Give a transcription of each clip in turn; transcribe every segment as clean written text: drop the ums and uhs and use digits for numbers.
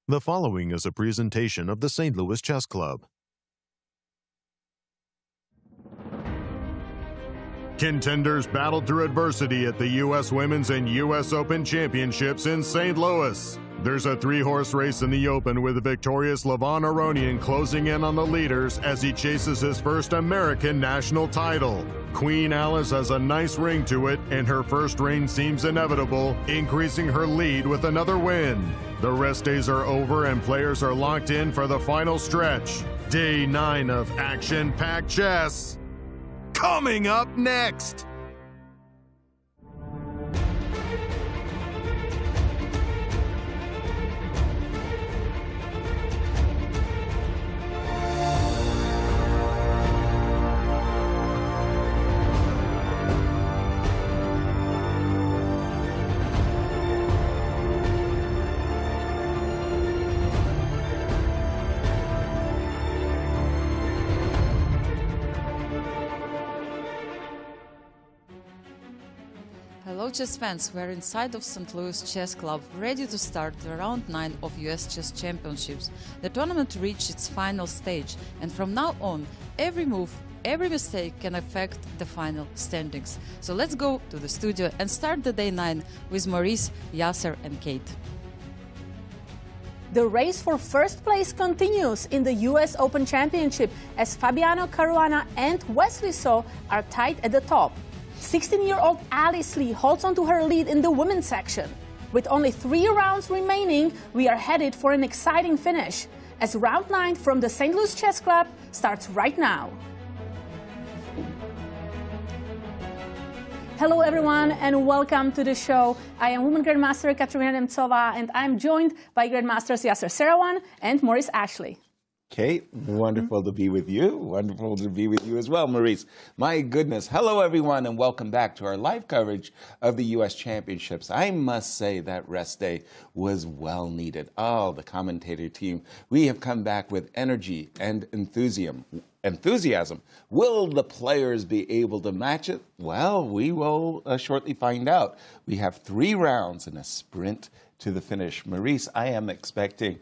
The following is a presentation of the St. Louis Chess Club. Contenders battled through adversity at the U.S. Women's and U.S. Open Championships in St. Louis. There's a three-horse race in the Open with the victorious Levon Aronian closing in on the leaders as he chases his first American national title. Queen Alice has a nice ring to it, and her first reign seems inevitable, increasing her lead with another win. The rest days are over and players are locked in for the final stretch. Day 9 of action-packed chess. Coming up next. Hello chess fans, we're inside of St. Louis Chess Club, ready to start the round 9 of US Chess Championships. The tournament reached its final stage, and from now on, every move, every mistake can affect the final standings. So let's go to the studio and start the day 9 with Maurice, Yasser and Kate. The race for first place continues in the US Open Championship as Fabiano, Caruana and Wesley So are tied at the top. 16-year-old Alice Lee holds on to her lead in the women's section. With only 3 rounds remaining, we are headed for an exciting finish, as round 9 from the St. Louis Chess Club starts right now. Hello everyone and welcome to the show. I am Women Grandmaster Katerina Nemcova and I'm joined by Grandmasters Yasser Seirawan and Maurice Ashley. Kate, wonderful to be with you. Wonderful to be with you as well, Maurice. My goodness. Hello, everyone, and welcome back to our live coverage of the U.S. Championships. I must say that rest day was well needed. Oh, the commentator team. We have come back with energy and enthusiasm. Will the players be able to match it? Well, we will shortly find out. We have 3 rounds and a sprint to the finish. Maurice, I am expecting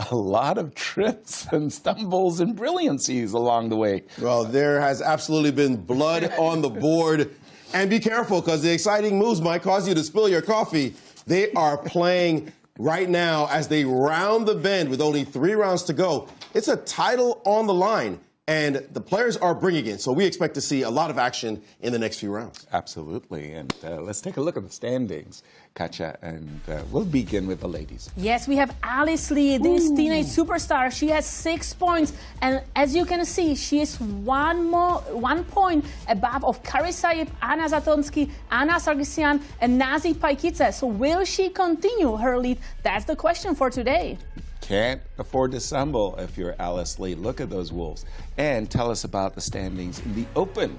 a lot of trips and stumbles and brilliancies along the way. Well, there has absolutely been blood on the board. And be careful, because the exciting moves might cause you to spill your coffee. They are playing right now as they round the bend with only 3 rounds to go. It's a title on the line, and the players are bringing it. So we expect to see a lot of action in the next few rounds. Absolutely. And let's take a look at the standings, Katja, and we'll begin with the ladies. Yes, we have Alice Lee, this teenage superstar. She has 6 points, and as you can see, she is 1 point above of Carissa, Anna Zatonsky, Anna Sargsyan, and Nazi Paikidze. So will she continue her lead? That's the question for today. Can't afford to stumble if you're Alice Lee. Look at those wolves. And tell us about the standings in the Open.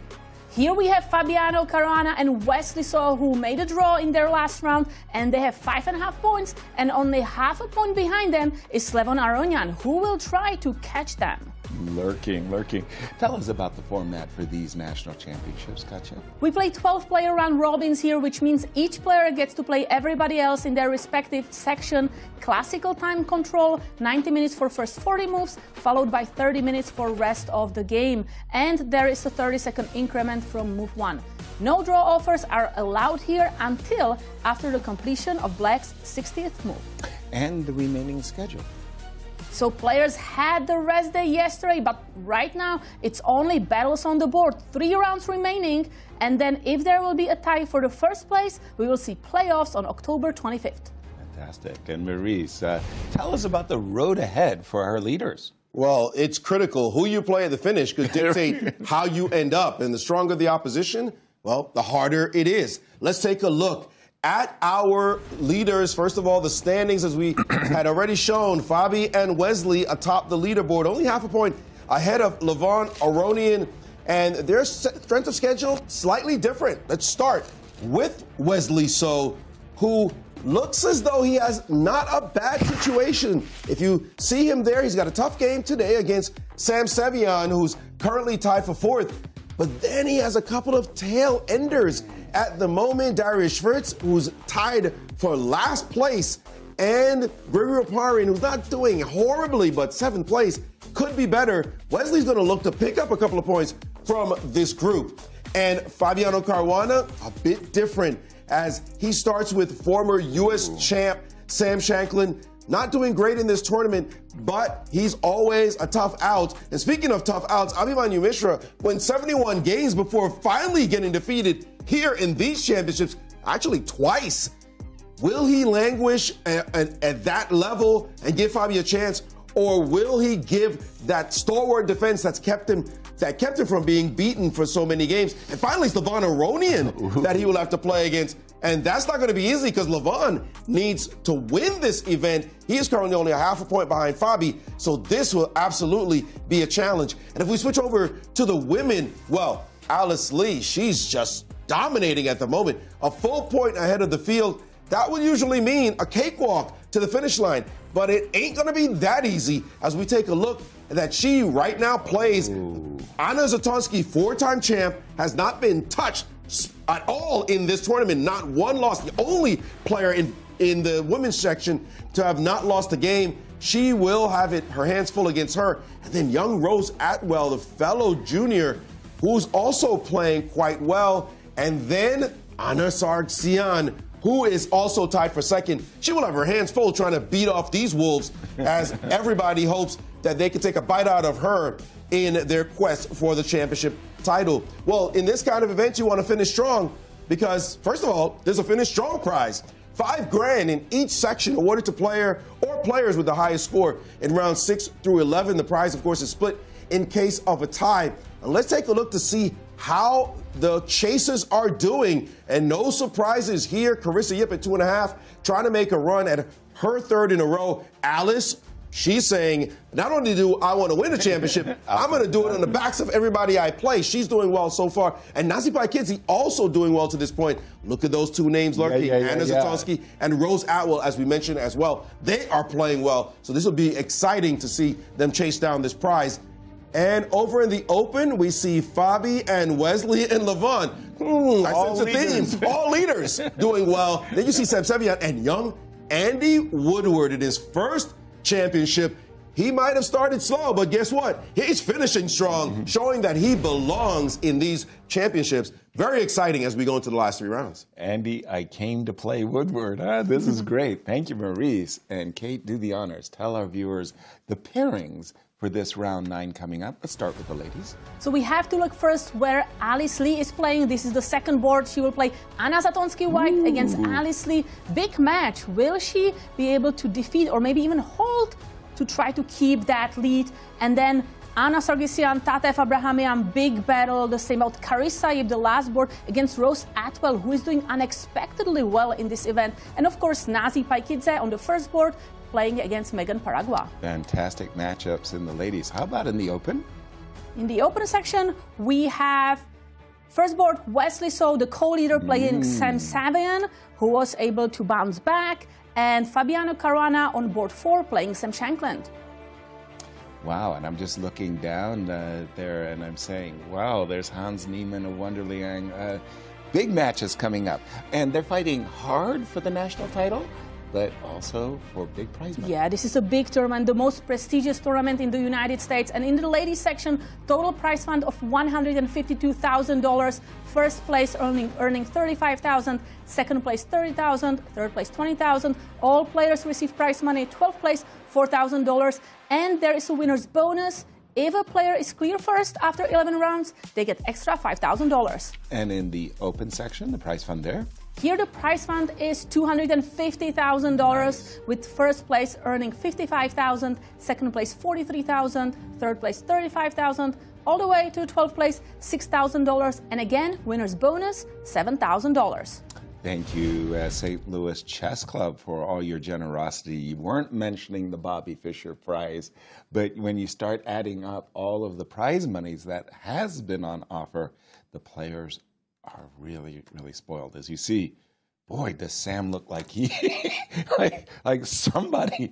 Here we have Fabiano, Caruana, and Wesley So, who made a draw in their last round, and they have 5.5 points, and only half a point behind them is Levon Aronian, who will try to catch them. Lurking. Tell us about the format for these national championships, Katja. We play 12-player round robins here, which means each player gets to play everybody else in their respective section. Classical time control, 90 minutes for first 40 moves, followed by 30 minutes for rest of the game. And there is a 30-second increment from move 1. No draw offers are allowed here until after the completion of Black's 60th move. And the remaining schedule. So players had the rest day yesterday, but right now it's only battles on the board. 3 rounds remaining, and then if there will be a tie for the first place, we will see playoffs on October 25th. Fantastic. And Maurice, tell us about the road ahead for our leaders. Well, it's critical. Who you play at the finish could dictate how you end up. And the stronger the opposition, well, the harder it is. Let's take a look at our leaders. First of all, the standings, as we had already shown, Fabi and Wesley atop the leaderboard, only half a point ahead of Levon, Aronian, and their strength of schedule slightly different. Let's start with Wesley So, who looks as though he has not a bad situation. If you see him there, he's got a tough game today against Sam Sevian, who's currently tied for 4th. But then he has a couple of tail enders. at the moment, Dariusz Swiercz, who's tied for last place, and Grigoriy Oparin, who's not doing horribly, but 7th place, could be better. Wesley's going to look to pick up a couple of points from this group. And Fabiano Caruana, a bit different, as he starts with former U.S. champ Sam Shankland, not doing great in this tournament, but he's always a tough out. And speaking of tough outs, Abhimanyu Mishra went 71 games before finally getting defeated here in these championships, actually twice. Will he languish at that level and give Fabi a chance, or will he give that stalwart defense that kept him from being beaten for so many games? And finally, it's Levon Aronian that he will have to play against. And that's not going to be easy because Levon needs to win this event. He is currently only a half a point behind Fabi, so this will absolutely be a challenge. And if we switch over to the women, well, Alice Lee, she's just dominating at the moment. A full point ahead of the field. That would usually mean a cakewalk to the finish line, but it ain't going to be that easy as we take a look that she right now plays. Anna Zatonski, 4-time champ, has not been touched at all in this tournament. Not one loss. The only player in the women's section to have not lost a game. She will have her hands full against her. And then young Rose Atwell, the fellow junior, who's also playing quite well. And then Anastasiya, who is also tied for second. She will have her hands full trying to beat off these wolves as everybody hopes that they can take a bite out of her in their quest for the championship title. Well, in this kind of event, you want to finish strong because, first of all, there's a finish strong prize. $5,000 in each section awarded to player or players with the highest score. In rounds 6 through 11, the prize, of course, is split in case of a tie. And let's take a look to see how the chasers are doing. And no surprises here. Carissa Yip at 2.5, trying to make a run at her 3rd in a row. Alice, she's saying, not only do I want to win a championship, I'm going to do it on the backs of everybody I play. She's doing well so far. And Nazi Paikidze also doing well to this point. Look at those two names lurking, Anna Zatonski and Rose Atwell, as we mentioned as well. They are playing well. So this will be exciting to see them chase down this prize. And over in the open, we see Fabi and Wesley and Levon. I sense a theme. All leaders doing well. Then you see Sevian and young Andy Woodward in his first championship. He might have started slow, but guess what? He's finishing strong, showing that he belongs in these championships. Very exciting as we go into the last 3 rounds. Andy, I came to play Woodward. This is great. Thank you, Maurice. And Kate, do the honors. Tell our viewers the pairings for this round 9 coming up. Let's start with the ladies. So we have to look first where Alice Lee is playing. This is the second board. She will play Anna Zatonski White against Alice Lee. Big match. Will she be able to defeat or maybe even hold to try to keep that lead? And then Anna Sargsyan, Tatev Abrahamian, big battle. The same about Carissa, the last board, against Rose Atwell, who is doing unexpectedly well in this event. And of course, Nazi Paikidze on the first board, playing against Megan Paragua. Fantastic matchups in the ladies. How about in the open? In the open section, we have first board Wesley So, the co-leader, playing Sam Sevian, who was able to bounce back, and Fabiano Caruana on board 4, playing Sam Shankland. Wow, and I'm just looking down there and I'm saying, wow, there's Hans Niemann, Awonder, Liang. Big matches coming up. And they're fighting hard for the national title, but also for big prize money. Yeah, this is a big tournament, the most prestigious tournament in the United States. And in the ladies section, total prize fund of $152,000. First place earning $35,000, second place $30,000, third place $20,000. All players receive prize money. 12th place $4,000, and there is a winner's bonus. If a player is clear first after 11 rounds, they get extra $5,000. And in the open section, the prize fund there? Here the prize fund is $250,000, with first place earning $55,000, second place $43,000, third place $35,000, all the way to 12th place $6,000, and again, winner's bonus $7,000. Thank you, St. Louis Chess Club, for all your generosity. You weren't mentioning the Bobby Fischer prize, but when you start adding up all of the prize monies that has been on offer, the players are really, really spoiled. As you see, boy, does Sam look like he, like somebody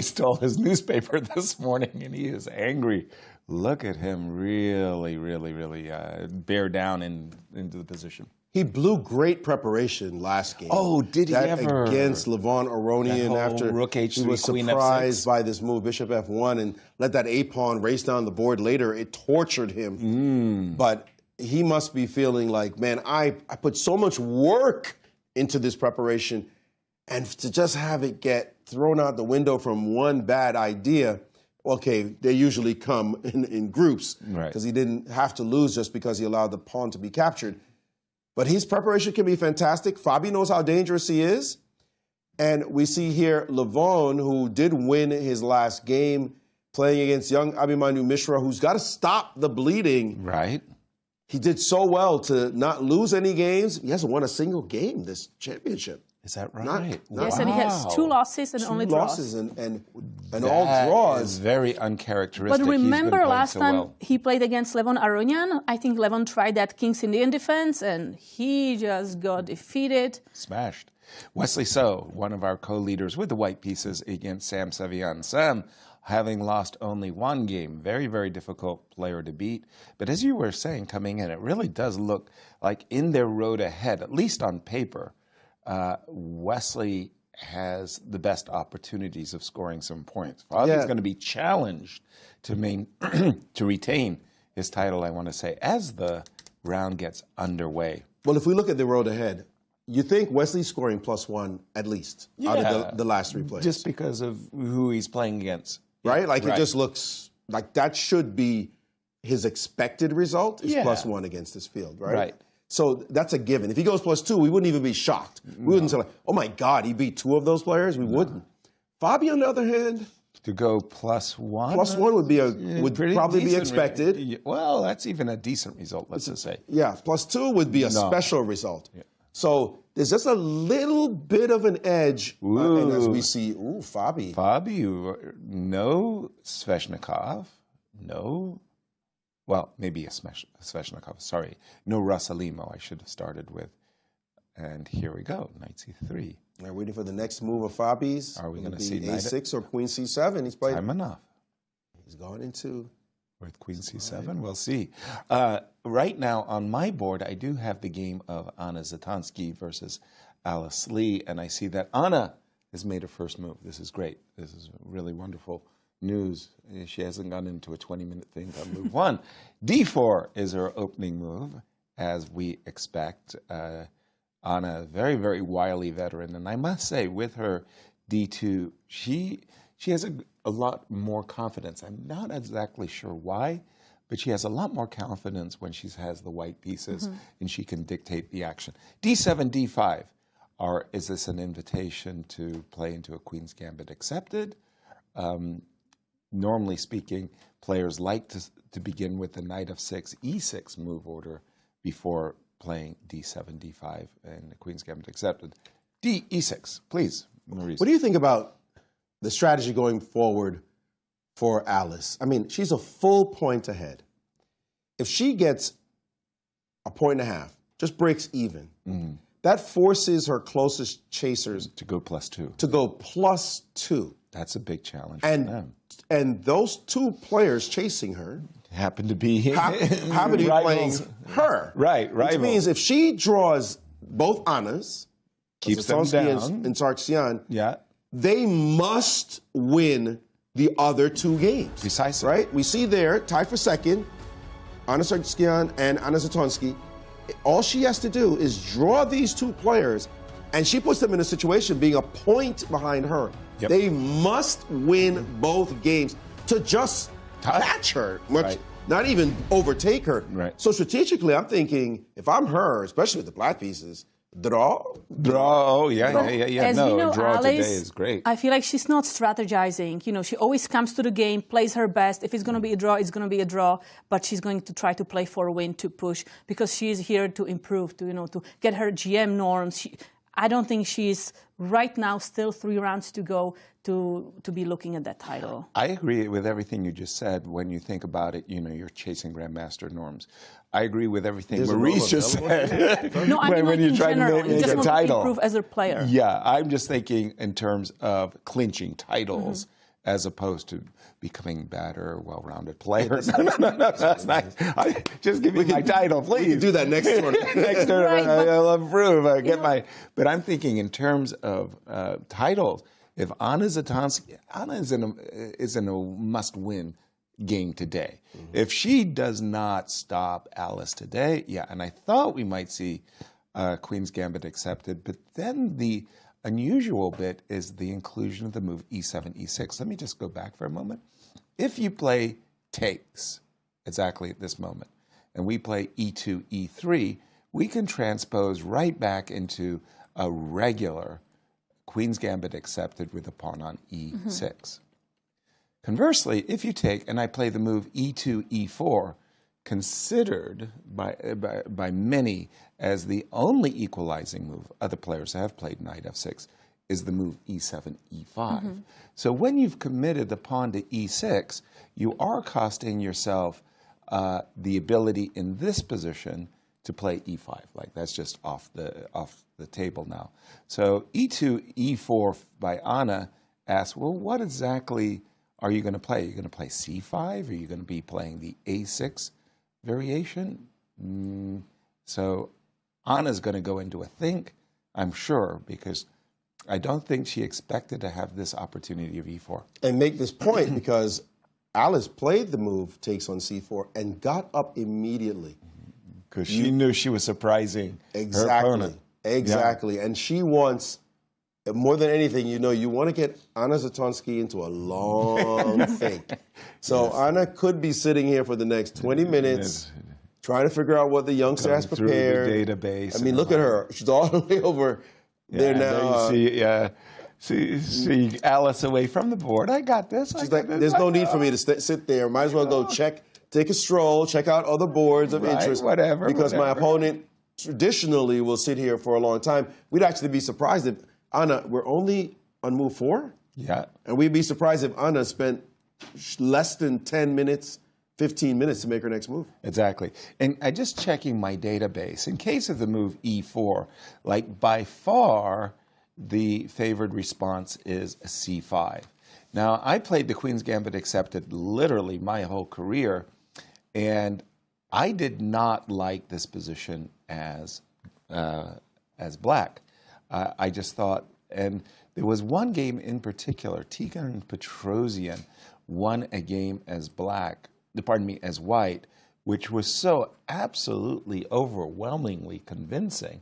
stole his newspaper this morning, and he is angry. Look at him really, really, really bear down into the position. He blew great preparation last game. Oh, did he that ever? Against Levon Aronian after rook H3, he was queen surprised F6. by this move, bishop F1, and let that A-pawn race down the board later. It tortured him. But he must be feeling like, man, I put so much work into this preparation, and to just have it get thrown out the window from one bad idea. Okay, they usually come in groups because he didn't have to lose just because he allowed the pawn to be captured. But his preparation can be fantastic. Fabi knows how dangerous he is. And we see here Levon, who did win his last game, playing against young Abhimanyu Mishra, who's got to stop the bleeding. Right. He did so well to not lose any games. He hasn't won a single game this championship. Is that right? Yes, and he has 2 losses and only draws. Losses and all draws. Is very uncharacteristic. But remember last time well. he played against Levon Aronian? I think Levon tried that King's Indian defense, and he just got defeated. Smashed. Wesley So, one of our co-leaders with the white pieces against Sam Sevian. Sam, having lost only 1 game, very, very difficult player to beat. But as you were saying coming in, it really does look like in their road ahead, at least on paper, Wesley has the best opportunities of scoring some points. Fabi's going to be challenged to to retain his title, I want to say, as the round gets underway. Well, if we look at the road ahead, you think Wesley's scoring +1 at least out of the last 3 players. Just because of who he's playing against. Right? Like it just looks like that should be his expected result is +1 against this field, right? Right. So that's a given. If he goes +2, we wouldn't even be shocked. We wouldn't say, like, oh my God, he beat 2 of those players. We wouldn't. Fabi, on the other hand, to go +1. +1 would probably be expected. Well, that's even a decent result, let's just say. Yeah, +2 would be a special result. Yeah. So there's just a little bit of an edge. And as we see, Fabi. Fabi, no Sveshnikov, no. Well, maybe a Sveshnikov, sorry. No Rasalimo, I should have started with. And here we go, knight c3. We're waiting for the next move of Fabi's. Are we going to see a6 or queen c7? He's played. Time enough. He's gone into. With queen c7, we'll see. Right now on my board, I do have the game of Anna Zatansky versus Alice Lee, and I see that Anna has made her first move. This is great. This is really wonderful news. She hasn't gone into a 20-minute thing on move 1. d4 is her opening move, as we expect. Anna, very, very wily veteran, and I must say, with her d2, she has a lot more confidence. I'm not exactly sure why, but she has a lot more confidence when she has the white pieces and she can dictate the action. d7, d5. Is this an invitation to play into a Queen's Gambit accepted? Normally speaking, players like to begin with the knight of 6, e6 move order before playing d7, d5, and the Queen's Gambit accepted. e6, please, Maurice. What do you think about the strategy going forward for Alice? I mean, she's a full point ahead. If she gets a 1.5, just breaks even, that forces her closest chasers to go +2. To go +2. That's a big challenge. And those 2 players chasing her happen to be playing her. Right, right. Which means if she draws both Annas, keeps them down, and Sargsyan, they must win the other 2 games. Precisely. Right? We see there, tied for second, Anna Sargsyan and Anna Zatonsky. All she has to do is draw these 2 players, and she puts them in a situation being a point behind her. Yep. They must win both games to just catch her, not even overtake her. Right. So strategically, I'm thinking, if I'm her, especially with the black pieces, draw. Oh, yeah. As no, we know, draw Alice, today is great. I feel like she's not strategizing. You know, she always comes to the game, plays her best. If it's going to be a draw, it's going to be a draw. But she's going to try to play for a win, to push, because she's here to improve, to get her GM norms. I don't think she's right now, still 3 rounds to go, to be looking at that title. I agree with everything you just said. When you think about it, you're chasing Grandmaster norms. I agree with everything Maurice just said. No, I mean when you're trying to make a title. To improve as a player. Yeah, I'm just thinking in terms of clinching titles as opposed to becoming better, well-rounded player. No, that's not. Just give me my title, please. We can do that next tournament. Next tournament, I'll improve. But I'm thinking in terms of titles. If Anna is in a must-win game today. Mm-hmm. If she does not stop Alice today, and I thought we might see Queen's Gambit accepted, but then the unusual bit is the inclusion of the move e7, e6. Let me just go back for a moment. If you play takes exactly at this moment, and we play e2, e3, we can transpose right back into a regular Queen's Gambit accepted with a pawn on e6. Mm-hmm. Conversely, if you take, and I play the move e2, e4, considered by many as the only equalizing move, other players have played knight f6, is the move e7, e5. Mm-hmm. So when you've committed the pawn to e6, you are costing yourself the ability in this position to play e5. Like that's just off the table now. So e2, e4 by Anna asks, well, what exactly are you going to play? Are you going to play c5? Are you going to be playing the a6 variation? So Anna's going to go into a think, I'm sure, because I don't think she expected to have this opportunity of e4. And make this point because Alice played the move, takes on c4, and got up immediately. Because she knew she was surprising her opponent. Exactly. Yeah. And she wants, more than anything, you want to get Anna Zatonski into a long think. So Anna could be sitting here for the next 20 minutes trying to figure out what the youngster has prepared. Through the database. I mean, look at her. She's all the way over there now. There you see Alice away from the board. I got this. She's like, there's no need for me to sit there. Might as well go take a stroll, check out other boards of interest. Because my opponent traditionally will sit here for a long time. We'd actually be surprised if Anna, we're only on move 4? Yeah. And we'd be surprised if Anna spent less than 10 minutes, 15 minutes to make her next move. Exactly. And I just checking my database. In case of the move e4, like by far the favored response is a c5. Now, I played the Queen's Gambit accepted literally my whole career, and I did not like this position as black. I just thought, and there was one game in particular, Tigran Petrosian won a game as as white, which was so absolutely overwhelmingly convincing.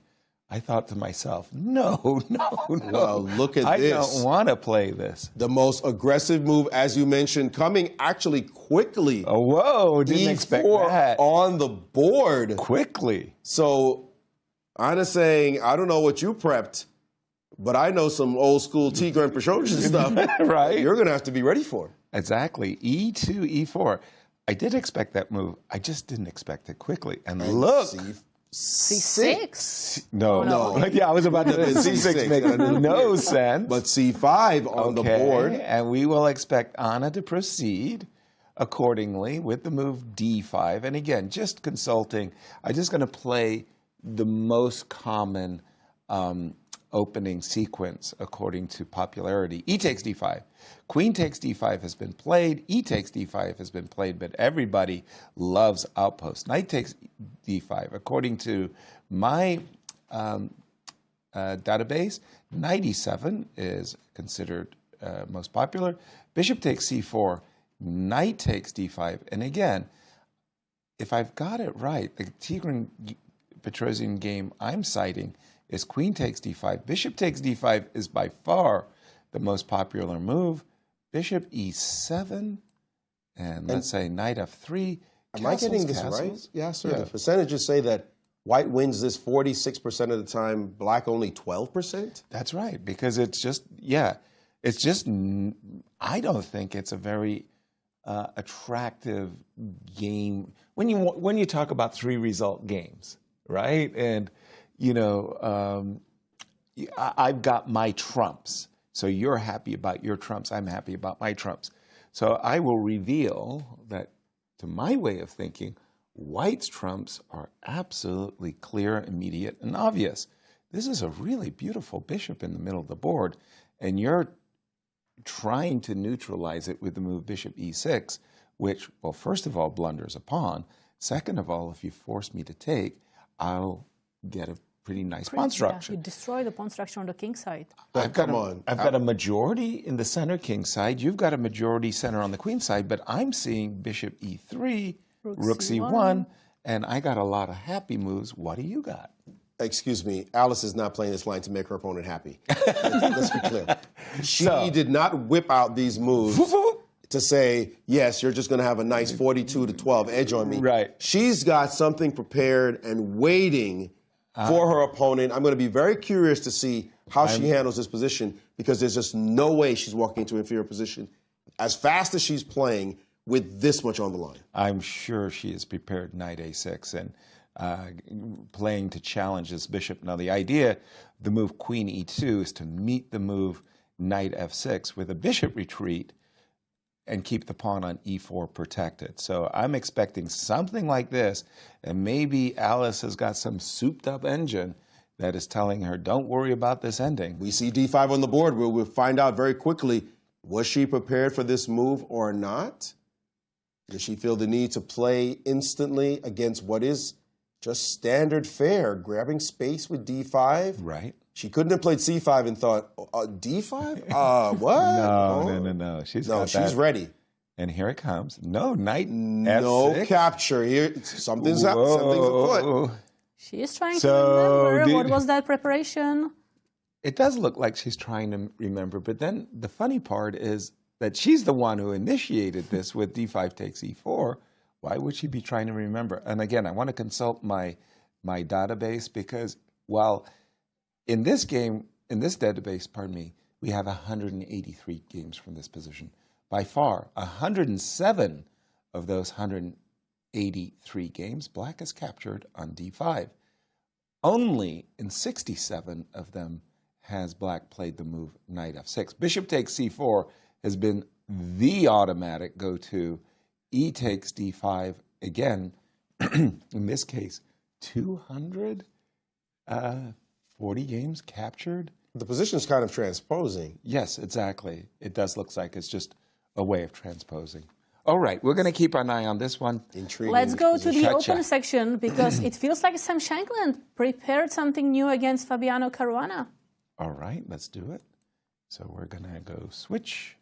I thought to myself, no. Well, look at this. I don't want to play this. The most aggressive move, as you mentioned, coming actually quickly. Oh, whoa, didn't expect that. On the board. Quickly. So Anna's saying, I don't know what you prepped, but I know some old school Tigran Petrosian stuff. Right. You're going to have to be ready for it. Exactly. E2, E4. I did expect that move. I just didn't expect it quickly. And look. C6? No. Yeah, I was about to say C6 makes no sense. But C5 on the board. And we will expect Anna to proceed accordingly with the move D5. And again, just consulting, I'm just going to play the most common opening sequence according to popularity. E takes D5. Queen takes D5 has been played. E takes D5 has been played, but everybody loves outpost. Knight takes D5. According to my database, Knight E7 is considered most popular. Bishop takes C4. Knight takes D5. And again, if I've got it right, the Tigran Petrosian game I'm citing is Queen takes D5. Bishop takes D5 is by far the most popular move. Bishop E7, and let's say Knight F3. Am I getting this right? Yeah, sir. The percentages say that white wins this 46% of the time, black only 12%? That's right, because it's just, I don't think it's a very attractive game. When you talk about 3-result games, right? And, I've got my trumps. So you're happy about your trumps, I'm happy about my trumps. So I will reveal that, to my way of thinking, white's trumps are absolutely clear, immediate, and obvious. This is a really beautiful bishop in the middle of the board, and you're trying to neutralize it with the move bishop e6, which, well, first of all, blunders a pawn. Second of all, if you force me to take, I'll get a pretty nice pawn structure. Yeah, you destroy the pawn structure on the king side. I've got a majority in the center king side. You've got a majority center on the queen side, but I'm seeing bishop e3, rook c1, and I got a lot of happy moves. What do you got? Excuse me, Alice is not playing this line to make her opponent happy. Let's be clear. She did not whip out these moves to say, yes, you're just going to have a nice 42-12 edge on me. Right. She's got something prepared and waiting for her opponent. I'm going to be very curious to see how she handles this position, because there's just no way she's walking into an inferior position as fast as she's playing with this much on the line. I'm sure she is prepared knight a6 and playing to challenge this bishop. Now, the idea, the move queen e2, is to meet the move knight f6 with a bishop retreat and keep the pawn on e4 protected. So I'm expecting something like this, and maybe Alice has got some souped-up engine that is telling her, don't worry about this ending. We see d5 on the board. We'll find out very quickly, was she prepared for this move or not? Does she feel the need to play instantly against what is just standard fare, grabbing space with d5? Right. She couldn't have played c5 and thought, d5? What? No. She's ready. And here it comes. No, knight no f6. Capture. Here, something's afoot. She is trying to remember. What was that preparation? It does look like she's trying to remember, but then the funny part is that she's the one who initiated this with d5 takes e4. Why would she be trying to remember? And again, I want to consult my database, because while in this game, in this database, we have 183 games from this position. By far, 107 of those 183 games, black has captured on d5. Only in 67 of them has black played the move knight f6. Bishop takes c4 has been the automatic go-to. E takes d5, again, in this case, 240 games captured. The position's kind of transposing. Yes, exactly. It does look like it's just a way of transposing. All right, we're going to keep an eye on this one. Intriguing. Let's go to the open section, because it feels like Sam Shankland prepared something new against Fabiano Caruana. All right, let's do it. So we're going to go switch.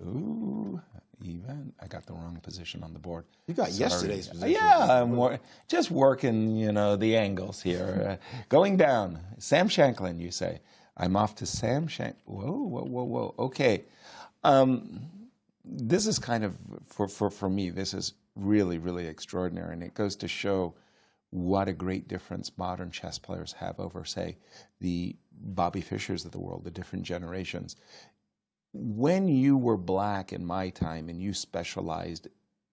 Ooh, even. I got the wrong position on the board. You got yesterday's position. Yeah, I'm just working, the angles here. Going down. Sam Shankland, you say. I'm off to Sam Shankland. Whoa. Okay. This is kind of, for me, this is really, really extraordinary. And it goes to show what a great difference modern chess players have over, say, the Bobby Fishers of the world, the different generations. When you were black in my time and you specialized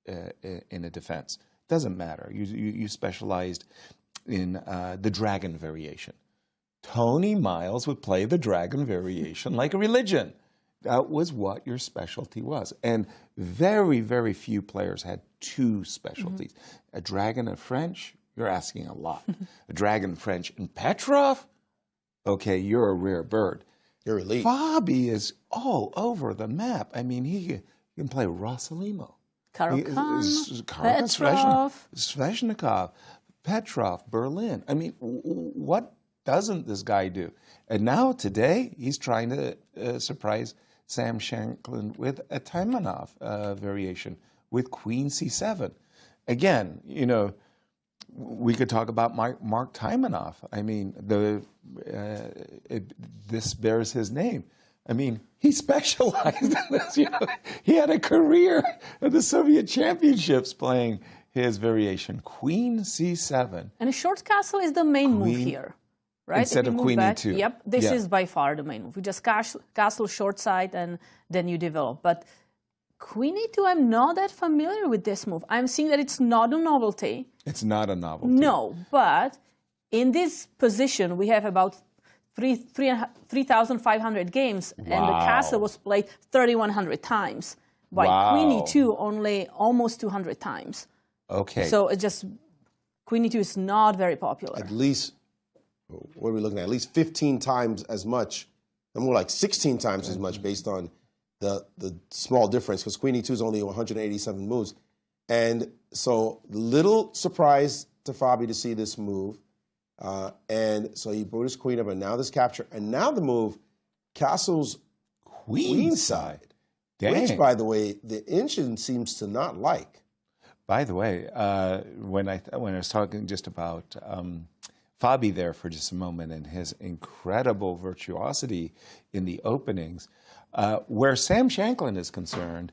in a defense, doesn't matter. You specialized in the dragon variation. Tony Miles would play the dragon variation like a religion. That was what your specialty was. And very, very few players had two specialties. Mm-hmm. A dragon of French, you're asking a lot. A dragon French and Petrov, okay, you're a rare bird. You're elite. Fabi is all over the map. I mean, he can play Rossalimo. Petrov. Sveshnikov, Petrov, Berlin. I mean, what doesn't this guy do? And now, today, he's trying to surprise Sam Shankland with a Taimanov variation with Queen C7. Again, we could talk about Mark Taimanov. I mean, this bears his name. I mean, he specialized in this. He had a career at the Soviet championships playing his variation, Queen C7. And a short castle is the main move here, right? Instead of Queen E2. Yep, this is by far the main move. You just castle short side and then you develop. But Queen E2, I'm not that familiar with this move. I'm seeing that it's not a novelty. It's not a novelty. No, but in this position, we have about 3,500 games, and the castle was played 3,100 times. By Queen E2, only almost 200 times. Okay. So it just, Queen E2 is not very popular. At least, what are we looking at? At least 15 times as much more like 16 times as much based on the small difference, because Queen E2 is only 187 moves. And so little surprise to Fabi to see this move. And so he brought his queen up, and now this capture. And now the move, castle's queenside. Which, by the way, the engine seems to not like. By the way, when I was talking just about Fabi there for just a moment and his incredible virtuosity in the openings, where Sam Shankland is concerned,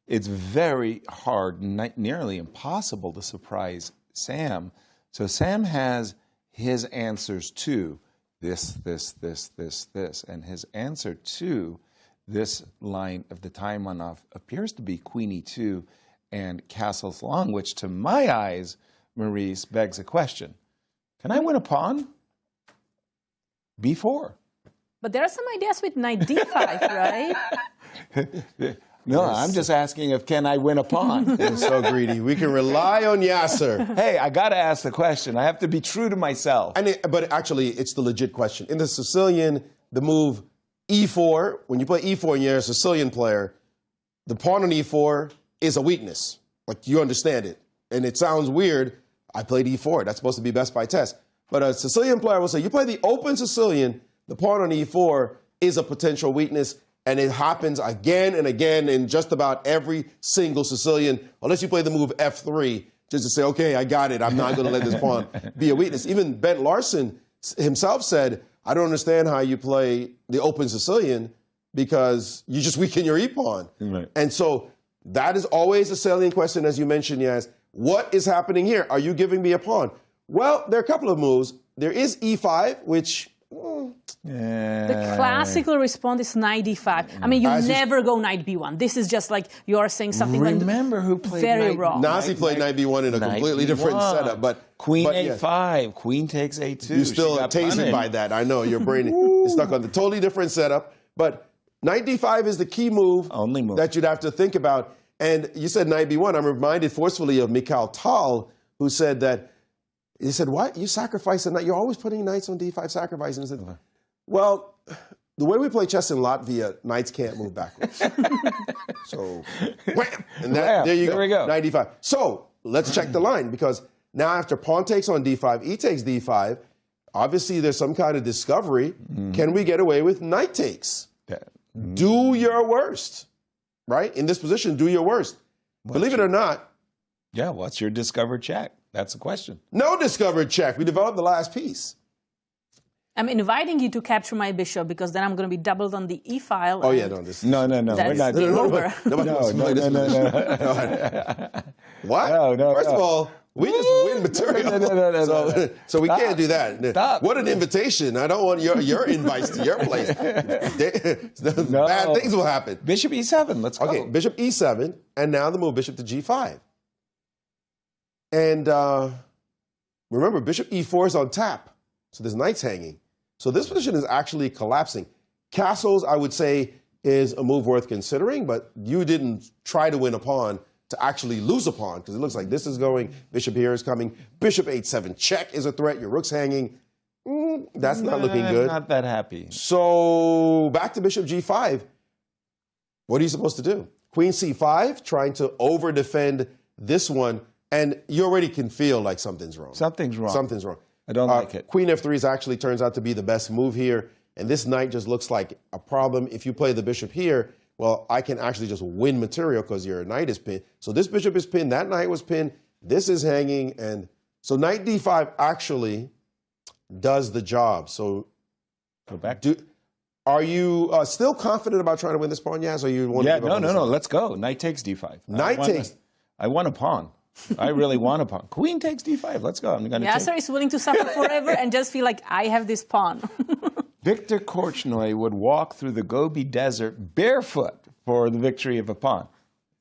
it's very hard, nearly impossible to surprise Sam. So Sam has his answers to this, and his answer to this line of the time on-off appears to be Queen E2 and Castle's Long, which to my eyes, Maurice, begs a question. Can I win a pawn? B4. But there are some ideas with knight d5, right? No, I'm just asking if can I win a pawn? You're so greedy. We can rely on Yasser. Hey, I got to ask the question. I have to be true to myself. But actually, it's the legit question. In the Sicillian, the move E4, when you play E4 and you're a Sicilian player, the pawn on E4 is a weakness. Like, you understand it. And it sounds weird. I played E4. That's supposed to be best by test. But a Sicilian player will say, you play the open Sicilian, the pawn on E4 is a potential weakness. And it happens again and again in just about every single Sicilian, unless you play the move F3, just to say, okay, I got it. I'm not going to let this pawn be a weakness. Even Bent Larson himself said, I don't understand how you play the open Sicilian because you just weaken your e-pawn. Right. And so that is always a salient question, as you mentioned, Yas. What is happening here? Are you giving me a pawn? Well, there are a couple of moves. There is E5, which... The classical response is knight d5. I mean, you never go knight b1. This is just like you are saying something Remember who played very knight, wrong. Nazi played knight b1 in a completely different setup. But Queen yes. A5, Queen takes A2. You're still tasered by that. I know, your brain is stuck on the totally different setup. But knight d5 is the key move, Only move that you'd have to think about. And you said knight b1. I'm reminded forcefully of Mikhail Tal, who said that, he said, why? You sacrifice a knight. You're always putting knights on d5 sacrificing. He said, well, the way we play chess in Latvia, knights can't move backwards. So, wham! And there you go. There we go. Knight d5. So, let's check the line, because now after pawn takes on d5, e takes d5, obviously there's some kind of discovery. Can we get away with knight takes? Do your worst, right? In this position, do your worst. Believe it or not. Yeah, what's your discovered check? That's the question. No discovered check. We developed the last piece. I'm inviting you to capture my bishop because then I'm going to be doubled on the e file. Oh, yeah, no. This No, we're not doing over. What? No. First of all, we just win material. So we can't do that. Stop. What an invitation. I don't want your invites to your place. Bad things will happen. Bishop E7, let's go. Okay, bishop E7, and now the move bishop to G5. And remember, bishop E4 is on tap, so there's knights hanging. So this position is actually collapsing. Castles, I would say, is a move worth considering, but you didn't try to win a pawn to actually lose a pawn, because it looks like this is going, bishop here is coming, bishop H7 check is a threat, your rook's hanging. That's not looking good. Not that happy. So back to bishop G5. What are you supposed to do? Queen C5, trying to over-defend this one, and you already can feel like something's wrong. Something's wrong. Something's wrong. I don't like it. Queen F3 actually turns out to be the best move here, and this knight just looks like a problem. If you play the bishop here, well, I can actually just win material because your knight is pinned. So this bishop is pinned, that knight was pinned, this is hanging, and so knight D5 actually does the job. So go back. Are you still confident about trying to win this pawn, Yas? Or you want to no, let's go. Knight takes D5. I want a pawn. I really want a pawn. Queen takes D5. Let's go. Yasser is willing to suffer forever and just feel like I have this pawn. Viktor Korchnoi would walk through the Gobi Desert barefoot for the victory of a pawn.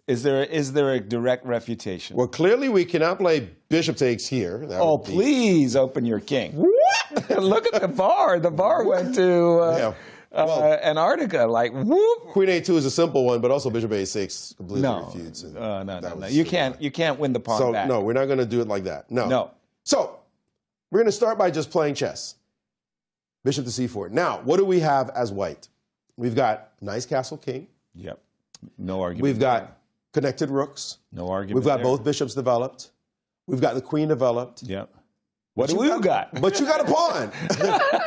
Is there a direct refutation? Well, clearly we cannot play bishop takes here. Please open your king. What? Look at the bar. The bar went to Antarctica. Like, whoop. Queen A2 is a simple one, but also bishop A6 completely refutes. No. You can't win the pawn back. No, we're not going to do it like that. No. No. So we're going to start by just playing chess. bishop to c4. Now, what do we have as white? We've got nice castle king. Yep. No argument. We've got connected rooks. No argument. We've got there. both bishops developed. We've got the queen developed. Yep. What do you got? But you got a pawn.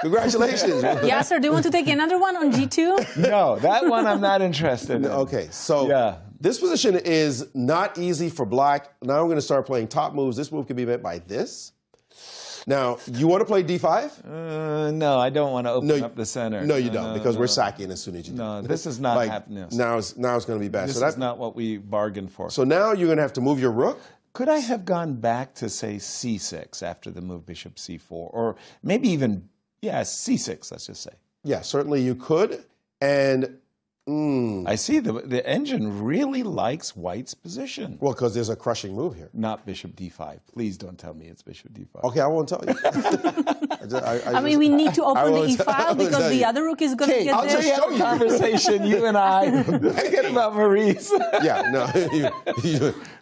Congratulations. Yasser, do you want to take another one on g2? No, that one I'm not interested in. Okay, so this position is not easy for black. Now I'm going to start playing top moves. This move can be met by this. Now, you want to play d5? No, I don't want to open up the center. No, you don't, because we're sacking as soon as you do. No, this is not happening. Now it's going to be bad. This is not what we bargained for. So now you're going to have to move your rook. Could I have gone back to, say, c6 after the move bishop c4? Or maybe even, c6, let's just say. Yeah, certainly you could. And I see the engine really likes white's position. Well, because there's a crushing move here. Not bishop d5. Please don't tell me it's bishop d5. Okay, I won't tell you. I mean, we need to open the e-file because the other rook is going to get I'll there. just show you. Conversation, you and I. Forget about Maurice. Yeah, no.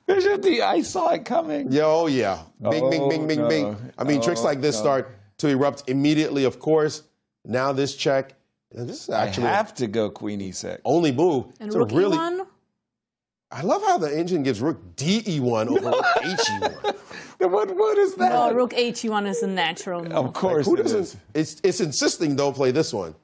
Bishop d, I saw it coming. Oh, yeah. Bing, bing, bing, bing, bing. I mean, tricks like this start to erupt immediately, of course. Now this check. And this is actually I have to go queen e6. Only move. And rook e1? I love how the engine gives rook d-e1 over rook h-e1. What is that? No, rook h1 is a natural move. Of course Who it doesn't? is. It's insisting don't play this one.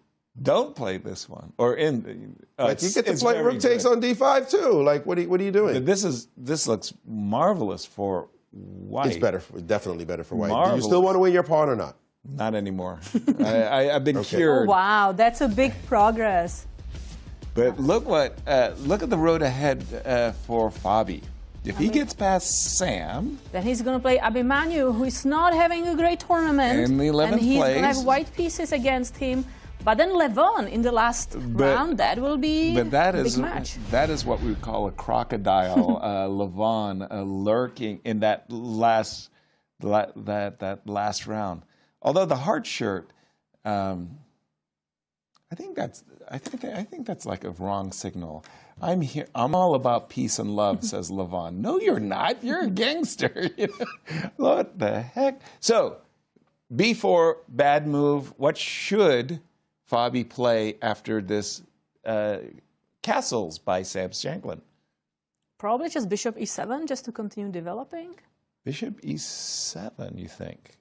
Don't play this one. Or in Like you get to play rook takes on d5 too. Like what are you doing? This looks marvelous for white. It's better, definitely better for white. Marvelous. Do you still want to win your pawn or not? Not anymore. I've been cured. Oh, wow, that's a big progress. But look at the road ahead for Fabi. If he gets past Sam, then he's going to play Abhimanyu, who is not having a great tournament. In the 11th and he's place. going to have white pieces against him. But then Levon in the last round, that will be a big match. That is what we would call a crocodile, Levon lurking in that last round. Although the heart shirt, I think that's like a wrong signal. I'm here. I'm all about peace and love, says Levon. No, you're not. You're a gangster. What the heck? So, b4, bad move. What should Fabi play after this castles by Sam Shankland? Probably just bishop e7, just to continue developing. Bishop e7, you think?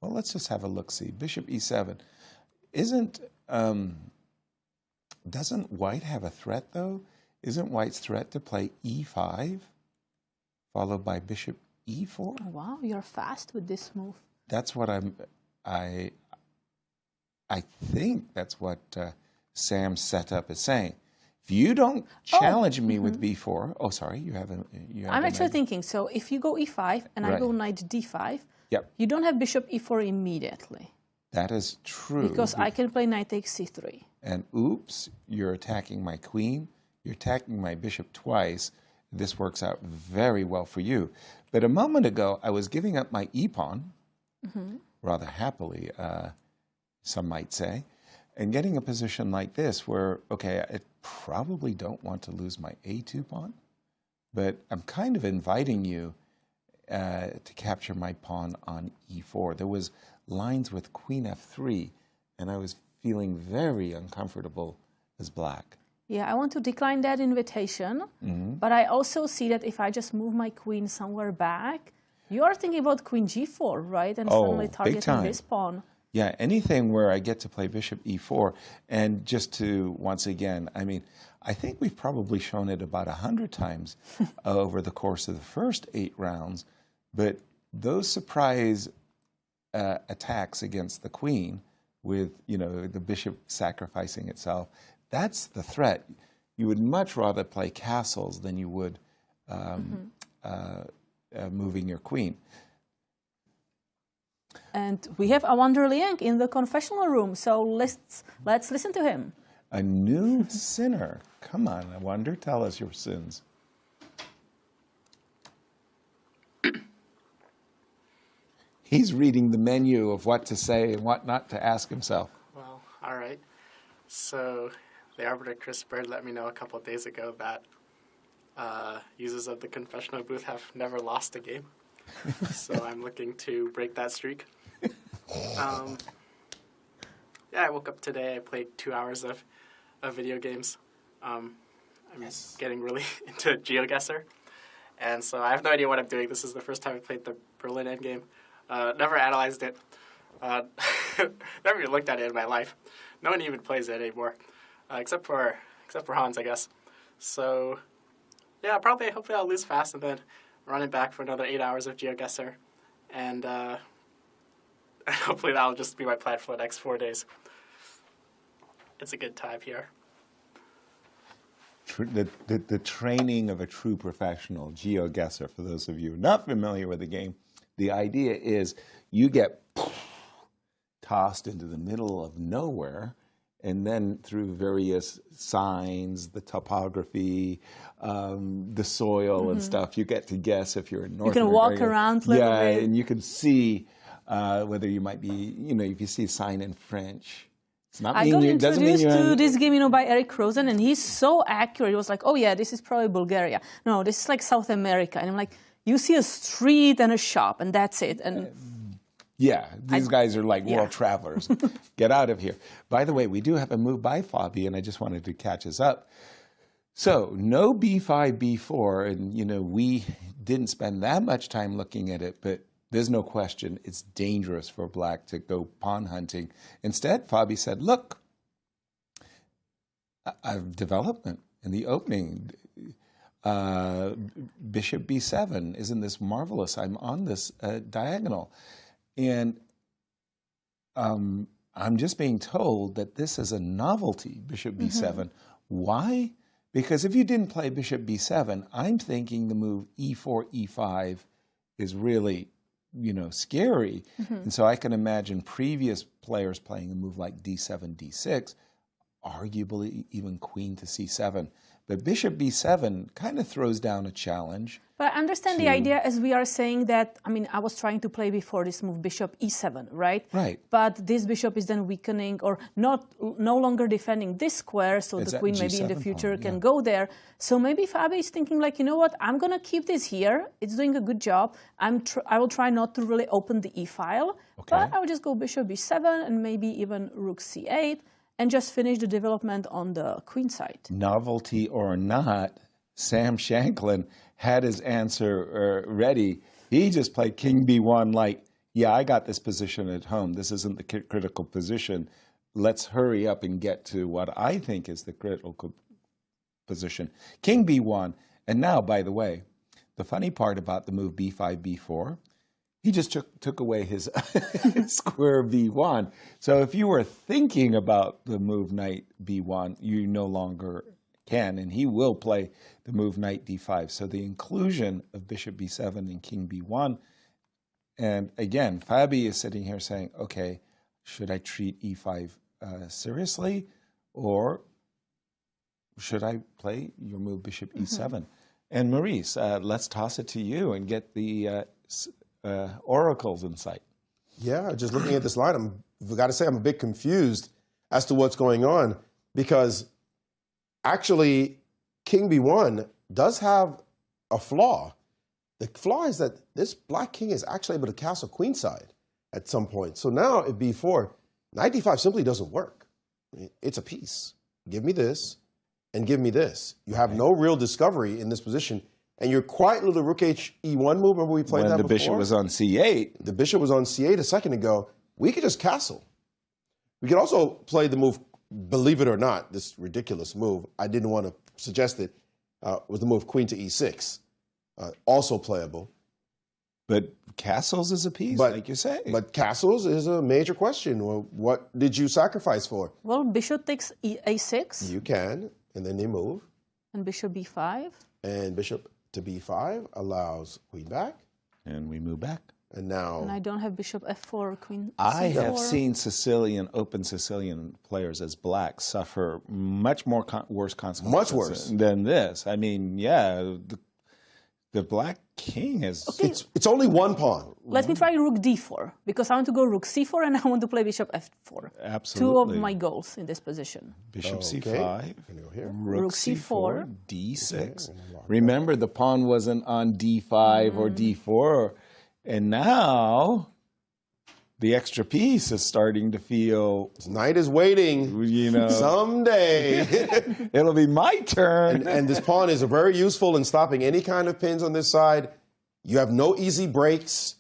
Well, let's just have a look-see. Bishop e7. Doesn't white have a threat, though? Isn't white's threat to play e5, followed by bishop e4? Wow, you're fast with this move. That's what I think that's what Sam's setup is saying. If you don't challenge me with b4, sorry, you haven't. I'm actually thinking, so if you go e5 and I go knight d5, you don't have bishop e4 immediately. That is true. Because I can play knight takes c3. And oops, you're attacking my queen. You're attacking my bishop twice. This works out very well for you. But a moment ago, I was giving up my e-pawn, rather happily, some might say, and getting a position like this where, okay, I probably don't want to lose my a2 pawn, but I'm kind of inviting you to capture my pawn on e4. There was lines with queen f3, and I was feeling very uncomfortable as black. Yeah, I want to decline that invitation, but I also see that if I just move my queen somewhere back, you are thinking about queen g4, right? And suddenly targeting this pawn. Yeah, anything where I get to play bishop e4. And just to, once again, I mean, I think we've probably shown it about 100 times over the course of the first 8 rounds, but those surprise attacks against the queen with, the bishop sacrificing itself, that's the threat. You would much rather play castles than you would moving your queen. And we have Awonder Liang in the confessional room, so let's listen to him. A new sinner. Come on, Awonder, tell us your sins. He's reading the menu of what to say and what not to ask himself. Well, all right. So the arbiter Chris Bird let me know a couple of days ago that users of the confessional booth have never lost a game. So I'm looking to break that streak. Yeah, Yeah, I woke up today. I played 2 hours of video games. I'm getting really into GeoGuessr. And so I have no idea what I'm doing. This is the first time I played the Berlin endgame. Never analyzed it. Never even looked at it in my life. No one even plays it anymore, except for Hans, I guess. So, yeah, hopefully I'll lose fast and then run it back for another 8 hours of GeoGuessr. And hopefully that'll just be my plan for the next 4 days. It's a good time here. The training of a true professional GeoGuessr, for those of you not familiar with the game, the idea is you get tossed into the middle of nowhere, and then through various signs, the topography, the soil and stuff, you get to guess if you're in North America. You can walk around literally. Yeah, and you can see whether you might be, if you see a sign in French. I got introduced to this game, by Eric Rosen, and he's so accurate. He was like, oh yeah, this is probably Bulgaria. No, this is like South America. And I'm like, you see a street and a shop, and that's it. And yeah, these guys are like world travelers. Get out of here. By the way, we do have a move by Fabi, and I just wanted to catch us up. So no b5, b4, and we didn't spend that much time looking at it, but there's no question it's dangerous for black to go pawn hunting. Instead, Fabi said, look, I have development in the opening. Bishop b7, isn't this marvelous? I'm on this diagonal. And I'm just being told that this is a novelty, Bishop b7. Why? Because if you didn't play Bishop b7, I'm thinking the move e4, e5 is really scary. And so I can imagine previous players playing a move like d7, d6, arguably even queen to c7. But Bishop b7 kind of throws down a challenge. But I understand the idea as we are saying that, I was trying to play before this move Bishop e7, right? Right. But this bishop is then weakening or no longer defending this square, so the queen maybe in the future can go there. So maybe Fabi is thinking like, you know what, I'm going to keep this here. It's doing a good job. I will try not to really open the e-file, but I will just go Bishop b7 and maybe even Rook c8. And just finish the development on the queen side. Novelty or not, Sam Shankland had his answer ready. He just played King b1 like, yeah, I got this position at home. This isn't the critical position. Let's hurry up and get to what I think is the critical position. King b1. And now, by the way, the funny part about the move b5, b4, he just took away his square b1. So if you were thinking about the move knight b1, you no longer can, and he will play the move knight d5. So the inclusion of bishop b7 and king b1, and again, Fabi is sitting here saying, okay, should I treat e5 seriously, or should I play your move bishop e7? And Maurice, let's toss it to you and get the oracle's insight. Yeah, just looking at this line, I've got to say I'm a bit confused as to what's going on, because actually king b1 does have a flaw. The flaw is that this black king is actually able to castle queenside at some point. So now at b4, knight d5 simply doesn't work. It's a piece. Give me this and give me this. You have no real discovery in this position. And your quiet little rook e1 move, remember we played that before? When the bishop was on c8. The bishop was on c8 a second ago. We could just castle. We could also play the move, believe it or not, this ridiculous move, I didn't want to suggest it, was the move queen to e6. Also playable. But castles is a piece, like you say. But castles is a major question. Well, what did you sacrifice for? Well, bishop takes a6. You can, and then they move. And bishop b5. And bishop to b5 allows queen back. And we move back. And now... And I don't have bishop f4 or queen I c4. have seen Sicillian, open Sicilian players as black suffer much more worse consequences. Much worse. Than this. I mean, yeah, the black king is... Okay. It's only one pawn. Let me try rook d4, because I want to go rook c4 and I want to play bishop f4. Absolutely. Two of my goals in this position. Bishop c5, rook c4, d6. Remember, the pawn wasn't on d5 or d4. And now, the extra piece is starting to feel, Knight is waiting. you know, Someday. it'll be my turn. and this pawn is very useful in stopping any kind of pins on this side. You have no easy breaks.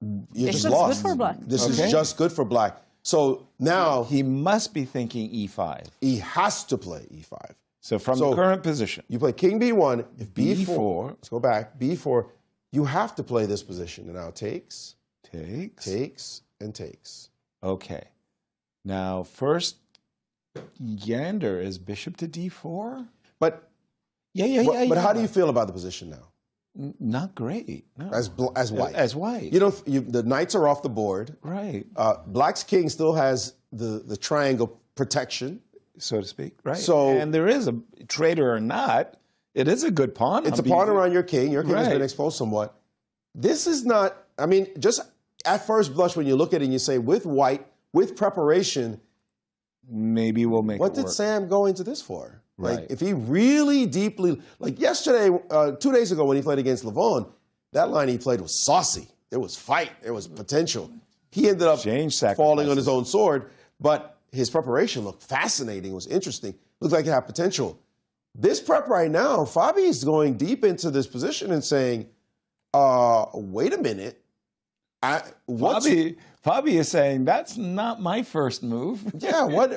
You're This just is lost. good for black. This Okay. is just good for black. So now He must be thinking e5. he has to play e5. So from So- the current position, You play king b1. If b4, B4. let's go back. b4, you have to play this position. And now takes, takes. and takes. Okay. Now, first, Yander is bishop to d4. But Yeah. but how do you feel about the position now? Not great. No. As white. As white. The knights are off the board. Right. Black's king still has the triangle protection. So to speak. Right. So- and there is a traitor or not, it is a good pawn. It's a pawn around your king. Your king has Right. been exposed somewhat. This is not, I mean, just at first blush when you look at it and you say, with white, with preparation, Maybe we'll make what it did work. Sam go into this for? Right. Like, if he really deeply, like yesterday, 2 days ago when he played against Levon, that line he played was saucy. There was fight. There was potential. He ended up Exchange falling on sacrifices. his own sword, but his preparation looked fascinating. It was interesting. Looked like it had potential. This prep right now, Fabi is going deep into this position and saying, wait a minute. Fabi is saying, that's not my first move. Yeah, what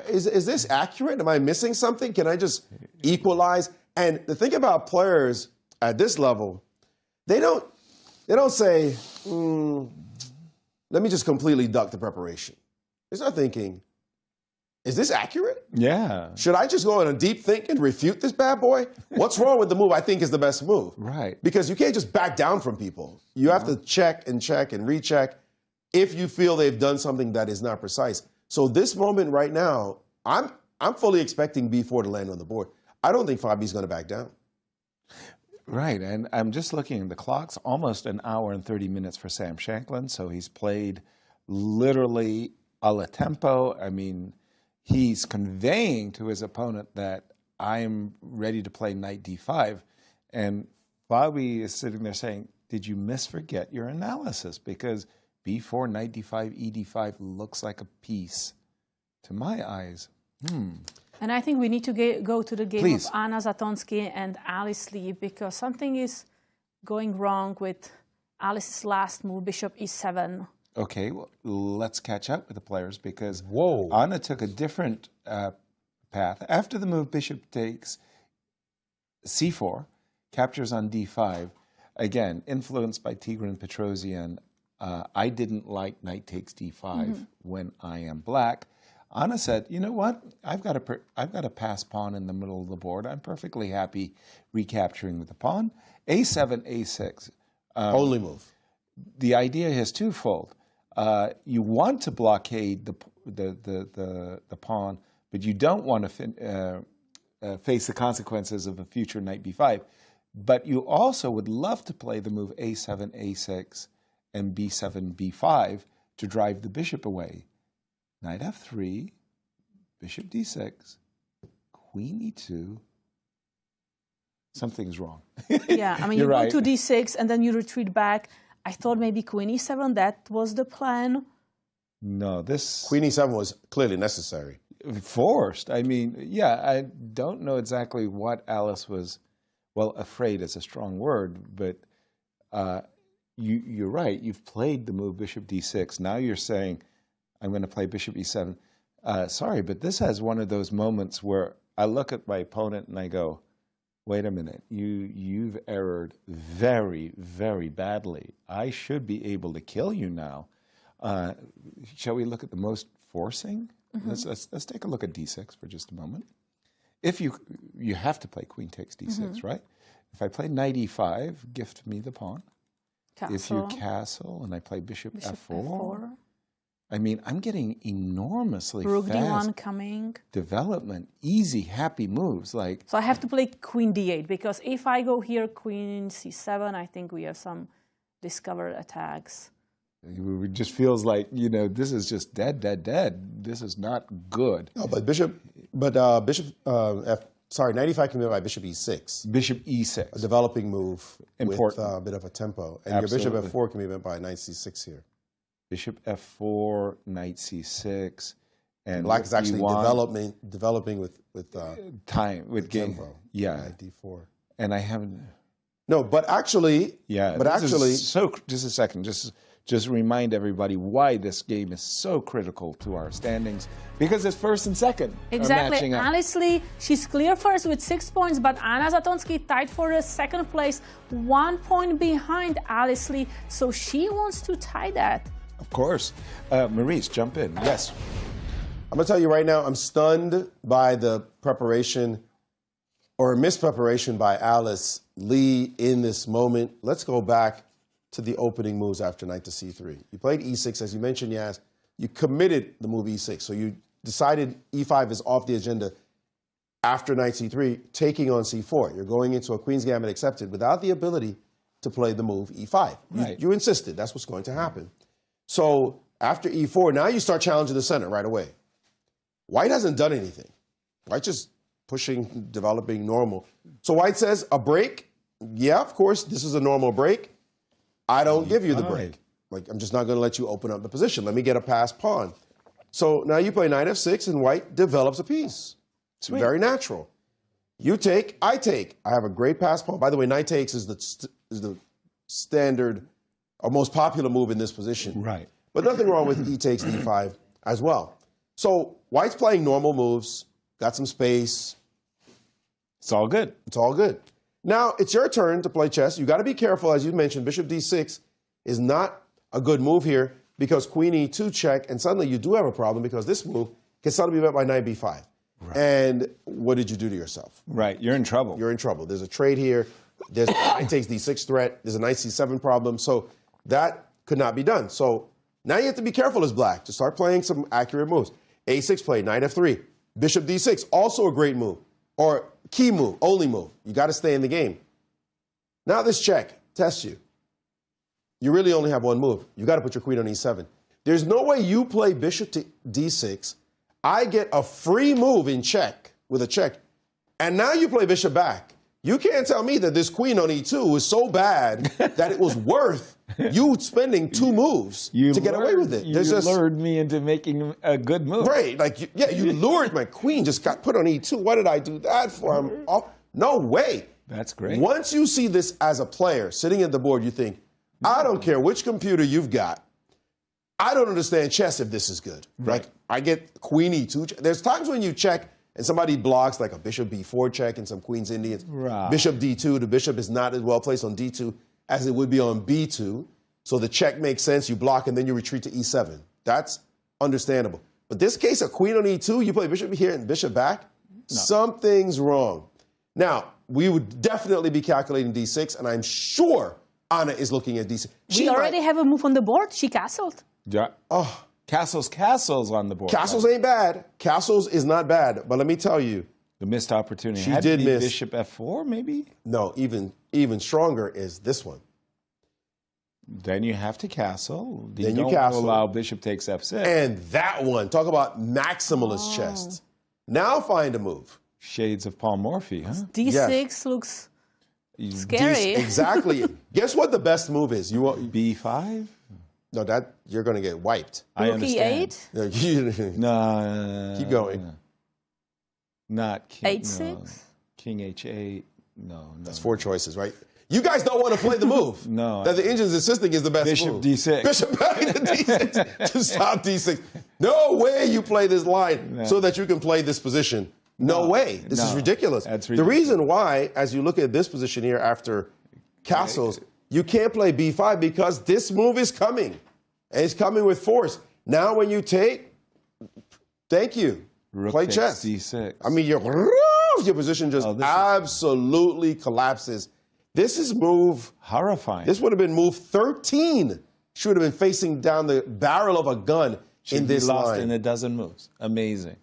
is this accurate? Am I missing something? Can I just equalize? And the thing about players at this level, they don't say, let me just completely duck the preparation. They start thinking, is this accurate? Yeah. Should I just go in a deep think and refute this bad boy? What's wrong with the move I think is the best move? Right. Because you can't just back down from people. You have to check and recheck if you feel they've done something that is not precise. So this moment right now, I'm fully expecting b4 to land on the board. I don't think Fabi's going to back down. Right, and I'm just looking at the clocks, almost an hour and 30 minutes for Sam Shankland, so he's played literally a la tempo. I mean, he's conveying to his opponent that I'm ready to play knight d5, and Fabi is sitting there saying, did you misforget your analysis? Because b4, knight d5, e d5 looks like a piece to my eyes. And I think we need to go to the game Please. of Anna Zatonsky and Alice Lee, because something is going wrong with Alice's last move, bishop e7. Okay, well, let's catch up with the players because Whoa. Anna took a different path. After the move, bishop takes c4, captures on d5. Again, influenced by Tigran Petrosian, I didn't like knight takes d5 when I am black. Anna said, you know what? I've got a pass pawn in the middle of the board. I'm perfectly happy recapturing with the pawn. a7, a6. Only move. The idea is twofold. You want to blockade the pawn, but you don't want to face the consequences of a future knight b5. But you also would love to play the move a7, a6, and b7, b5 to drive the bishop away. Knight f3, bishop d6, queen e2. Something's wrong. Yeah, I mean, you You're go right. to d6 and then you retreat back. I thought maybe queen e7, that was the plan. No, this... Queen e7 was clearly necessary. Forced. I mean, yeah, I don't know exactly what Alice was, well, afraid is a strong word, but you're right. You've played the move bishop d6. Now you're saying, I'm going to play bishop e7. Sorry, but this has one of those moments where I look at my opponent and I go, wait a minute, you've erred very, very badly. I should be able to kill you now. Shall we look at the most forcing? Let's take a look at d6 for just a moment. If you have to play queen takes d6, right? If I play knight e5, gift me the pawn. Castle. If you castle and I play bishop Bishop f4, I mean, I'm getting enormously Rook fast d1 coming. development, easy, happy moves. Like, So I have to play queen d8, because if I go here queen c7, I think we have some discovered attacks. it just feels like, you know, this is just dead. This is not good. No, but knight e5 can be by bishop e6. Bishop e6. A developing move Important. with a bit of a tempo. And Absolutely. your bishop f4 can be met by knight c6 here. bishop f4, knight c6, and Black is actually e1, developing with time with game. tempo. Yeah, Knight d4. and I haven't. No, but actually, Yeah, but this is actually, so just a second, just remind everybody why this game is so critical to our standings, because it's first and second are Exactly. matching up. Alice Lee, she's clear first with 6 points, but Anna Zatonsky tied for the second place, 1 point behind Alice Lee. So she wants to tie that. Of course, Maurice, jump in. Yes, I'm going to tell you right now, I'm stunned by the preparation or mispreparation by Alice Lee in this moment. Let's go back to the opening moves after knight to c3. You played e6, as you mentioned, Yas. You committed the move e6, so you decided e5 is off the agenda after knight c3, taking on c4. You're going into a queen's gambit accepted without the ability to play the move e5. Right. You insisted. That's what's going to happen. So after e4, now you start challenging the center right away. White hasn't done anything. White just pushing, developing normal. So White says, a break? Yeah, of course, this is a normal break. I don't give you the break. Like, I'm just not going to let you open up the position. Let me get a passed pawn. So now you play knight f6, and White develops a piece. It's very natural. You take, I take. I have a great passed pawn. By the way, knight takes is the standard or most popular move in this position. right. But nothing wrong with e takes d5 as well. So White's playing normal moves, got some space. It's all good. It's all good. Now, it's your turn to play chess. You got to be careful, as you mentioned, bishop d6 is not a good move here because queen e2 check, and suddenly you do have a problem because this move can suddenly be met by knight b5. Right. And what did you do to yourself? Right, you're in trouble. You're in trouble. There's a trade here. There's a knight takes d6 threat. There's a knight c7 problem. So that could not be done. So now you have to be careful as black to start playing some accurate moves. a6 play, knight f3, bishop d6, also a great move. Or key move, only move. You got to stay in the game. Now this check tests you. You really only have one move. You got to put your queen on e7. There's no way you play bishop to d6. I get a free move in check with a check. And now you play bishop back. You can't tell me that this queen on e2 was so bad that it was worth you spending 2 moves to get away with it. You lured me into making a good move. Right. Like, you lured my queen, just got put on e2. What did I do that for? No way. That's great. Once you see this as a player sitting at the board, you think, I don't care which computer you've got. I don't understand chess if this is good. Right. Like, I get queen e2. There's times when you check and somebody blocks like a bishop b4 check and some queen's Indians. Right. Bishop d2, the bishop is not as well placed on d2 as it would be on b2. So the check makes sense. You block and then you retreat to e7. That's understandable. But this case, a queen on e2, you play bishop here and bishop back, something's wrong. Now, we would definitely be calculating d6, and I'm sure Anna is looking at d6. We already have a move on the board. She castled. Yeah. Oh, castles on the board. Castles ain't bad. Castles is not bad. But let me tell you. The missed opportunity. She did miss. Bishop f4, maybe? No, even stronger is this one. Then you have to castle. Then you you don't castle. allow bishop takes f6. And that one. Talk about maximalist chess. Now find a move. Shades of polymorphy, huh? D6 looks scary. Exactly. Guess what the best move is? B5? No, that you're going to get wiped. I Rook understand. E8. No. Keep going. Not king. H6? No. King H8. No. That's 4 choices, right? You guys don't want to play the move. No. That the engine's insisting is the best Bishop move. D6. Bishop back to D6 to stop D6. No way you play this line so that you can play this position. No way. This is ridiculous. That's The ridiculous. reason why, as you look at this position here after castles, you can't play B5 because this move is coming. And it's coming with force. Now when you take, thank you. Rook Play takes chess. D6. I mean, your position just absolutely collapses. This is move. Horrifying. This would have been move 13. She would have been facing down the barrel of a gun in this lost line. in a dozen moves. Amazing.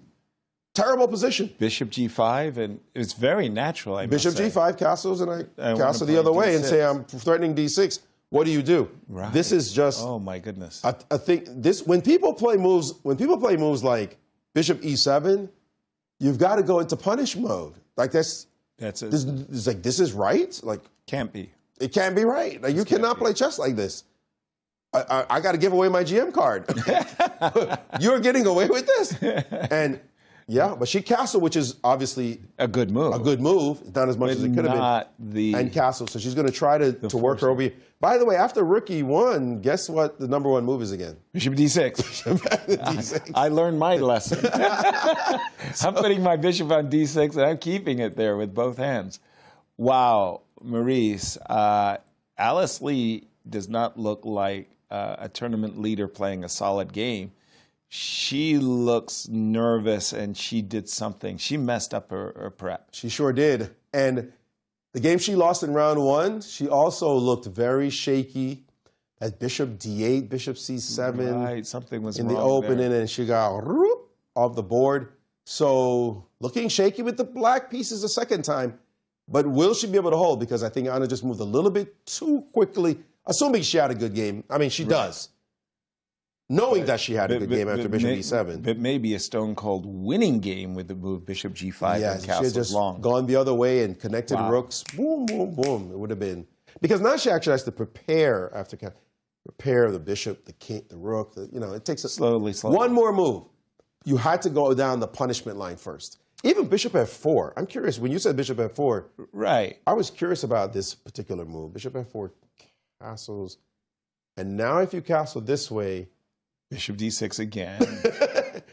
Terrible position. Bishop G5, and it's very natural. I Bishop must say. G5 castles, and I wanna castle the play other way and D6. say I'm threatening D6. What do you do? Right. This is just. Oh my goodness. I think this when people play moves like Bishop E7, you've got to go into punish mode. Like this is right. Like Can't be. it can't be right. Like you cannot play chess like this. I got to give away my GM card. You're getting away with this? And yeah, but she castled, which is obviously a good move. A good move, not as much as it could have been. And castle, so she's going to try to work her over here. By the way, after Rook E1, guess what the #1 move is again? Bishop D6. I learned my lesson. I'm putting my bishop on D6, and I'm keeping it there with both hands. Wow, Maurice, Alice Lee does not look like a tournament leader playing a solid game. She looks nervous, and she did something. She messed up her prep. She sure did. And the game she lost in round 1, she also looked very shaky. At Bishop D8, Bishop C7. Right, something was in wrong the opening, there. and she got off the board. So looking shaky with the black pieces a second time. But will she be able to hold? Because I think Anna just moved a little bit too quickly, assuming she had a good game. I mean, she does. Knowing that she had a good game after Bishop E7. But maybe a stone-cold winning game with the move Bishop G5 Yeah, and she had Castle just long. gone the other way and connected rooks. Boom, boom, boom. It would have been. Because now she actually has to prepare after prepare the bishop, the king, the rook. It takes slowly. One more move. You had to go down the punishment line first. Even Bishop F4. I'm curious, when you said Bishop F4, right? I was curious about this particular move. Bishop F4 castles. And now if you castle this way, Bishop D6 again.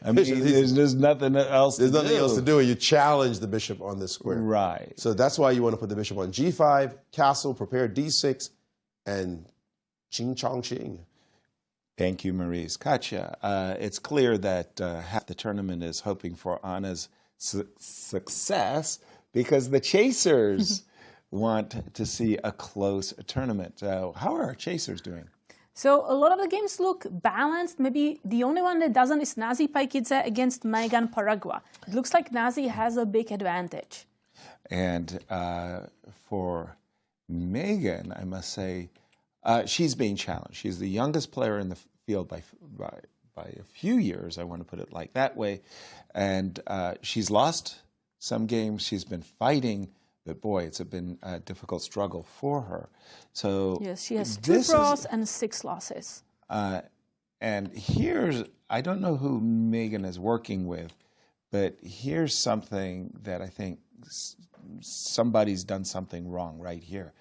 I mean, there's nothing else There's to nothing do. else to do. You challenge the bishop on this square. Right. So that's why you want to put the bishop on G5, castle, prepare D6, and ching chong ching. Thank you, Maurice. Katya, it's clear that half the tournament is hoping for Anna's success because the chasers want to see a close tournament. How are our chasers doing? So a lot of the games look balanced. Maybe the only one that doesn't is Nazi Paikidze against Megan Paragua. It looks like Nazi has a big advantage. And for Megan, I must say, she's being challenged. She's the youngest player in the field by a few years, I want to put it like that way. And she's lost some games. She's been fighting. But boy, it's been a difficult struggle for her. So yes, she has 2 draws and 6 losses. And here's, I don't know who Megan is working with, but here's something that I think somebody's done something wrong right here.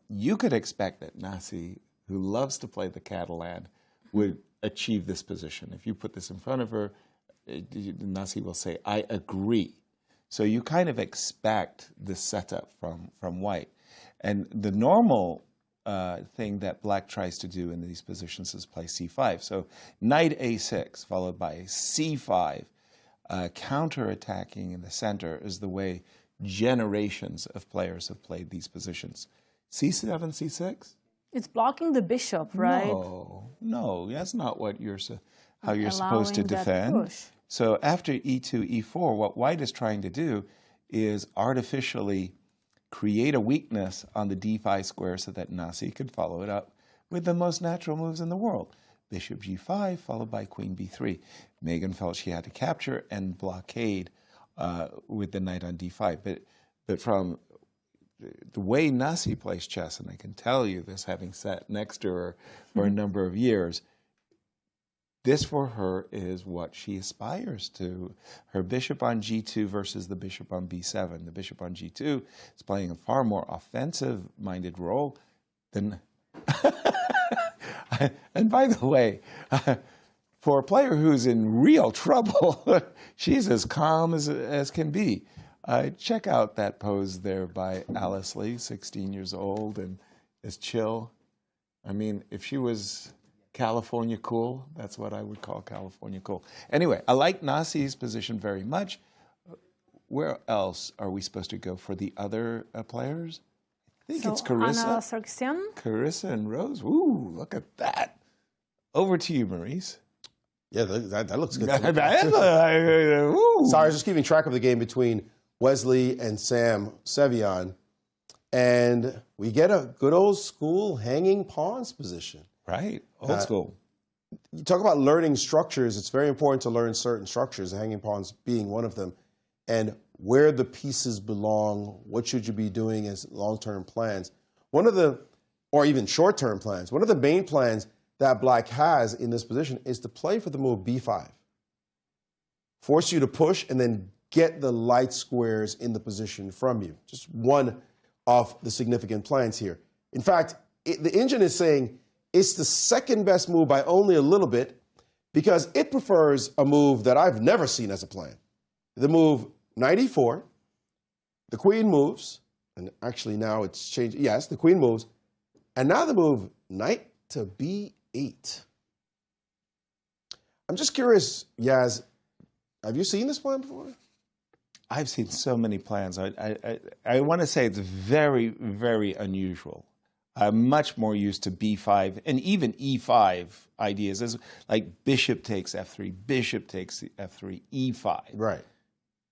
You could expect that Nasi, who loves to play the Catalan, would achieve this position. If you put this in front of her, Nasi will say, I agree. So you kind of expect this setup from white. And the normal thing that black tries to do in these positions is play c5. So knight a6 followed by c5, counterattacking in the center is the way generations of players have played these positions. c7, c6? It's blocking the bishop, right? No, that's not what how you're supposed to defend. So after e2, e4, what white is trying to do is artificially create a weakness on the d5 square so that Nasi could follow it up with the most natural moves in the world. Bishop g5 followed by queen b3. Megan felt she had to capture and blockade with the knight on d5. But from the way Nasi plays chess, and I can tell you this having sat next to her for a number of years, this for her is what she aspires to. Her bishop on g2 versus the bishop on b7. The bishop on g2 is playing a far more offensive-minded role than... And by the way, for a player who's in real trouble, she's as calm as can be. Check out that pose there by Alice Lee, 16 years old and as chill. I mean, if she was California cool, that's what I would call California cool. Anyway, I like Nasi's position very much. Where else are we supposed to go for the other players? I think it's Carissa. Carissa and Rose. Ooh, look at that. Over to you, Maurice. Yeah, that looks good. Sorry, I was just keeping track of the game between Wesley and Sevian. And we get a good old school hanging pawns position. Right, old school. You talk about learning structures. It's very important to learn certain structures, hanging pawns being one of them, and where the pieces belong, what should you be doing as long-term plans. Or even short-term plans. One of the main plans that black has in this position is to play for the move b5. Force you to push and then get the light squares in the position from you. Just one of the significant plans here. In fact, the engine is saying it's the second best move by only a little bit because it prefers a move that I've never seen as a plan. The move knight e4, the queen moves, and actually now it's changed. Yes, the queen moves, and now the move knight to b8. I'm just curious, Yaz, have you seen this plan before? I've seen so many plans. I want to say it's very, very unusual. I'm much more used to b5 and even e5 ideas, as like bishop takes f3, bishop takes f3, e5. Right.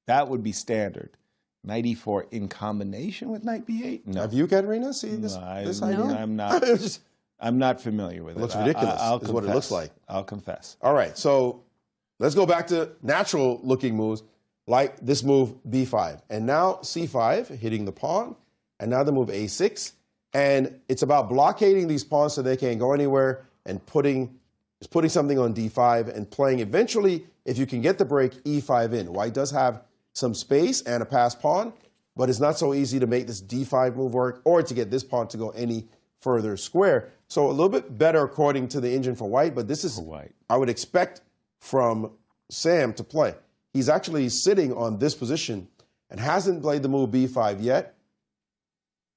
That would be standard. Knight e4 in combination with knight b8? No. Have you, Katerina, seen this idea? I'm not familiar with it. It looks ridiculous, is what it looks like. I'll confess. All right, so let's go back to natural-looking moves, like this move b5. And now c5, hitting the pawn, and now the move a6. And it's about blockading these pawns so they can't go anywhere and putting something on d5 and playing eventually, if you can get the break, e5 in. White does have some space and a passed pawn, but it's not so easy to make this d5 move work or to get this pawn to go any further square. So a little bit better according to the engine for white, but this is white. I would expect from Sam to play. He's actually sitting on this position and hasn't played the move b5 yet.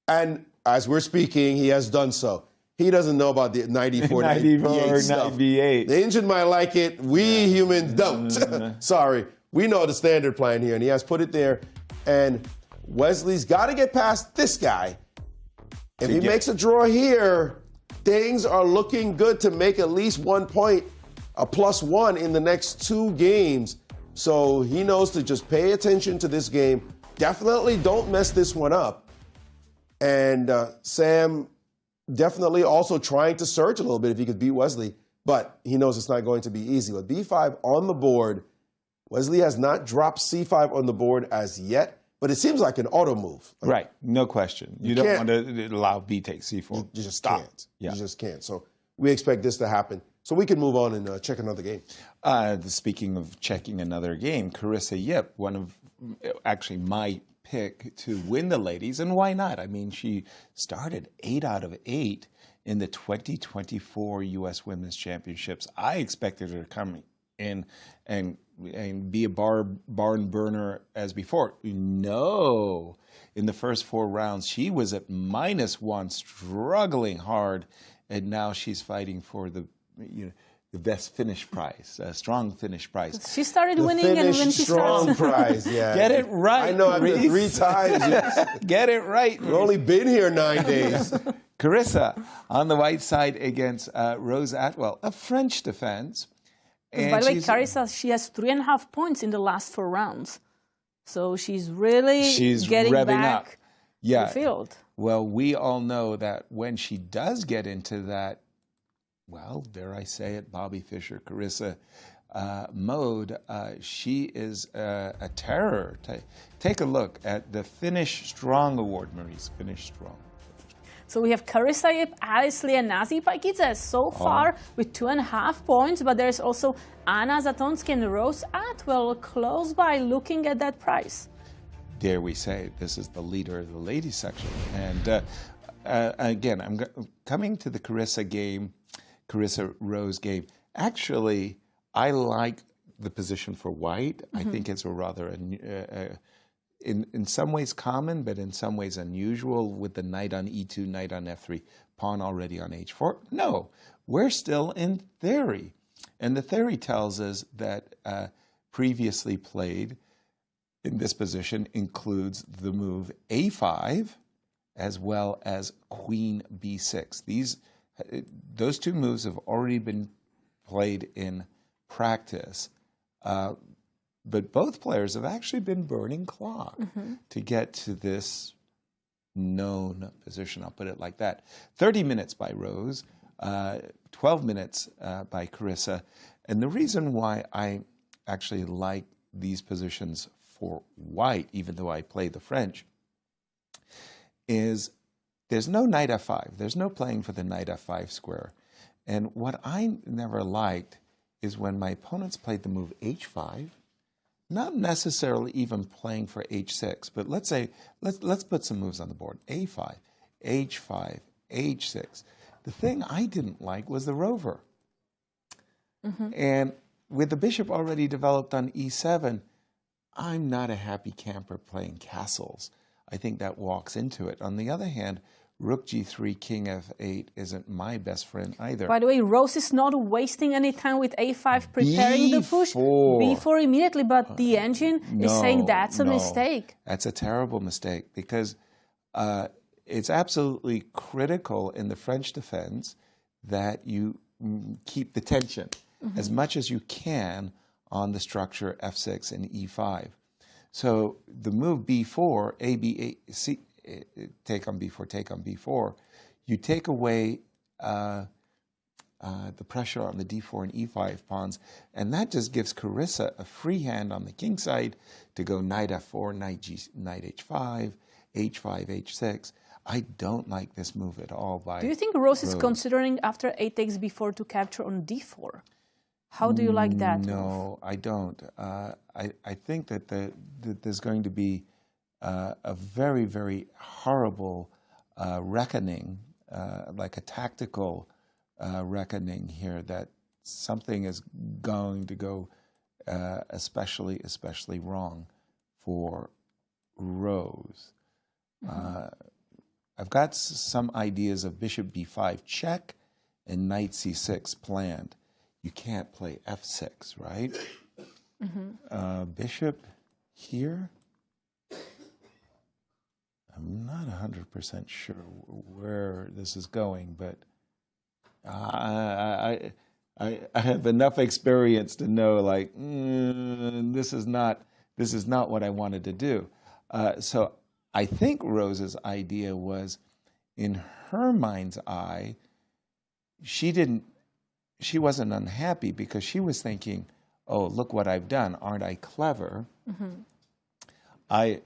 And as we're speaking, he has done so. He doesn't know about the knight e4, knight b8 stuff. The engine might like it. We humans don't. Sorry. We know the standard plan here, and he has put it there. And Wesley's got to get past this guy. If he makes a draw here, things are looking good to make at least 1 point, a +1 in the next 2 games. So he knows to just pay attention to this game. Definitely don't mess this one up. And Sam definitely also trying to search a little bit if he could beat Wesley, but he knows it's not going to be easy. With b5 on the board, Wesley has not dropped c5 on the board as yet, but it seems like an auto move. Right, no question. You don't want to allow b takes c4. You just can't. Yeah. You just can't. So we expect this to happen. So we can move on and check another game. Speaking of checking another game, Carissa Yip, one of actually my pick to win the ladies, and why not? I mean, she started 8 out of 8 in the 2024 U.S. Women's Championships. I expected her to come in and be a barn burner as before. No. In the first 4 rounds, she was at -1, struggling hard, and now she's fighting for the best finish prize, a strong finish prize. She started winning, and when she strong prize, yeah. Get it right. I know after 3 times. Get it right. We've only been here 9 days. Carissa on the white side against Rose Atwell, a French defense. And by the way, Carissa, she has 3.5 points in the last 4 rounds. So she's really getting back to the field. Well, we all know that when she does get into that, well, dare I say it, Bobby Fischer, Carissa mode, she is a terror. Take a look at the Finish Strong Award, Maurice, Finish Strong. So we have Carissa Yip, Alice Lianazi Paikidze so far with 2.5 points, but there's also Anna Zatonsky and Rose Atwell close by looking at that price. Dare we say, this is the leader of the ladies section. And again, I'm coming to the Carissa game, Carissa Rose game. Actually, I like the position for white. I think it's a rather in some ways common, but in some ways unusual with the knight on e2, knight on f3, pawn already on h4. No, we're still in theory. And the theory tells us that previously played in this position includes the move a5 as well as queen b6. Those 2 moves have already been played in practice. But both players have actually been burning clock to get to this known position. I'll put it like that. 30 minutes by Rose, 12 minutes by Carissa. And the reason why I actually like these positions for white, even though I play the French, is there's no knight f5. There's no playing for the knight f5 square. And what I never liked is when my opponents played the move h5, not necessarily even playing for h6, but let's say, let's put some moves on the board. a5, h5, h6. The thing I didn't like was the rover. And with the bishop already developed on e7, I'm not a happy camper playing castles. I think that walks into it. On the other hand, rook g3, king f8 isn't my best friend either. By the way, Rose is not wasting any time with a5 preparing the push. b4 immediately, but the engine is saying that's a mistake. That's a terrible mistake because it's absolutely critical in the French defense that you keep the tension as much as you can on the structure f6 and e5. So the move b4, a, b, a, c, take on b4, take on b4, you take away the pressure on the d4 and e5 pawns, and that just gives Carissa a free hand on the king side to go knight f4, knight h5, h5, h6. I don't like this move at all. Do you think Rose is considering after a takes b4 to capture on d4? How do you like that No, move? I don't. I think that there's going to be a very, very horrible reckoning, like a tactical reckoning here, that something is going to go especially wrong for Rose. I've got some ideas of bishop b5 check and knight c6 planned. You can't play f6, right? Bishop here. I'm not 100% sure where this is going, but I have enough experience to know, like, this is not what I wanted to do. So I think Rose's idea was, in her mind's eye, she wasn't unhappy because she was thinking, oh, look what I've done. Aren't I clever? I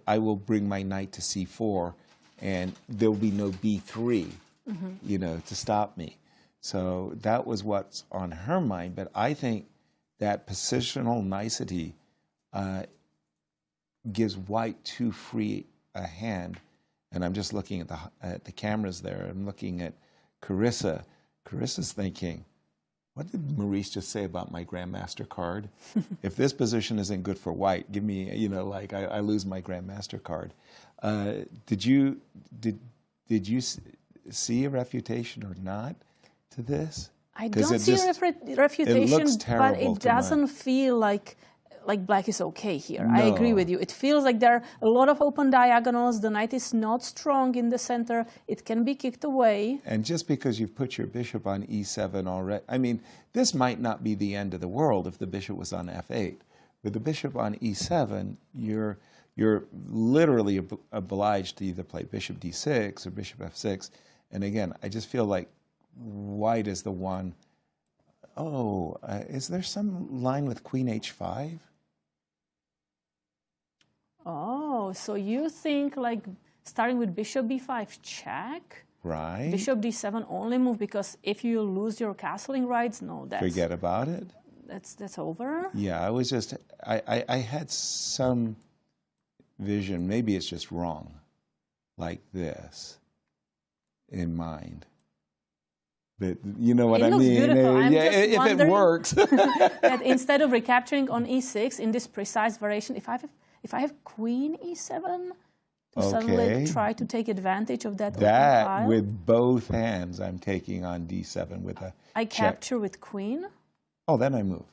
will bring my knight to c4, and there'll be no b3, to stop me. So that was what's on her mind. But I think that positional nicety gives white too free a hand. And I'm just looking at the cameras there. I'm looking at Carissa. Carissa's thinking, what did Maurice just say about my Grandmaster card? If this position isn't good for white, give me, I lose my Grandmaster card. Did you see a refutation or not to this? I don't see a refutation, it looks terrible, but it doesn't feel like black is okay here. No. I agree with you. It feels like there are a lot of open diagonals. The knight is not strong in the center. It can be kicked away. And just because you've put your bishop on e7 already, I mean, this might not be the end of the world if the bishop was on f8. With the bishop on e7, you're literally obliged to either play bishop d6 or bishop f6. And again, I just feel like white is the one. Oh, is there some line with queen h5? Oh, so you think like starting with bishop b5 check? Right. Bishop d7 only move, because if you lose your castling rights, no, that's... Forget about it? That's over? Yeah, I was just... I had some vision, maybe it's just wrong, like this, in mind. But you know what I mean? Beautiful. I'm just if it works. That instead of recapturing on e6 in this precise variation, if I have queen e7 to suddenly try to take advantage of that open pile. With both hands, I'm taking on d7 with a I capture with queen. Oh, then I move.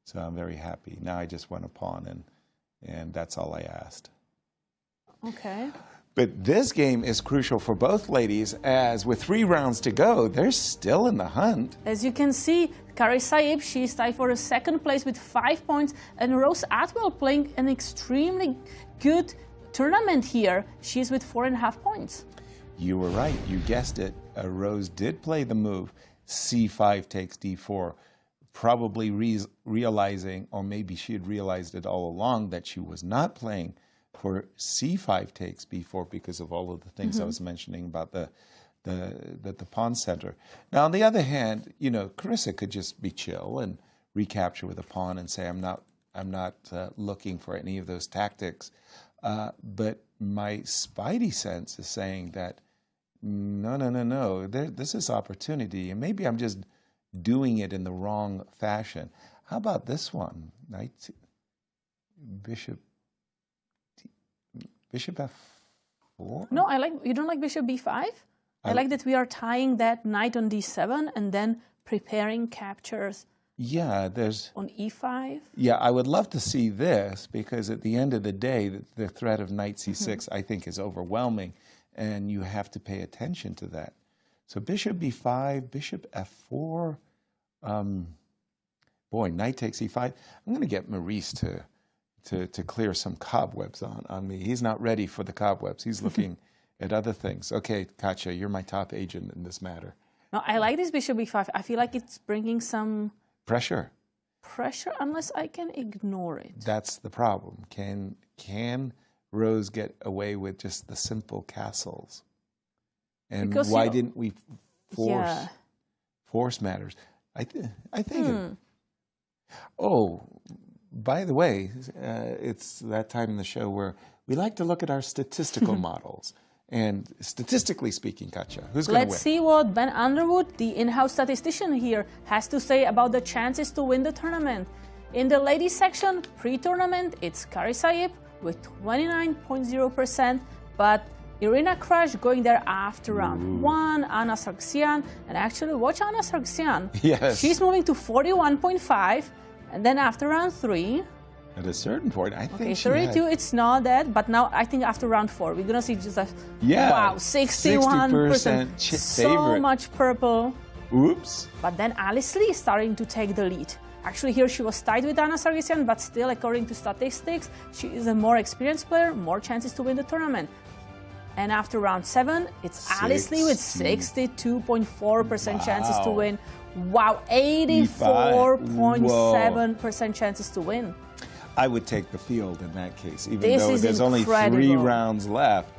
So I'm very happy. Now I just want a pawn, and that's all I asked. Okay. But this game is crucial for both ladies, as with 3 rounds to go, they're still in the hunt. As you can see, Carissa, she's tied for a second place with 5 points, and Rose Atwell playing an extremely good tournament here. She's with 4.5 points. You were right. You guessed it. Rose did play the move c5 takes d4, probably realizing, or maybe she had realized it all along, that she was not playing for c5 takes b4 because of all of the things I was mentioning about the the pawn center. Now, on the other hand, you know, Carissa could just be chill and recapture with a pawn and say, I'm not looking for any of those tactics. But my spidey sense is saying that no. This is opportunity, and maybe I'm just doing it in the wrong fashion. How about this one? Knight, bishop f4? No, you don't like bishop b5? I like that we are tying that knight on d7 and then preparing captures. Yeah, there's on e5. Yeah, I would love to see this because at the end of the day, the threat of knight c6 I think is overwhelming, and you have to pay attention to that. So bishop b5, bishop f4. Boy, knight takes e5. I'm going to get Maurice to clear some cobwebs on me. He's not ready for the cobwebs. He's looking at other things. Okay, Katja, you're my top agent in this matter. No, I like this bishop b5. I feel like it's bringing some pressure unless I can ignore it. That's the problem. Can Rose get away with just the simple castles? And because why didn't we force matters? I think. Oh, by the way, it's that time in the show where we like to look at our statistical models. And statistically speaking, Katja, who's going to win? Let's see what Ben Underwood, the in-house statistician here, has to say about the chances to win the tournament. In the ladies section, pre-tournament, it's Carissa with 29.0%, but Irina Krush going there after round 1, Anastasiya, and actually watch Anastasiya. Yes. She's moving to 41.5, and then after round 3, at a certain point, I think okay, 32, it's not that, but now I think after round 4, we're going to see just a, wow, 61%. So much purple. Oops. But then Alice Lee is starting to take the lead. Actually, here she was tied with Anastasiya, but still, according to statistics, she is a more experienced player, more chances to win the tournament. And after round 7, it's Alice Lee with 62.4% chances to win. Wow, 84.7% chances to win. I would take the field in that case, even though there's only 3 rounds left.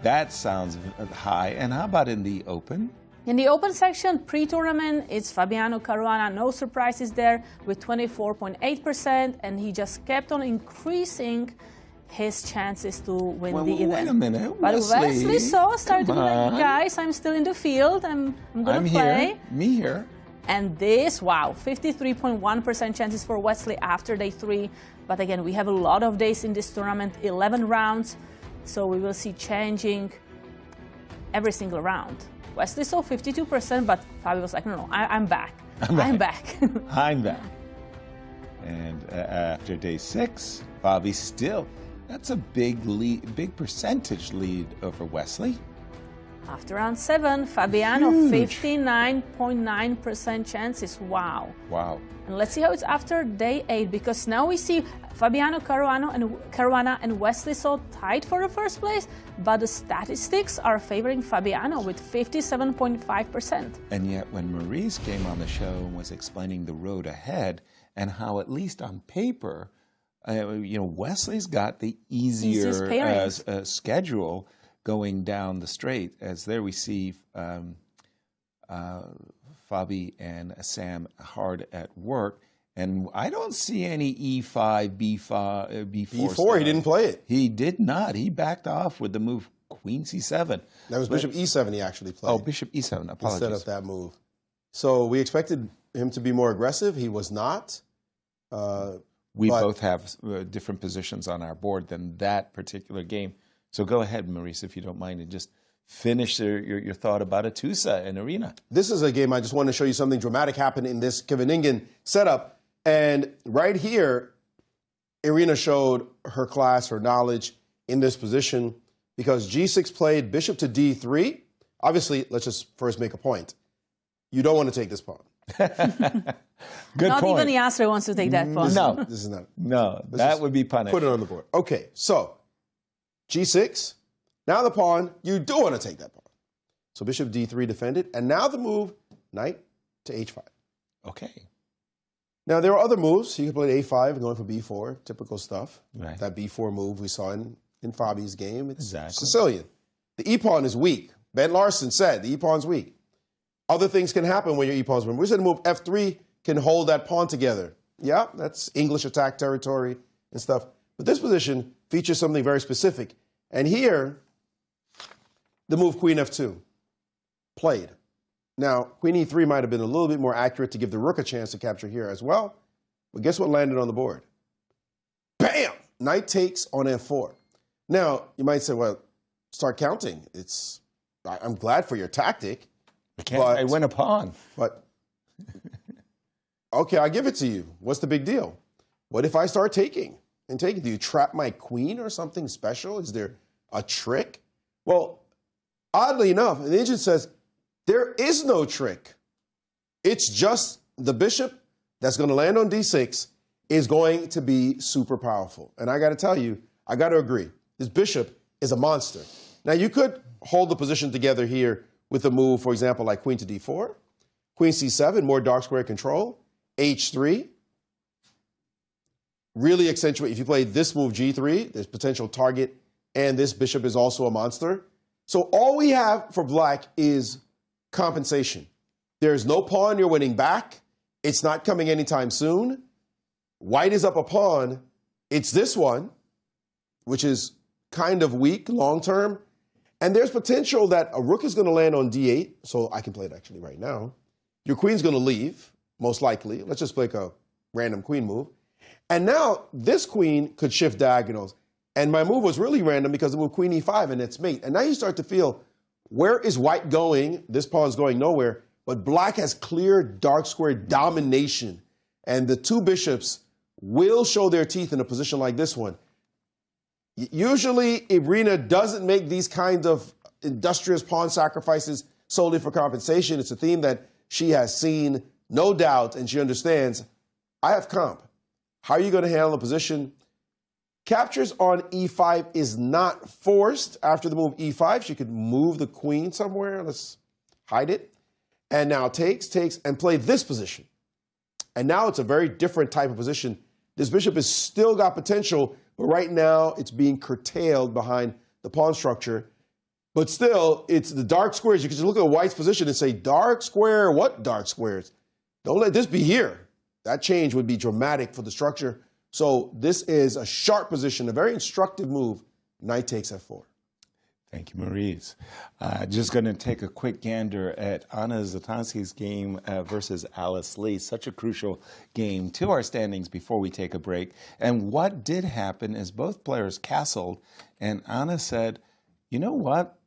That sounds high. And how about in the open? In the open section, pre-tournament, it's Fabiano Caruana, no surprises there, with 24.8%, and he just kept on increasing his chances to win the event. Wait a minute, but Wesley So started to be like, guys, I'm still in the field, I'm going to play. Here. Me here. And this, wow, 53.1% chances for Wesley after day 3. But again, we have a lot of days in this tournament, 11 rounds, so we will see changing every single round. Wesley So 52%, but Fabi was like, no, I'm back. I'm back. I'm back. And after day 6, Fabi still, that's a big lead, big percentage lead over Wesley. After round 7, Fabiano, 59.9% chances. Wow. Wow. And let's see how it's after day 8, because now we see Fabiano Caruana and Wesley So tied for the first place, but the statistics are favoring Fabiano with 57.5%. And yet when Maurice came on the show and was explaining the road ahead and how, at least on paper, Wesley's got the easier schedule going down the straight, as there we see Fabi and Sam hard at work. And I don't see any E5, B4. E4, he didn't play it. He did not. He backed off with the move Queen C7. That was Bishop E7 he actually played. Oh, Bishop E7, apologies. Instead of that move. So we expected him to be more aggressive. He was not. We both have different positions on our board than that particular game. So go ahead, Maurice, if you don't mind, and just finish your thought about Atusa and Arena. This is a game I just want to show you something dramatic happened in this Kevin setup. And right here, Irina showed her class, her knowledge in this position, because G6 played bishop to D3. Obviously, let's just first make a point. You don't want to take this pawn. Good not point. Even Yasser wants to take that pawn. No, this is not. No, that would be punished. Put it on the board. Okay, so G6. Now the pawn, you do want to take that pawn. So bishop D3 defended, and now the move, knight to H5. Okay. Now there are other moves. You can play A5 and going for B4, typical stuff. Right. That B4 move we saw in Fabi's game. It's Sicillian. The E pawn is weak. Ben Larson said the e-pawn's weak. Other things can happen when your e-pawn's weak. We said move F3 can hold that pawn together. Yeah, that's English attack territory and stuff. But this position features something very specific. And here, the move Queen F2 played. Now, Queen E3 might have been a little bit more accurate to give the rook a chance to capture here as well. But guess what landed on the board? Bam! Knight takes on F4. Now, you might say, well, start counting. I'm glad for your tactic. I win a pawn. But, okay, I'll give it to you. What's the big deal? What if I start taking and taking? Do you trap my queen or something special? Is there a trick? Well, oddly enough, the agent says, there is no trick. It's just the bishop that's going to land on D6 is going to be super powerful. And I got to tell you, I got to agree. This bishop is a monster. Now, you could hold the position together here with a move, for example, like queen to D4, queen C7, more dark square control, H3. Really accentuate. If you play this move, G3, there's potential target, and this bishop is also a monster. So all we have for black is compensation. There's no pawn you're winning back. It's not coming anytime soon. White is up a pawn. It's this one, which is kind of weak long-term. And there's potential that a rook is going to land on D8, so I can play it actually right now. Your queen's going to leave, most likely. Let's just play a random queen move. And now this queen could shift diagonals. And my move was really random because it moved queen E5 and its mate. And now you start to feel, where is white going? This pawn's going nowhere. But black has clear dark square domination. And the two bishops will show their teeth in a position like this one. Usually, Irina doesn't make these kinds of industrious pawn sacrifices solely for compensation. It's a theme that she has seen, no doubt, and she understands. I have comp. How are you going to handle the position? Captures on E5 is not forced. After the move E5, she could move the queen somewhere. Let's hide it. And now takes, and play this position. And now it's a very different type of position. This bishop has still got potential, but right now it's being curtailed behind the pawn structure. But still, it's the dark squares. You can just look at white's position and say, dark square, what dark squares? Don't let this be here. That change would be dramatic for the structure. So this is a sharp position, a very instructive move. Knight takes F4. Thank you, Maurice. Just going to take a quick gander at Anastasiya's game versus Alice Lee. Such a crucial game to our standings before we take a break. And what did happen is both players castled, and Anna said, you know what?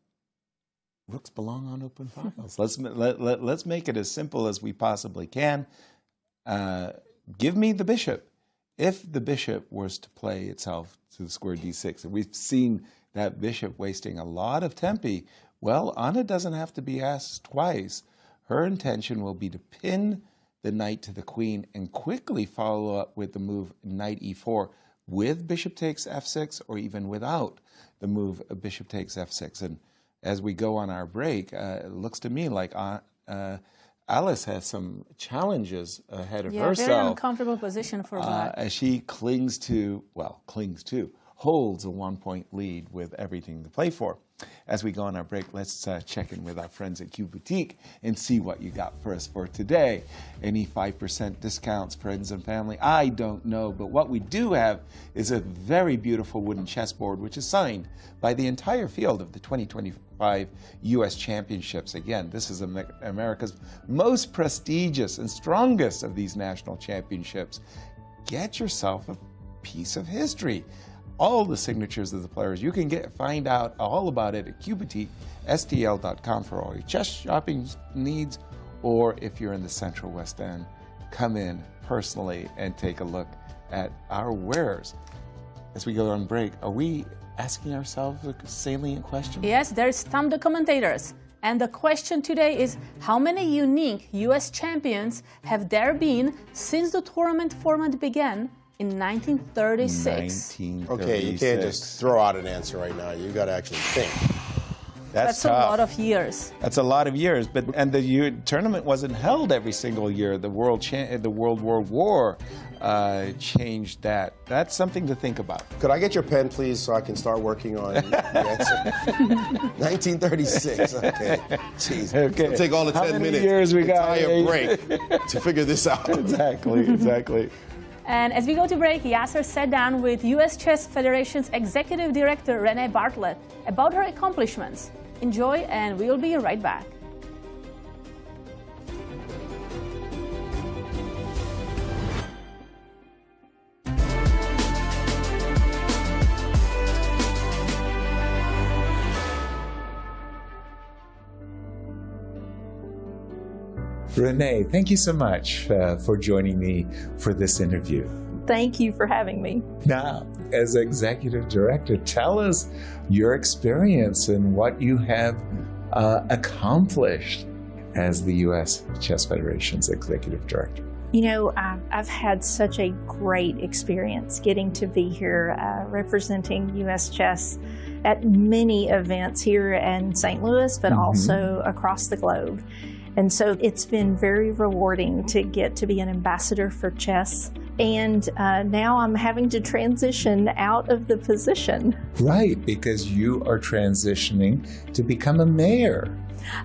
Rooks belong on open files. Let's make it as simple as we possibly can. Give me the bishop. If the bishop was to play itself to the square d6, and we've seen that bishop wasting a lot of tempi, well, Anna doesn't have to be asked twice. Her intention will be to pin the knight to the queen and quickly follow up with the move knight e4 with bishop takes f6 or even without the move bishop takes f6. And as we go on our break, it looks to me like Alice has some challenges ahead of herself. Very uncomfortable position for black. As she holds a 1-point lead with everything to play for. As we go on our break, let's check in with our friends at Q Boutique and see what you got for us for today. Any 5% discounts, friends and family? I don't know, but what we do have is a very beautiful wooden chessboard, which is signed by the entire field of the 2025 U.S. Championships. Again, this is America's most prestigious and strongest of these national championships. Get yourself a piece of history. All the signatures of the players. You can find out all about it at QBoutiqueSTL.com for all your chess shopping needs, or if you're in the Central West End, come in personally and take a look at our wares. As we go on break, are we asking ourselves a salient question? Yes, there's Stump the Commentators. And the question today is, how many unique U.S. champions have there been since the tournament format began in 1936? Okay, you can't just throw out an answer right now. You got to actually think. That's a lot of years. That's a lot of years. And the tournament wasn't held every single year. The World War changed that. That's something to think about. Could I get your pen, please, so I can start working on the answer? 1936. Okay. Jeez. Okay. It'll take all the 10 How many minutes. years we got? Entire break to figure this out. Exactly. And as we go to break, Yasser sat down with U.S. Chess Federation's Executive Director, Renee Bartlett, about her accomplishments. Enjoy, and we'll be right back. Renee, thank you so much for joining me for this interview. Thank you for having me. Now, as Executive Director, tell us your experience and what you have accomplished as the U.S. Chess Federation's Executive Director. You know, I've had such a great experience getting to be here representing U.S. Chess at many events here in St. Louis, but also across the globe. And so it's been very rewarding to get to be an ambassador for chess. And now I'm having to transition out of the position. Right, because you are transitioning to become a mayor.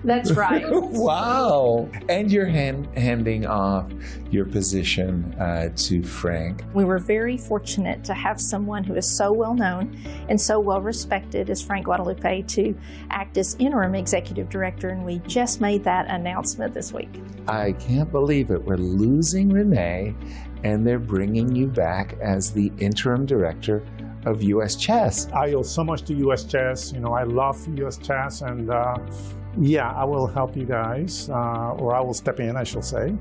That's right. Wow. And you're handing off your position to Frank. We were very fortunate to have someone who is so well known and so well respected as Frank Guadalupe to act as interim executive director, and we just made that announcement this week. I can't believe it. We're losing Renee, and they're bringing you back as the interim director of U.S. Chess. I owe so much to U.S. Chess. You know, I love U.S. Chess, and yeah, I will help you guys, or I will step in, I shall say.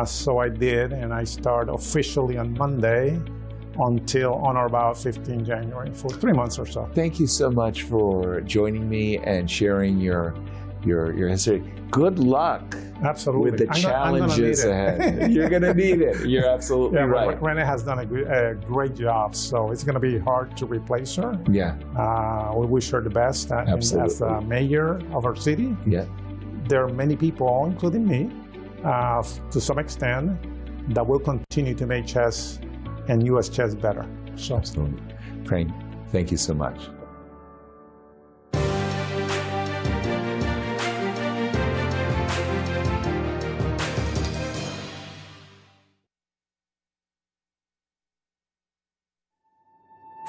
So I did, and I start officially on Monday until on or about 15 January for 3 months or so. Thank you so much for joining me and sharing your history. Good luck. Absolutely. With the challenges ahead. You're going to need it. You're absolutely right. Renee has done a great job, so it's going to be hard to replace her. Yeah. We wish her the best as mayor of our city. Yeah. There are many people, including me, to some extent, that will continue to make chess and U.S. chess better. So. Absolutely. Frank, thank you so much.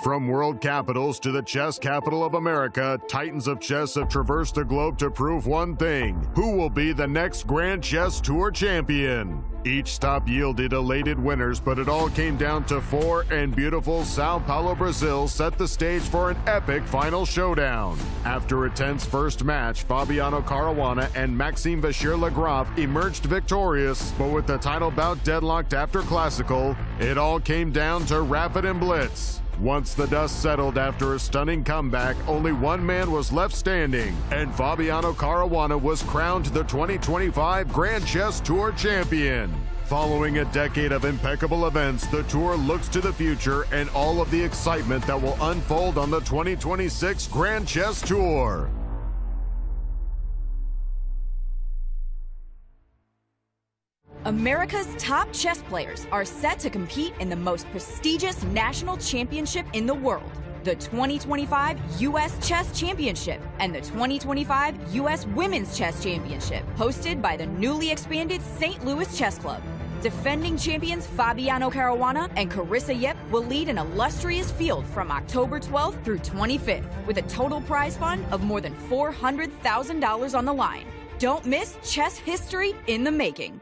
From world capitals to the chess capital of America, titans of chess have traversed the globe to prove one thing: who will be the next Grand Chess Tour champion? Each stop yielded elated winners, but it all came down to four, and beautiful Sao Paulo, Brazil set the stage for an epic final showdown. After a tense first match, Fabiano Caruana and Maxime Vachier-Lagrave emerged victorious, but with the title bout deadlocked after classical, it all came down to rapid and blitz. Once the dust settled after a stunning comeback, only one man was left standing, and Fabiano Caruana was crowned the 2025 Grand Chess Tour champion. Following a decade of impeccable events, the tour looks to the future and all of the excitement that will unfold on the 2026 Grand Chess Tour. America's top chess players are set to compete in the most prestigious national championship in the world, the 2025 U.S. Chess Championship and the 2025 U.S. Women's Chess Championship, hosted by the newly expanded St. Louis Chess Club. Defending champions Fabiano Caruana and Carissa will lead an illustrious field from October 12th through 25th, with a total prize fund of more than $400,000 on the line. Don't miss chess history in the making.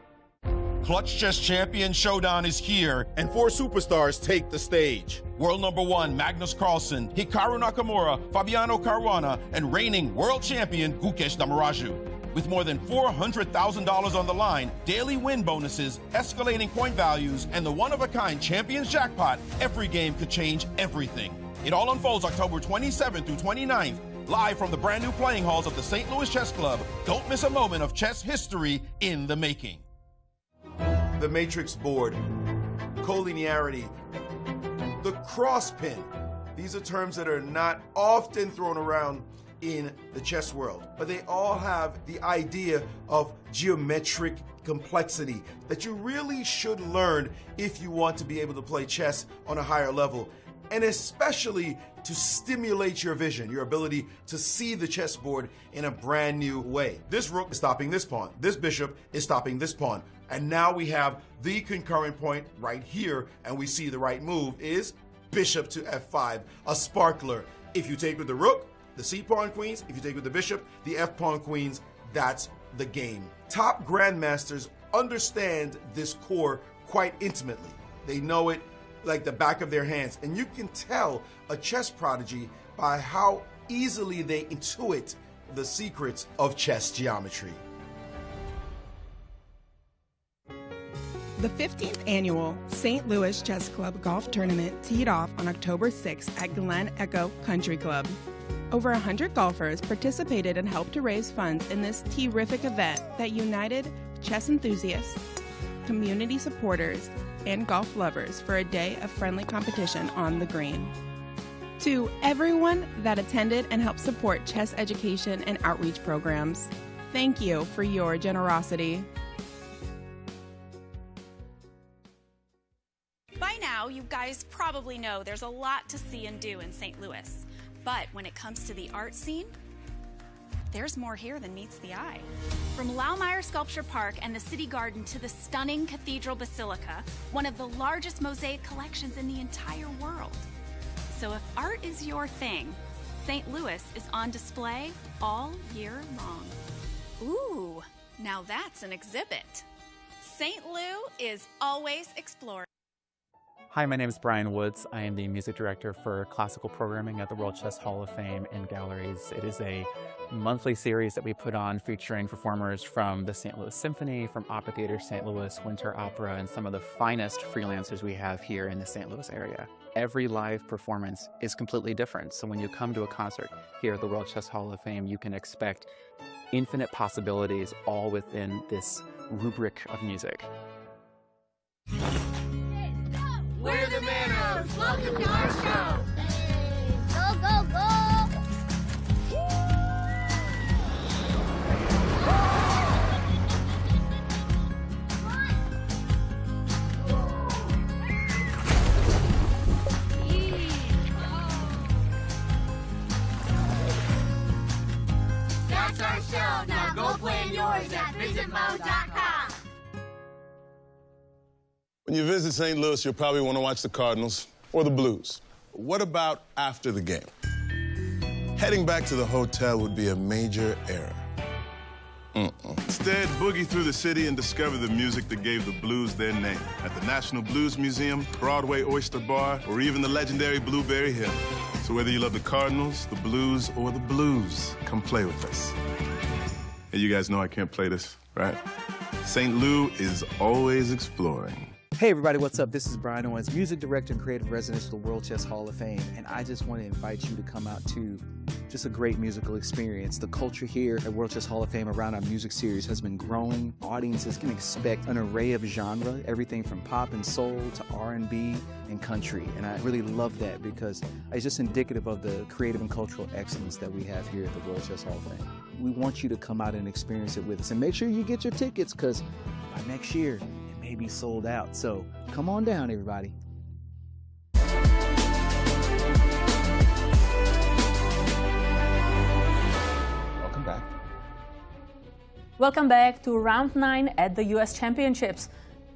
Clutch Chess Champion Showdown is here, and four superstars take the stage. World number one, Magnus Carlsen, Hikaru Nakamura, Fabiano Caruana, and reigning world champion, Gukesh Damaraju. With more than $400,000 on the line, daily win bonuses, escalating point values, and the one-of-a-kind Champions Jackpot, every game could change everything. It all unfolds October 27th through 29th, live from the brand new playing halls of the St. Louis Chess Club. Don't miss a moment of chess history in the making. The matrix board, collinearity, the cross pin. These are terms that are not often thrown around in the chess world, but they all have the idea of geometric complexity that you really should learn if you want to be able to play chess on a higher level, and especially to stimulate your vision, your ability to see the chessboard in a brand new way. This rook is stopping this pawn. This bishop is stopping this pawn. And now we have the concurrent point right here, and we see the right move is bishop to f5, a sparkler. If you take with the rook, the c-pawn queens. If you take with the bishop, the f-pawn queens. That's the game. Top grandmasters understand this core quite intimately. They know it like the back of their hands. And you can tell a chess prodigy by how easily they intuit the secrets of chess geometry. The 15th annual St. Louis Chess Club golf tournament teed off on October 6th at Glen Echo Country Club. Over 100 golfers participated and helped to raise funds in this terrific event that united chess enthusiasts, community supporters, and golf lovers for a day of friendly competition on the green. To everyone that attended and helped support chess education and outreach programs, thank you for your generosity. By now, you guys probably know there's a lot to see and do in St. Louis. But when it comes to the art scene, there's more here than meets the eye. From Laumeier Sculpture Park and the City Garden to the stunning Cathedral Basilica, one of the largest mosaic collections in the entire world. So if art is your thing, St. Louis is on display all year long. Ooh, now that's an exhibit. St. Lou is always exploring. Hi, my name is Brian Woods. I am the music director for classical programming at the World Chess Hall of Fame and Galleries. It is a monthly series that we put on featuring performers from the St. Louis Symphony, from Opera Theater St. Louis, Winter Opera, and some of the finest freelancers we have here in the St. Louis area. Every live performance is completely different. So when you come to a concert here at the World Chess Hall of Fame, you can expect infinite possibilities all within this rubric of music. We're the Manos! Welcome to our show! Go, go, go! That's our show! Now go play yours at visitmo.com! When you visit St. Louis, you'll probably want to watch the Cardinals or the Blues. What about after the game? Heading back to the hotel would be a major error. Instead, boogie through the city and discover the music that gave the Blues their name at the National Blues Museum, Broadway Oyster Bar, or even the legendary Blueberry Hill. So whether you love the Cardinals, the Blues, or the Blues, come play with us. Hey, you guys know I can't play this, right? St. Lou is always exploring. Hey everybody, what's up? This is Brian Owens, Music Director and Creative Resident of the World Chess Hall of Fame, and I just want to invite you to come out to just a great musical experience. The culture here at World Chess Hall of Fame around our music series has been growing. Audiences can expect an array of genre, everything from pop and soul to R&B and country, and I really love that because it's just indicative of the creative and cultural excellence that we have here at the World Chess Hall of Fame. We want you to come out and experience it with us, and make sure you get your tickets because by next year, may be sold out. So come on down, everybody. Welcome back. Welcome back to round 9 at the US Championships.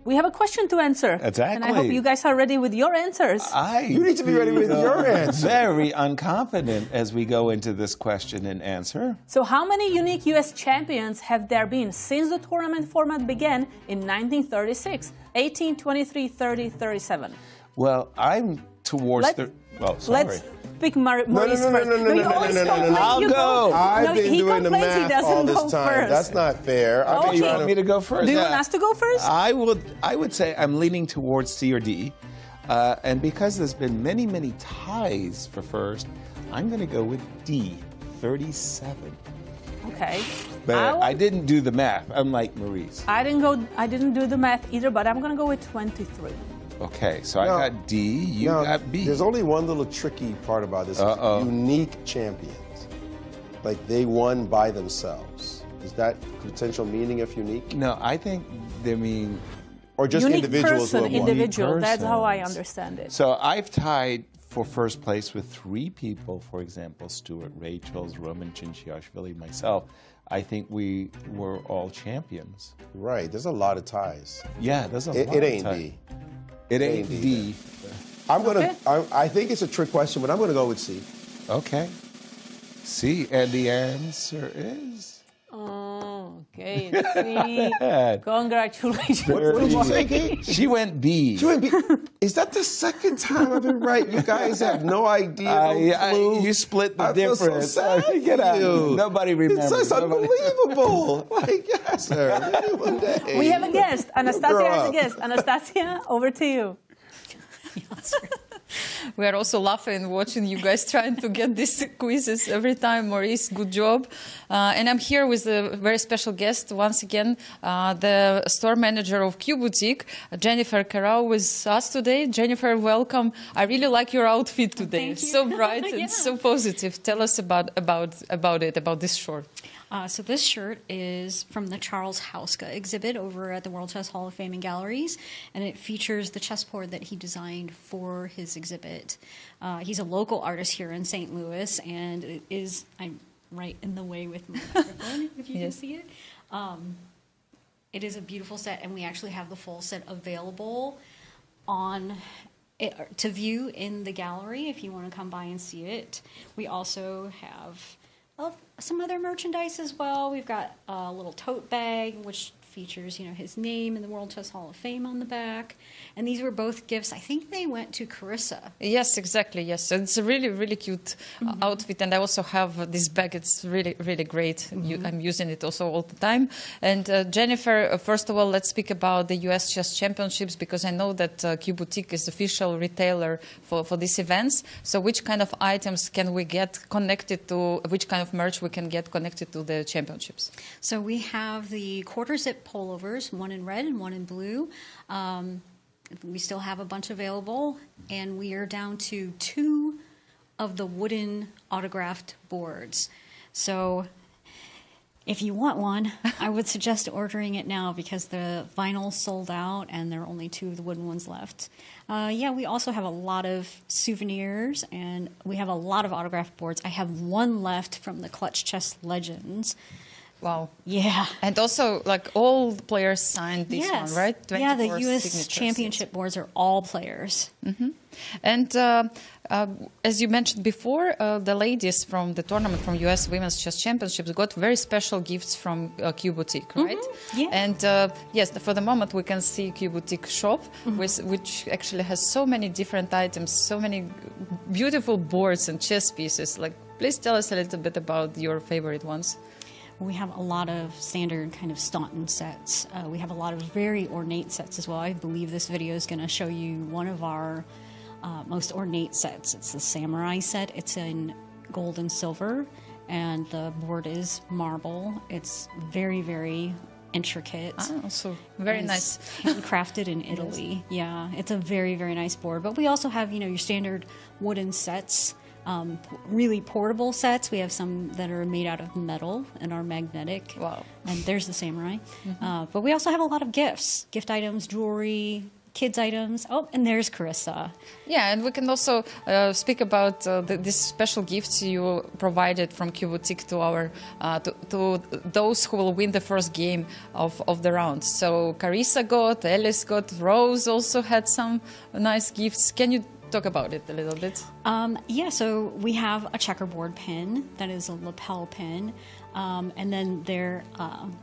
We have a question to answer. Exactly. And I hope you guys are ready with your answers. You need to be ready with your answer. Very unconfident as we go into this question and answer. So how many unique US champions have there been since the tournament format began in 1936? 18, 23, 30, 37. Well, I'm towards the... Well, sorry. Let's pick Maurice first. No. I'll go. I've been doing the math all this time. That's not fair. Okay. You want me to go first? Do you want us to go first? I would say I'm leaning towards C or D. And because there's been many, many ties for first, I'm going to go with D, 37. Okay. But I didn't do the math. I'm like Maurice. I didn't do the math either, but I'm going to go with 23. Okay, so I got D, you got B. There's only one little tricky part about this. Unique champions. like they won by themselves. Is that potential meaning of unique? No, I think they mean... Or just unique individuals person, who have won. individual. That's how I understand it. So I've tied for first place with 3 people, for example, Stuart Rachels, Roman Chinchiashvili, myself. I think we were all champions. Right, there's a lot of ties. Yeah, there's a lot of ties. It ain't D. It ain't D. I think it's a trick question, but I'm gonna go with C. Okay. C, and the answer is? Oh, okay. C. Congratulations. What did you say, Kate? She went B. She went B. Is that the second time I've been right? You guys have no idea, no clue. You split the I feel difference. so sad Get out. you. Nobody remembers. It's unbelievable. Like, yes, sir. Maybe one day. We have a guest. Anastasiya Grow has a up. guest. Anastasiya, over to you. We are also laughing watching you guys trying to get these quizzes every time. Maurice, good job. And I'm here with a very special guest once again, the store manager of Q Boutique, Jennifer Carau, with us today. Jennifer, welcome. I really like your outfit today. Thank you. So bright Yeah. and so positive. Tell us about this short. So this shirt is from the Charles Hauska exhibit over at the World Chess Hall of Fame and Galleries, and it features the chessboard that he designed for his exhibit. He's a local artist here in St. Louis, and it is, I'm right in the way with my microphone, if you can see it. It is a beautiful set, and we actually have the full set available on to view in the gallery if you want to come by and see it. We also have some other merchandise as well. We've got a little tote bag, which features, his name in the World Chess Hall of Fame on the back. And these were both gifts. I think they went to Carissa. Yes, exactly. Yes, it's a really, really cute outfit, and I also have this bag. It's really, really great. I'm using it also all the time. And Jennifer, first of all, let's speak about the U.S. Chess Championships, because I know that Q Boutique is the official retailer for these events. So, which kind of items can we get connected to? Which kind of merch we can get connected to the championships? So we have the quarter zip pullovers, one in red and one in blue. We still have a bunch available, and we are down to 2 of the wooden autographed boards. So if you want one, I would suggest ordering it now because the vinyl sold out and there are only 2 of the wooden ones left. We also have a lot of souvenirs, and we have a lot of autographed boards. I have 1 left from the Clutch Chess Legends. Wow. Yeah. And also, like, all the players signed this one, right? Yeah, the 24 U.S. signatures, championship boards are all players. And as you mentioned before, the ladies from the tournament from U.S. Women's Chess Championships got very special gifts from Q Boutique, right? Yeah. And yes, for the moment we can see Q Boutique shop, which actually has so many different items, so many beautiful boards and chess pieces. Like, please tell us a little bit about your favorite ones. We have a lot of standard kind of Staunton sets. We have a lot of very ornate sets as well. I believe this video is going to show you one of our most ornate sets. It's the Samurai set. It's in gold and silver, and the board is marble. It's very, very intricate. So very nice. Handcrafted in Italy. Yeah, it's a very, very nice board. But we also have, your standard wooden sets. Really portable sets. We have some that are made out of metal and are magnetic. Wow. And there's the Samurai. But we also have a lot of gifts, gift items, jewelry, kids items. Oh, and there's Carissa. Yeah, and we can also speak about these special gifts you provided from Q Boutique to our to those who will win the first game of the round. So Carissa got, Alice got, Rose also had some nice gifts. Can you talk about it a little bit? So we have a checkerboard pin that is a lapel pin, and then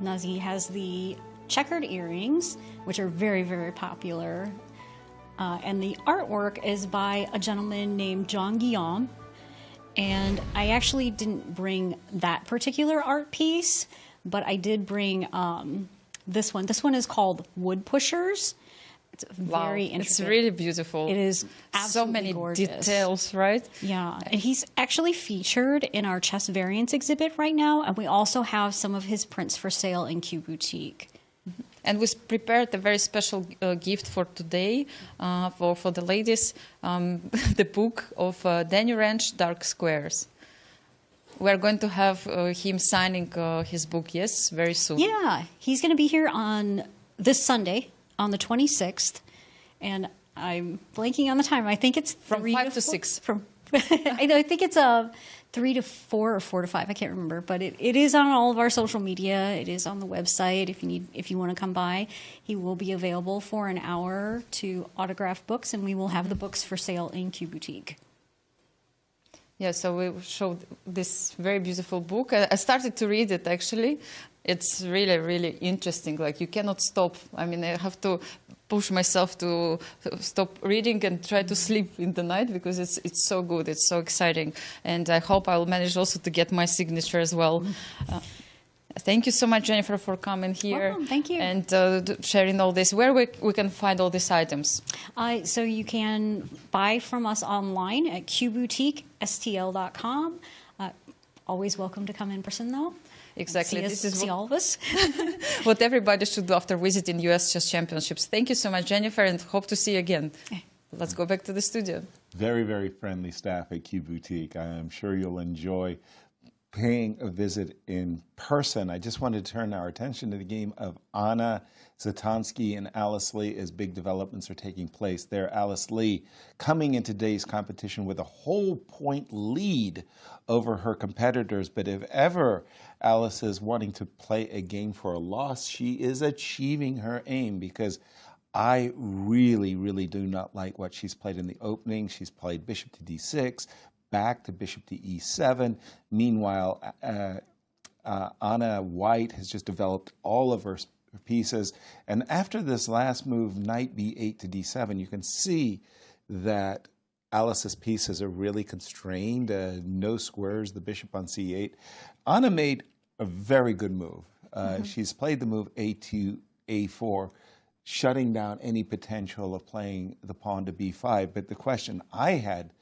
Nazi has the checkered earrings, which are very, very popular, and the artwork is by a gentleman named John Guillaume, and I actually didn't bring that particular art piece, but I did bring this one. This one is called Wood Pushers. It's very intricate. It's really beautiful. It is absolutely so many gorgeous. details, right? Yeah, and he's actually featured in our chess variants exhibit right now, and we also have some of his prints for sale in Q Boutique. And we prepared a very special gift for today for the ladies, the book of Danny Ranch Dark Squares. We're going to have him signing his book, yes, very soon. Yeah, he's going to be here on this Sunday, on the 26th, and I'm blanking on the time. I think it's from 5 to 6. From I think it's 3 to 4 or 4 to 5. I can't remember, but it is on all of our social media. It is on the website. If you want to come by, he will be available for an hour to autograph books, and we will have the books for sale in Q Boutique. Yeah, so we showed this very beautiful book. I started to read it, actually. It's really, really interesting. Like, you cannot stop. I mean, I have to push myself to stop reading and try to sleep in the night because it's so good. It's so exciting. And I hope I'll manage also to get my signature as well. Thank you so much, Jennifer, for coming here. Welcome. Thank you. And sharing all this. Where we can find all these items? So you can buy from us online at qboutiquestl.com. Always welcome to come in person, though. Exactly. See all of us. What everybody should do after visiting U.S. Chess Championships. Thank you so much, Jennifer, and hope to see you again. Let's go back to the studio. Very, very friendly staff at Q Boutique. I'm sure you'll enjoy paying a visit in person. I just wanted to turn our attention to the game of Anna Zatansky and Alice Lee as big developments are taking place there. Alice Lee coming into today's competition with a whole point lead over her competitors. But if ever Alice is wanting to play a game for a loss, she is achieving her aim, because I really, really do not like what she's played in the opening. She's played bishop to d6, back to bishop to e7. Meanwhile, Anna White has just developed all of her pieces. And after this last move, knight b8 to d7, you can see that Alice's pieces are really constrained. No squares, the bishop on c8. Anna made a very good move. She's played the move a2, a4, shutting down any potential of playing the pawn to b5. But the question I had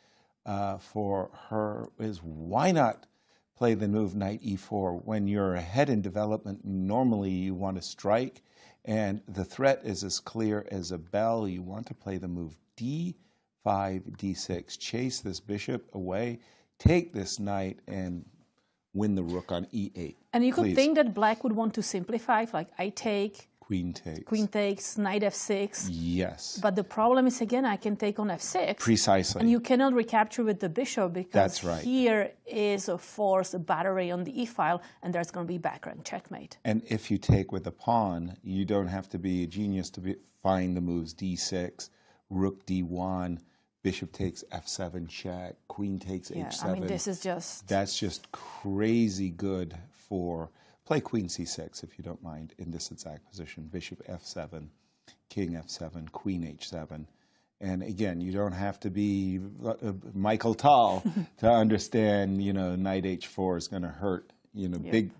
for her is, why not play the move knight e4? When you're ahead in development, normally you want to strike, and the threat is as clear as a bell. You want to play the move d5, d6, chase this bishop away, take this knight, and win the rook on e8. And you could think that black would want to simplify, like I take, queen takes, knight f6. Yes. But the problem is, again, I can take on f6. Precisely. And you cannot recapture with the bishop, because that's right. Here is, of course, a battery on the e-file, and there's going to be background checkmate. And if you take with the pawn, you don't have to be a genius to find the moves d6, rook d1, bishop takes f7 check, queen takes h7. I mean, this is just... That's just crazy good for... Play queen c6, if you don't mind, in this exact position. Bishop f7, king f7, queen h7. And again, you don't have to be Michael Tal to understand, knight h4 is going to hurt,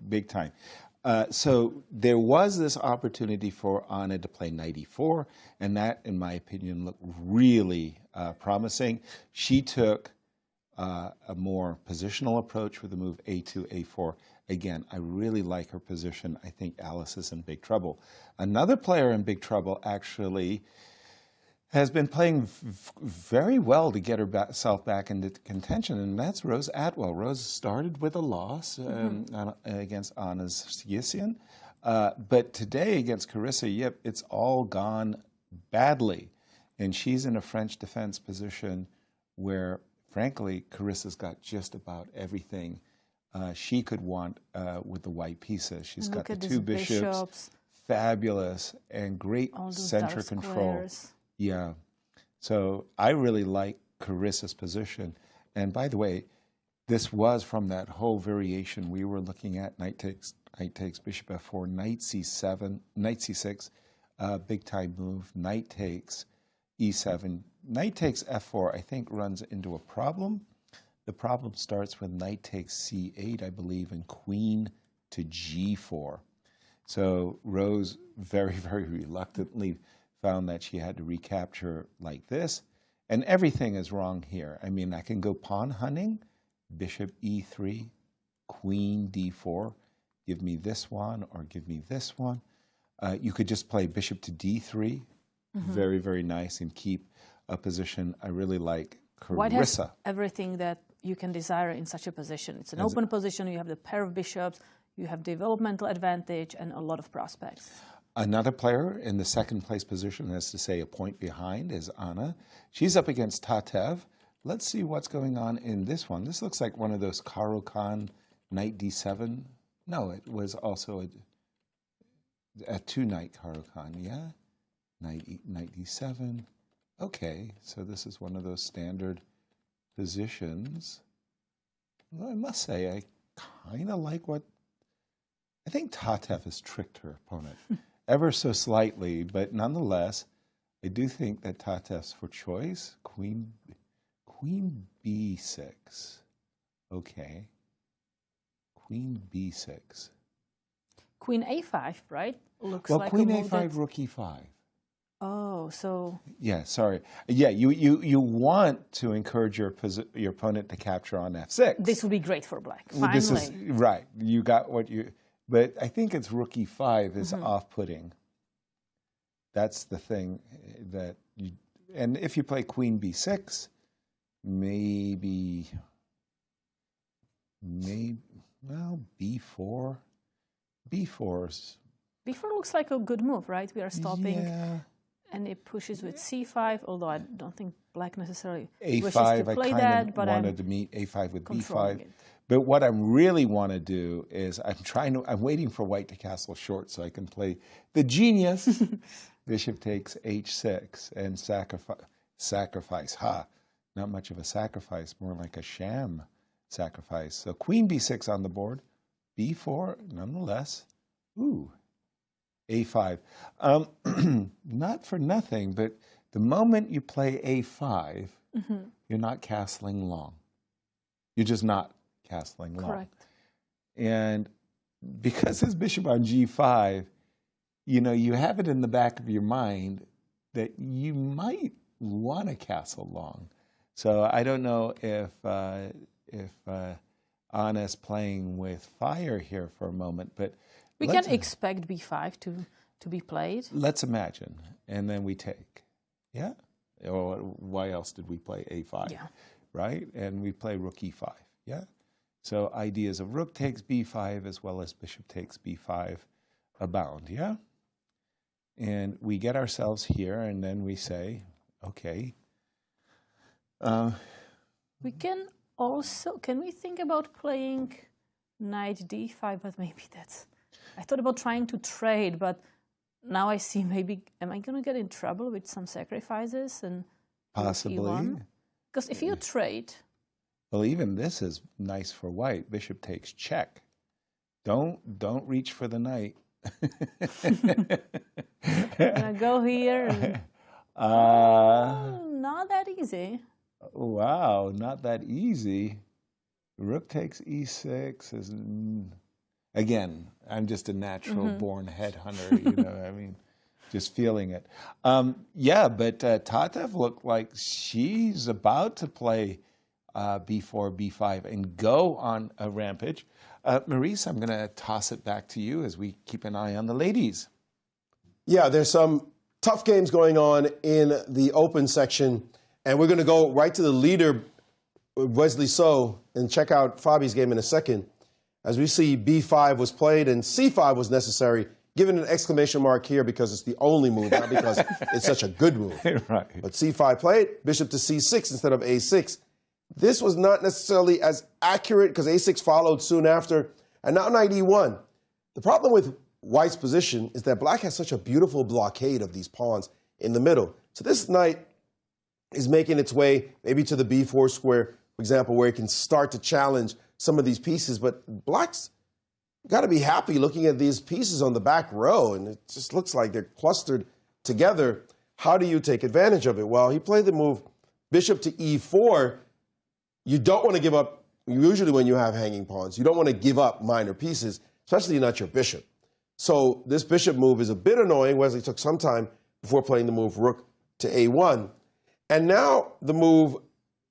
big time. So there was this opportunity for Anna to play knight e4, and that, in my opinion, looked really promising. She took a more positional approach with the move a2, a4. Again, I really like her position. I think Alice is in big trouble. Another player in big trouble, actually, has been playing very well to get herself back into contention, and that's Rose Atwell. Rose started with a loss against Anna's Sicillian, but today against Carissa, it's all gone badly. And she's in a French defense position where, frankly, Carissa's got just about everything she could want with the white pieces. She's got the two bishops, fabulous, and great center control. Yeah. So I really like Carissa's position. And by the way, this was from that whole variation we were looking at, knight takes bishop f4, knight c7, knight c6, big time move, knight takes e7, knight takes f4, I think runs into a problem. The problem starts with knight takes c8, I believe, and queen to g4. So Rose very, very reluctantly found that she had to recapture like this. And everything is wrong here. I mean, I can go pawn hunting, bishop e3, queen d4, give me this one or give me this one. You could just play bishop to d3, very, very nice, and keep a position I really like. Carissa. White has everything that you can desire in such a position. It's an open position, you have the pair of bishops, you have developmental advantage and a lot of prospects. Another player in the second place position, that's to say a point behind, is Anna. She's up against Tatev. Let's see what's going on in this one. This looks like one of those Caro-Kann knight d7. No, it was also a two-knight Caro-Kann, yeah? Knight d7. Okay, so this is one of those standard positions. Well, I must say, I kind of like what... I think Tatev has tricked her opponent ever so slightly, but nonetheless, I do think that Tatev's for choice. Queen b6. Okay. Queen b6. Queen a5, right? Looks well, like queen a move a5, rook e5. Oh, so... Yeah, sorry. Yeah, you want to encourage your opponent to capture on f6. This would be great for black, finally. This is, right. You got what you... But I think it's rook e5 is off-putting. That's the thing that you... And if you play queen b6, maybe, well, b4. B4's... B4 looks like a good move, right? We are stopping. Yeah. And it pushes with c5, although I don't think black necessarily a5, wishes to play that, but wanted to meet a5 with b5. It. But what I really want to do is I'm waiting for white to castle short so I can play the genius. Bishop takes h6 and sacrifice. Ha! Not much of a sacrifice, more like a sham sacrifice. So queen b6 on the board, b4 nonetheless. Ooh, a5. Not for nothing, but the moment you play a5, you're not castling long. You're just not castling long. Correct. And because his bishop on g5, you know, you have it in the back of your mind that you might want to castle long. So I don't know if Anna's playing with fire here for a moment, but we can expect b5 to be played. Let's imagine, and then we take, yeah? Or why else did we play a5? Yeah. Right? And we play rook e5, yeah? So ideas of rook takes b5 as well as bishop takes b5 abound, yeah? And we get ourselves here, and then we say, okay. We can also, can we think about playing knight d5, but maybe that's, I thought about trying to trade, but now I see maybe, am I going to get in trouble with some sacrifices and possibly? Because if you trade... Well, even this is nice for white. Bishop takes check. Don't reach for the knight. I'm going to go here. And... not that easy. Wow, not that easy. Rook takes e6 is... Again, I'm just a natural-born headhunter, you know, I mean, just feeling it. Yeah, but Tatev looked like she's about to play b4, b5, and go on a rampage. Maurice, I'm going to toss it back to you as we keep an eye on the ladies. Yeah, there's some tough games going on in the open section, and we're going to go right to the leader, Wesley So, and check out Fabi's game in a second. As we see, b5 was played and c5 was necessary, given an exclamation mark here because it's the only move, not because it's such a good move. Right. But c5 played, bishop to c6 instead of a6. This was not necessarily as accurate because a6 followed soon after. And now knight e1. The problem with white's position is that black has such a beautiful blockade of these pawns in the middle. So this knight is making its way maybe to the b4 square, for example, where it can start to challenge some of these pieces. But black's got to be happy looking at these pieces on the back row, and it just looks like they're clustered together. How do you take advantage of it? Well, he played the move bishop to e4. You don't want to give up, usually when you have hanging pawns, you don't want to give up minor pieces, especially not your bishop. So this bishop move is a bit annoying. Wesley took some time before playing the move rook to a1. And now the move,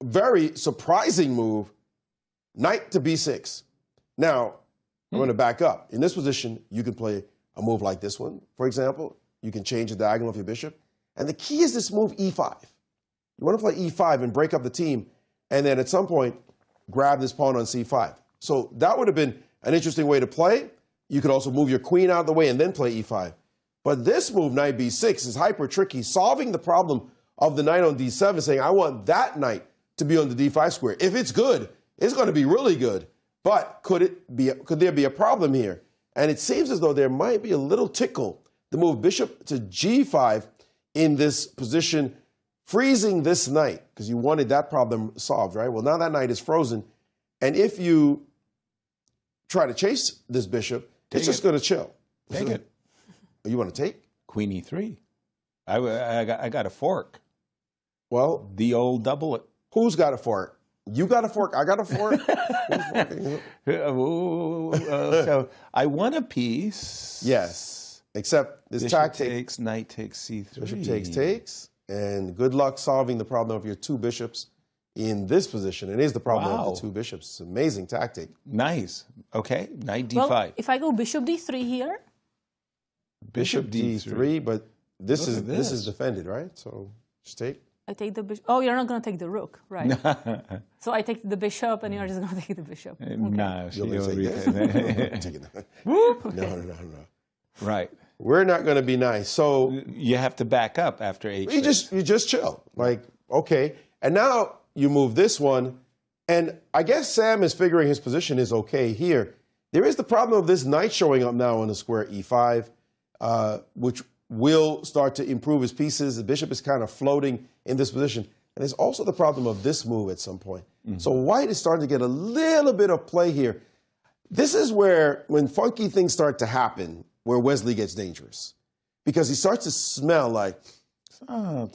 very surprising move, knight to b6. Now, I'm going to back up. In this position, you can play a move like this one, for example. You can change the diagonal of your bishop. And the key is this move e5. You want to play e5 and break up the team. And then at some point, grab this pawn on c5. So that would have been an interesting way to play. You could also move your queen out of the way and then play e5. But this move, knight b6, is hyper tricky, solving the problem of the knight on d7, saying, I want that knight to be on the d5 square. If it's good, it's going to be really good. But could there be a problem here? And it seems as though there might be a little tickle. The move bishop to g5 in this position, freezing this knight, because you wanted that problem solved, right? Well, now that knight is frozen. And if you try to chase this bishop, it's just going to chill. Take it. You want to take? Queen e3. I got a fork. Well, the old double it. Who's got a fork? You got a fork. I got a fork. So I won a piece. Yes, except this bishop tactic. Takes, knight takes c3. Bishop takes, and good luck solving the problem of your two bishops in this position. It is the problem of the two bishops. It's an amazing tactic. Nice. Okay, knight d5. Well, if I go bishop d3 here. Bishop d3, but this is defended, right? So just take. I take the bishop. Oh, you're not going to take the rook, right? So I take the bishop, and you're just going to take the bishop. Okay. No, no. Right. We're not going to be nice. So you have to back up after h6. You just chill. Like, okay. And now you move this one, and I guess Sam is figuring his position is okay here. There is the problem of this knight showing up now on the square e5, which will start to improve his pieces. The bishop is kind of floating in this position. And there's also the problem of this move at some point. So white is starting to get a little bit of play here. This is where, when funky things start to happen, where Wesley gets dangerous. Because he starts to smell like, I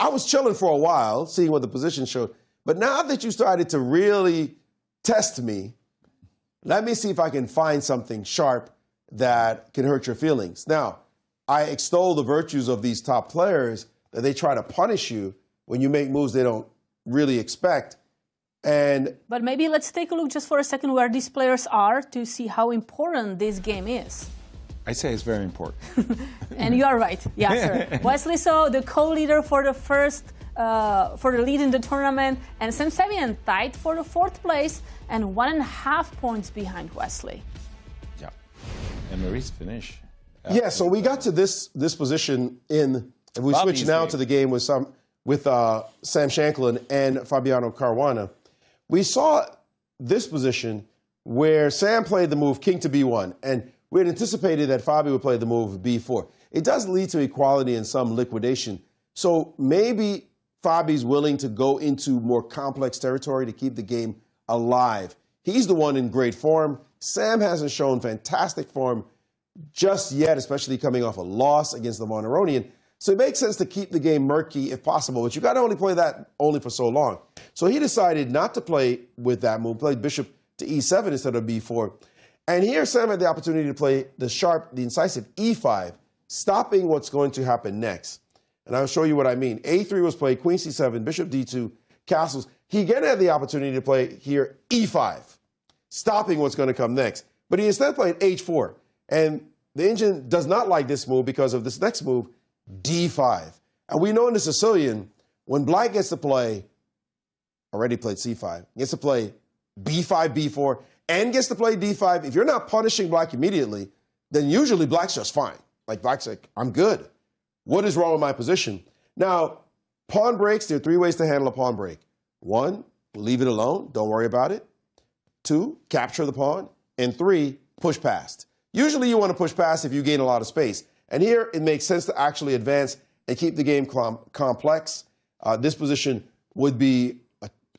was chilling for a while, seeing what the position showed. But now that you started to really test me, let me see if I can find something sharp that can hurt your feelings. Now, I extol the virtues of these top players, that they try to punish you when you make moves they don't really expect. But maybe let's take a look just for a second where these players are to see how important this game is. I say it's very important. And you are right, Yasser. Wesley So, the co-leader for the for the lead in the tournament, and Sevian tied for the 4th place and 1.5 points behind Wesley. Yeah, and Maurice finished. Yeah, so we got to this position and we switch now to the game with Sam Shankland and Fabiano Caruana. We saw this position where Sam played the move king to b1, and we had anticipated that Fabi would play the move b4. It does lead to equality and some liquidation, so maybe Fabi's willing to go into more complex territory to keep the game alive. He's the one in great form. Sam hasn't shown fantastic form just yet, especially coming off a loss against the Aronian. So it makes sense to keep the game murky if possible, but you got to only play that only for so long. So he decided not to play with that move, played bishop to e7 instead of b4. And here Sam had the opportunity to play the sharp, the incisive e5, stopping what's going to happen next. And I'll show you what I mean. a3 was played, queen c7, bishop d2, castles. He again had the opportunity to play here e5, stopping what's going to come next. But he instead played h4. And the engine does not like this move because of this next move, d5. And we know in the Sicillian, when black gets to play, already played c5, gets to play b5, b4, and gets to play d5, if you're not punishing black immediately, then usually black's just fine. Like black's like, I'm good. What is wrong with my position? Now, pawn breaks, there are 3 ways to handle a pawn break. 1, leave it alone, don't worry about it. 2, capture the pawn. And 3, push past. Usually you want to push past if you gain a lot of space. And here it makes sense to actually advance and keep the game complex. This position would be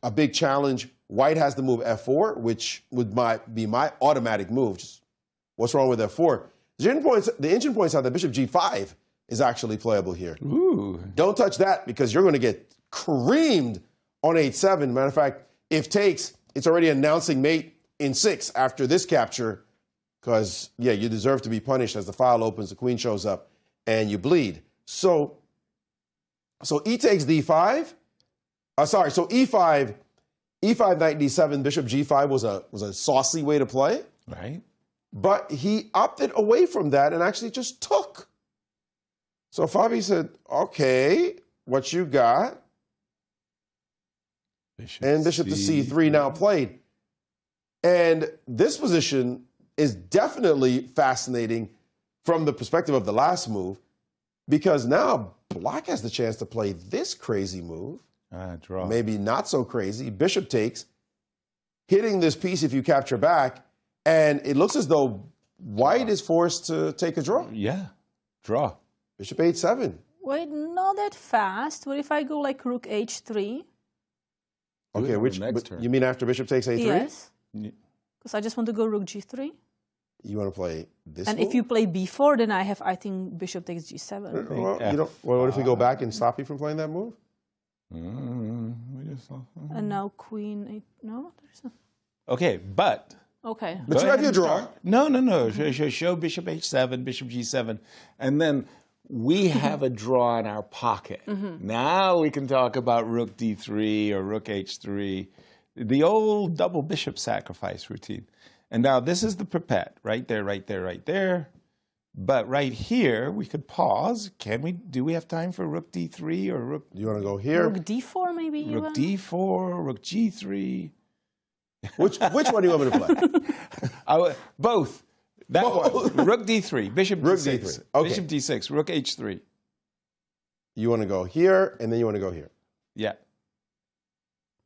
a big challenge. White has the move f4, which would be my automatic move. Just, what's wrong with f4? The engine points out that bishop g5 is actually playable here. Ooh. Don't touch that because you're going to get creamed on h7. Matter of fact, if takes, it's already announcing mate in 6 after this capture. Because, yeah, you deserve to be punished as the file opens, the queen shows up, and you bleed. So e takes d5. So e5 knight d7, bishop g5 was a saucy way to play. Right. But he opted away from that and actually just took. So Fabi said, okay, what you got? and bishop to c3 now played. And this position is definitely fascinating from the perspective of the last move, because now black has the chance to play this crazy move. Draw. Maybe not so crazy. Bishop takes, hitting this piece if you capture back, and it looks as though white is forced to take a draw. Yeah, draw. Bishop h7. Wait, not that fast. What if I go like rook h3? Okay, which you mean after bishop takes a3? Yes. Because I just want to go rook g3. You want to play this And move? if you play b4, then I have, I think, bishop takes g7. Well, what if we go back and stop you from playing that move? And now queen 8. No? There's no. Okay, but... Okay. But you have your draw. No. Show bishop h7, bishop g7, and then we have a draw in our pocket. Now we can talk about rook d3 or rook h3, the old double bishop sacrifice routine. And now this is the perpet, right there, right there, right there. But right here, we could pause. Can we? Do we have time for rook d3 or rook? You want to go here? Rook d4 maybe even? Rook d4, rook g3. Which one do you want me to play? Both. That one. Rook d3, bishop Rook d6, d3. Okay. bishop d6, rook h3. You want to go here, and then you want to go here. Yeah.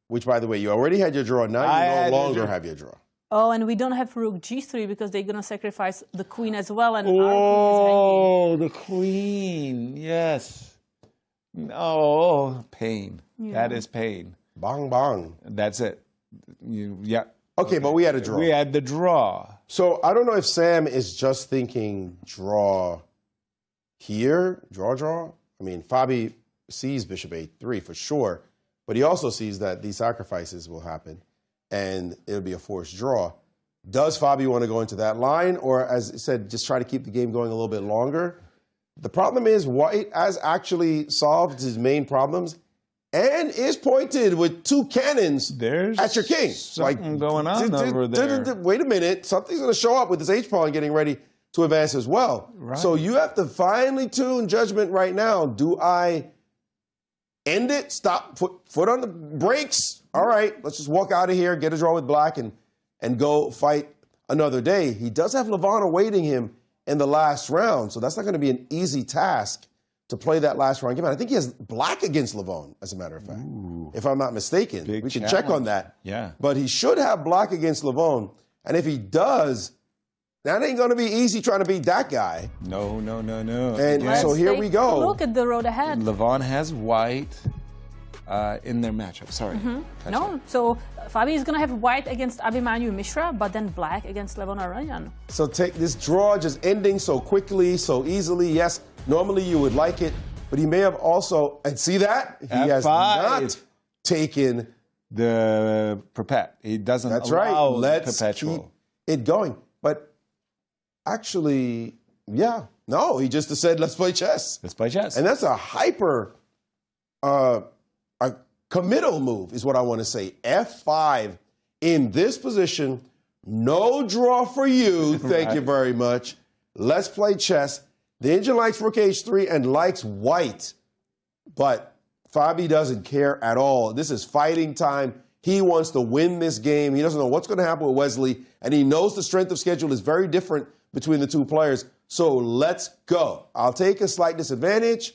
Which, by the way, you already had your draw. Now you no longer have your draw. Oh, and we don't have rook g3 because they're going to sacrifice the queen as well. And Oh, the queen. Yes. Oh, pain. Yeah. That is pain. Bang, bang. That's it. Yeah. Okay, but we had a draw. We had the draw. So I don't know if Sam is just thinking draw here, draw. I mean, Fabi sees bishop a3 for sure, but he also sees that these sacrifices will happen and it'll be a forced draw. Does Fabi want to go into that line, or, as I said, just try to keep the game going a little bit longer? The problem is white has actually solved his main problems and is pointed with two cannons at your king. Something going on over there. Wait a minute. Something's going to show up with this H-pawn getting ready to advance as well. Right. So you have to finely tune judgment right now. Do I end it? Stop? Foot on the brakes? All right, let's just walk out of here, get a draw with black, and go fight another day. He does have Levon awaiting him in the last round, so that's not going to be an easy task to play that last round game. I think he has black against Levon, as a matter of fact, if I'm not mistaken. We can check on that. Yeah. But he should have black against Levon, and if he does, that ain't going to be easy trying to beat that guy. No. And so here we go. Look at the road ahead. Levon has white in their matchup. Sorry. No, so Fabi is going to have white against Abhimanyu Mishra, but then black against Levon Aronian. So take this draw just ending so quickly, so easily. Yes, normally you would like it, but he may have also, and see that? He has not taken the perpet. He doesn't That's allow right. Let's perpetual. keep it going. But actually, yeah, no, he just said, let's play chess. Let's play chess. And that's a hyper a committal move is what I want to say. F5 in this position. No draw for you. Thank you very much. Let's play chess. The engine likes rook h3 and likes white. But Fabi doesn't care at all. This is fighting time. He wants to win this game. He doesn't know what's going to happen with Wesley. And he knows the strength of schedule is very different between the two players. So let's go. I'll take a slight disadvantage,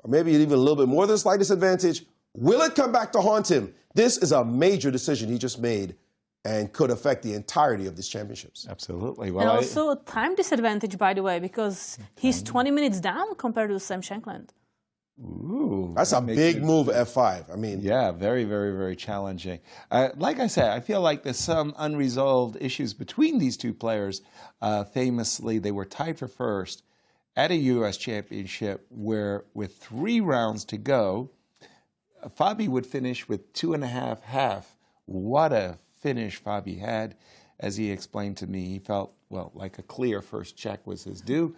or maybe even a little bit more than a slight disadvantage. Will it come back to haunt him? This is a major decision he just made and could affect the entirety of these championships. Absolutely. Well, and also a time disadvantage, by the way, because he's 20 minutes down compared to Sam Shankland. Ooh, that's a big move, F5. I mean, yeah, very, very, very challenging. Like I said, I feel like there's some unresolved issues between these two players. Famously, they were tied for first at a U.S. championship where, with 3 rounds to go, Fabi would finish with 2.5. What a finish Fabi had. As he explained to me, he felt, well, like a clear first check was his due.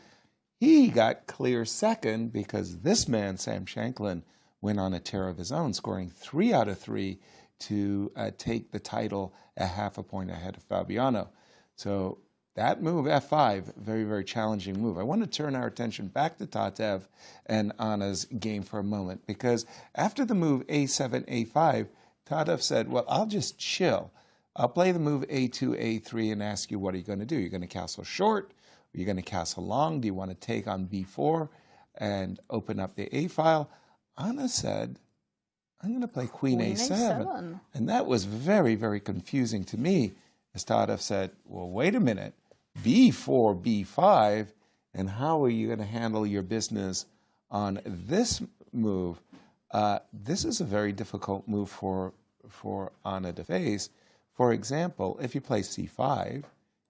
He got clear second because this man, Sam Shankland, went on a tear of his own, scoring 3 out of 3 to take the title a half a point ahead of Fabiano. So that move, F5, very, very challenging move. I want to turn our attention back to Tatev and Anna's game for a moment, because after the move A7, A5, Tadov said, well, I'll just chill. I'll play the move A2, A3 and ask you, what are you going to do? You're going to castle short? Are you going to castle long? Do you want to take on B4 and open up the A file? Anna said, I'm going to play Queen A7. And that was very, very confusing to me, as Tadov said, well, wait a minute, B4, B5, and how are you going to handle your business on this move? This is a very difficult move for Anna to face. For example, if you play C5,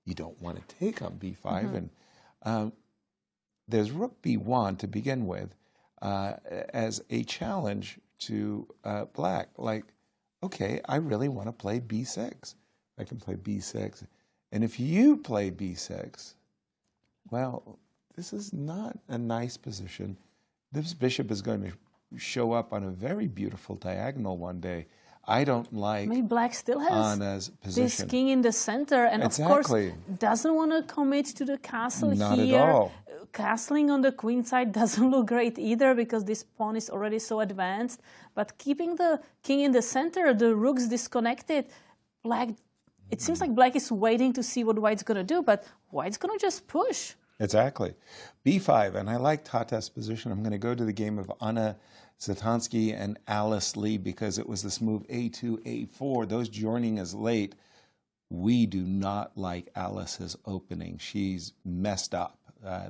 you don't want to take on B5, and there's Rook B1 to begin with as a challenge to Black. Like, okay, I really want to play B6. I can play B6. And if you play B6, well, this is not a nice position. This bishop is going to show up on a very beautiful diagonal one day. I don't like Black still has Anna's position. This king in the center, and of course doesn't want to commit to the castle Not here. at all. Castling on the queen side doesn't look great either because this pawn is already so advanced. But keeping the king in the center, the rook's disconnected. Black, it seems like Black is waiting to see what White's going to do, but White's going to just push. Exactly. B5, and I like Tata's position. I'm going to go to the game of Anna Satansky and Alice Lee because it was this move A2, A4. Those joining us late, we do not like Alice's opening. She's messed up.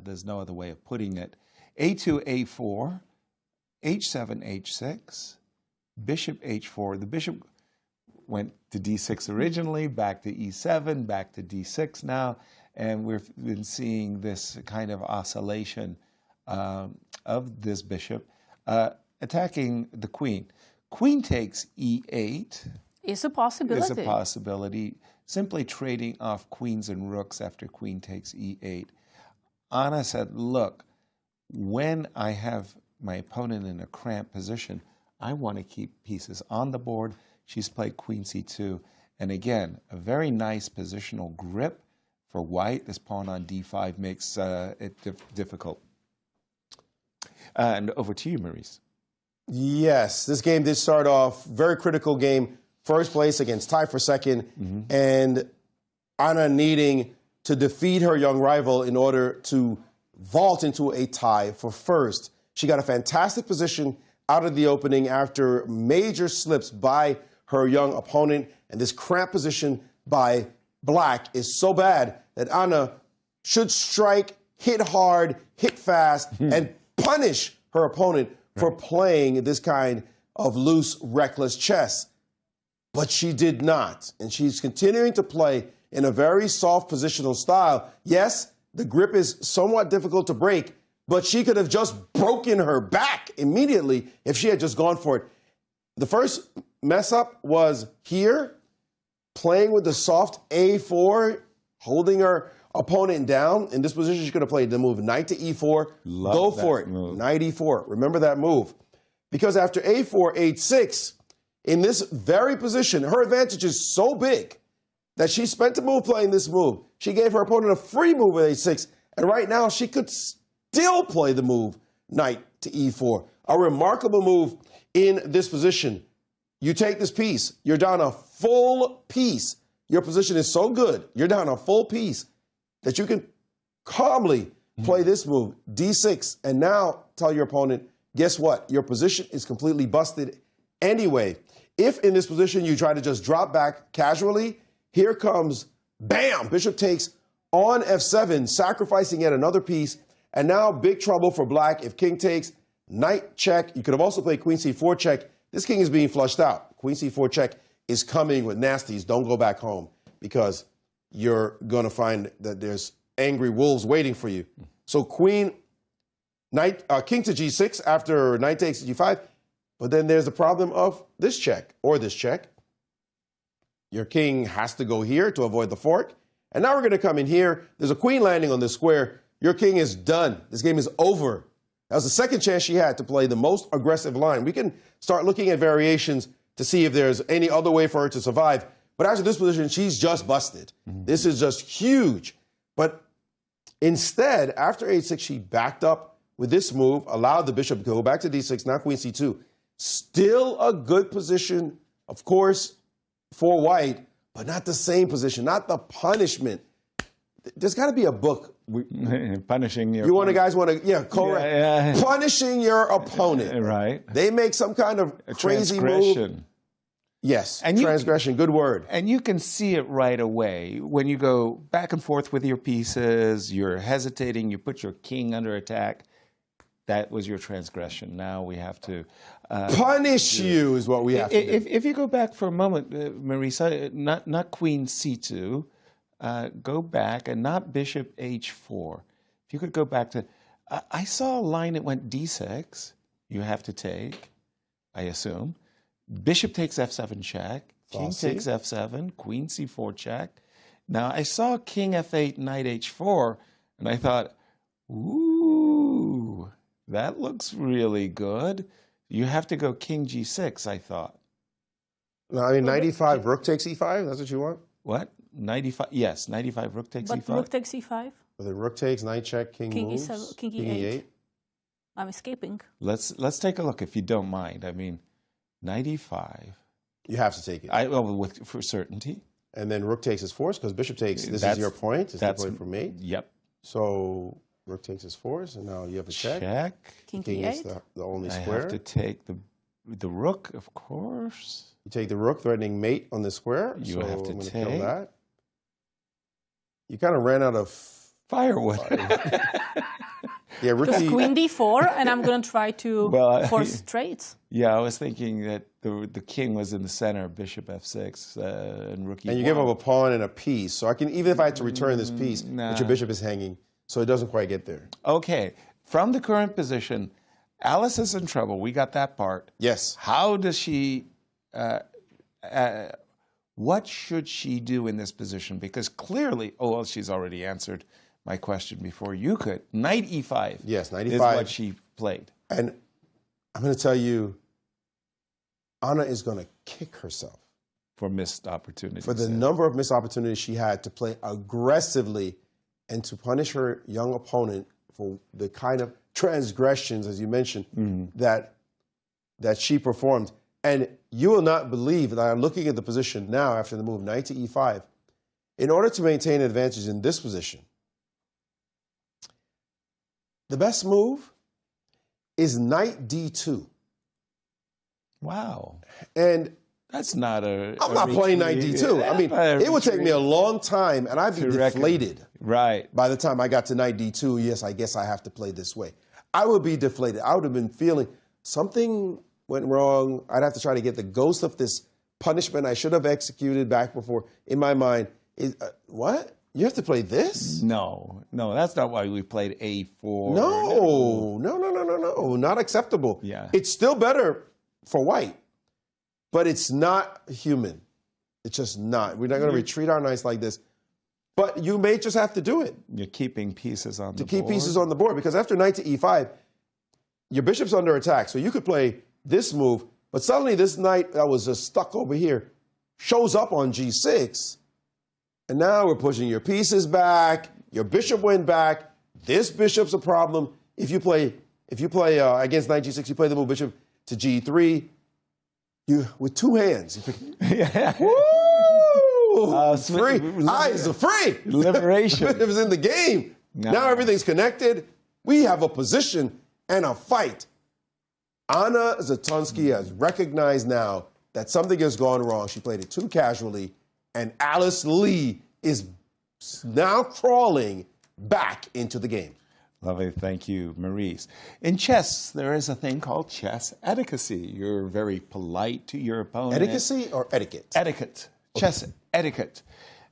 There's no other way of putting it. A2, A4, H7, H6, Bishop H4. The bishop went to D6 originally, back to E7, back to D6 now, and we've been seeing this kind of oscillation of this bishop attacking the queen. Queen takes E8. It's a possibility. Is a possibility. Simply trading off queens and rooks after queen takes E8. Anna said, look, when I have my opponent in a cramped position, I want to keep pieces on the board. She's played Queen C2. And again, a very nice positional grip for White. This pawn on D5 makes it difficult. And over to you, Maurice. Yes, this game did start off very critical game. First place against tie for second. And Anna needing to defeat her young rival in order to vault into a tie for first. She got a fantastic position out of the opening after major slips by her young opponent. And this cramped position by Black is so bad that Anna should strike, hit hard, hit fast, and punish her opponent for playing this kind of loose, reckless chess. But she did not. And she's continuing to play in a very soft positional style. Yes, the grip is somewhat difficult to break, but she could have just broken her back immediately if she had just gone for it. The first mess up was here, playing with the soft A4, holding her opponent down. In this position, she could have played the move knight to E4. Go for it. Move. Knight E4. Remember that move. Because after A4, H6, in this very position, her advantage is so big that she spent a move playing this move. She gave her opponent a free move with H6, and right now she could still play the move knight to E4. A remarkable move in this position. You take this piece, you're down a full piece. Your position is so good, you're down a full piece that you can calmly play this move, D6, and now tell your opponent, guess what? Your position is completely busted anyway. If in this position you try to just drop back casually, here comes, bam, bishop takes on F7, sacrificing yet another piece. And now big trouble for Black. If king takes, knight check. You could have also played queen C4 check. This king is being flushed out. Queen C4 check is coming with nasties. Don't go back home because you're going to find that there's angry wolves waiting for you. So queen, knight, king to G6 after knight takes G5. But then there's the problem of this check or this check. Your king has to go here to avoid the fork. And now we're going to come in here. There's a queen landing on this square. Your king is done. This game is over. That was the second chance she had to play the most aggressive line. We can start looking at variations to see if there's any other way for her to survive. But after this position, she's just busted. This is just huge. But instead, after H6, she backed up with this move, allowed the bishop to go back to D6, now queen C2. Still a good position of course, for white, but not the same position, not the punishment. There's got to be a book. Punishing your correct. Yeah. Punishing your opponent. Right. They make some kind of crazy move. Yes, and transgression, good word. And you can see it right away. When you go back and forth with your pieces, you're hesitating, you put your king under attack. That was your transgression. Now we have to... punish you is what we have to do. If you go back for a moment, Maurice, not queen c2, go back, and not bishop h4. If you could go back to... I saw a line that went d6. You have to take, I assume. Bishop takes f7 check. King takes f7. Queen c4 check. Now, I saw king f8, knight h4, and I thought, ooh, that looks really good. You have to go king g6, I thought. No, I mean, knight e5, rook takes e5? That's what you want? What? Knight e5, yes, knight e5, rook takes e5. But rook takes e5. So the rook takes, knight check, king moves. E7, king e8. I'm escaping. Let's take a look, if you don't mind. I mean, knight e5. You have to take it. For certainty. And then rook takes is forced, because bishop takes, this is your point. It's the point for me. Yep. So rook takes is forced, and now you have a check. Check. King is the only square. I have to take the rook, of course. You take the rook, threatening mate on the square. You have to take. Kill that. You kind of ran out of firewood. Yeah, rook queen d4, and I'm going to try to force straights. Yeah, I was thinking that the king was in the center, bishop f6, and rook e1. And you give up a pawn and a piece. So I can, even if I had to return this piece, but your bishop is hanging, so it doesn't quite get there. Okay, from the current position, Alice is in trouble. We got that part. Yes. How does she... what should she do in this position? Because clearly, she's already answered my question before you could. Knight e5. Yes, knight e5 is what she played. And I'm going to tell you, Anna is going to kick herself for missed opportunities. For the number of missed opportunities she had to play aggressively and to punish her young opponent for the kind of transgressions, as you mentioned, that she performed. And you will not believe that I'm looking at the position now after the move knight to e5. In order to maintain advantage in this position, the best move is knight d2. Wow. And that's not a... I'm not playing knight d2. I mean, it would take me a long time, and I'd be deflated. Right. By the time I got to knight d2, yes, I guess I have to play this way. I would be deflated. I would have been feeling something went wrong. I'd have to try to get the ghost of this punishment I should have executed back before in my mind. What? You have to play this? No, that's not why we played a4. No, not acceptable. Yeah. It's still better for white, but it's not human. It's just not. We're not going to retreat our knights like this. But you may just have to do it. You're keeping pieces on the board. To keep pieces on the board, because after knight to e5, your bishop's under attack. So you could play this move, but suddenly this knight that was just stuck over here shows up on g6. And now we're pushing your pieces back. Your bishop went back. This bishop's a problem. If you play against knight g6, you play the move bishop to g3. You with two hands. Woo! Free. Eyes are free. Liberation. It was in the game. No. Now everything's connected. We have a position and a fight. Anna Zatonsky has recognized now that something has gone wrong. She played it too casually. And Alice Lee is now crawling back into the game. Lovely. Thank you, Maurice. In chess, there is a thing called chess etiquette. You're very polite to your opponent. Etiquette or etiquette? Etiquette. Chess etiquette.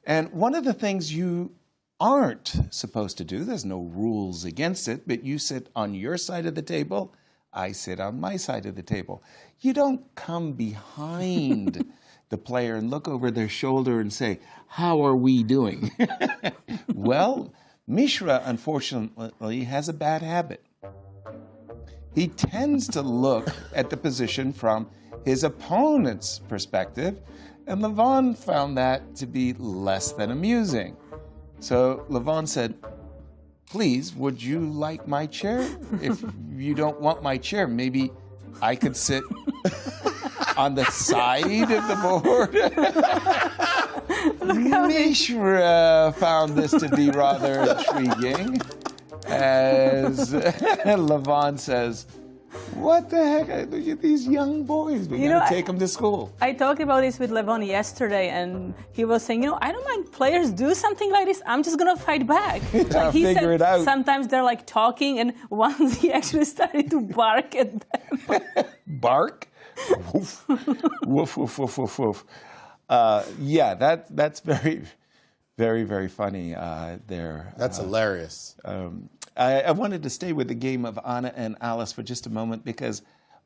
And one of the things you aren't supposed to do, there's no rules against it, but you sit on your side of the table, I sit on my side of the table. You don't come behind the player and look over their shoulder and say, how are we doing? Well, Mishra, unfortunately, has a bad habit. He tends to look at the position from his opponent's perspective, and Levon found that to be less than amusing. So Levon said, please, would you like my chair? If you don't want my chair, maybe I could sit on the side of the board. Mishra found this to be rather intriguing, as Levon says, what the heck? Look at these young boys. We're going to take them to school. I talked about this with Levon yesterday, and he was saying, I don't mind players do something like this. I'm just going to fight back. Like he figure it out. Sometimes they're like talking, and once he actually started to bark at them. Bark? Woof. Woof, woof, woof, woof, woof. Yeah, that's very, very, very funny there. That's hilarious. I wanted to stay with the game of Anna and Alice for just a moment because,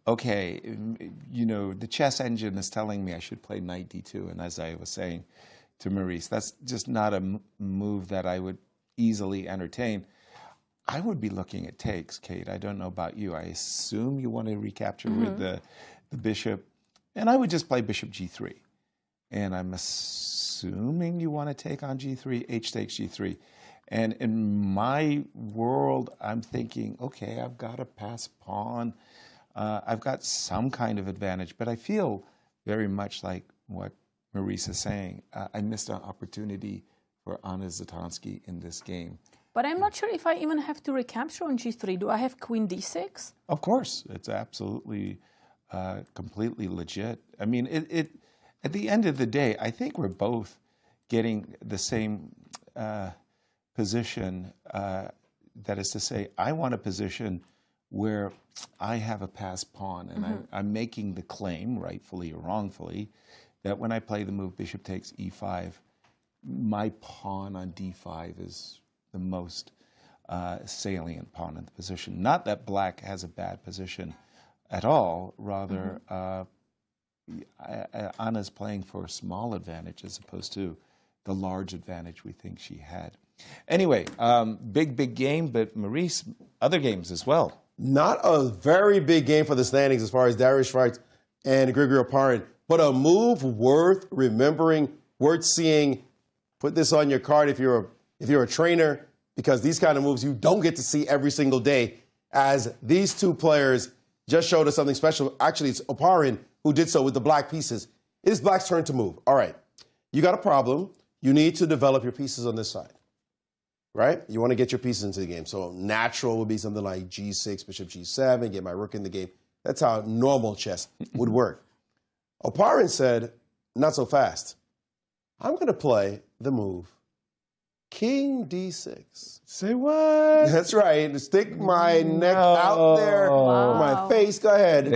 okay, the chess engine is telling me I should play knight d2, and as I was saying to Maurice, that's just not a move that I would easily entertain. I would be looking at takes, Kate. I don't know about you. I assume you want to recapture with the bishop, and I would just play bishop g3. And I'm assuming you want to take on g3, h takes g3. And in my world, I'm thinking, okay, I've got a pass pawn. I've got some kind of advantage, but I feel very much like what Maurice is saying. I missed an opportunity for Anna Zatansky in this game. But I'm not sure if I even have to recapture on g3. Do I have queen d6? Of course. It's absolutely, completely legit. I mean, at the end of the day, I think we're both getting the same position. That is to say, I want a position where I have a passed pawn, and I'm making the claim, rightfully or wrongfully, that when I play the move bishop takes e5, my pawn on d5 is the most salient pawn in the position. Not that black has a bad position at all, rather Anna's playing for a small advantage as opposed to the large advantage we think she had. Anyway, big game, but Maurice, other games as well. Not a very big game for the standings as far as Dariusz Swiercz and Grigoriy Oparin, but a move worth remembering, worth seeing. Put this on your card if you're a trainer, because these kind of moves you don't get to see every single day, as these two players just showed us something special. Actually, it's Oparin who did so with the black pieces. It is black's turn to move. All right, you got a problem. You need to develop your pieces on this side, right? You want to get your pieces into the game. So natural would be something like g6, bishop g7, get my rook in the game. That's how normal chess would work. Oparin said, not so fast. I'm going to play the move king d6. Say what? That's right. Stick my neck out there, my face. Go ahead.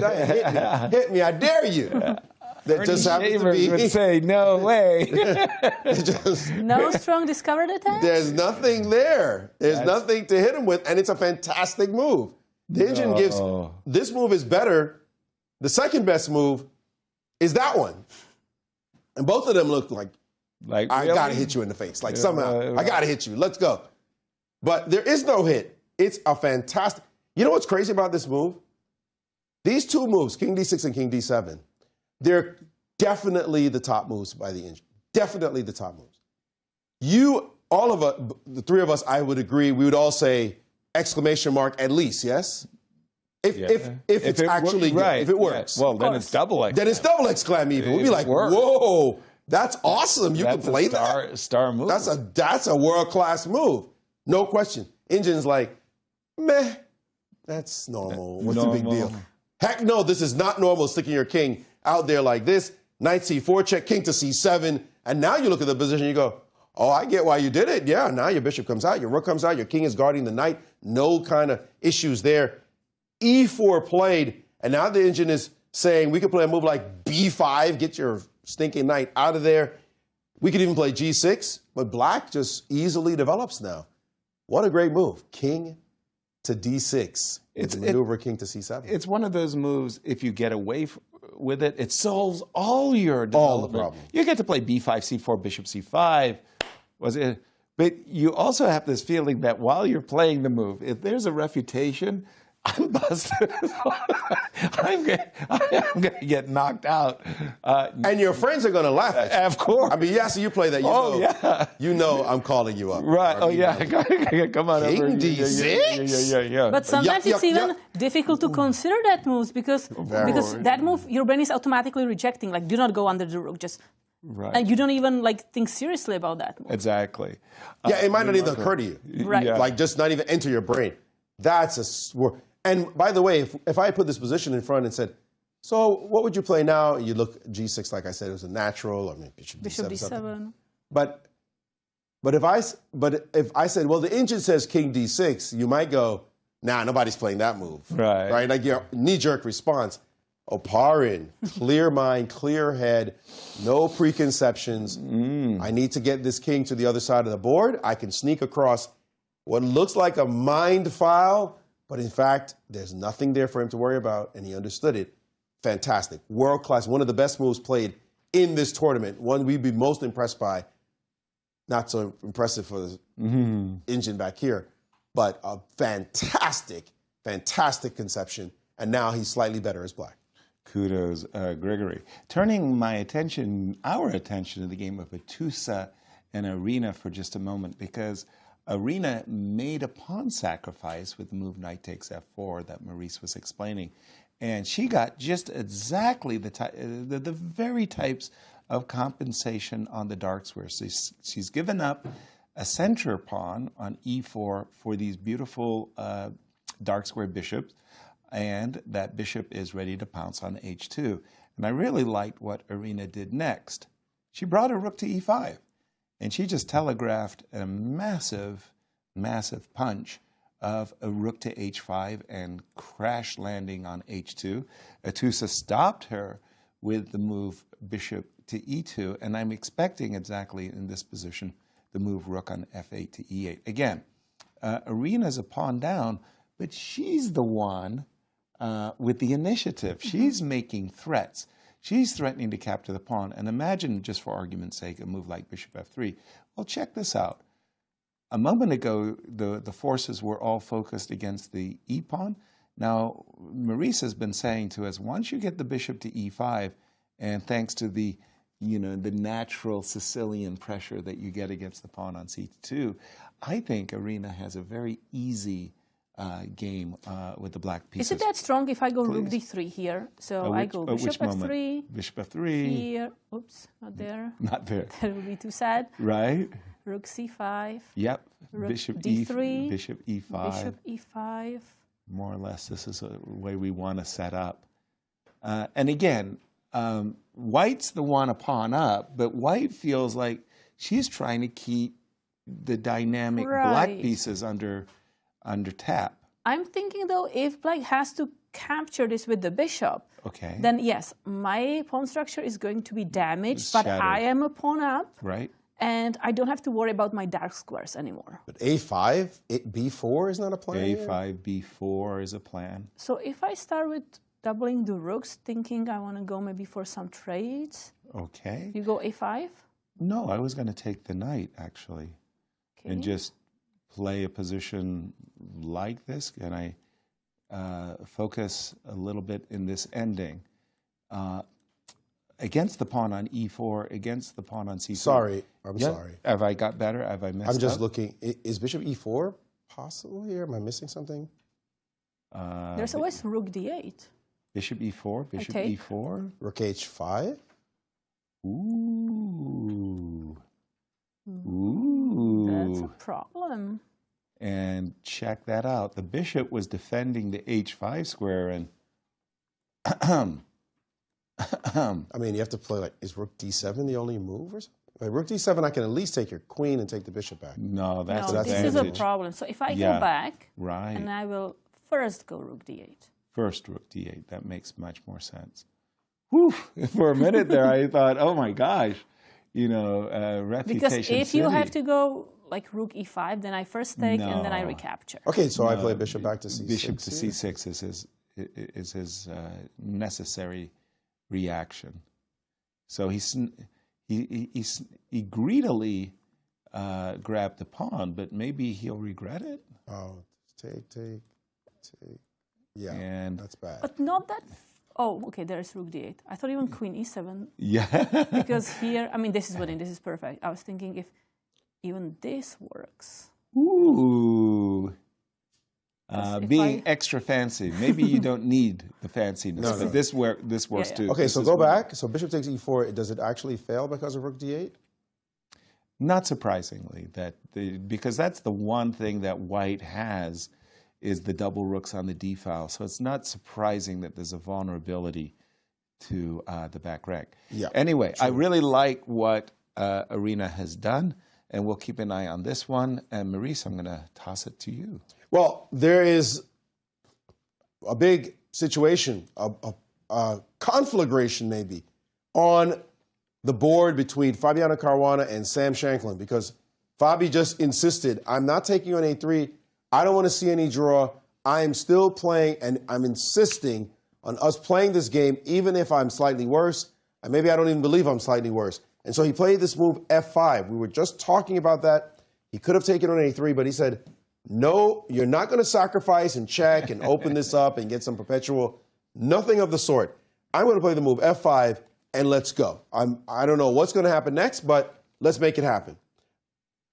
Hit me. I dare you. That just happens to be. Would say, no way. No strong discovered attack? There's nothing there. There's nothing to hit him with, and it's a fantastic move. The engine gives, this move is better. The second best move is that one. And both of them look like I got to hit you in the face. Like somehow, I got to hit you. Let's go. But there is no hit. It's a fantastic. You know what's crazy about this move? These two moves, king d6 and king d7, they're definitely the top moves by the engine. Definitely the top moves. All of us, the three of us, I would agree, we would all say exclamation mark at least, yes? If it's actually good, if it works. Yeah. Well, then it's double exclam. Then it's double exclam even. We'd be like, whoa, that's awesome. You can play that. Star move. That's a world-class move. No question. Engine's like, meh, that's normal. What's the big deal? Heck no, this is not normal, sticking your king out there like this. Knight c4 check, king to c7. And now you look at the position, you go, oh, I get why you did it. Yeah, now your bishop comes out, your rook comes out, your king is guarding the knight. No kind of issues there. e4 played, and now the engine is saying we could play a move like b5, get your stinking knight out of there. We could even play g6, but black just easily develops now. What a great move. King to d6. It's maneuver king to c7. It's one of those moves, if you get away with it, it solves all your development. All the problem. You get to play b5, c4, bishop c5. But you also have this feeling that while you're playing the move, if there's a refutation, I'm busted. I'm going to get knocked out. And your friends are going to laugh at you. Of course. I mean, Yasser, you play that. You know I'm calling you up. Right. Oh, yeah. Come on over. King D6? Yeah. But sometimes it's even difficult to consider that move because that move, your brain is automatically rejecting. Like, do not go under the rook. Just right. And you don't even like think seriously about that move. Exactly. Yeah, it might not even occur to you. Right. Yeah. Like, just not even enter your brain. That's a... And by the way, if I put this position in front and said, so what would you play now? You look G6, like I said, it was a natural. I mean, Bishop D7. Something. But if I said, well, the engine says King D6, you might go, nah, nobody's playing that move. Right. Right? Like your knee-jerk response. Oparin, clear mind, clear head, no preconceptions. I need to get this king to the other side of the board. I can sneak across what looks like a mind file, but in fact, there's nothing there for him to worry about, and he understood it. Fantastic. World class. One of the best moves played in this tournament. One we'd be most impressed by. Not so impressive for the engine back here, but a fantastic, fantastic conception. And now he's slightly better as black. Kudos, Grigoriy. Turning our attention to the game of Atusa and Arena for just a moment, because Arena made a pawn sacrifice with the move knight takes f4 that Maurice was explaining. And she got just exactly the very types of compensation on the dark square. So she's given up a center pawn on e4 for these beautiful dark square bishops, and that bishop is ready to pounce on h2. And I really liked what Arena did next. She brought a rook to e5. And she just telegraphed a massive, massive punch of a rook to h5 and crash landing on h2. Atusa stopped her with the move bishop to e2, and I'm expecting exactly in this position the move rook on f8 to e8. Again, Arena's a pawn down, but she's the one with the initiative. She's making threats. She's threatening to capture the pawn. And imagine, just for argument's sake, a move like bishop f3. Well, check this out. A moment ago, the forces were all focused against the e-pawn. Now, Maurice has been saying to us, once you get the bishop to e5, and thanks to the natural Sicillian pressure that you get against the pawn on c2, I think Arena has a very easy game with the black pieces. Is it that strong if I go rook d3 here? So I go bishop f3. Bishop f3. Here. Oops, not there. Not there. That would be too sad. Right. Rook c5. Yep. Rook Bishop d3. Bishop e5. Bishop e5. More or less, this is the way we want to set up. And again, White's the one a pawn up, but White feels like she's trying to keep the dynamic black pieces under tap. I'm thinking, though, if black has to capture this with the bishop, okay, then yes, my pawn structure is going to be damaged, but I am a pawn up. Right. And I don't have to worry about my dark squares anymore. But a5, b4 is not a plan? a5, b4 is a plan. So if I start with doubling the rooks, thinking I want to go maybe for some trades. Okay. You go a5? No, I was going to take the knight, actually, and just play a position like this. Can I focus a little bit in this ending? Against the pawn on e4, against the pawn on c4. Sorry, I'm sorry. Have I got better? Have I messed up? I'm just looking. Is bishop e4 possible here? Am I missing something? There's always rook d8. Bishop e4, bishop e4. Rook h5. Ooh. That's a problem. And check that out. The bishop was defending the h5 square, and I mean, you have to play like, is rook d7 the only move or something? Like, rook d7, I can at least take your queen and take the bishop back. No, that's this is a problem. So if I go back, and I will first go rook d8. First rook d8, that makes much more sense. Whew. For a minute there, I thought, oh my gosh, reputation Because if you have to go like rook e5, then I first take and then I recapture. Okay, so I play bishop back to c6. Bishop to c6 is his necessary reaction. So he greedily grabbed the pawn, but maybe he'll regret it. Oh, take. Yeah, and that's bad. But not that. Oh, okay. There's rook d8. I thought even queen e7. Yeah. Because here, I mean, this is winning. This is perfect. I was thinking if even this works. Ooh. Being extra fancy. Maybe you don't need the fanciness, but this works too. Okay, This so is go winning. back. So bishop takes e4. Does it actually fail because of rook d8? Not surprisingly, because that's the one thing that white has is the double rooks on the d file. So it's not surprising that there's a vulnerability to the back rank. Yeah. Anyway, I really like what Arena has done, and we'll keep an eye on this one. And Maurice, I'm going to toss it to you. Well, there is a big situation, a conflagration maybe, on the board between Fabiano Caruana and Sam Shankland, because Fabi just insisted, I'm not taking you on a3. I don't want to see any draw. I am still playing, and I'm insisting on us playing this game, even if I'm slightly worse. And maybe I don't even believe I'm slightly worse. And so he played this move f5. We were just talking about that. He could have taken on a3, but he said, no, you're not going to sacrifice and check and open this up and get some perpetual. Nothing of the sort. I'm going to play the move f5, and let's go. I don't know what's going to happen next, but let's make it happen.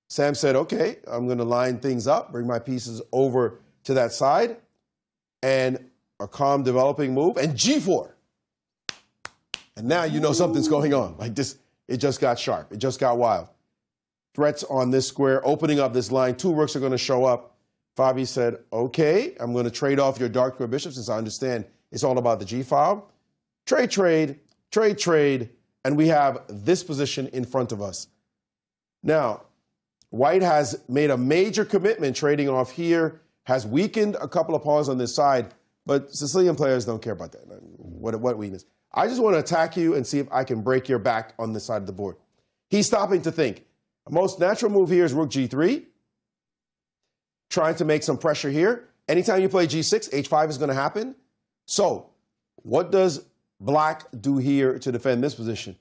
Sam said, okay, I'm going to line things up, bring my pieces over to that side, and a calm developing move, and g4. And now you know something's going on. Like this, it just got sharp. It just got wild. Threats on this square, opening up this line. 2 rooks are going to show up. Fabi said, okay, I'm going to trade off your dark square bishop since I understand it's all about the g-file. Trade, trade, trade, trade, and we have this position in front of us. Now, white has made a major commitment trading off here, has weakened a couple of pawns on this side, but Sicilian players don't care about that. What weakness? I just want to attack you and see if I can break your back on this side of the board. He's stopping to think. The most natural move here is rook g3, trying to make some pressure here. Anytime you play g6, h5 is going to happen. So what does black do here to defend this position?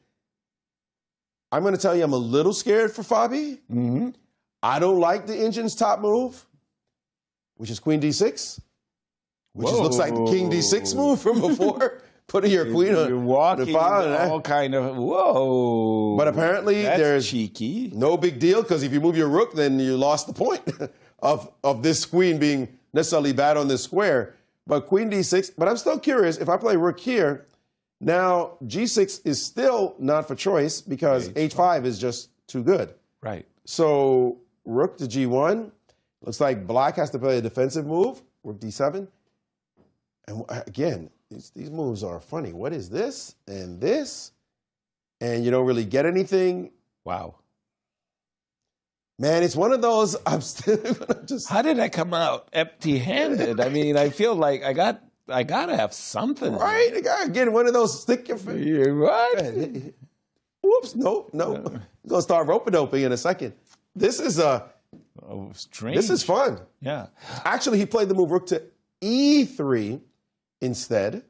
I'm going to tell you I'm a little scared for Fabi. I don't like the engine's top move, which is queen d6, which looks like the king d6 move from before. Putting your queen on You're walking the file. all kind of, whoa. But apparently That's there's cheeky. No big deal, because if you move your rook, then you lost the point of this queen being necessarily bad on this square. But queen d6, but I'm still curious, if I play rook here, now g6 is still not for choice because h5 is just too good. Right. So rook to g1, looks like black has to play a defensive move, rook d7. And again, these moves are funny. What is this and this? And you don't really get anything. Wow. Man, it's one of those, I'm still just... How did I come out empty-handed? I mean, I feel like I got to have something. Right? Again, one of those stick your finger. What? Whoops, no. We're going to start rope-a-doping in a second. This is strange. This is fun. Yeah. Actually, he played the move rook to e3 instead.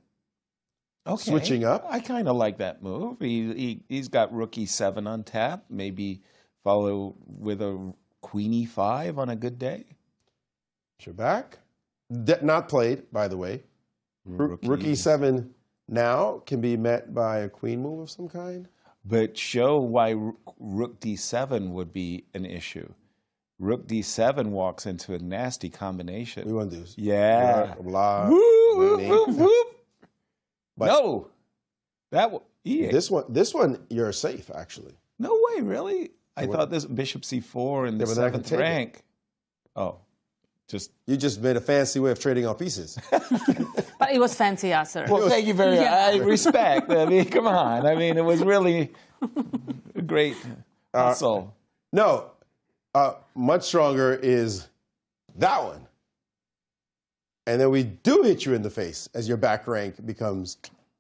Okay. Switching up. I kind of like that move. He's got rook e7 on tap. Maybe follow with a queen e5 on a good day. You're back. Not played, by the way. Rook e7 now can be met by a queen move of some kind. But show why rook d7 would be an issue. Rook d7 walks into a nasty combination. We want to do this. Yeah. Blah, whoop, whoop, whoop. No. This one, you're safe, actually. No way, really? I thought this bishop c4 in the 7th rank. Oh, you just made a fancy way of trading on pieces. But it was fancy, Yasser. Well, thank you very much. I respect. I mean, come on. I mean, it was really a great hustle. No, much stronger is that one. And then we do hit you in the face as your back rank becomes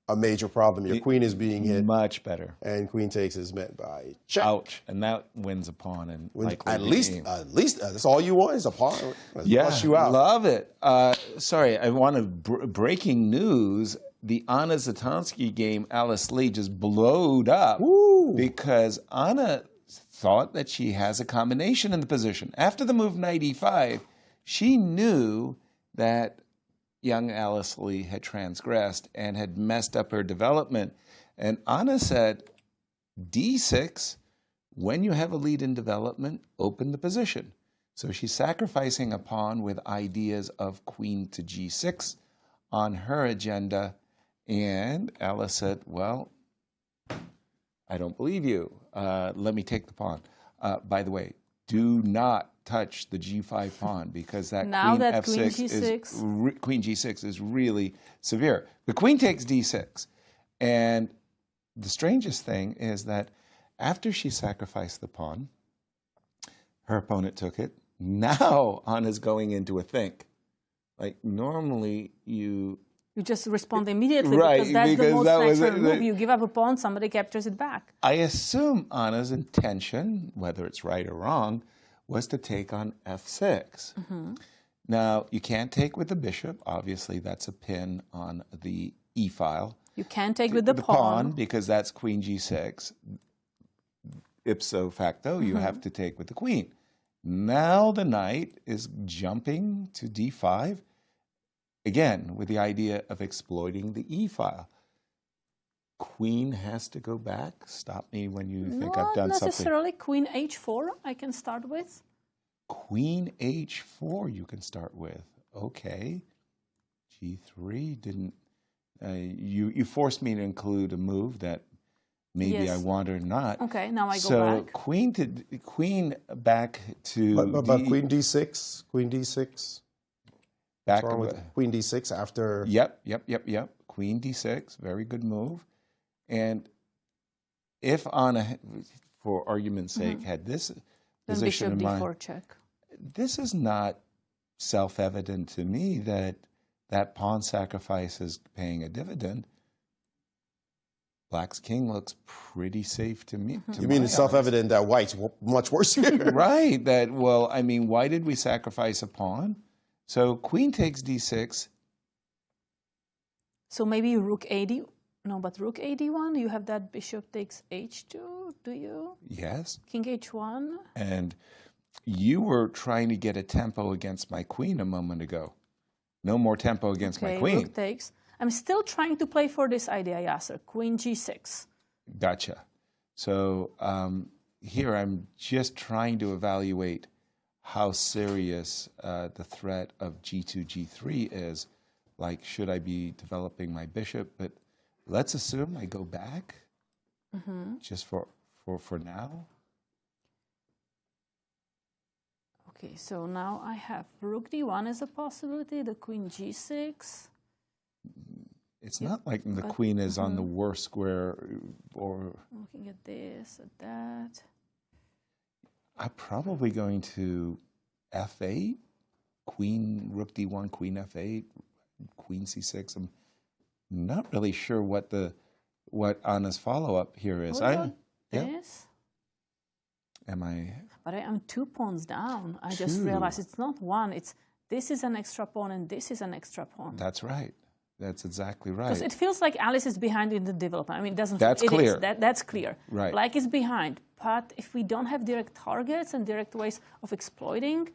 a major problem. Your queen is being hit. Much better. And queen takes is met by check. Ouch. And that wins a pawn. And at least that's all you want is a pawn. Yeah, flush you out. Love it. Sorry, I wanted breaking news. The Anna Zatansky game, Alice Lee, just blowed up because Anna thought that she has a combination in the position. After the move knight e5, she knew that young Alice Lee had transgressed and had messed up her development. And Anna said, D6, when you have a lead in development, open the position. So she's sacrificing a pawn with ideas of queen to G6 on her agenda. And Alice said, well, I don't believe you. Let me take the pawn. By the way, do not touch the G5 pawn because that now queen that F6 queen G6 is really severe. The queen takes D6. And the strangest thing is that after she sacrificed the pawn, her opponent took it. Now Anna's going into a think. Like normally you just respond immediately right, because that's the most natural was move. You give up a pawn, somebody captures it back. I assume Anna's intention, whether it's right or wrong, was to take on F6. Mm-hmm. Now, you can't take with the bishop. Obviously, that's a pin on the E file. You can't take with the pawn because that's queen G6. Ipso facto, you Mm-hmm. have to take with the queen. Now the knight is jumping to D5, again, with the idea of exploiting the E file. Queen has to go back. Stop me when you think I've done Not something. necessarily. Queen H4 I can start with. Queen H4 you can start with. Okay. G3 didn't... you forced me to include a move that maybe Yes. I want or not. Okay, now I go so back. queen back to... But queen D6? Queen D6? Back What's wrong with queen D6 after... Yep. Queen D6, very good move. And if Anna, for argument's sake, had this Then position bishop in mind, D4 check. this is not self-evident to me that that pawn sacrifice is paying a dividend. Black's king looks pretty safe to me. You mean it's self-evident that white's much worse here? Right. That, well, I mean, why did we sacrifice a pawn? So queen takes D6. So maybe rook 80. No, but rook 81, you have that bishop takes H2, do you? Yes. King H1. And you were trying to get a tempo against my queen a moment ago. No more tempo against my queen. Rook takes. I'm still trying to play for this idea, Yasser. Queen G6. Gotcha. So here I'm just trying to evaluate how serious the threat of G2, G3 is. Like, should I be developing my bishop? But let's assume I go back just for now. Okay, so now I have rook D1 as a possibility, the queen G6. It's not like the queen is on the worst square or... Looking at this, at that. I'm probably going to F8, queen, rook D1, queen F8, queen C6. I'm not really sure what Anna's follow-up here is. This? Am I... But I am 2 pawns down. I just realized it's not one. It's this is an extra pawn and this is an extra pawn. That's right. That's exactly right. Because it feels like Alice is behind in the development. I mean, it doesn't. That's it clear. Is. That's clear. Right. Black is behind. But if we don't have direct targets and direct ways of exploiting,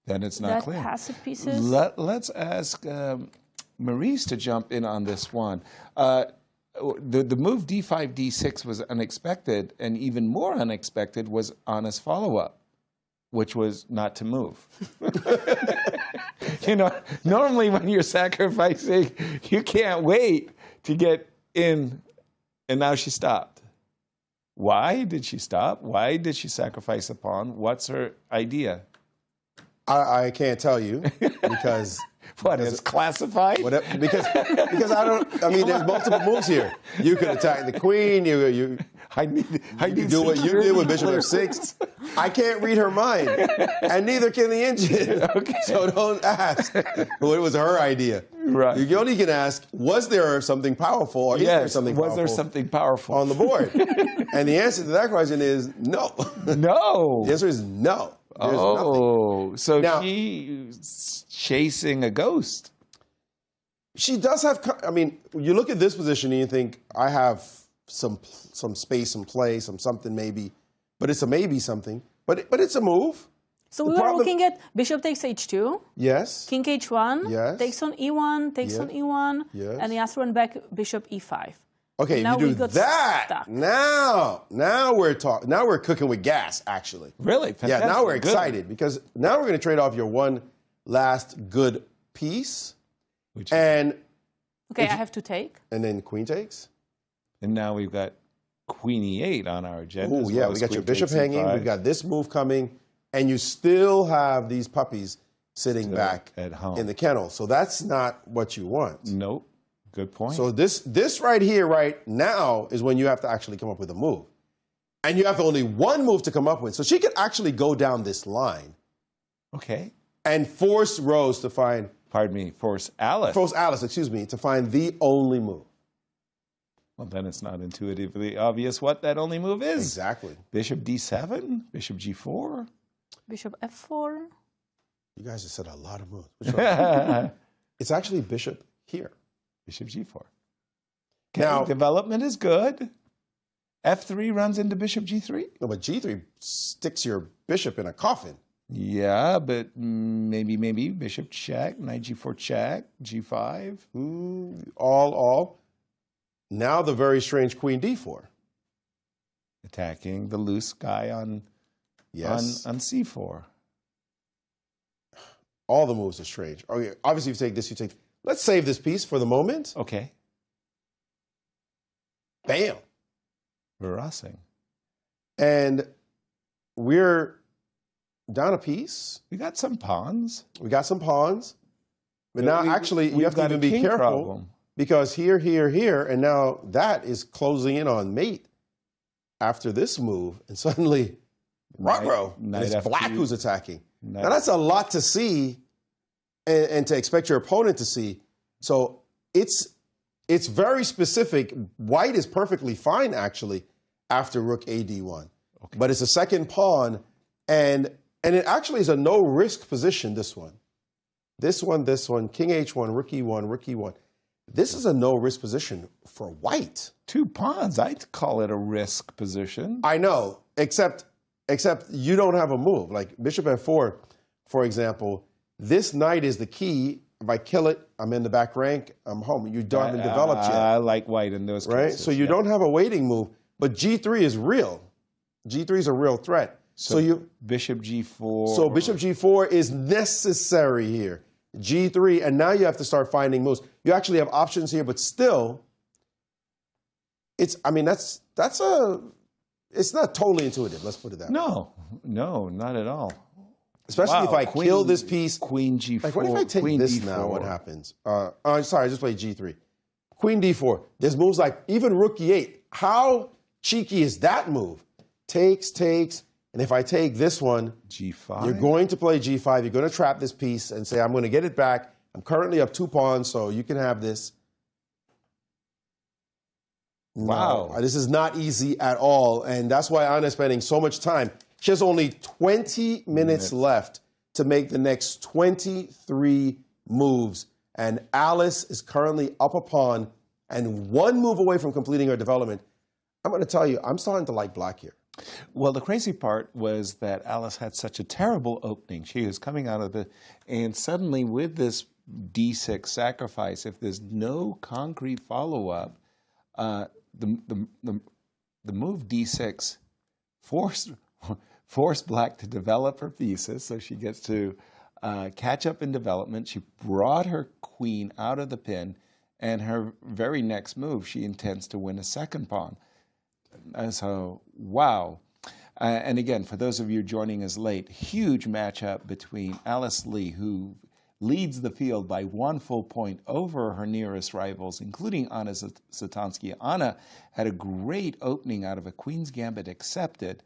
then it's not clear. Passive pieces. Let's ask Maurice to jump in on this one. The move D5, D6 was unexpected, and even more unexpected was Anna's follow-up, which was not to move. You know, normally when you're sacrificing, you can't wait to get in, and now she stopped. Why did she stop? Why did she sacrifice a pawn? What's her idea? I can't tell you because... What, is classified? Because I don't... I mean, there's multiple moves here. You could attack the queen. You can do what you did with bishop f6. I can't read her mind, and neither can the engine. Okay. So don't ask. Well, it was her idea. Right. You only can ask, was there something powerful, or is there something powerful? Was there something powerful on the board? And the answer to that question is no. No. The answer is no. There's nothing. So now, she's chasing a ghost. She does have, I mean, you look at this position and you think, I have some space, some play, something maybe, but it's a maybe something. But it's a move. So we were looking at bishop takes h2. Yes. King h1. Yes. Takes on e1, takes on e1. Yes. And Yasser went back bishop e5. Okay, now you do that. Stuck. Now we're talking. Now we're cooking with gas, actually. Really? Yeah, now we're excited because now we're going to trade off your one last good piece. Okay, I have to take. And then queen takes. And now we've got queen e8 on our agenda. Oh, yeah, we got your bishop hanging. We've got this move coming. And you still have these puppies sitting back at home in the kennel. So that's not what you want. Nope. Good point. So this right here, right now, is when you have to actually come up with a move. And you have only one move to come up with. So she could actually go down this line. Okay. And force Rose to find... Pardon me, force Alice. Force Alice, excuse me, to find the only move. Well, then it's not intuitively obvious what that only move is. Exactly. Bishop d7, bishop g4. Bishop f4. You guys just said a lot of moves. It's actually bishop here. Bishop g4. Okay, now, development is good. f3 runs into bishop g3. No, but g3 sticks your bishop in a coffin. Yeah, but maybe bishop check, knight g4 check, g5. All. Now the very strange queen d4. Attacking the loose guy on c4. All the moves are strange. Okay, obviously if you take this, you take... Let's save this piece for the moment. Okay. Bam. We're rossing. And we're down a piece. We got some pawns. But now actually you have to even be careful because here, and now that is closing in on mate after this move. And suddenly, ruh-roh, and it's black who's attacking. Now that's a lot to see and to expect your opponent to see. So it's very specific. White is perfectly fine, actually, after rook ad1. Okay. But it's a second pawn, and it actually is a no-risk position, this one. This one, king h1, rook e1, rook e1. This is a no-risk position for white. 2 pawns, I'd call it a risk position. I know, except you don't have a move. Like bishop f4, for example, this knight is the key. If I kill it, I'm in the back rank, I'm home. You don't haven't developed yet. I like white in those cases. Right? So you don't have a waiting move, but g3 is real. G3 is a real threat. So you bishop g4. So bishop g4 is necessary here. g3, and now you have to start finding moves. You actually have options here, but still, it's not totally intuitive. Let's put it that way. No, not at all. Especially if I kill this piece. Queen g4. Like, what if I take queen this d4. now? What happens? Sorry, I just played g3. Queen d4. There's moves like even rook e8. How cheeky is that move? Takes. And if I take this one, g5. You're going to play g5. You're going to trap this piece and say, I'm going to get it back. I'm currently up 2 pawns, so you can have this. Wow. No, this is not easy at all. And that's why Anna's spending so much time. She has only 20 minutes left to make the next 23 moves. And Alice is currently up a pawn and 1 move away from completing her development. I'm going to tell you, I'm starting to like black here. Well, the crazy part was that Alice had such a terrible opening. She was coming out of and suddenly with this d6 sacrifice, if there's no concrete follow-up, the move d6 forced black to develop her pieces, so she gets to catch up in development. She brought her queen out of the pin, and her very next move, she intends to win a second pawn. So, wow. And again, for those of you joining us late, huge matchup between Alice Lee, who leads the field by 1 full point over her nearest rivals, including Anna Satansky. Anna had a great opening out of a Queen's Gambit accepted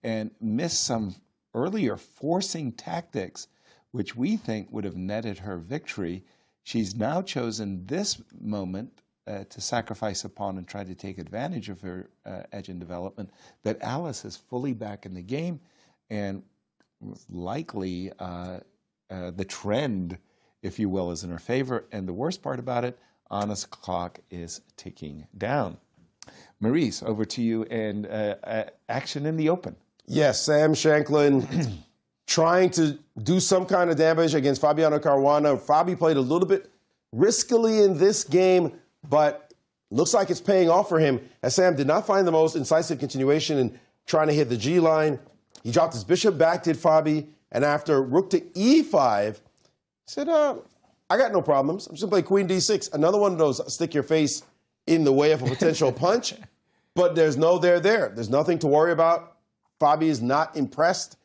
and missed some earlier forcing tactics, which we think would have netted her victory. She's now chosen this moment to sacrifice a pawn and try to take advantage of her edge in development, that Alice is fully back in the game and likely the trend, if you will, is in her favor. And the worst part about it, Anna's clock is ticking down. Maurice, over to you and action in the open. Yes, Sam Shankland trying to do some kind of damage against Fabiano Caruana. Fabi played a little bit riskily in this game, but looks like it's paying off for him, as Sam did not find the most incisive continuation in trying to hit the G line. He dropped his bishop back, did Fabi, and after rook to e5, he said, I got no problems. I'm just going to play queen d6. Another one of those stick your face in the way of a potential punch, but there's no there. There's nothing to worry about. Fabi is not impressed.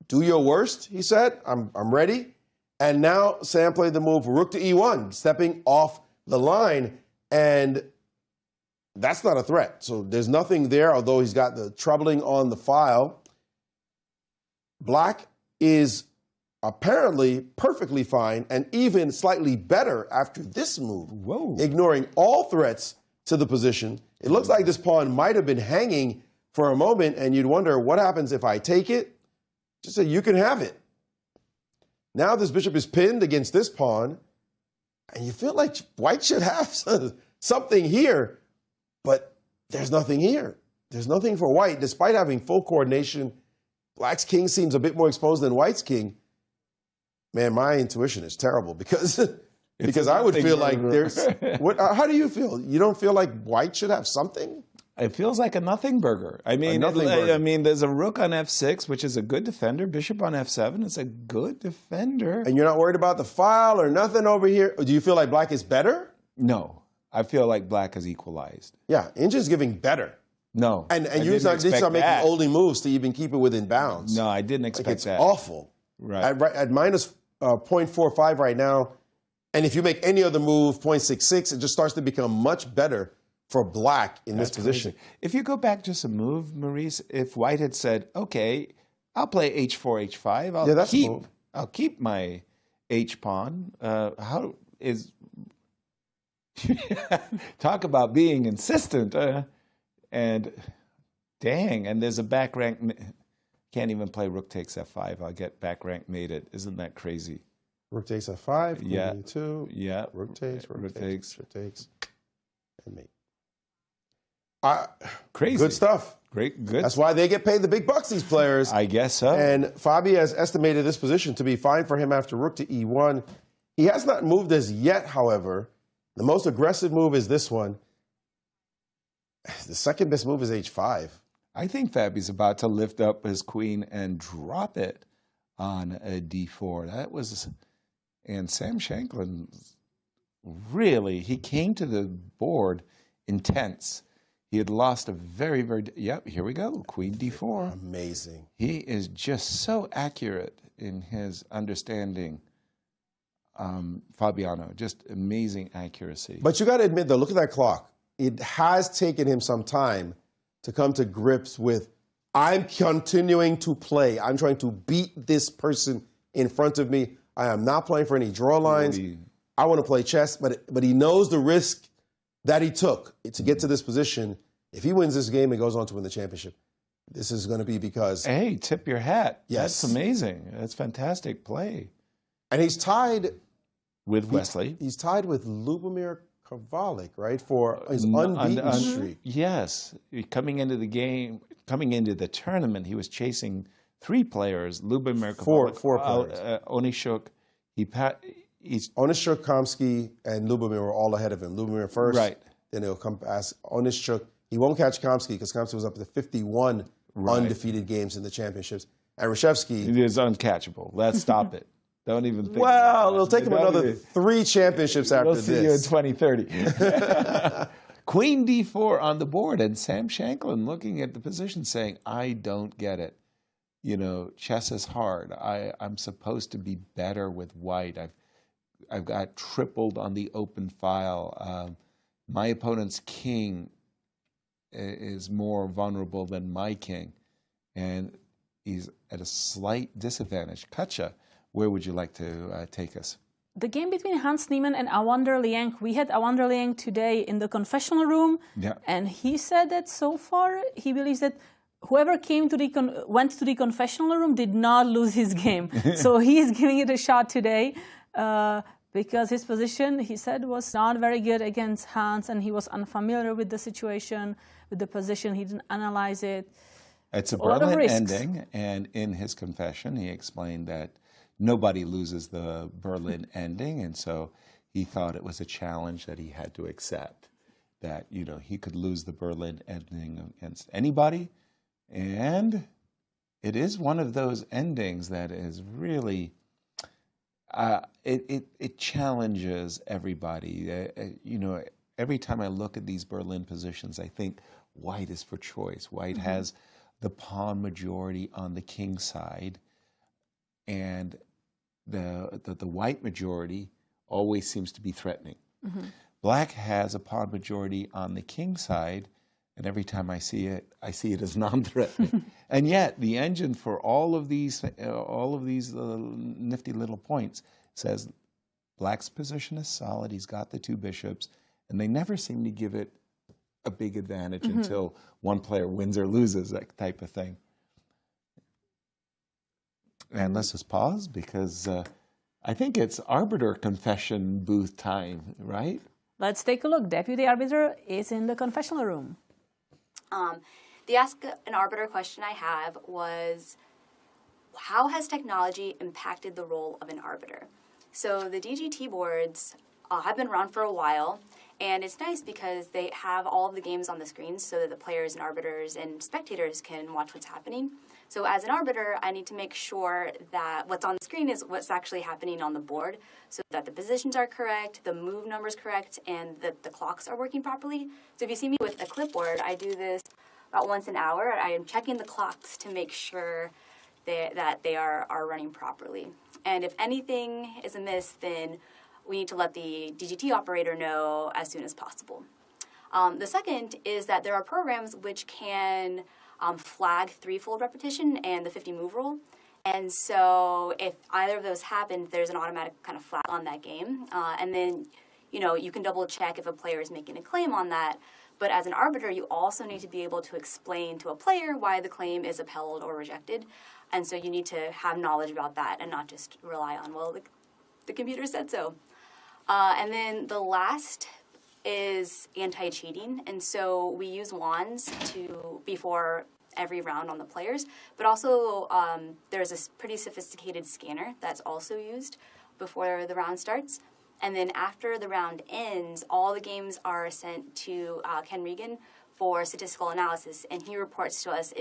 Do your worst, he said. I'm ready. And now Sam played the move rook to e1, stepping off the line, and that's not a threat. So there's nothing there, although he's got the troubling on the file. Black is apparently perfectly fine and even slightly better after this move, ignoring all threats to the position. It looks like this pawn might have been hanging for a moment, and you'd wonder what happens if I take it. Just say, you can have it. Now this bishop is pinned against this pawn, and you feel like white should have something here, but there's nothing here. There's nothing for white, despite having full coordination. Black's king seems a bit more exposed than white's king. Man, my intuition is terrible because I would feel like there's... how do you feel? You don't feel like white should have something? It feels like a nothing burger. I mean, there's a rook on f6, which is a good defender. Bishop on f7, it's a good defender. And you're not worried about the file or nothing over here? Do you feel like black is better? No, I feel like black is equalized. Yeah, Incr is giving better. No, and you start making only moves to even keep it within bounds. No, I didn't expect that. It's awful. Right. At minus 0.45 right now, and if you make any other move, 0.66, it just starts to become much better for black in this position. Crazy. If you go back just a move, Maurice, if white had said, okay, I'll play h4, h5, I'll keep my h pawn. How is talk about being insistent, and dang, and there's a back rank. Can't even play rook takes f5. I'll get back rank mated. Isn't that crazy? Rook takes f5, queen yeah, e2, yeah, rook takes, rook takes, and mate. Crazy. Good stuff. Great, good. That's why they get paid the big bucks, these players. I guess so. And Fabi has estimated this position to be fine for him after rook to e1. He has not moved as yet, however. The most aggressive move is this one. The second best move is h5. I think Fabi's about to lift up his queen and drop it on a d4. That was, and Sam Shankland really, he came to the board intense. He had lost a very, yep, here we go, queen d4. Amazing. He is just so accurate in his understanding, Fabiano, just amazing accuracy. But you got to admit, though, look at that clock. It has taken him some time to come to grips with, I'm continuing to play. I'm trying to beat this person in front of me. I am not playing for any draw lines. I want to play chess, but he knows the risk that he took to get to this position. If he wins this game and goes on to win the championship, this is going to be because... Hey, tip your hat. Yes. That's amazing. That's fantastic play. And he's tied... With Wesley. He's tied with Lubomir Kovalik, right, for his unbeaten streak. Yes. Coming into the game, coming into the tournament, he was chasing 3 players. Lubomir Kovalik. Four players. Onishuk. Onishuk, Kamsky, and Lubomir were all ahead of him. Lubomir first. Right. Then he'll come past Onishuk. He won't catch Kamsky because Kamsky was up to 51 undefeated games in the championships. And Reshevsky... It is uncatchable. Let's stop it. Don't even think. Well, it'll take him another 3 championships after this. We'll see you in 2030. Queen d4 on the board, and Sam Shankland looking at the position saying, I don't get it. You know, chess is hard. I'm supposed to be better with white. I've got tripled on the open file. My opponent's king is more vulnerable than my king, and he's at a slight disadvantage. Katja, where would you like to take us? The game between Hans Niemann and Awonder Liang, we had Awonder Liang today in the confessional room, and he said that so far he believes that whoever went to the confessional room did not lose his game. So he's giving it a shot today because his position, he said, was not very good against Hans, and he was unfamiliar with the situation, with the position. He didn't analyze it. It's a lot of Berlin risks. ending, and in his confession, he explained that nobody loses the Berlin ending, and so he thought it was a challenge that he had to accept, that, you know, he could lose the Berlin ending against anybody, and it is one of those endings that is really, it challenges everybody. You know, every time I look at these Berlin positions, I think white is for choice. White has the pawn majority on the king side, and the white majority always seems to be threatening. Black has a pawn majority on the king side, and every time I see it as non-threatening. And yet, the engine for all of these nifty little points says Black's position is solid. He's got the two bishops, and they never seem to give it a big advantage until one player wins or loses, that type of thing. And let's just pause, because I think it's arbiter confession booth time, right? Let's take a look. Deputy arbiter is in the confessional room. The Ask an Arbiter question I have was, how has technology impacted the role of an arbiter? So the DGT boards have been around for a while, and it's nice because they have all of the games on the screens so that the players and arbiters and spectators can watch what's happening. So as an arbiter, I need to make sure that what's on the screen is what's actually happening on the board, so that the positions are correct, the move numbers correct, and that the clocks are working properly. So if you see me with a clipboard, I do this about once an hour. I am checking the clocks to make sure that they are running properly. And if anything is amiss, then we need to let the DGT operator know as soon as possible. The second is that there are programs which can flag threefold repetition and the 50 move rule. And so if either of those happen, there's an automatic kind of flag on that game. And then, you know, you can double check if a player is making a claim on that. But as an arbiter, you also need to be able to explain to a player why the claim is upheld or rejected. And so you need to have knowledge about that and not just rely on, well, the computer said so. And then the last is anti-cheating. And so we use wands before every round on the players. But also there's a pretty sophisticated scanner that's also used before the round starts. And then after the round ends, all the games are sent to Ken Regan for statistical analysis, and he reports to us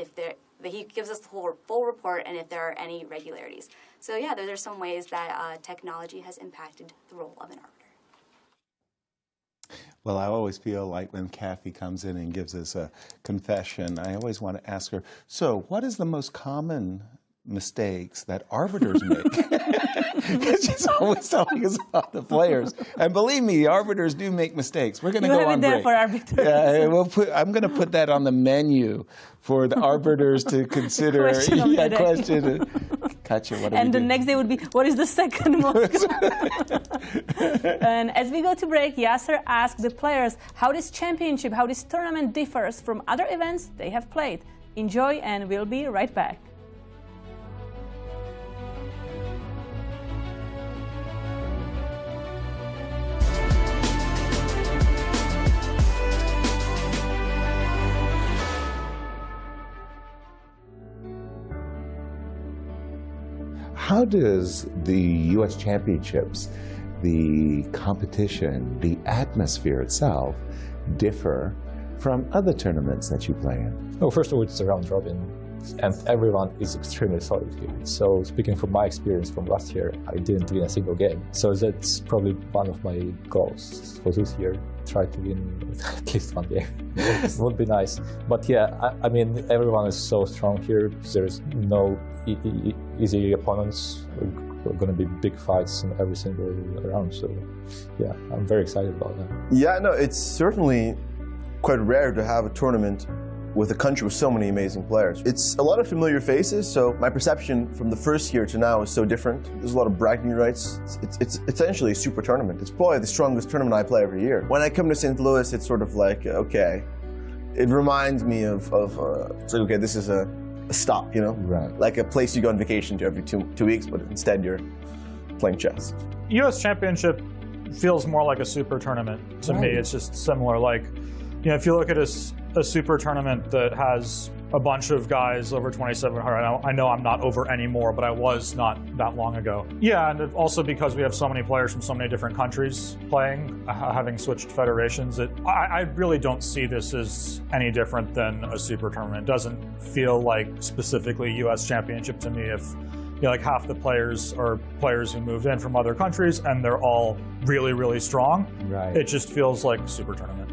he gives us the full report and if there are any irregularities. So yeah, those are some ways that technology has impacted the role of an arbiter. Well, I always feel like when Kathy comes in and gives us a confession, I always want to ask her, so what is the most common mistakes that arbiters make? Because she's always telling us about the players. And believe me, arbiters do make mistakes. We're going to go on break. For arbiters. Yeah, I'm going to put that on the menu for the arbiters to consider. Question. Katya, what do we do? And the next day would be, what is the second most common? And as we go to break, Yasser asked the players how this tournament differs from other events they have played. Enjoy, and we'll be right back. How does the U.S. Championships, the competition, the atmosphere itself differ from other tournaments that you play in? Well, first of all, it's a round robin, and everyone is extremely solid here. So speaking from my experience from last year, I didn't win a single game. So that's probably one of my goals for this year. Try to win at least one game. It would be nice. But yeah, I mean, everyone is so strong here. There's no easy opponents. We're going to be big fights in every single round. So yeah, I'm very excited about that. Yeah, no, it's certainly quite rare to have a tournament with a country with so many amazing players. It's a lot of familiar faces, so my perception from the first year to now is so different. There's a lot of bragging rights. It's essentially a super tournament. It's probably the strongest tournament I play every year. When I come to St. Louis, it's sort of like, okay, it reminds me of it's like, okay, this is a stop, you know? Right. Like a place you go on vacation to every two weeks, but instead you're playing chess. U.S. Championship feels more like a super tournament to me. It's just similar. Like, you know, if you look at a super tournament that has a bunch of guys over 2,700. I know I'm not over anymore, but I was not that long ago. Yeah, and also because we have so many players from so many different countries playing, having switched federations, I really don't see this as any different than a super tournament. It doesn't feel like specifically U.S. Championship to me if like half the players are players who moved in from other countries and they're all really, really strong. Right. It just feels like a super tournament.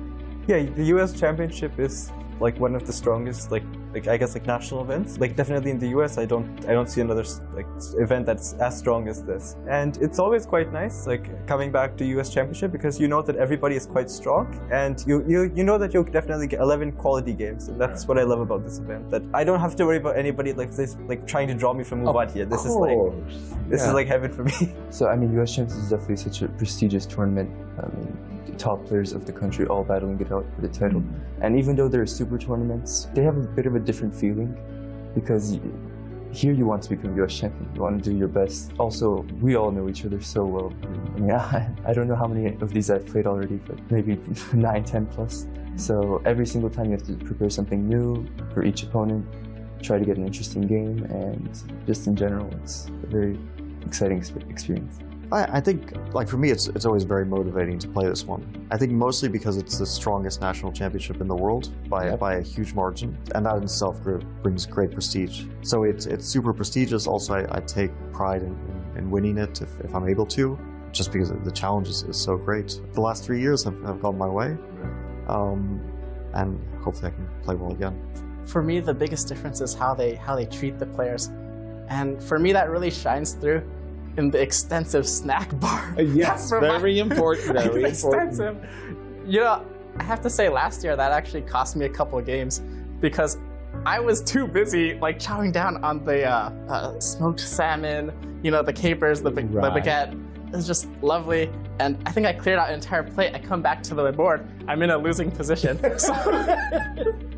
Yeah, the U.S. Championship is like one of the strongest, like I guess, like national events. Like definitely in the U.S., I don't see another like event that's as strong as this. And it's always quite nice, like coming back to U.S. Championship, because you know that everybody is quite strong, and you know that you'll definitely get 11 quality games, and that's what I love about this event. That I don't have to worry about anybody like this, like trying to draw me from move on here. This is like heaven for me. So I mean, U.S. Champions is definitely such a prestigious tournament. I mean, the top players of the country all battling it out for the title. And even though they're super tournaments, they have a bit of a different feeling, because here you want to become U.S. champion. You want to do your best. Also, we all know each other so well. I mean, I don't know how many of these I've played already, but maybe 9, 10 plus. So every single time you have to prepare something new for each opponent, try to get an interesting game, and just in general, it's a very exciting experience. I think, like for me, it's always very motivating to play this one. I think mostly because it's the strongest national championship in the world by a huge margin, and that in itself brings great prestige. So it's super prestigious. Also, I take pride in winning it if I'm able to, just because the challenge is so great. The last 3 years have gone my way, and hopefully I can play well again. For me, the biggest difference is how they treat the players, and for me that really shines through in the extensive snack bar. Yes, very important, very extensive. You know, I have to say last year that actually cost me a couple of games, because I was too busy like chowing down on the smoked salmon, you know, the capers, the baguette. It was just lovely, and I think I cleared out an entire plate. I come back to the board, I'm in a losing position. So,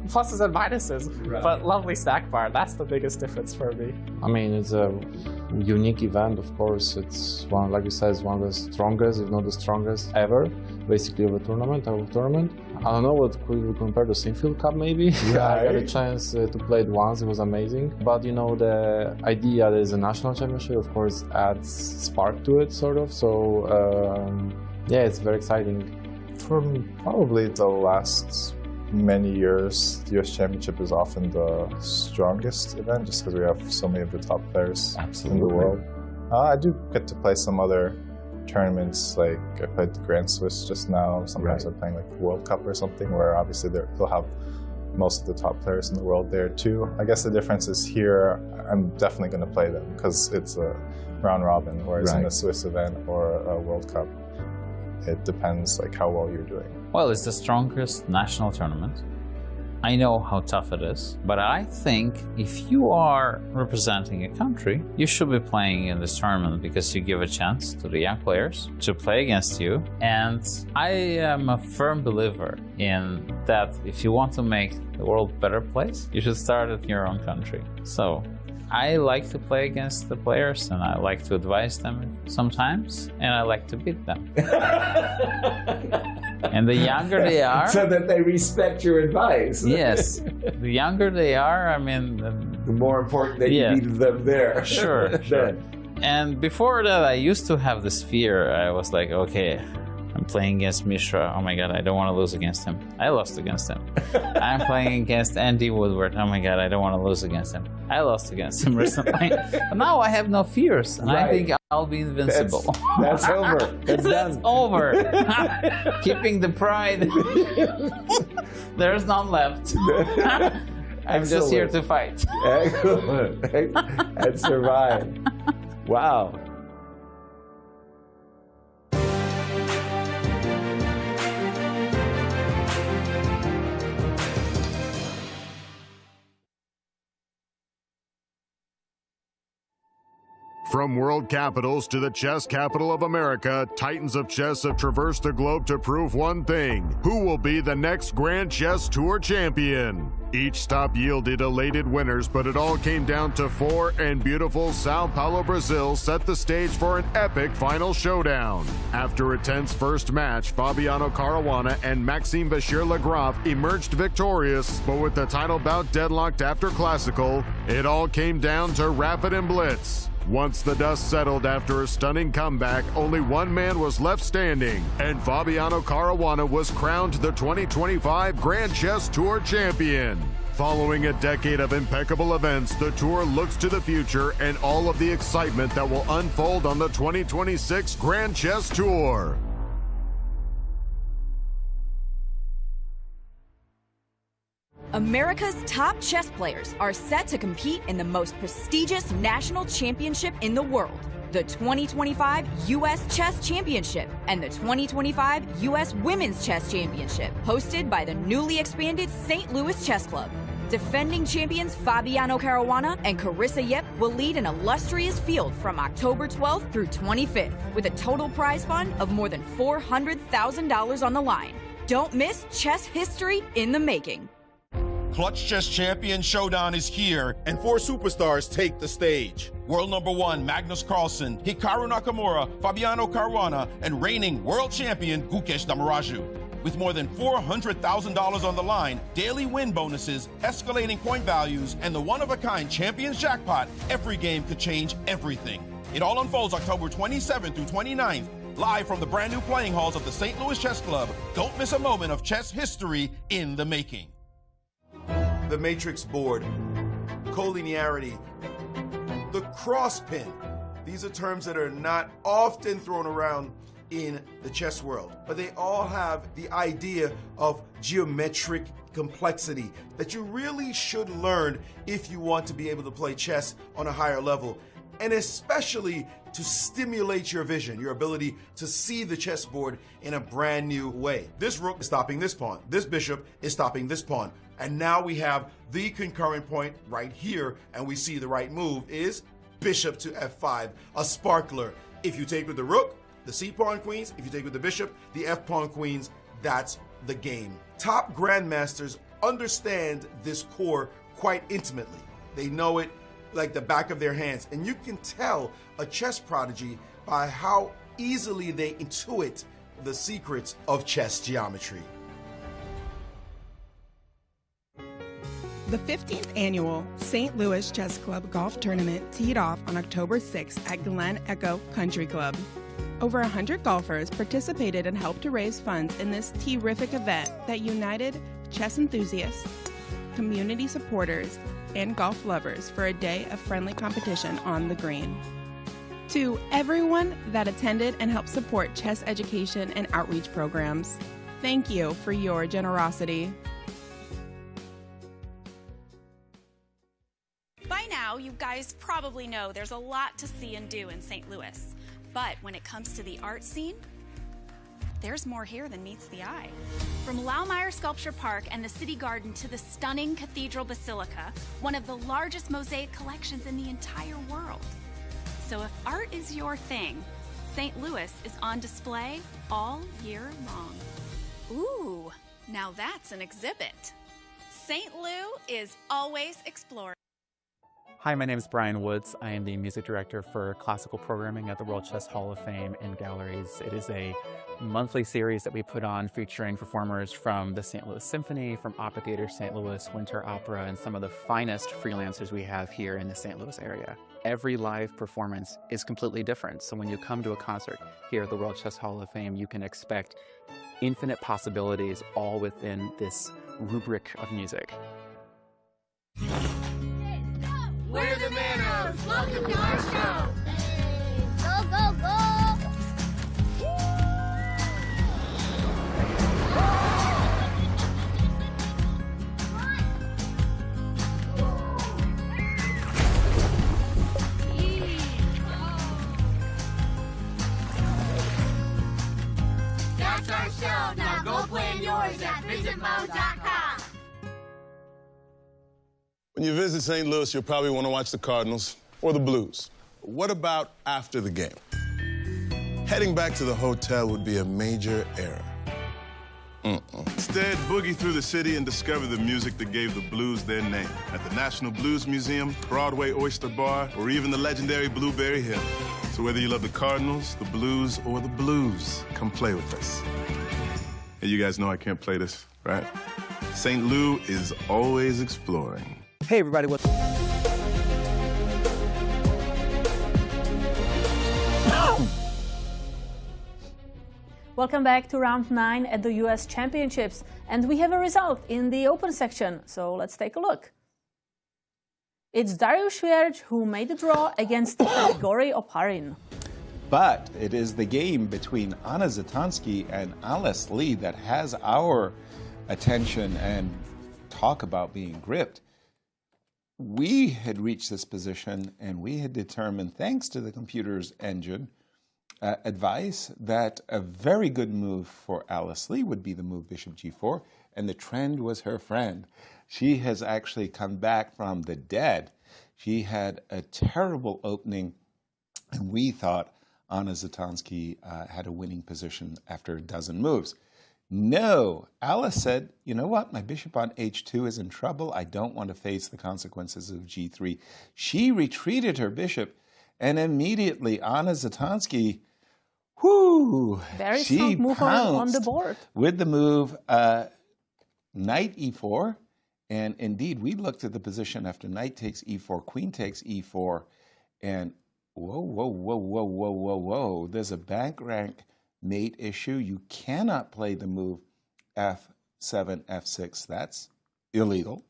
pluses and minuses, but lovely snack bar. That's the biggest difference for me. I mean, it's a unique event, of course. It's one, like you said, it's one of the strongest, if not the strongest ever, basically of a tournament. I don't know what could we compare to Sinfield Cup, maybe. Yeah, I got a chance to play it once. It was amazing. But you know, the idea that it's a national championship, of course, adds spark to it, sort of. So yeah, it's very exciting. For probably the last many years, the US Championship is often the strongest event, just because we have so many of the top players in the world. I do get to play some other tournaments, like I played the Grand Swiss just now. Sometimes I'm playing like the World Cup or something, where obviously they'll have most of the top players in the world there too. I guess the difference is here, I'm definitely going to play them because it's a round robin, whereas in a Swiss event or a World Cup, it depends like how well you're doing. Well, it's the strongest national tournament. I know how tough it is, but I think if you are representing a country, you should be playing in this tournament because you give a chance to the young players to play against you. And I am a firm believer in that if you want to make the world a better place, you should start at your own country. So I like to play against the players, and I like to advise them sometimes, and I like to beat them. And the younger they are... So that they respect your advice. Yes. The younger they are, I mean... The more important that you beat them there. Sure, sure. And before that, I used to have this fear. I was like, okay, I'm playing against Mishra. Oh my God, I don't want to lose against him. I lost against him. I'm playing against Andy Woodward. Oh my God, I don't want to lose against him. I lost against him recently. But now I have no fears. And I think I'll be invincible. That's over. That's done. That's over. Keeping the pride. There's none left. I'm just here to fight. Excellent. And survive. Wow. From world capitals to the chess capital of America, titans of chess have traversed the globe to prove one thing: who will be the next Grand Chess Tour champion? Each stop yielded elated winners, but it all came down to four, and beautiful Sao Paulo, Brazil set the stage for an epic final showdown. After a tense first match, Fabiano Caruana and Maxime Vachier-Lagrave emerged victorious, but with the title bout deadlocked after classical, it all came down to rapid and blitz. Once the dust settled after a stunning comeback, only one man was left standing, and Fabiano Caruana was crowned the 2025 Grand Chess Tour champion. Following a decade of impeccable events, the tour looks to the future and all of the excitement that will unfold on the 2026 Grand Chess Tour. America's top chess players are set to compete in the most prestigious national championship in the world, the 2025 U.S. Chess Championship and the 2025 U.S. Women's Chess Championship, hosted by the newly expanded St. Louis Chess Club. Defending champions Fabiano Caruana and Carissa will lead an illustrious field from October 12th through 25th, with a total prize fund of more than $400,000 on the line. Don't miss chess history in the making. Clutch Chess Champion Showdown is here, and four superstars take the stage. World number one, Magnus Carlsen, Hikaru Nakamura, Fabiano Caruana, and reigning world champion, Gukesh Damaraju. With more than $400,000 on the line, daily win bonuses, escalating point values, and the one-of-a-kind Champions Jackpot, every game could change everything. It all unfolds October 27th through 29th, live from the brand new playing halls of the St. Louis Chess Club. Don't miss a moment of chess history in the making. The matrix board, collinearity, the cross pin. These are terms that are not often thrown around in the chess world, but they all have the idea of geometric complexity that you really should learn if you want to be able to play chess on a higher level, and especially to stimulate your vision, your ability to see the chessboard in a brand new way. This rook is stopping this pawn. This bishop is stopping this pawn. And now we have the concurrent point right here, and we see the right move is bishop to f5, a sparkler. If you take with the rook, the c-pawn queens. If you take with the bishop, the f-pawn queens. That's the game. Top grandmasters understand this core quite intimately. They know it like the back of their hands. And you can tell a chess prodigy by how easily they intuit the secrets of chess geometry. The 15th annual St. Louis Chess Club Golf Tournament teed off on October 6th at Glen Echo Country Club. Over 100 golfers participated and helped to raise funds in this terrific event that united chess enthusiasts, community supporters, and golf lovers for a day of friendly competition on the green. To everyone that attended and helped support chess education and outreach programs, thank you for your generosity. By now, you guys probably know there's a lot to see and do in St. Louis. But when it comes to the art scene, there's more here than meets the eye. From Laumeier Sculpture Park and the City Garden to the stunning Cathedral Basilica, one of the largest mosaic collections in the entire world. So if art is your thing, St. Louis is on display all year long. Ooh, now that's an exhibit. St. Lou is always exploring. Hi, my name is Brian Woods. I am the music director for classical programming at the World Chess Hall of Fame and Galleries. It is a monthly series that we put on featuring performers from the St. Louis Symphony, from Opera Theater St. Louis, Winter Opera, and some of the finest freelancers we have here in the St. Louis area. Every live performance is completely different. So when you come to a concert here at the World Chess Hall of Fame, you can expect infinite possibilities all within this rubric of music. We're the Manos! Welcome to our show! Go, go, go! That's our show! Now go plan yours at visitmo.com! When you visit St. Louis, you'll probably want to watch the Cardinals or the Blues. What about after the game? Heading back to the hotel would be a major error. Instead, boogie through the city and discover the music that gave the blues their name at the National Blues Museum, Broadway Oyster Bar, or even the legendary Blueberry Hill. So whether you love the Cardinals, the blues, or the blues, come play with us. Hey, you guys know I can't play this, right? St. Lou is always exploring. Hey, everybody. Welcome back to round 9 at the US Championships, and we have a result in the open section, so let's take a look. It's Dariusz Swiercz who made the draw against Grigoriy Oparin. But it is the game between Anna Zatansky and Alice Lee that has our attention and talk about being gripped. We had reached this position and we had determined, thanks to the computer's engine, advice that a very good move for Alice Lee would be the move Bishop G4, and the trend was her friend. She has actually come back from the dead. She had a terrible opening, and we thought Anna Zatansky had a winning position after a dozen moves. No, Alice said, you know what, my bishop on H2 is in trouble. I don't want to face the consequences of G3. She retreated her bishop, and immediately Anna Zatansky, very strong move on the board with the move knight e4. And indeed, we looked at the position after knight takes e4, queen takes e4, and whoa. There's a back rank mate issue. You cannot play the move f7, f6. That's illegal.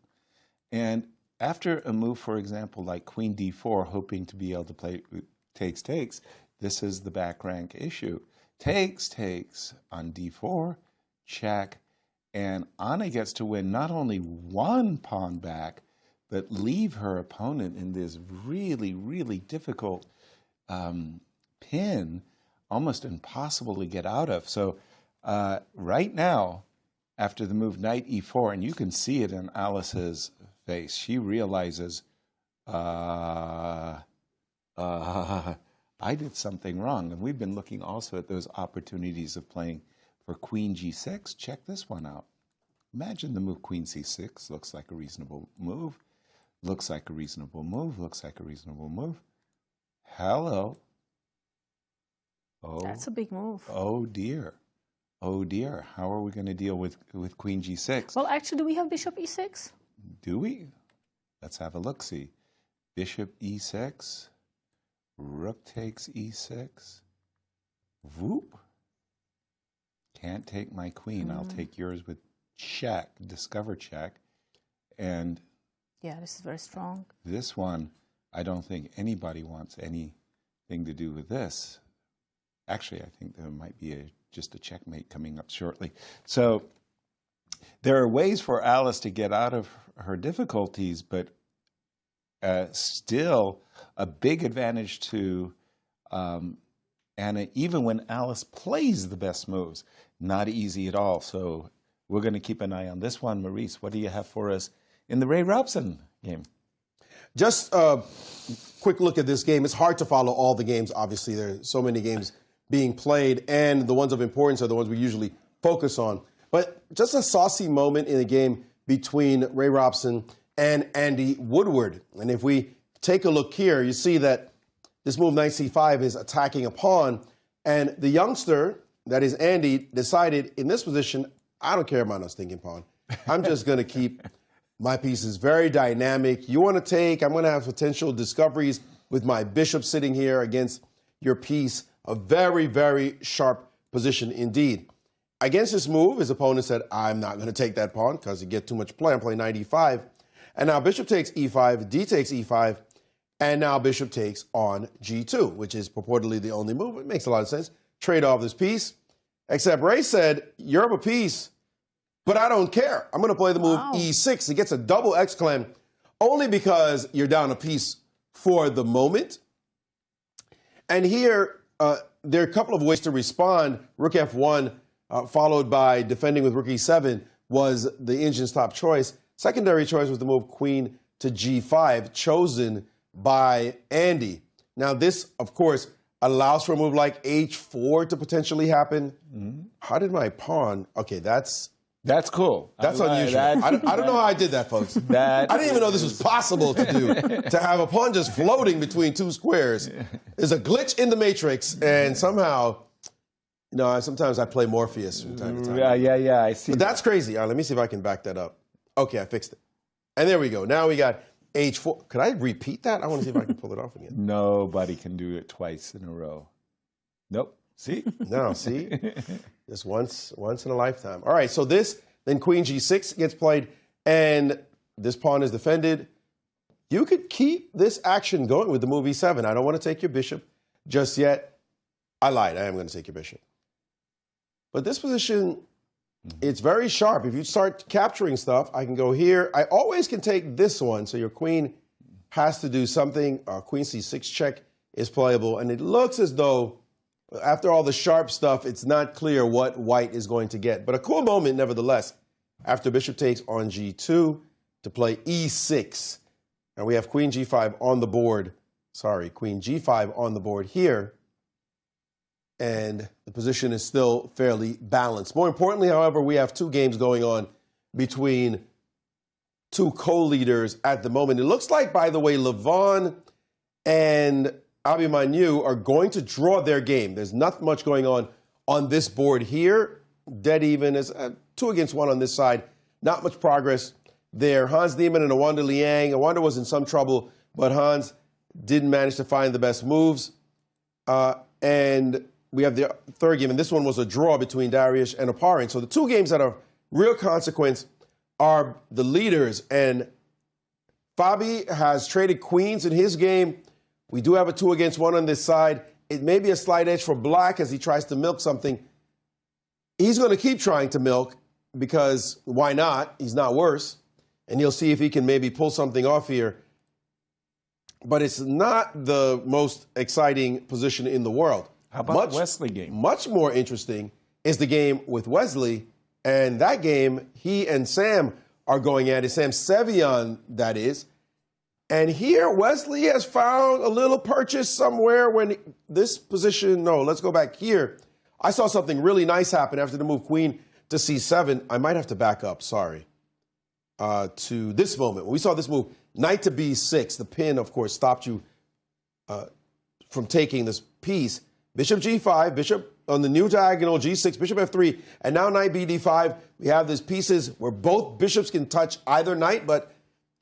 And after a move, for example, like queen d4, hoping to be able to play takes, this is the back rank issue. Takes on d4, check, and Anna gets to win not only one pawn back, but leave her opponent in this really, really difficult pin, almost impossible to get out of. So right now, after the move knight e4, and you can see it in Alice's face, she realizes, I did something wrong. And we've been looking also at those opportunities of playing for queen g6. Check this one out. Imagine the move queen c6. Looks like a reasonable move. Looks like a reasonable move. Looks like a reasonable move. Hello. Oh, that's a big move. Oh dear. Oh dear. How are we going to deal with queen g6? Well, actually, do we have bishop e6? Do we? Let's have a look-see. Bishop e6. Rook takes e6. Whoop. Can't take my queen. I'll take yours with check, discover check. And yeah, this is very strong. This one, I don't think anybody wants anything to do with this. Actually, I think there might be just a checkmate coming up shortly. So there are ways for Alice to get out of her difficulties, but still a big advantage to Anna, even when Alice plays the best moves. Not easy at all. So we're going to keep an eye on this one. Maurice, what do you have for us in the Ray Robson game? Just a quick look at this game. It's hard to follow all the games. Obviously, there are so many games being played, and the ones of importance are the ones we usually focus on. But just a saucy moment in the game between Ray Robson and Andy Woodward. And if we take a look here, you see that this move, knight c5, is attacking a pawn. And the youngster, that is Andy, decided in this position, I don't care about no stinking pawn. I'm just going to keep my pieces very dynamic. You want to take, I'm going to have potential discoveries with my bishop sitting here against your piece. A very, very sharp position indeed. Against this move, his opponent said, I'm not going to take that pawn because you get too much play. I'm playing knight e5. And now bishop takes e5, d takes e5, and now bishop takes on g2, which is purportedly the only move. It makes a lot of sense. Trade off this piece. Except Ray said, you're up a piece, but I don't care. I'm going to play the move e6. He gets a double exclam only because you're down a piece for the moment. And here, there are a couple of ways to respond. Rook f1, followed by defending with rook e7, was the engine's top choice. Secondary choice was the move queen to g5, chosen by Andy. Now this, of course, allows for a move like h4 to potentially happen. How did my pawn? Okay, that's cool. That's unusual. I don't know how I did that, folks. I didn't even know this was possible to do, to have a pawn just floating between two squares. There's a glitch in the matrix, and somehow, sometimes I play Morpheus from time to time. Yeah, I see. But that's crazy. All right, let me see if I can back that up. Okay, I fixed it. And there we go. Now we got h4. Could I repeat that? I want to see if I can pull it off again. Nobody can do it twice in a row. Nope. See? No, see? Just once in a lifetime. All right, so this, then queen g6 gets played, and this pawn is defended. You could keep this action going with the move e7. I don't want to take your bishop just yet. I lied. I am going to take your bishop. But this position, it's very sharp. If you start capturing stuff, I can go here. I always can take this one, so your queen has to do something. Queen c6 check is playable, and it looks as though after all the sharp stuff, it's not clear what white is going to get. But a cool moment, nevertheless, after bishop takes on g2 to play e6. And we have queen g5 on the board. Sorry, queen g5 on the board here. And the position is still fairly balanced. More importantly, however, we have two games going on between two co-leaders at the moment. It looks like, by the way, Levon and Abhimanyu are going to draw their game. There's not much going on this board here. Dead even is 2 against 1 on this side. Not much progress there. Hans Niemann and Awonder Liang. Awonder was in some trouble, but Hans didn't manage to find the best moves. And we have the third game, and this one was a draw between Dariusz and Oparin. So the two games that are real consequence are the leaders. And Fabi has traded queens in his game. We do have a 2 against 1 on this side. It may be a slight edge for black as he tries to milk something. He's going to keep trying to milk because why not? He's not worse. And he'll see if he can maybe pull something off here. But it's not the most exciting position in the world. How about the Wesley game? Much more interesting is the game with Wesley. And that game, he and Sam are going at it. Sam Sevian, that is. And here, Wesley has found a little purchase somewhere when this position, no, let's go back here. I saw something really nice happen after the move queen to c7. I might have to back up, sorry, to this moment. When we saw this move, knight to b6, the pin, of course, stopped you from taking this piece. Bishop g5, bishop on the new diagonal, g6, bishop f3, and now knight bd5. We have these pieces where both bishops can touch either knight, but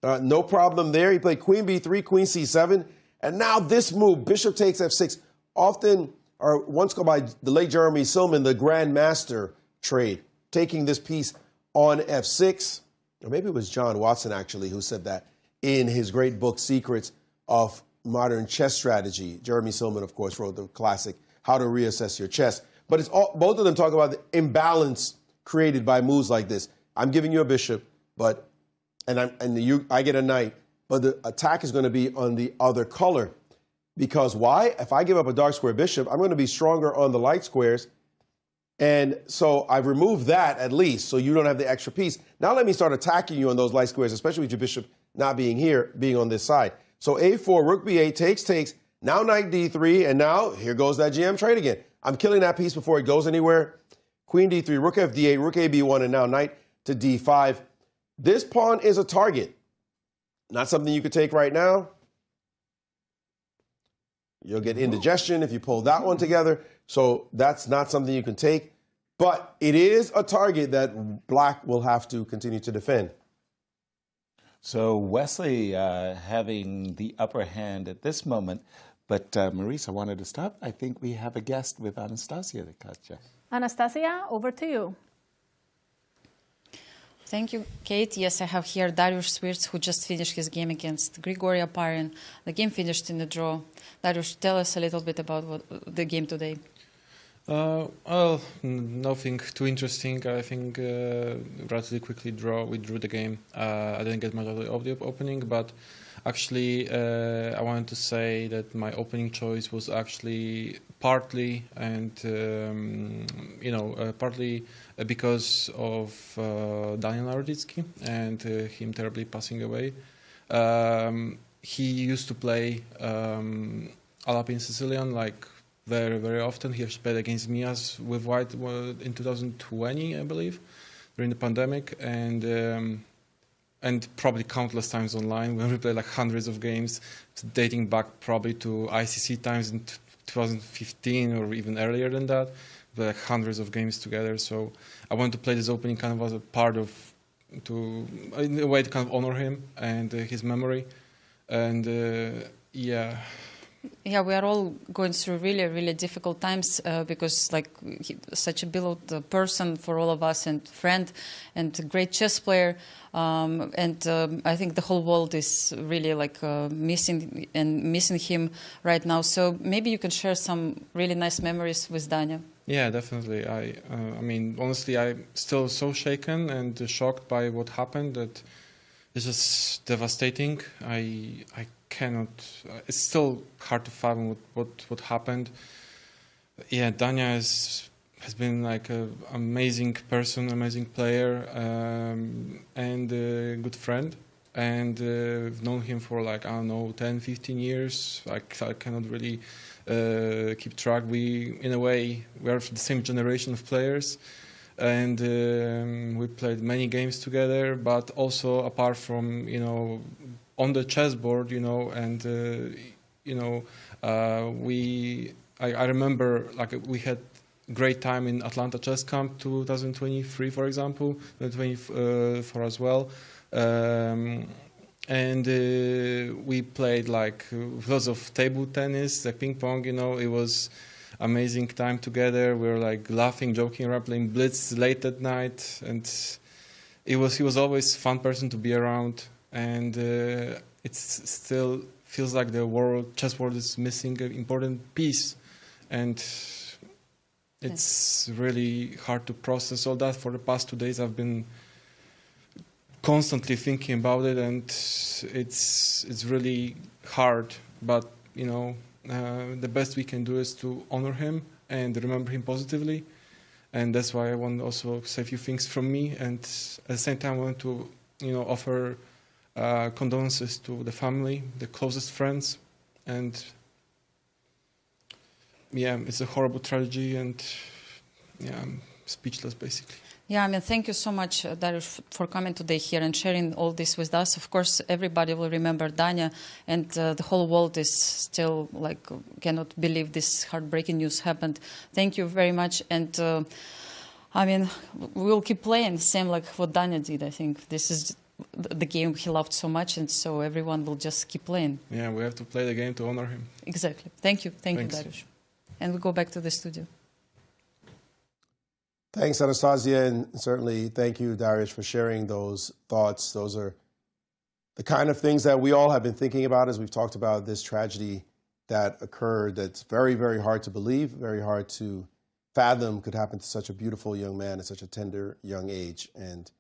no problem there. He played queen b3, queen c7, and now this move, bishop takes f6, often, or once called by the late Jeremy Silman, the Grand Master trade, taking this piece on f6. Or maybe it was John Watson, actually, who said that in his great book, Secrets of Modern Chess Strategy. Jeremy Silman, of course, wrote the classic, How to Reassess Your Chess. But it's all, both of them talk about the imbalance created by moves like this. I'm giving you a bishop, but I get a knight, but the attack is going to be on the other color. Because why? If I give up a dark square bishop, I'm going to be stronger on the light squares. And so I've removed that at least, so you don't have the extra piece. Now let me start attacking you on those light squares, especially with your bishop not being here, being on this side. So a4, rook b8, takes, now knight d3, and now here goes that GM trade again. I'm killing that piece before it goes anywhere. Queen d3, rook fd8, rook ab1, and now knight to d5. This pawn is a target. Not something you could take right now. You'll get indigestion if you pull that one together. So that's not something you can take. But it is a target that black will have to continue to defend. So Wesley having the upper hand at this moment. But Maurice, I wanted to stop. I think we have a guest with Anastasiya to catch us. Anastasiya, over to you. Thank you, Kate. Yes, I have here Dariusz Swiercz, who just finished his game against Grigoriy Oparin. The game finished in a draw. Dariusz, tell us a little bit about the game today. Well, nothing too interesting. I think relatively quickly we drew the game. I didn't get much of the opening, but actually I wanted to say that my opening choice was actually partly partly because of Daniel Naroditsky and him terribly passing away. He used to play Alapin Sicillian like very, very often. He has played against me as with white in 2020, I believe, during the pandemic, and probably countless times online when we played like hundreds of games, dating back probably to ICC times in 2015 or even earlier than that. We played like hundreds of games together. So I wanted to play this opening kind of as a part of, in a way to kind of honor him and his memory. And yeah. Yeah, we are all going through really, really difficult times because, like, such a beloved person for all of us and friend and a great chess player. I think the whole world is really like missing him right now. So maybe you can share some really nice memories with Danya. Yeah, definitely. I mean, honestly, I'm still so shaken and shocked by what happened that it's just devastating. I cannot. It's still hard to fathom what happened. Yeah, Danya has been like an amazing person, amazing player, and a good friend. And I've known him for like, I don't know, 10, 15 years. I cannot really keep track. In a way, we are the same generation of players. And we played many games together, but also apart from, on the chessboard, and, I remember like we had great time in Atlanta Chess Camp 2023, for example, 2024 as well. And we played like lots of table tennis, like ping pong, it was amazing time together. We were like laughing, joking around, playing blitz late at night, and he was always a fun person to be around. And it still feels like the chess world is missing an important piece, and it's really hard to process all that. For the past 2 days, I've been constantly thinking about it, and it's really hard. But the best we can do is to honor him and remember him positively, and that's why I want to also say a few things from me. And at the same time, I want to offer condolences to the family, the closest friends, and yeah, it's a horrible tragedy, and yeah, I'm speechless basically. Yeah, I mean, thank you so much, Dariusz, for coming today here and sharing all this with us. Of course, everybody will remember Danya, and the whole world is still like cannot believe this heartbreaking news happened. Thank you very much, and I mean, we'll keep playing, same like what Danya did. I think this is the game he loved so much, and so everyone will just keep playing. Yeah, we have to play the game to honor him. Exactly. Thank you, Thanks. you, Dariusz. And we go back to the studio. Thanks, Anastasiya, and certainly thank you, Dariusz, for sharing those thoughts. Those are the kind of things that we all have been thinking about as we've talked about this tragedy that occurred. That's very, very hard to believe, very hard to fathom could happen to such a beautiful young man at such a tender young age. And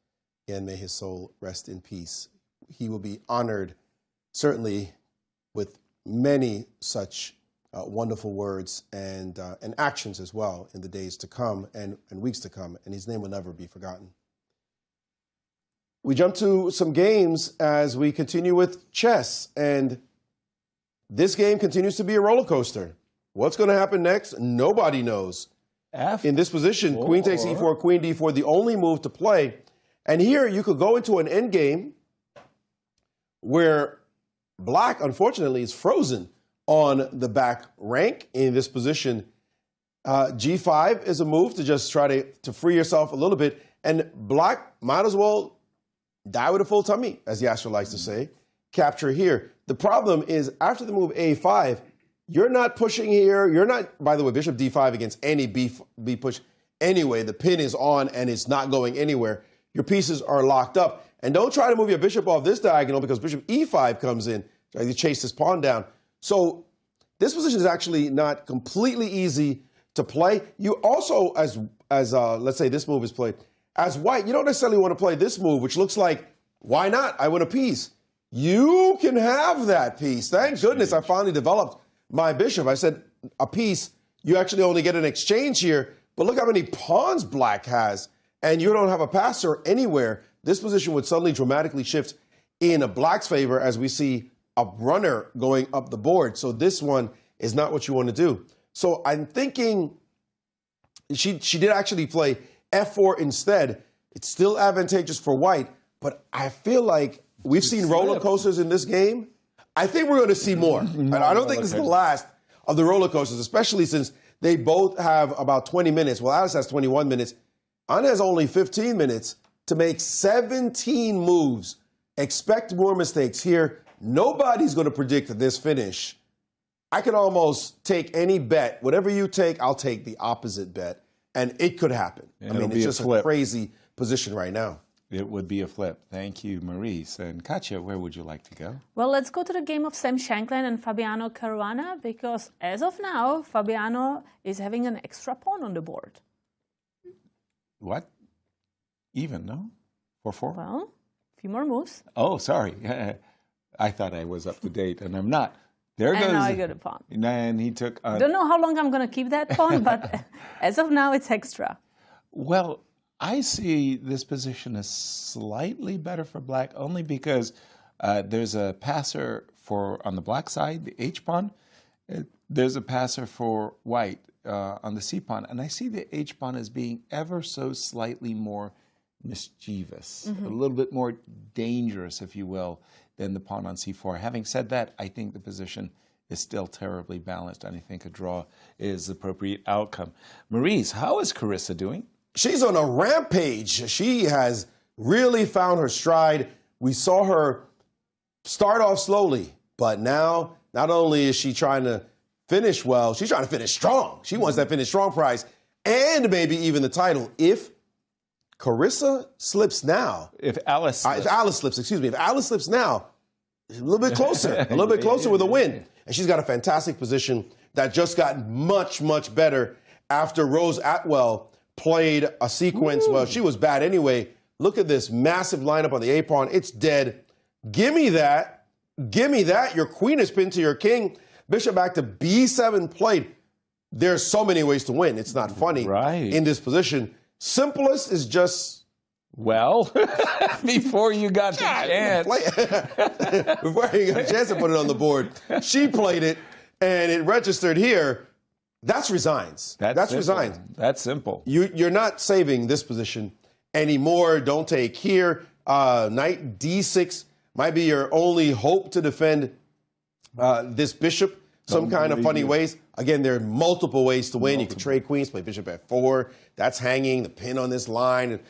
again, may his soul rest in peace. He will be honored, certainly, with many such wonderful words and actions as well in the days to come and weeks to come, and his name will never be forgotten. We jump to some games as we continue with chess, and this game continues to be a roller coaster. What's going to happen next? Nobody knows. In this position, queen takes e4, queen d4, the only move to play. And here you could go into an endgame where black, unfortunately, is frozen on the back rank in this position. G5 is a move to just try to free yourself a little bit. And black might as well die with a full tummy, as Yasser likes to say. Capture here. The problem is after the move A5, you're not pushing here. You're not, by the way, bishop D5 against any B push anyway. The pin is on and it's not going anywhere. Your pieces are locked up. And don't try to move your bishop off this diagonal because bishop E5 comes in. You chase this pawn down. So this position is actually not completely easy to play. You also, as let's say this move is played, as white, you don't necessarily want to play this move, which looks like, why not? I win a piece. You can have that piece. Thank goodness I finally developed my bishop. I said a piece, you actually only get an exchange here, but look how many pawns black has, and you don't have a passer anywhere. This position would suddenly dramatically shift in a black's favor as we see a runner going up the board. So this one is not what you want to do. So I'm thinking she did actually play f4 instead. It's still advantageous for white, but I feel like we've seen roller coasters in this game. I think we're going to see more. And I don't think this is the last of the roller coasters, especially since they both have about 20 minutes. Well, Alice has 21 minutes. Anna has only 15 minutes to make 17 moves. Expect more mistakes here. Nobody's going to predict this finish. I could almost take any bet. Whatever you take, I'll take the opposite bet. And it could happen. I mean, it's just a crazy position right now. It would be a flip. Thank you, Maurice. And Katya, where would you like to go? Well, let's go to the game of Sam Shankland and Fabiano Caruana, because as of now, Fabiano is having an extra pawn on the board. What? Even, no? 4-4? Well, a few more moves. Oh, sorry. I thought I was up to date, and I'm not. There goes. And now I got a pawn. And he took. I don't know how long I'm going to keep that pawn, but as of now, it's extra. Well, I see this position as slightly better for black, only because there's a passer for on the black side, the H pawn. There's a passer for white on the C pawn, and I see the H pawn as being ever so slightly more mischievous, a little bit more dangerous, if you will, than the pawn on C4. Having said that, I think the position is still terribly balanced, and I think a draw is the appropriate outcome. Maurice, how is Carissa doing? She's on a rampage. She has really found her stride. We saw her start off slowly, but now not only is she trying to finish well, she's trying to finish strong. She wants that finish strong prize and maybe even the title. If Carissa slips now. If Alice slips. If Alice slips now, a little bit closer. A little bit closer with a win. And she's got a fantastic position that just got much, much better after Rose Atwell played a sequence. Ooh. Well, she was bad anyway. Look at this massive lineup on the A pawn. It's dead. Give me that. Give me that. Your queen is pinned to your king. Bishop back to B7 played. There's so many ways to win. It's not funny in this position. Simplest is just... Well, before you got the chance. Before you got a chance to put it on the board, she played it, and it registered here. That's resigns. That's resigns. That's simple. You're not saving this position anymore. Don't take here. Knight D6 might be your only hope to defend this bishop. Some kind of funny ways. Again, there are multiple ways to win. You can trade queens, play bishop f4. That's hanging, the pin on this line.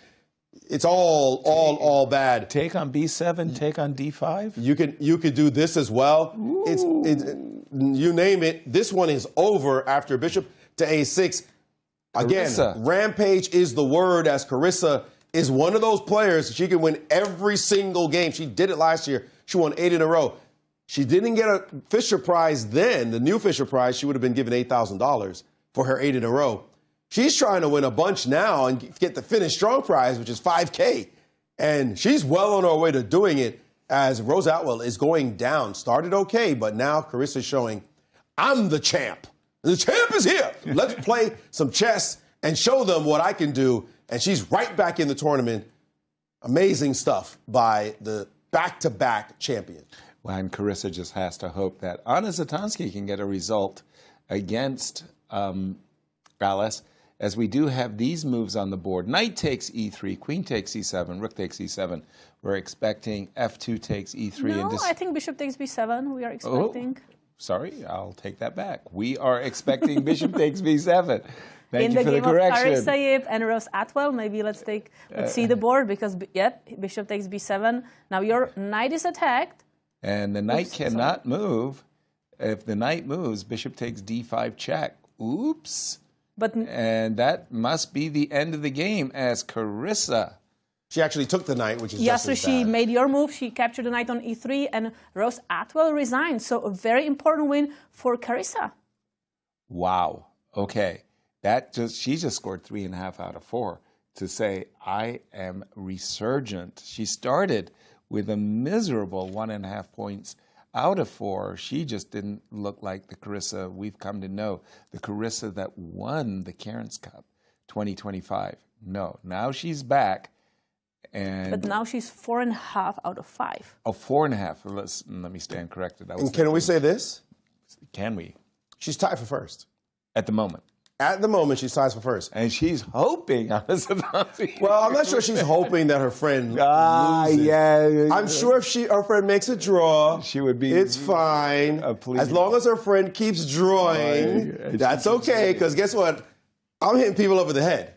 It's all bad. Take on B7, take on D5. You could do this as well. It's you name it. This one is over after bishop to A6. Again, Carissa. Rampage is the word, as Carissa is one of those players. She can win every single game. She did it last year. She won 8 in a row. She didn't get a Fisher Prize then, the new Fisher Prize. She would have been given $8,000 for her 8 in a row. She's trying to win a bunch now and get the Finish Strong Prize, which is $5K. And she's well on her way to doing it as Rose Atwell is going down. Started okay, but now Carissa is showing, I'm the champ. The champ is here. Let's play some chess and show them what I can do. And she's right back in the tournament. Amazing stuff by the back-to-back champion. Well, and Carissa just has to hope that Anna Zatonski can get a result against Alice, as we do have these moves on the board. Knight takes E3, queen takes E7, rook takes E7. We're expecting F2 takes E3. No, I think bishop takes B7. We are expecting. Oh, sorry, I'll take that back. We are expecting bishop takes B7. Thank you for the correction. In the game of Carissa and Rose Atwell, maybe let's see the board, because, yep, bishop takes B7. Now your knight is attacked. And the knight cannot move. If the knight moves, bishop takes D5 check. Oops. And that must be the end of the game, as Carissa. She actually took the knight, which is just as bad. She made your move. She captured the knight on E3, and Rose Atwell resigned. So a very important win for Carissa. Wow. Okay. She just scored 3.5 out of 4 to say, I am resurgent. She started with a miserable 1.5 points out of 4. She just didn't look like the Carissa we've come to know, the Carissa that won the Cairns Cup 2025. No, now she's back. But now she's 4.5 out of 5. Oh, 4.5. Let me stand corrected. And can we say this? Can we? She's tied for first. At the moment. At the moment, she's tied for first. And she's hoping. Well, I'm not sure she's hoping that her friend loses. Yeah. I'm sure if her friend makes a draw, she would be. It's fine. As long as her friend keeps drawing, that's okay. Because guess what? I'm hitting people over the head.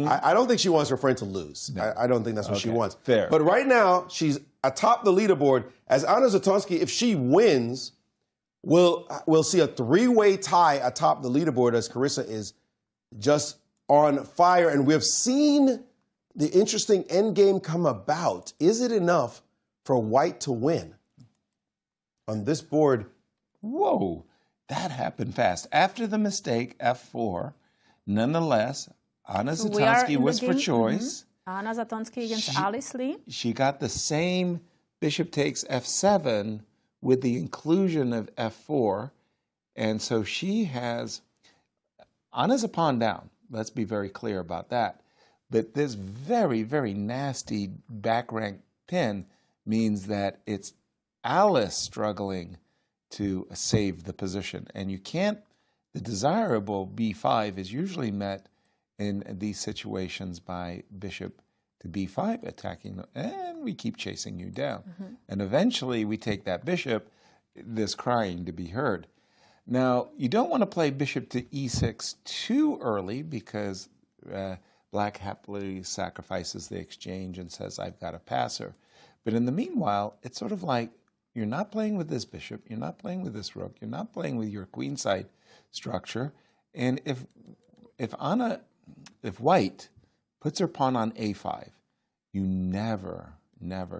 I don't think she wants her friend to lose. No. I don't think that's what she wants. Fair. But right now, she's atop the leaderboard. As Anna Zatonski, if she wins, we'll see a three-way tie atop the leaderboard as Carissa is just on fire. And we've seen the interesting endgame come about. Is it enough for White to win? On this board. Whoa, that happened fast. After the mistake, F4, nonetheless, Anna Zatonski was for choice. Anna Zatonski against Alice Lee. She got the same bishop takes F7 with the inclusion of F4. And so she has, Anna's a pawn down. Let's be very clear about that. But this very, very nasty back rank pin means that it's Alice struggling to save the position. And you can't, the desirable B5 is usually met in these situations by bishop to B5 attacking, and we keep chasing you down. And eventually we take that bishop, there's crying to be heard. Now, you don't want to play bishop to E6 too early because Black happily sacrifices the exchange and says, I've got a passer. But in the meanwhile, it's sort of like you're not playing with this bishop, you're not playing with this rook, you're not playing with your queenside structure. And if White puts her pawn on A5, you never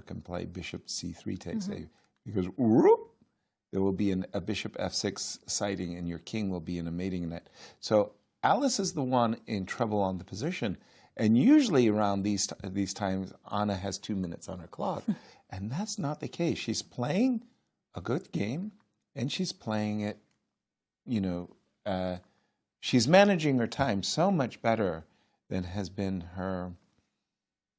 can play bishop C3 takes A, because whoop, there will be a bishop F6 sighting and your king will be in a mating net. So Alice is the one in trouble on the position. And usually around these times, Anna has 2 minutes on her clock. And that's not the case. She's playing a good game, and she's playing it, she's managing her time so much better than has been her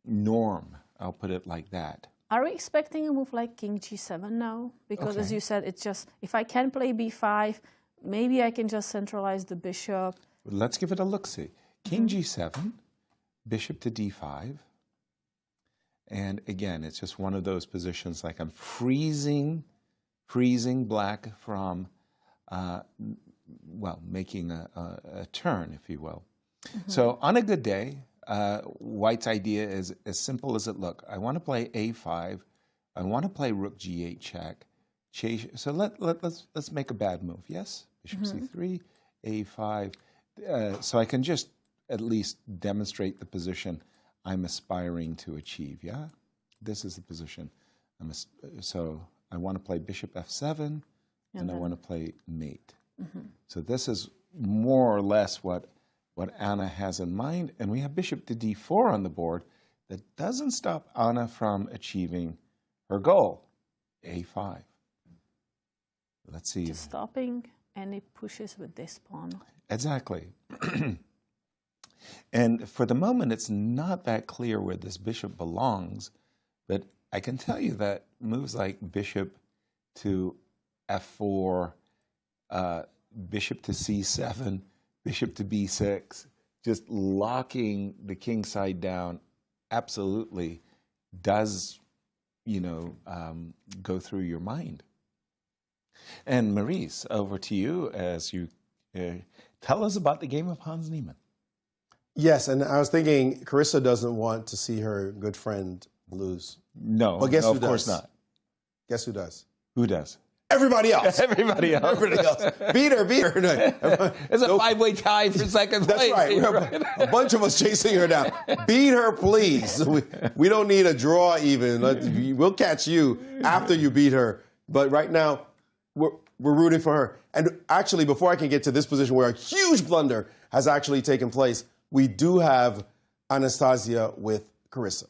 norm. I'll put it like that. Are we expecting a move like King G7 now? Because as you said, it's just, if I can play B5, maybe I can just centralize the bishop. Let's give it a look-see. King G7, bishop to D5. And again, it's just one of those positions like I'm freezing Black from, making a turn, if you will. So on a good day, White's idea is as simple as it look. I want to play A5. I want to play Rook G8 check. So let's make a bad move. Yes, Bishop C3, A5. So I can just at least demonstrate the position I'm aspiring to achieve. Yeah, this is the position. So I want to play Bishop F7, and I want to play mate. So this is more or less what Anna has in mind. And we have bishop to D4 on the board. That doesn't stop Anna from achieving her goal, A5. Let's see. Just stopping, and it pushes with this pawn. Exactly. And for the moment, it's not that clear where this bishop belongs, but I can tell you that moves like bishop to F4, bishop to C7, bishop to B6, just locking the king side down absolutely does, go through your mind. And Maurice, over to you as you tell us about the game of Hans Niemann. Yes, and I was thinking Carissa doesn't want to see her good friend lose. No, but guess who of course not. Guess who does? Who does? Everybody else. Everybody else. Everybody else. Beat her. It's a five-way tie for second place. That's right. A bunch of us chasing her down. Beat her, please. We don't need a draw even. We'll catch you after you beat her. But right now, we're rooting for her. And actually, before I can get to this position where a huge blunder has actually taken place, we do have Anastasiya with Carissa.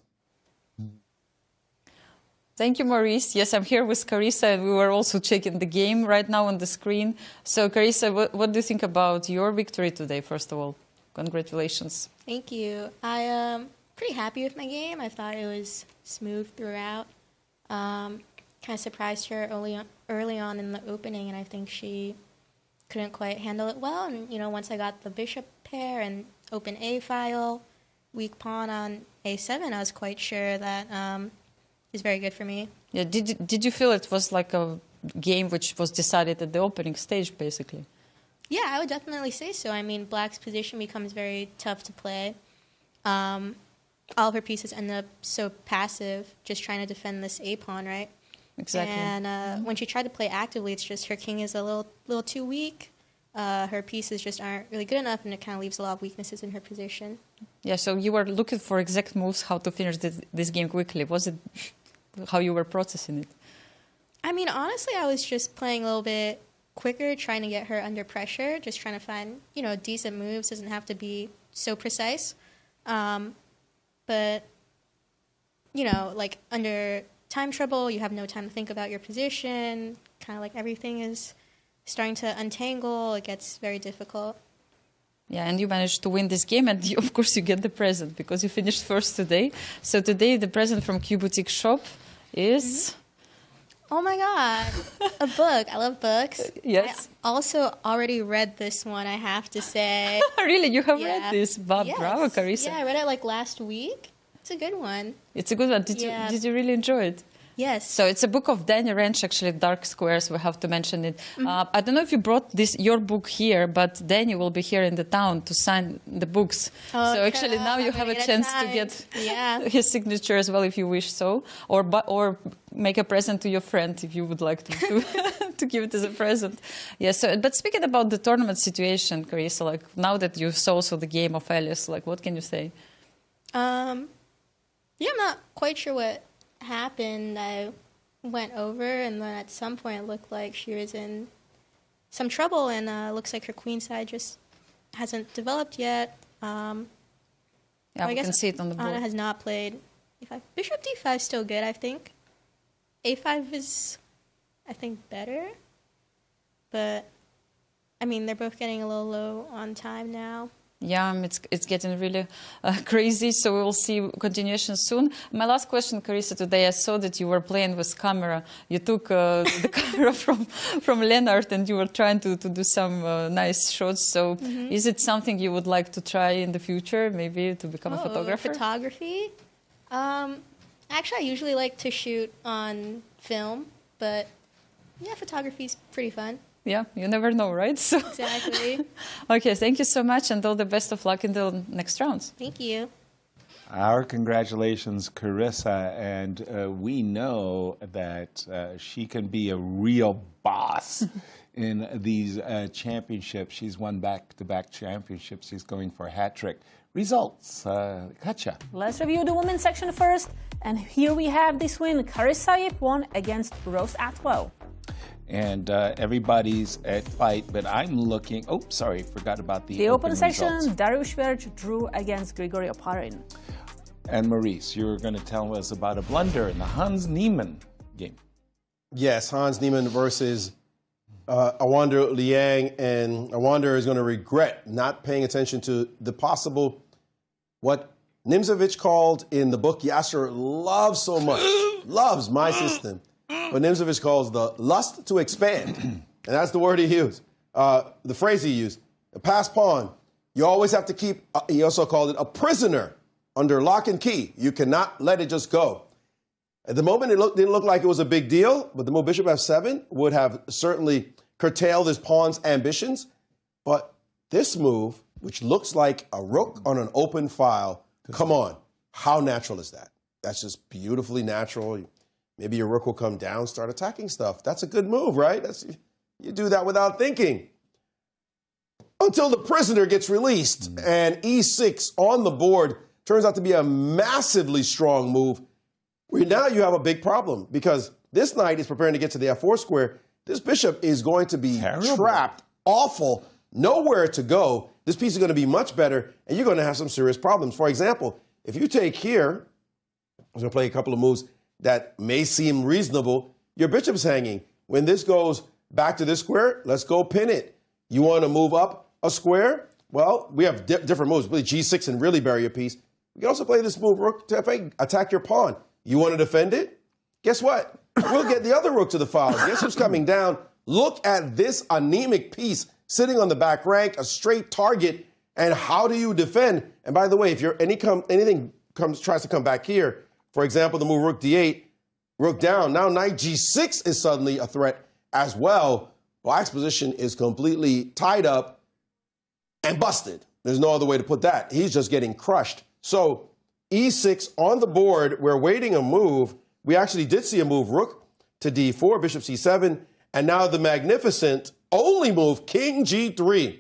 Thank you, Maurice. Yes, I'm here with Carissa, and we were also checking the game right now on the screen. So, Carissa, what do you think about your victory today, first of all? Congratulations. Thank you. I am pretty happy with my game. I thought it was smooth throughout. Kind of surprised her early on in the opening, and I think she couldn't quite handle it well. And, once I got the bishop pair and open A file, weak pawn on A7, I was quite sure that is very good for me. Yeah. Did you feel it was like a game which was decided at the opening stage, basically? Yeah, I would definitely say so. I mean, black's position becomes very tough to play. All of her pieces end up so passive, just trying to defend this A pawn, right? Exactly. And when she tried to play actively, it's just her king is a little too weak. Her pieces just aren't really good enough, and it kind of leaves a lot of weaknesses in her position. Yeah, so you were looking for exact moves, how to finish this game quickly. Was it how you were processing it? I mean, honestly, I was just playing a little bit quicker, trying to get her under pressure, just trying to find, decent moves. Doesn't have to be so precise. But, like under time trouble, you have no time to think about your position. Kind of like everything is starting to untangle. It gets very difficult. Yeah, and you managed to win this game, and of course you get the present because you finished first today. So today the present from Q Boutique Shop is... Oh my God, a book. I love books. Yes. I also already read this one, I have to say. Really? You have read this? Yes. Bravo, Carissa. Yeah, I read it like last week. It's a good one. It's a good one. Did you really enjoy it? Yes. So it's a book of Danny Rench, actually, Dark Squares. We have to mention it. I don't know if you brought your book here, but Danny will be here in the town to sign the books. Oh, so actually now you have a chance to get his signature as well, if you wish so, or make a present to your friend if you would like to to give it as a present. Yeah. So, but speaking about the tournament situation, Carissa, like now that you saw also the game of Alice, like what can you say? I'm not quite sure what happened. I went over, and then at some point it looked like she was in some trouble, and looks like her queen side just hasn't developed yet. Yeah, we can see it on the board. Anna has not played e5. Bishop d5 is still good, I think. a5 is, I think, better. But, I mean, they're both getting a little low on time now. Yeah, it's getting really crazy, so we will see continuation soon. My last question, Carissa, today, I saw that you were playing with camera. You took the camera from Leonard and you were trying to do some nice shots. So is it something you would like to try in the future, maybe to become a photographer? Photography? Actually, I usually like to shoot on film, but yeah, photography is pretty fun. Yeah, you never know, right? So exactly. Okay, thank you so much, and all the best of luck in the next rounds. Thank you. Our congratulations, Carissa, and we know that she can be a real boss in these championships. She's won back-to-back championships. She's going for a hat trick. Results, Katja. Let's review the women's section first, and here we have this win. Carissa won against Rose Atwell. And everybody's at fight, but I'm looking... Oh, sorry, forgot about the open section. results. Dariusz Swiercz drew against Grigoriy Oparin. And Maurice, you're going to tell us about a blunder in the Hans Niemann game. Yes, Hans Niemann versus Awonder Liang, and Awonder is going to regret not paying attention to the possible, what Nemcova called in the book Yasser loves so much, loves my system. What Nemcova calls the lust to expand. And that's the word he used, the phrase he used. The pass pawn, you always have to keep, he also called it a prisoner under lock and key. You cannot let it just go. At the moment, it didn't look like it was a big deal, but the move bishop f7 would have certainly curtailed his pawn's ambitions. But this move, which looks like a rook on an open file, come on, how natural is that? That's just beautifully natural. Maybe your rook will come down, start attacking stuff. That's a good move, right? You do that without thinking. Until the prisoner gets released, and e6 on the board turns out to be a massively strong move. Where now you have a big problem, because this knight is preparing to get to the f4 square. This bishop is going to be trapped, awful, nowhere to go. This piece is going to be much better, and you're going to have some serious problems. For example, if you take here, I'm going to play a couple of moves that may seem reasonable. Your bishop's hanging. When this goes back to this square, let's go pin it. You want to move up a square? Well, we have different moves. Play g6 and really bury your piece. You can also play this move, rook to f8, attack your pawn. You want to defend it? Guess what? We'll get the other rook to the file. Guess who's coming down? Look at this anemic piece sitting on the back rank, a straight target. And how do you defend? And by the way, if anything tries to come back here, for example, the move rook d8, rook down, now knight g6 is suddenly a threat as well. Black's position is completely tied up and busted. There's no other way to put that. He's just getting crushed. So e6 on the board, we're waiting a move. We actually did see a move, rook to d4, bishop c7, and now the magnificent only move, king g3.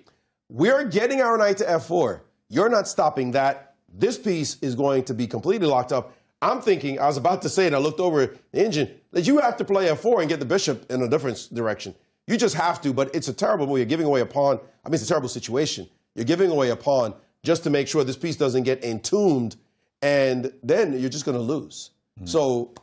We're getting our knight to f4. You're not stopping that. This piece is going to be completely locked up. I'm thinking, I was about to say it, I looked over the engine, that you have to play f4 and get the bishop in a different direction. You just have to, but it's a terrible move. You're giving away a pawn. I mean, it's a terrible situation. You're giving away a pawn just to make sure this piece doesn't get entombed, and then you're just going to lose. So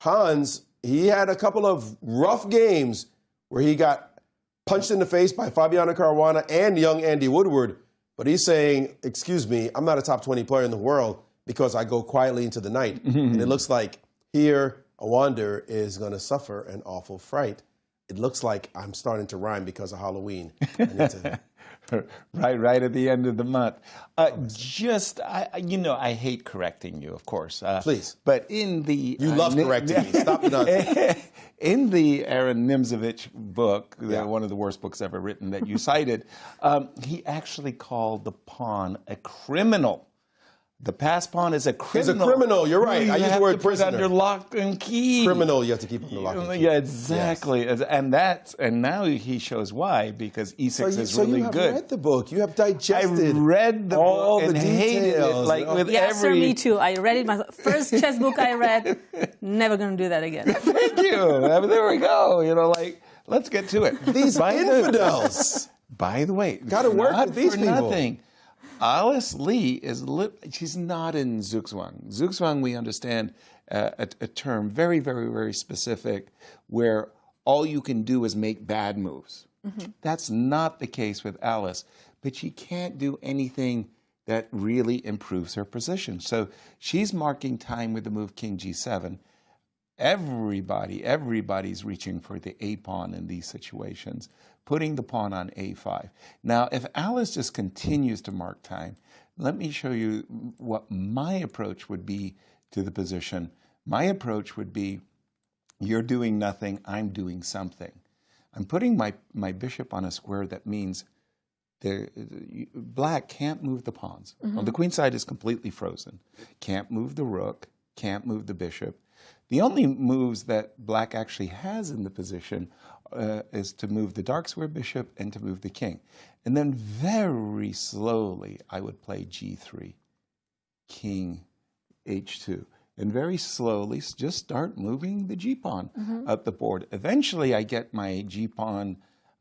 Hans, he had a couple of rough games where he got punched in the face by Fabiano Caruana and young Andy Woodward, but he's saying, excuse me, I'm not a top 20 player in the world because I go quietly into the night. And it looks like here, Awonder is going to suffer an awful fright. It looks like I'm starting to rhyme because of Halloween. I need to... right at the end of the month. I hate correcting you, of course. Please. But in the... You love correcting me. Stop the nonsense. In the Aaron Nimzovich book, one of the worst books ever written that you cited, he actually called the pawn a criminal. The pass pawn is a criminal. He's a criminal. You're right. I use the word prisoner. Under lock and key. Criminal, you have to keep under lock and key. Yeah, exactly. Yes. And now he shows why, because e6 is really good. So you have read the book. You have digested. I read the all book and the hated it. Like with every... me too. I read it myself. First chess book I read. Never going to do that again. Thank you. There we go. Let's get to it. These infidels. By the way, got to work with these people. Nothing. Alice Lee she's not in Zugzwang. Zugzwang, we understand a term very, very, very specific where all you can do is make bad moves. That's not the case with Alice, but she can't do anything that really improves her position. So she's marking time with the move king g7. Everybody's reaching for the a pawn in these situations, putting the pawn on a5. Now, if Alice just continues to mark time, let me show you what my approach would be to the position. My approach would be, you're doing nothing, I'm doing something. I'm putting my bishop on a square that means black can't move the pawns. Well, the queen side is completely frozen. Can't move the rook, can't move the bishop. The only moves that black actually has in the position is to move the dark square bishop and to move the king. And then very slowly, I would play g3, king h2. And very slowly, just start moving the g-pawn up the board. Eventually, I get my g-pawn,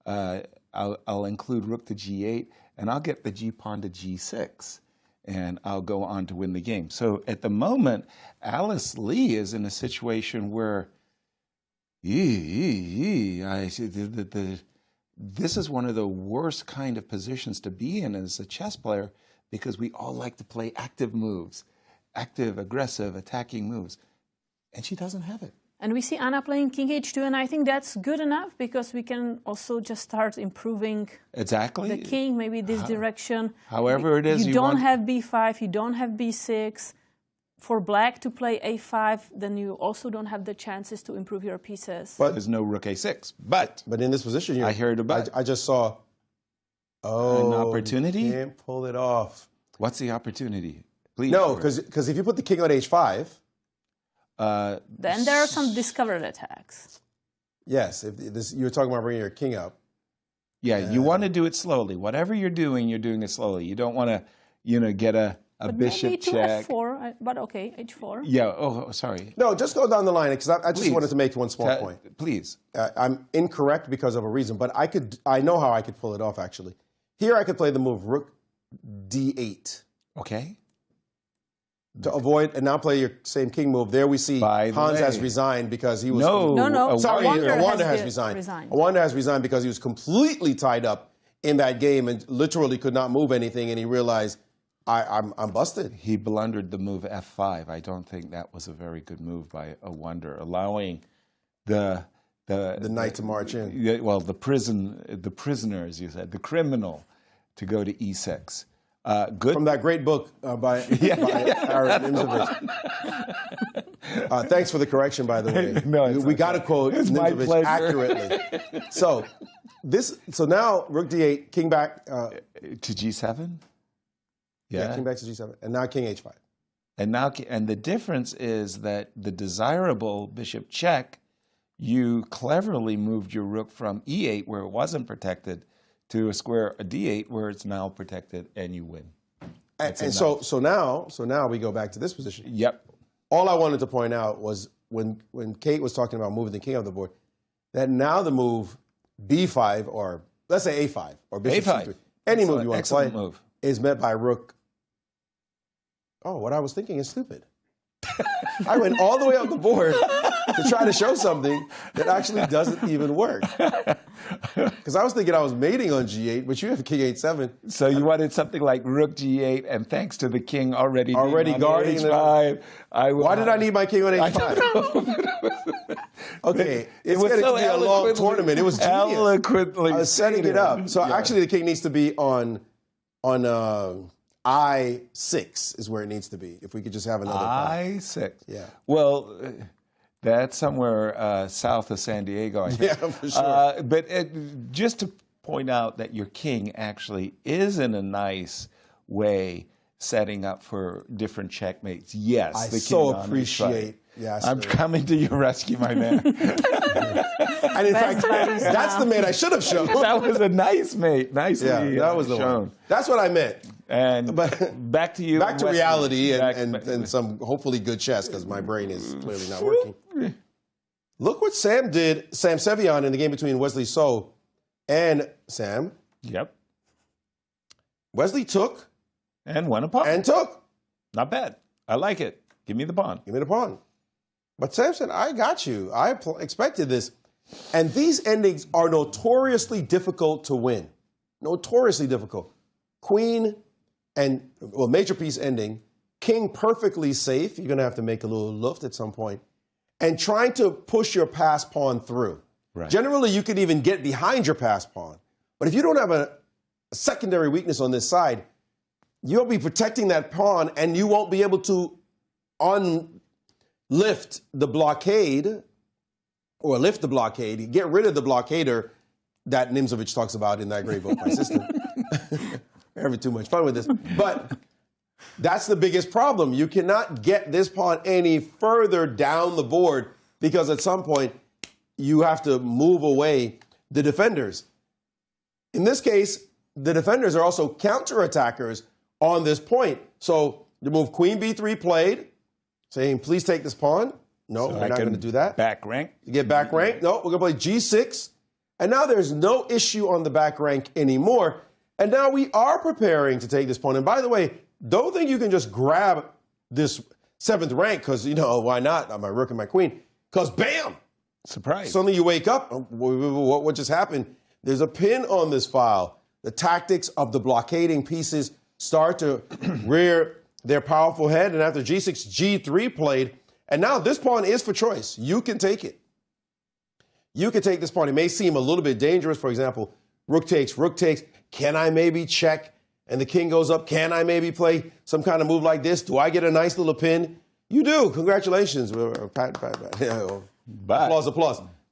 I'll include rook to g8, and I'll get the g-pawn to g6. And I'll go on to win the game. So at the moment, Alice Lee is in a situation where this is one of the worst kind of positions to be in as a chess player, because we all like to play active moves, active, aggressive, attacking moves. And she doesn't have it. And we see Anna playing king h2, and I think that's good enough because we can also just start improving the king, maybe this direction. However it is. You don't have b5, you don't have b6. For black to play a5, then you also don't have the chances to improve your pieces. But there's no rook a6. But in this position, I heard about. I just saw. An opportunity. You can't pull it off. What's the opportunity? Please. No, because if you put the king on h5. Then there are some discovered attacks. Yes, you're talking about bringing your king up. Yeah, you want to do it slowly. Whatever you're doing it slowly. You don't want to, get a bishop maybe check. f4, but okay, h4. Yeah. Oh, sorry. No, just go down the line because I just wanted to make one small point. Please. I'm incorrect because of a reason, but I know how I could pull it off. Actually, here I could play the move rook d8. Okay. To avoid, and now play your same king move. There we see Hans has resigned because he was... No. Sorry, Awonder has resigned. Awonder has resigned because he was completely tied up in that game and literally could not move anything, and he realized, I'm busted. He blundered the move f5. I don't think that was a very good move by Awonder, allowing the the night to march in. Yeah, well, the prisoner, as you said, the criminal, to go to e6. Good. From that great book by Nimzovich. Thanks for the correction, by the way. No, we got to quote Nimzovich accurately. So now Rook D8, King back to G7. Yeah, King back to G7, and now King H5. And the difference is that the desirable bishop check, you cleverly moved your rook from E8, where it wasn't protected, to a square a D8, where it's now protected, and you win. And so now we go back to this position. Yep. All I wanted to point out was when Kate was talking about moving the king off the board, that now the move B5, or let's say A5, or bishop A5. C3, any move you want to play, move. is met by rook. Oh, what I was thinking is stupid. I went all the way up the board to try to show something that actually doesn't even work. Because I was thinking I was mating on G8, but you have King H7. So you wanted something like Rook G8, and thanks to the king already guarding H5. Why did I need my king on H5? Okay, it's going to be a long tournament. It was genius. Eloquently, I was setting it up. So actually, the king needs to be on I6 is where it needs to be. If we could just have another I6. Yeah. Well, that's somewhere south of San Diego, I think. Yeah, for sure. But just to point out that your king actually is in a nice way setting up for different checkmates. Yes, I the so king on appreciate. Yes, I'm coming to your rescue, my man. And in fact, that's the mate I should have shown. That was a nice mate. Nicely that was the shown. One. That's what I meant. And back to you. Back to Wesley. reality and some hopefully good chess, because my brain is clearly not working. Look what Sam did, Sam Sevian, in the game between Wesley So and Sam. Yep. Wesley took. And won a pawn. And took. Not bad. I like it. Give me the pawn. Give me the pawn. But Sam said, I got you. I expected this. And these endings are notoriously difficult to win. Notoriously difficult. Queen and, well, major piece ending. King perfectly safe. You're going to have to make a little luft at some point. And trying to push your passed pawn through. Right. Generally, you could even get behind your passed pawn. But if you don't have a secondary weakness on this side, you'll be protecting that pawn, and you won't be able to lift the blockade, or lift the blockade, get rid of the blockader that Nimzovich talks about in that great book, My System. We're having too much fun with this. But that's the biggest problem. You cannot get this pawn any further down the board, because at some point you have to move away the defenders. In this case, the defenders are also counterattackers on this point. So the move Queen B3 played, saying, please take this pawn. No, we're not going to do that. Back rank. You get back rank. No, we're going to play G6. And now there's no issue on the back rank anymore. And now we are preparing to take this pawn. And by the way, don't think you can just grab this 7th rank, because, you know, why not? I'm my rook and my queen. Because bam! Surprise. Suddenly you wake up. What just happened? There's a pin on this file. The tactics of the blockading pieces start to rear their powerful head. And after G6, G3 played. And now this pawn is for choice. You can take it. You can take this pawn. It may seem a little bit dangerous. For example, rook takes. Can I maybe check? And the king goes up. Can I maybe play some kind of move like this? Do I get a nice little pin? You do. Congratulations. Applause.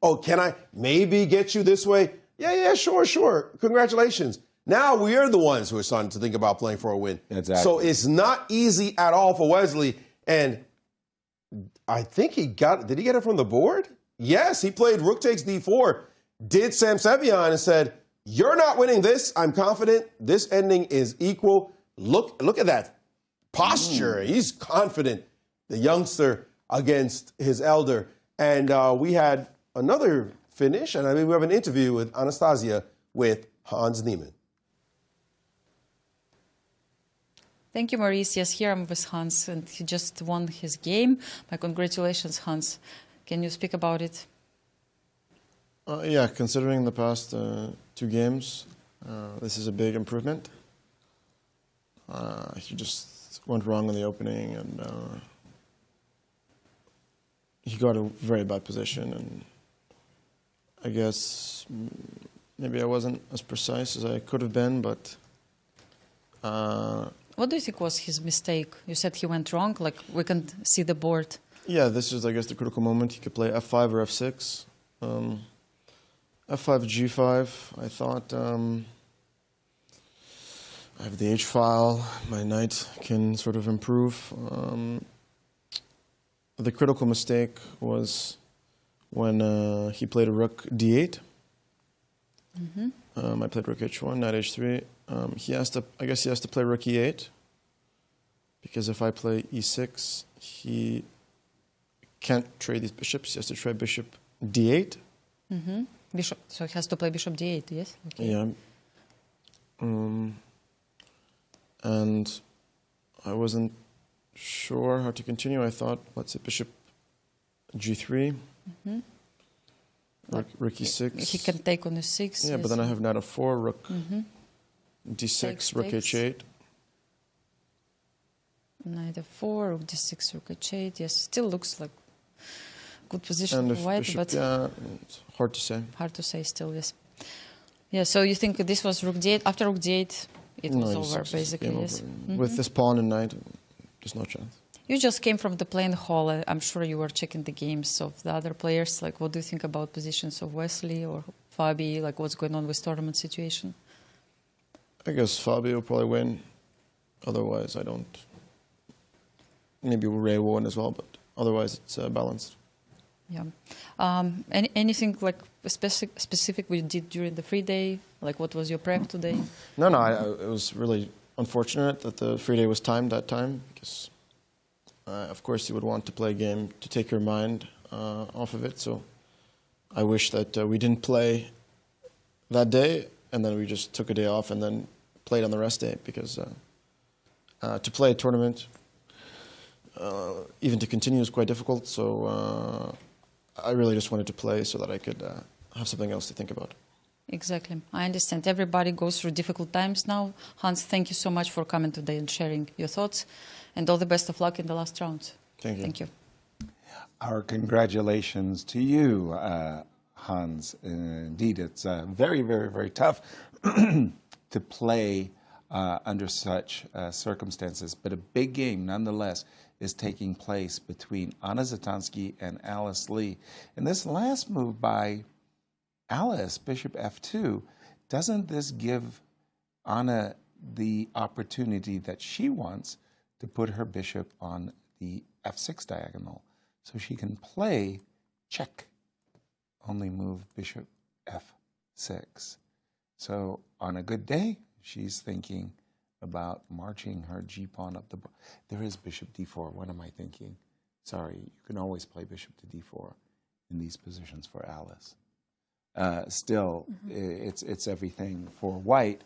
Oh, can I maybe get you this way? Yeah, sure. Congratulations. Now we are the ones who are starting to think about playing for a win. Exactly. So it's not easy at all for Wesley. And I think did he get it from the board? Yes, he played rook takes d4, did Sam Sevian, and said, you're not winning this. I'm confident this ending is equal. Look at that posture. He's confident, the youngster against his elder. And we had another finish, and I mean, we have an interview with Anastasiya with Hans Niemann. Thank you, Maurice. Yes, here I'm with Hans, and he just won his game. My congratulations, Hans. Can you speak about it? Yeah, considering the past 2 games, this is a big improvement. He just went wrong in the opening, and he got a very bad position, and I guess maybe I wasn't as precise as I could have been, but... What do you think was his mistake? You said he went wrong, like we can see the board. Yeah, this is, I guess, the critical moment. He could play f5 or f6. f5, g5, I thought... I have the h-file. My knight can sort of improve. The critical mistake was when he played a rook d8. I played rook h1, knight h3. He has to, I guess he has to play rook e8, because if I play e6, he can't trade these bishops. He has to try bishop d8. Bishop, so he has to play bishop d8, yes? Okay. Yeah. And I wasn't sure how to continue. I thought, let's say bishop g3, rook e6. He can take on e6. Yeah, but then I have knight f4, rook d6, rook takes. h8. Knight f4, rook d6, rook h8. Yes, still looks like good position And for if white, bishop, but yeah, it's hard to say. hard to say still, yes. Yeah, so you think this was rook d8? After rook d8, it was No, over, e6 is basically, game yes. over. With this pawn and knight, there's no chance. You just came from the playing hall. I'm sure you were checking the games of the other players. Like, what do you think about positions of Wesley or Fabi? Like, what's going on with tournament situation? I guess Fabi will probably win. Otherwise, I don't. Maybe Ray will win as well, but otherwise it's balanced. Yeah. Anything like specific we did during the free day? Like, what was your prep today? No, it was really unfortunate that the free day was timed that time, because of course you would want to play a game to take your mind off of it. So I wish that we didn't play that day, and then we just took a day off and then played on the rest day, because to play a tournament, even to continue, is quite difficult. So I really just wanted to play so that I could have something else to think about. Exactly. I understand. Everybody goes through difficult times now. Hans, thank you so much for coming today and sharing your thoughts. And all the best of luck in the last round. Thank you. Thank you. Our congratulations to you, Hans. Indeed, it's very, very, very tough to play under such circumstances. But a big game, nonetheless, is taking place between Anna Zatonski and Alice Lee. And this last move by Alice, bishop f2, doesn't this give Anna the opportunity that she wants to put her bishop on the f6 diagonal, so she can play check, only move bishop f6. So on a good day, she's thinking about marching her g-pawn up the board. There is bishop d4. What am I thinking? Sorry, you can always play bishop to d4 in these positions for Alice. Still, it's everything for white.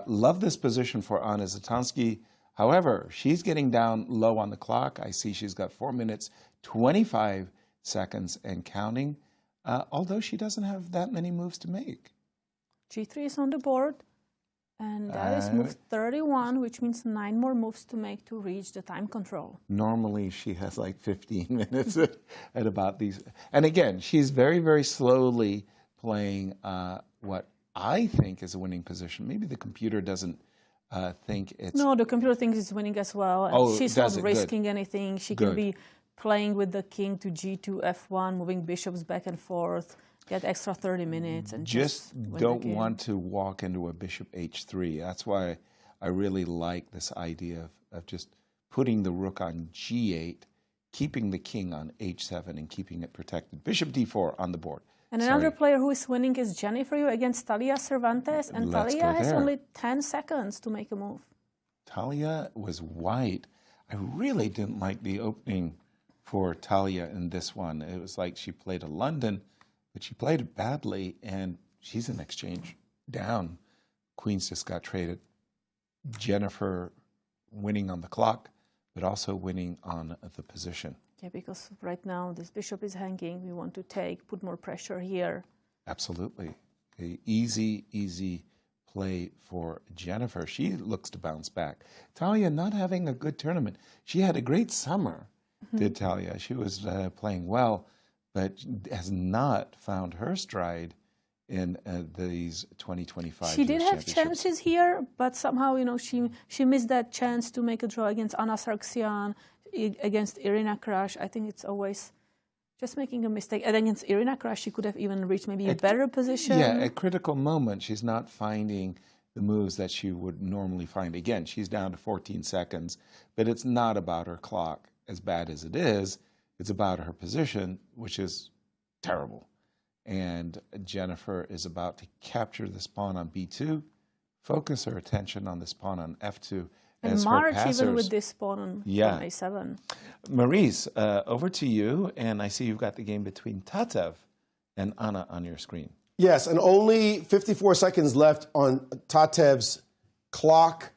Love this position for Anna Zatonski. However, she's getting down low on the clock. I see she's got 4 minutes, 25 seconds and counting, although she doesn't have that many moves to make. G3 is on the board, and that is move 31, which means 9 more moves to make to reach the time control. Normally, she has like 15 minutes at about these. And again, she's very, very slowly playing what I think is a winning position. Maybe the computer doesn't think it's... No, the computer thinks it's winning as well. And she's not risking anything. She can be playing with the king to g2, f1, moving bishops back and forth, get extra 30 minutes. And just don't want to walk into a bishop h3. That's why I really like this idea of just putting the rook on g8, keeping the king on h7, and keeping it protected. Bishop d4 on the board. And another player who is winning is Jennifer against Talia Cervantes, and Talia has only 10 seconds to make a move. Talia was white. I really didn't like the opening for Talia in this one. It was like she played a London, but she played it badly, and she's in exchange down. Queens just got traded. Jennifer winning on the clock, but also winning on the position. Yeah, because right now this bishop is hanging. We want to put more pressure here. Absolutely. A easy play for Jennifer. She looks to bounce back. Talia not having a good tournament. She had a great summer, did Talia. She was playing well, but has not found her stride in these 2025 She did US have championships. chances here, but somehow, you know, she missed that chance to make a draw against Anastasiya, against Irina Krush. I think it's always just making a mistake. And against Irina Krush, she could have even reached maybe a better position. Yeah, at critical moment, she's not finding the moves that she would normally find. Again, she's down to 14 seconds, but it's not about her clock, as bad as it is. It's about her position, which is terrible. And Jennifer is about to capture this pawn on b2, focus her attention on this pawn on f2. And March even with this pawn on a7. Maurice, over to you, and I see you've got the game between Tatev and Anna on your screen. Yes, and only 54 seconds left on Tatev's clock.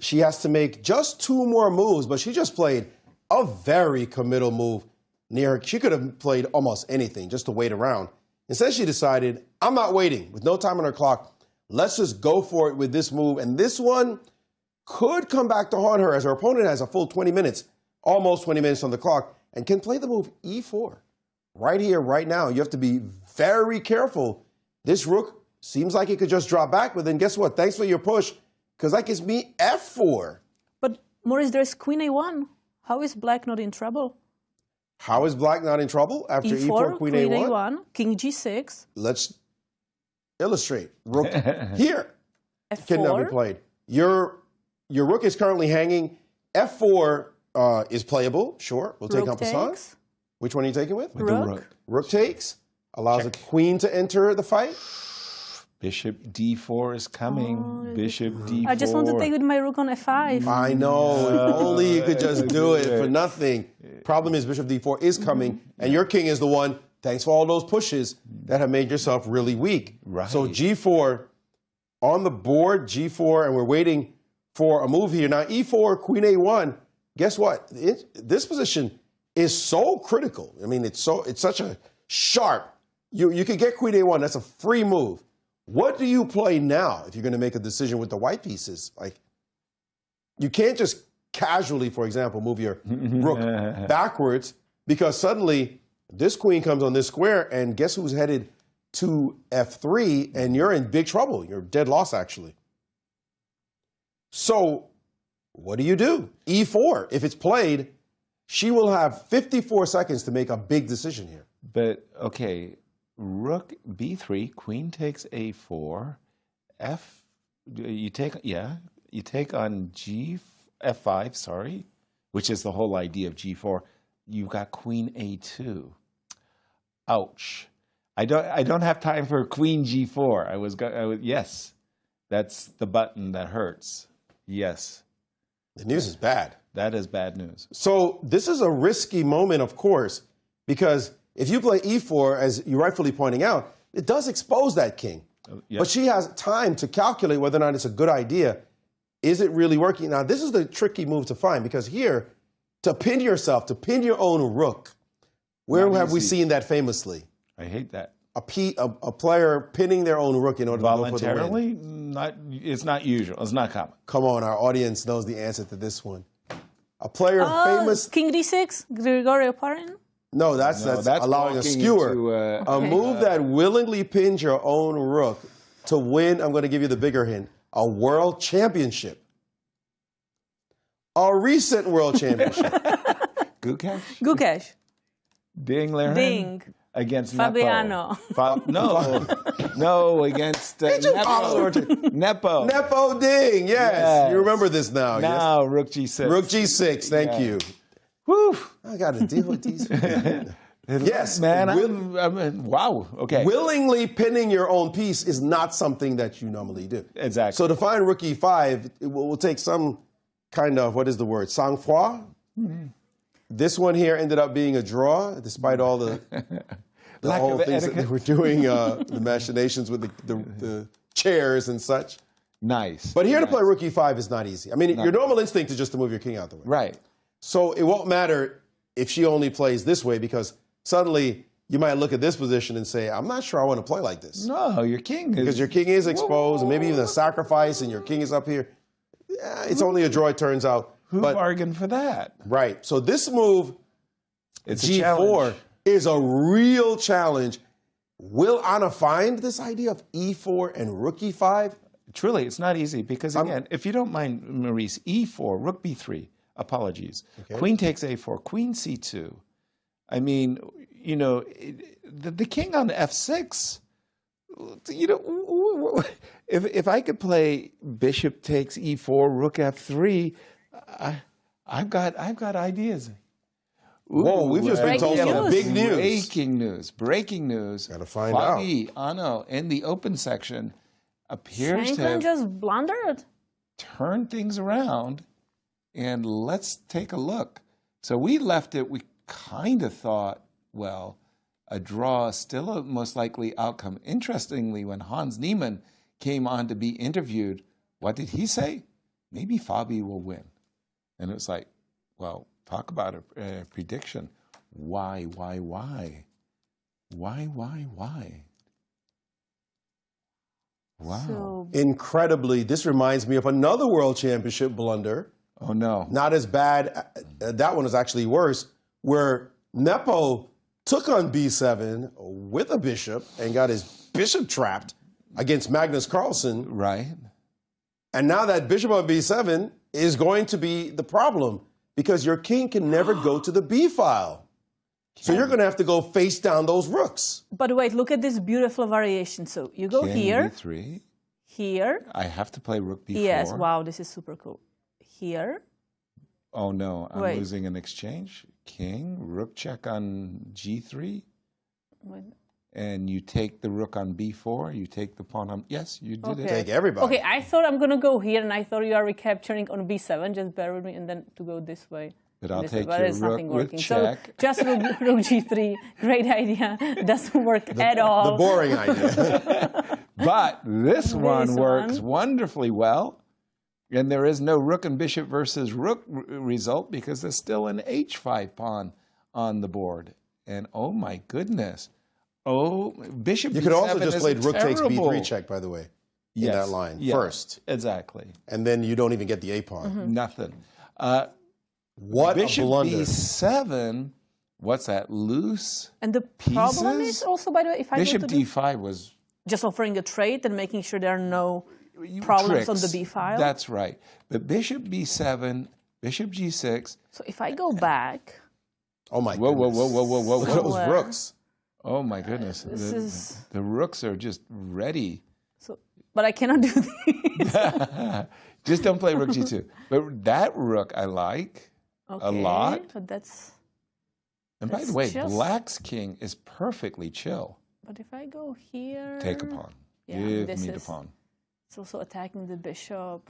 She has to make just 2 more moves, but she just played a very committal move near her. She could have played almost anything just to wait around. Instead, she decided, I'm not waiting. With no time on her clock, let's just go for it with this move. And this one could come back to haunt her, as her opponent has a full 20 minutes, almost 20 minutes on the clock, and can play the move e4. Right here, right now. You have to be very careful. This rook seems like it could just drop back, but then guess what? Thanks for your push, because that gives me f4. But Maurice, there's queen a1. How is black not in trouble? How is black not in trouble after e4 queen a1? King g6. Let's illustrate. Rook here f4. cannot be played. Your rook is currently hanging. f4 is playable, sure. We'll take en passant. Which one are you taking with? Rook. The rook. Rook takes. Allows the queen to enter the fight. Bishop d4 is coming. Bishop d4. I just want to take with my rook on f5. I know. If only you could just do it for nothing. Problem is bishop d4 is coming, and your king is the one, thanks for all those pushes, that have made yourself really weak. Right. So g4 on the board, g4, and we're waiting for a move here. Now e4, queen a1, guess what? This position is so critical. I mean, it's such a sharp. You could get queen a1. That's a free move. What do you play now if you're going to make a decision with the white pieces? Like, you can't just casually, for example, move your rook backwards, because suddenly this queen comes on this square, and guess who's headed to f3, and you're in big trouble. You're dead loss, actually. So what do you do? e4. If it's played, she will have 54 seconds to make a big decision here. But, okay, rook b3, queen takes a4, you take on f5, sorry, which is the whole idea of g4. You've got queen a2. Ouch. I don't have time for queen g4. Yes, that's the button that hurts. Yes. The news is bad. That is bad news. So this is a risky moment, of course, because if you play e4, as you're rightfully pointing out, it does expose that king. Yep. But she has time to calculate whether or not it's a good idea. Is it really working? Now, this is the tricky move to find, because here, to pin yourself, to pin your own rook, where have we seen that famously? I hate that. A player pinning their own rook in order to go for the win. Voluntarily? It's not usual. It's not common. Come on, our audience knows the answer to this one. A player famous... King d6, Grigoriy Oparin? No, that's allowing a skewer. A move that willingly pins your own rook to win, I'm going to give you the bigger hint, a world championship. A recent world championship. Gukesh? Gukesh. Ding, Larry? Ding. Against Fabiano. No, against Nepo. Nepo Ding, yes. You remember this now. Now, yes? rook g6. Rook g6, thank you. Whew, I got to deal with these. Yes, man. Wow, okay. Willingly pinning your own piece is not something that you normally do. Exactly. So to find rook e5, it will take some kind of, what is the word, sang-froid? Mm-hmm. This one here ended up being a draw, despite all the whole things that they were doing, the machinations with the chairs and such. Nice. But here to play rook e5 is not easy. I mean, your normal instinct is just to move your king out the way. Right. So it won't matter if she only plays this way, because suddenly you might look at this position and say, I'm not sure I want to play like this. No, your king is... Because your king is exposed, and maybe even a sacrifice, and your king is up here. Yeah, it's only a draw, it turns out. Who bargained for that? Right. So this move, it's g4, is a real challenge. Will Anna find this idea of E4 and rook E5? Truly, it's not easy because, again, if you don't mind, Maurice, E4, rook B3, apologies. Okay. Queen takes A4, queen C2. I mean, you know, the king on F6, you know, if I could play bishop takes E4, rook F3, I've got ideas. Whoa, we've just been told some big news. Breaking news. Breaking news. Gotta find out. Fabiano in the open section appears to Shankland have just blundered. turned things around, and let's take a look. So we left it, we kind of thought, well, a draw is still a most likely outcome. Interestingly, when Hans Niemann came on to be interviewed, what did he say? Maybe Fabi will win. And it was like, well, talk about a prediction. Why? Wow. So, Incredibly, this reminds me of another world championship blunder. Oh, no. Not as bad. That one is actually worse, where Nepo took on B7 with a bishop and got his bishop trapped against Magnus Carlsen. Right. And now that bishop on B7 is going to be the problem because your king can never go to the B file. So you're going to have to go face down those rooks. but wait, look at this beautiful variation. So you go King here, B3. here. I have to play rook B4. Yes, wow, this is super cool. Here. Oh, no, I'm Wait. losing an exchange. King, rook check on G3. Wait. And you take the rook on B4. You take the pawn on... Yes, you did it. Take everybody. Okay, I thought I'm going to go here, and I thought you are recapturing on B7. Just bear with me, and then to go this way. But I'll This take way. But your it's rook nothing with working. check. So just rook G3, great idea. Doesn't work at all. The boring idea. But this one works one. wonderfully well. And there is no rook and bishop versus rook result because there's still an H5 pawn on the board. And oh my goodness. Oh, bishop You B7 could also just is play rook takes terrible. B3 check, by the way, in Yes, that line yeah, first. Exactly. And then you don't even get the A pawn. Nothing. What Bishop a blunder. B7, what's that, loose? And the problem Pieces? is also, by the way, if I Bishop go to D5 was just offering a trade and making sure there are no problems on the tricks. B file. That's right. But bishop B7, bishop G6. So if I go back, Oh my Whoa, goodness. whoa. Look at those Somewhere. rooks. Oh my goodness. this is The rooks are just ready. so. But I cannot do this. Just don't play rook G2. But that rook I like a lot. But that's. And by the that's way, just- black's king is perfectly chill. But if I go here, Take a pawn. Yeah, Give this me the is- pawn. It's also attacking the bishop.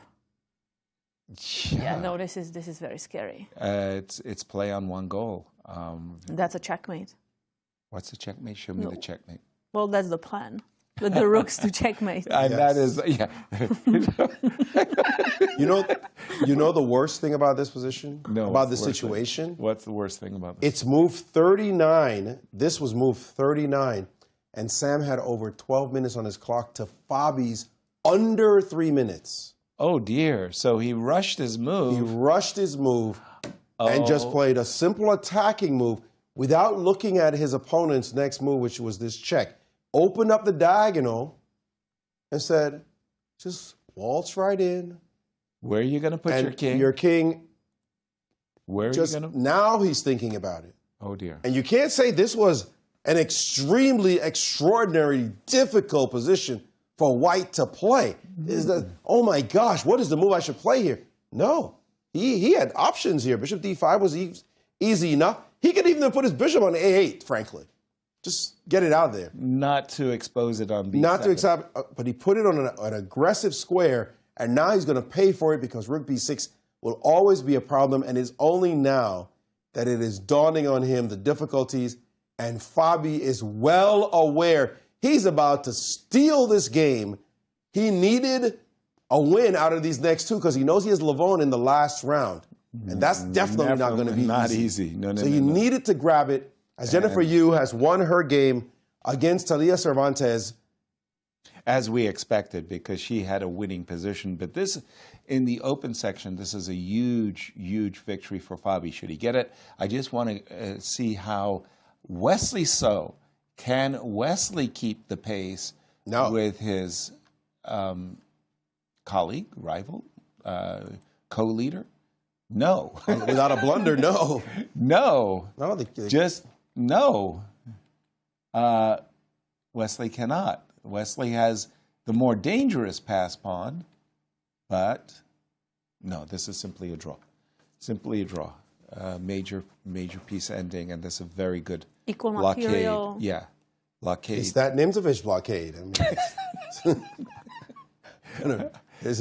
Yeah. Yeah, no, this is very scary. It's play on one goal. That's a checkmate. What's the checkmate? Show me No. the checkmate. Well, that's the plan. With the rooks to checkmate. And that is, yeah. You know the worst thing about this position? No, about what's this the worst thing? situation? What's the worst thing about this? It's move 39. This was move 39. And Sam had over 12 minutes on his clock to Fabi's under 3 minutes. Oh, dear. So he rushed his move. He rushed his move and just played a simple attacking move without looking at his opponent's next move, which was this check. Opened up the diagonal and said, just waltz right in. Where are you going to put And your king? Your king, Where are just you going to? now he's thinking about it. Oh, dear. And you can't say this was an extremely, extraordinary, difficult position for White to play. Is that, oh my gosh, what is the move I should play here? No, he had options here. Bishop D5 was easy enough. He could even put his bishop on A8, frankly. Just get it out there. Not to expose it on B7. Not to accept, but he put it on an aggressive square, and now he's going to pay for it because rook B6 will always be a problem, and it's only now that it is dawning on him the difficulties, and Fabi is well aware he's about to steal this game. He needed a win out of these next two because he knows he has Levon in the last round, and that's definitely not going to be not easy. No, So he needed to grab it. As Jennifer Yu has won her game against Talia Cervantes. As we expected, because she had a winning position. But this, in the open section, this is a huge, huge victory for Fabi. Should he get it? I just want to see how Wesley So. Can Wesley keep the pace with his colleague, rival, co-leader? No. Without a blunder, no. No. No, Just no. Wesley cannot. Wesley has the more dangerous pass pawn, but no, this is simply a draw. Simply a draw. Major piece ending, and this is a very good Equal blockade. material. Yeah, blockade. It's that Nemcova blockade. I mean,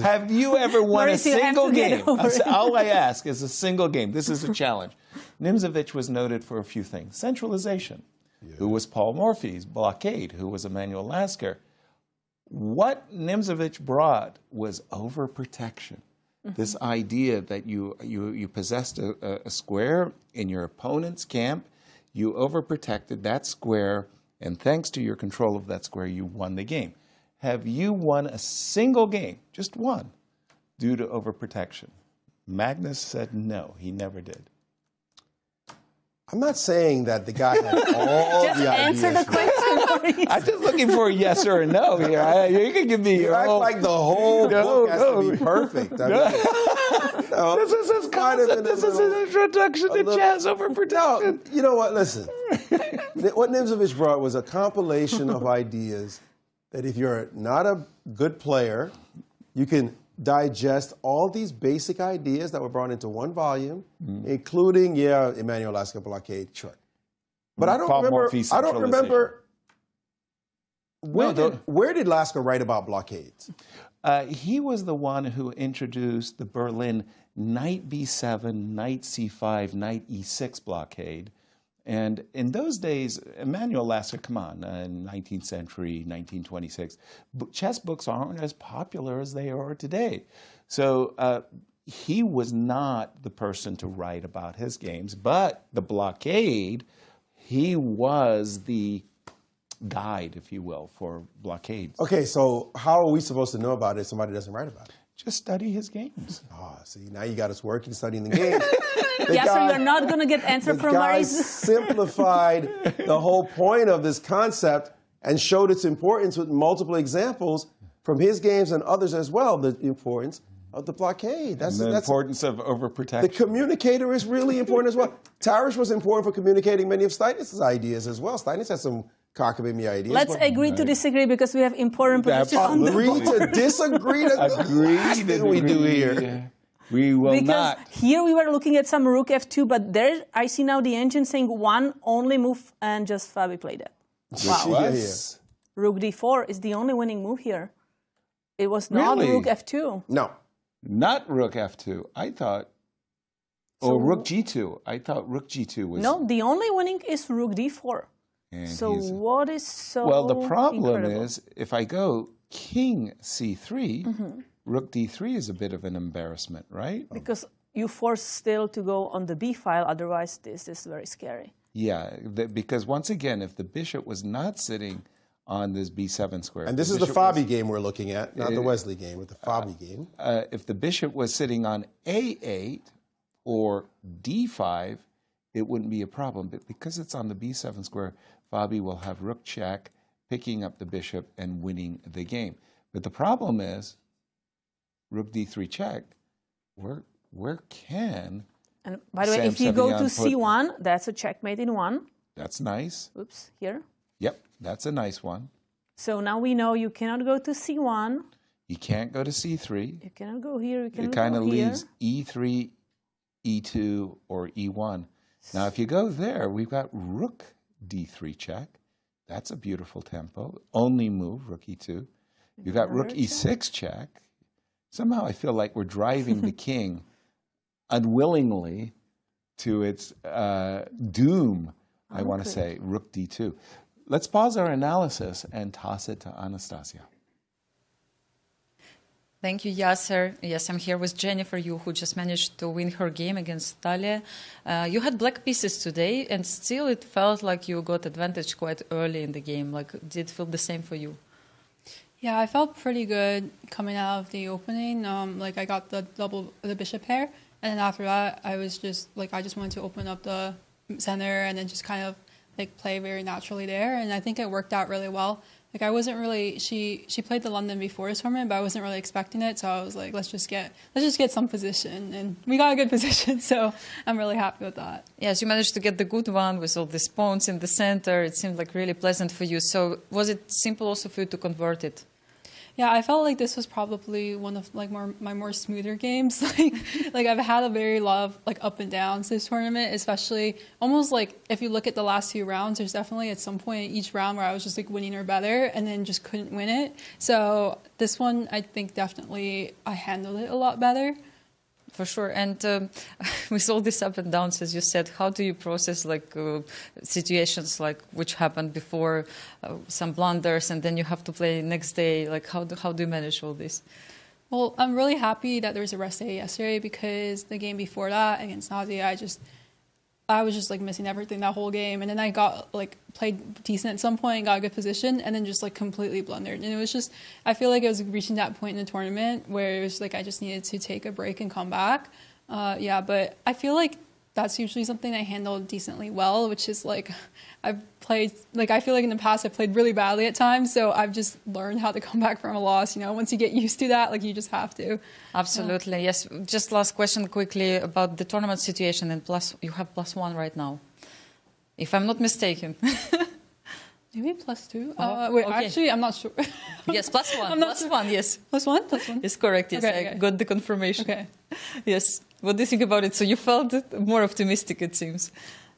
Have you ever won a Maurice, you have single to get game? over it. All I ask is a single game. This is a challenge. Nemcova was noted for a few things. Centralization. Who was Paul Morphy's blockade? Who was Emmanuel Lasker? What Nemcova brought was overprotection. This idea that you possessed a square in your opponent's camp, you overprotected that square, and thanks to your control of that square, you won the game. Have you won a single game, just one, due to overprotection? Magnus said no, he never did. I'm not saying that the guy had all Just the ideas. answer the question, Maurice. I'm just looking for a yes or a no here. You can give me You your act whole... like the whole book has to be perfect. I mean, This is his concept. This is an introduction to jazz overprotection. No, you know what? Listen. What Nemcova brought was a compilation of ideas that if you're not a good player, you can digest all these basic ideas that were brought into one volume, including, Emmanuel Lasker blockade, sure. But I don't remember where did Lasker write about blockades? He was the one who introduced the Berlin knight b7, knight c5, knight e6 blockade. And in those days, Emmanuel Lasker, come on, 19th century, 1926, chess books aren't as popular as they are today. So he was not the person to write about his games, but the blockade, he was the guide, if you will, for blockades. Okay, so how are we supposed to know about it if somebody doesn't write about it? Just study his games. See, now you got us working, studying the games. So you're not going to get answer from Maurice. Simplified the whole point of this concept and showed its importance with multiple examples from his games and others as well, the importance of the blockade. That's the importance of overprotection. The communicator is really important as well. Dariusz was important for communicating many of Steinitz' ideas as well. Steinitz has some cockamamie ideas. Let's agree to disagree because we have important positions on the Agree to disagree. That's the last thing we do here. We will not. Because here we were looking at some rook f2, but there I see now the engine saying one only move, and just Fabi played it. Wow. Rook d4 is the only winning move here. It was not rook f2. No. Not rook f2. I thought, rook g2. I thought rook g2 was... No, the only winning is rook d4. And so what is so Well, the problem incredible? is, if I go king c3, rook d3 is a bit of an embarrassment, right? Because you force still to go on the b file, otherwise this is very scary. Yeah, because once again, if the bishop was not sitting on this b7 square... And this is the Fabi game we're looking at, not the Wesley game, but the Fabi game. If the bishop was sitting on a8 or d5, it wouldn't be a problem. But because it's on the b7 square, Fabi will have rook check, picking up the bishop and winning the game. But the problem is, rook d3 check, where can... And by the way, if you go to c1, that's a checkmate in 1. That's nice. Oops, here. Yep, that's a nice one. So now we know you cannot go to c1. You can't go to c3. You cannot go here, you cannot It kind of go here. leaves e3, e2, or e1. Now, if you go there, we've got rook d3 check. That's a beautiful tempo. Only move, rook e2. You've got rook e6 check. Somehow I feel like we're driving the king unwillingly to its doom, I want to say, rook d2. Let's pause our analysis and toss it to Anastasiya. Thank you, Yasser. Yes, I'm here with Jennifer, who just managed to win her game against Talia. You had black pieces today, and still it felt like you got advantage quite early in the game. Like, did it feel the same for you? Yeah, I felt pretty good coming out of the opening. Like, I got the bishop pair, and then after that, I was just, like, I just wanted to open up the center and then just kind of like play very naturally there, and I think it worked out really well. Like I wasn't really she played the London before this tournament, but I wasn't really expecting it, so I was like, let's just get some position, and we got a good position, so I'm really happy with that. Yes, you managed to get the good one with all these pawns in the center. It seemed like really pleasant for you. So was it simple also for you to convert it? Yeah, I felt like this was probably one of like my more smoother games. like I've had a very lot of like up and downs this tournament, especially almost like if you look at the last few rounds, there's definitely at some point each round where I was just like winning or better and then just couldn't win it. So this one, I think definitely I handled it a lot better. For sure. And with all these up and downs, as you said, how do you process like situations like which happened before, some blunders, and then you have to play next day? Like how do you manage all this? Well, I'm really happy that there was a rest day yesterday, because the game before that against Nadia, I was just like missing everything that whole game, and then I got like played decent at some point, got a good position, and then just like completely blundered. And it was just, I feel like it was reaching that point in the tournament where it was like I just needed to take a break and come back. Yeah, but I feel like that's usually something I handled decently well, which is like I've played, like I feel like in the past I've played really badly at times, so I've just learned how to come back from a loss. You know, once you get used to that, like you just have to. Absolutely, yeah. Yes. Just last question quickly about the tournament situation, and you have +1 right now, if I'm not mistaken. Maybe +2. Wait, okay. Actually, I'm not sure. Yes, +1. +1, yes. +1? +1? Yes, correct. Yes, okay, I got the confirmation. Okay. Yes. What do you think about it? So you felt more optimistic, it seems.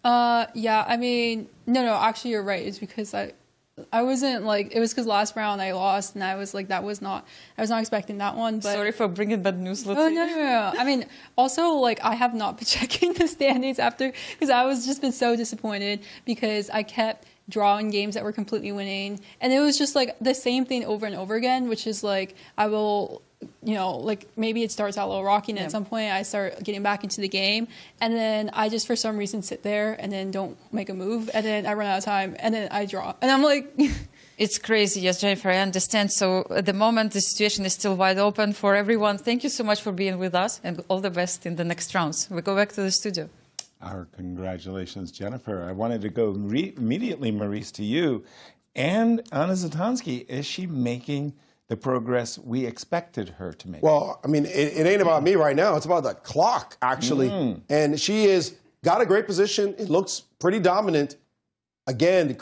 Yeah, I mean, no, actually you're right. It's because I wasn't like, it was because last round I lost, and I was like, I was not expecting that one. But sorry for bringing bad news. No. I mean, also like I have not been checking the standings after, because I was just been so disappointed because I kept drawing games that were completely winning, and it was just like the same thing over and over again, which is like I will, you know, like maybe it starts out a little rocky, and at some point I start getting back into the game, and then I just for some reason sit there and then don't make a move, and then I run out of time, and then I draw, and I'm like it's crazy. Yes, Jennifer, I understand. So at the moment the situation is still wide open for everyone. Thank you so much for being with us, and all the best in the next rounds. We go back to the studio. Our congratulations, Jennifer. I wanted to go immediately, Maurice, to you. And Anna Zatansky, is she making the progress we expected her to make? Well, I mean, it ain't about me right now. It's about the clock, actually. And she is got a great position. It looks pretty dominant. Again,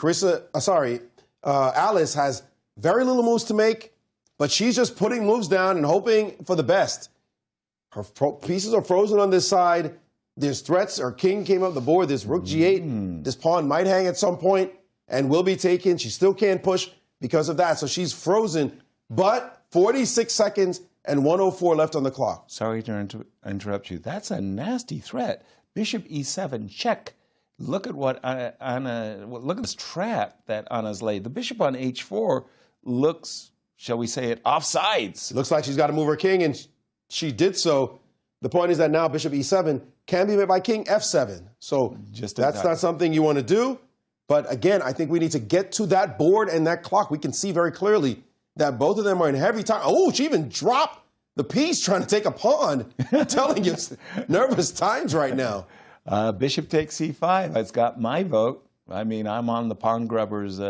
Alice has very little moves to make, but she's just putting moves down and hoping for the best. Her pieces are frozen on this side. There's threats. Her king came up the board. There's rook g8. This pawn might hang at some point and will be taken. She still can't push because of that. So she's frozen. But 46 seconds and 1:04 left on the clock. Sorry to interrupt you. That's a nasty threat. Bishop e7 check. Look at what look at this trap that Anna's laid. The bishop on h4 looks, shall we say it, offsides. Looks like she's got to move her king, and she did so. The point is that now bishop e7 can be met by king f7. So that's not something you want to do. But again, I think we need to get to that board and that clock. We can see very clearly that both of them are in heavy time. Oh, she even dropped the piece trying to take a pawn. I'm telling you, nervous times right now. Bishop takes c5. It's got my vote. I mean, I'm on the pawn grubbers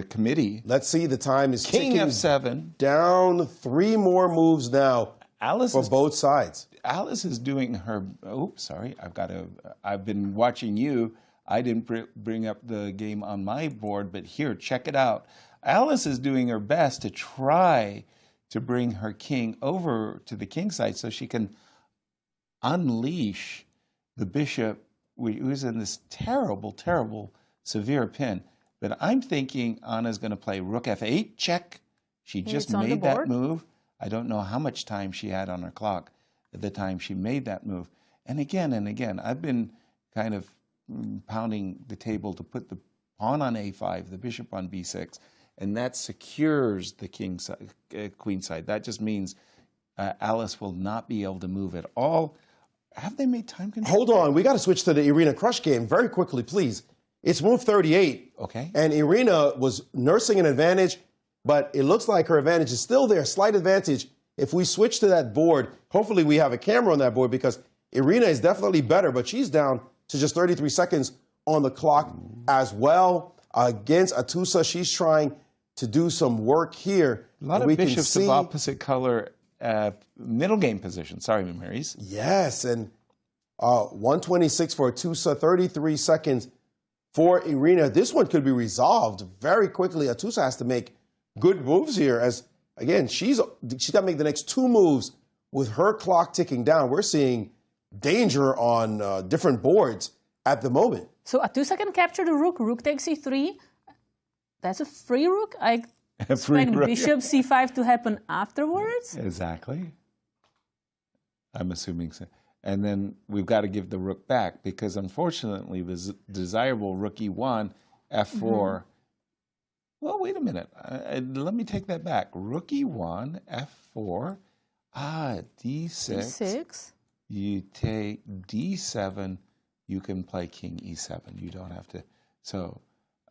committee. Let's see, the time is king ticking f7. Down 3 more moves now for both sides. Alice is doing her, I've been watching you. I didn't bring up the game on my board, but here, check it out. Alice is doing her best to try to bring her king over to the king side so she can unleash the bishop, who's in this terrible, terrible, severe pin. But I'm thinking Anna's going to play rook f8, check. She just made that move. I don't know how much time she had on her clock at the time she made that move. And again, I've been kind of pounding the table to put the pawn on a5, the bishop on b6, and that secures the king side, queen side. That just means Alice will not be able to move at all. Have they made time control? Hold on. We got to switch to the Irina Krush game very quickly, please. It's move 38. Okay. And Irina was nursing an advantage, but it looks like her advantage is still there, slight advantage. If we switch to that board, hopefully we have a camera on that board because Irina is definitely better, but she's down to just 33 seconds on the clock as well. Against Atusa, she's trying to do some work here. A lot of bishops of opposite color middle game position. Sorry, Maurice. Yes, and 126 for Atusa, 33 seconds for Irina. This one could be resolved very quickly. Atusa has to make good moves here as, again, she's got to make the next 2 moves with her clock ticking down. We're seeing danger on different boards at the moment. So Atusa can capture the rook. Rook takes e3. That's a free rook. I expect bishop c5 to happen afterwards. Exactly. I'm assuming so. And then we've got to give the rook back because, unfortunately, the desirable rook e1, f4. Well, wait a minute. Let me take that back. Rook e1, f4. D6. D6. You take d7. You can play king e7. You don't have to. So,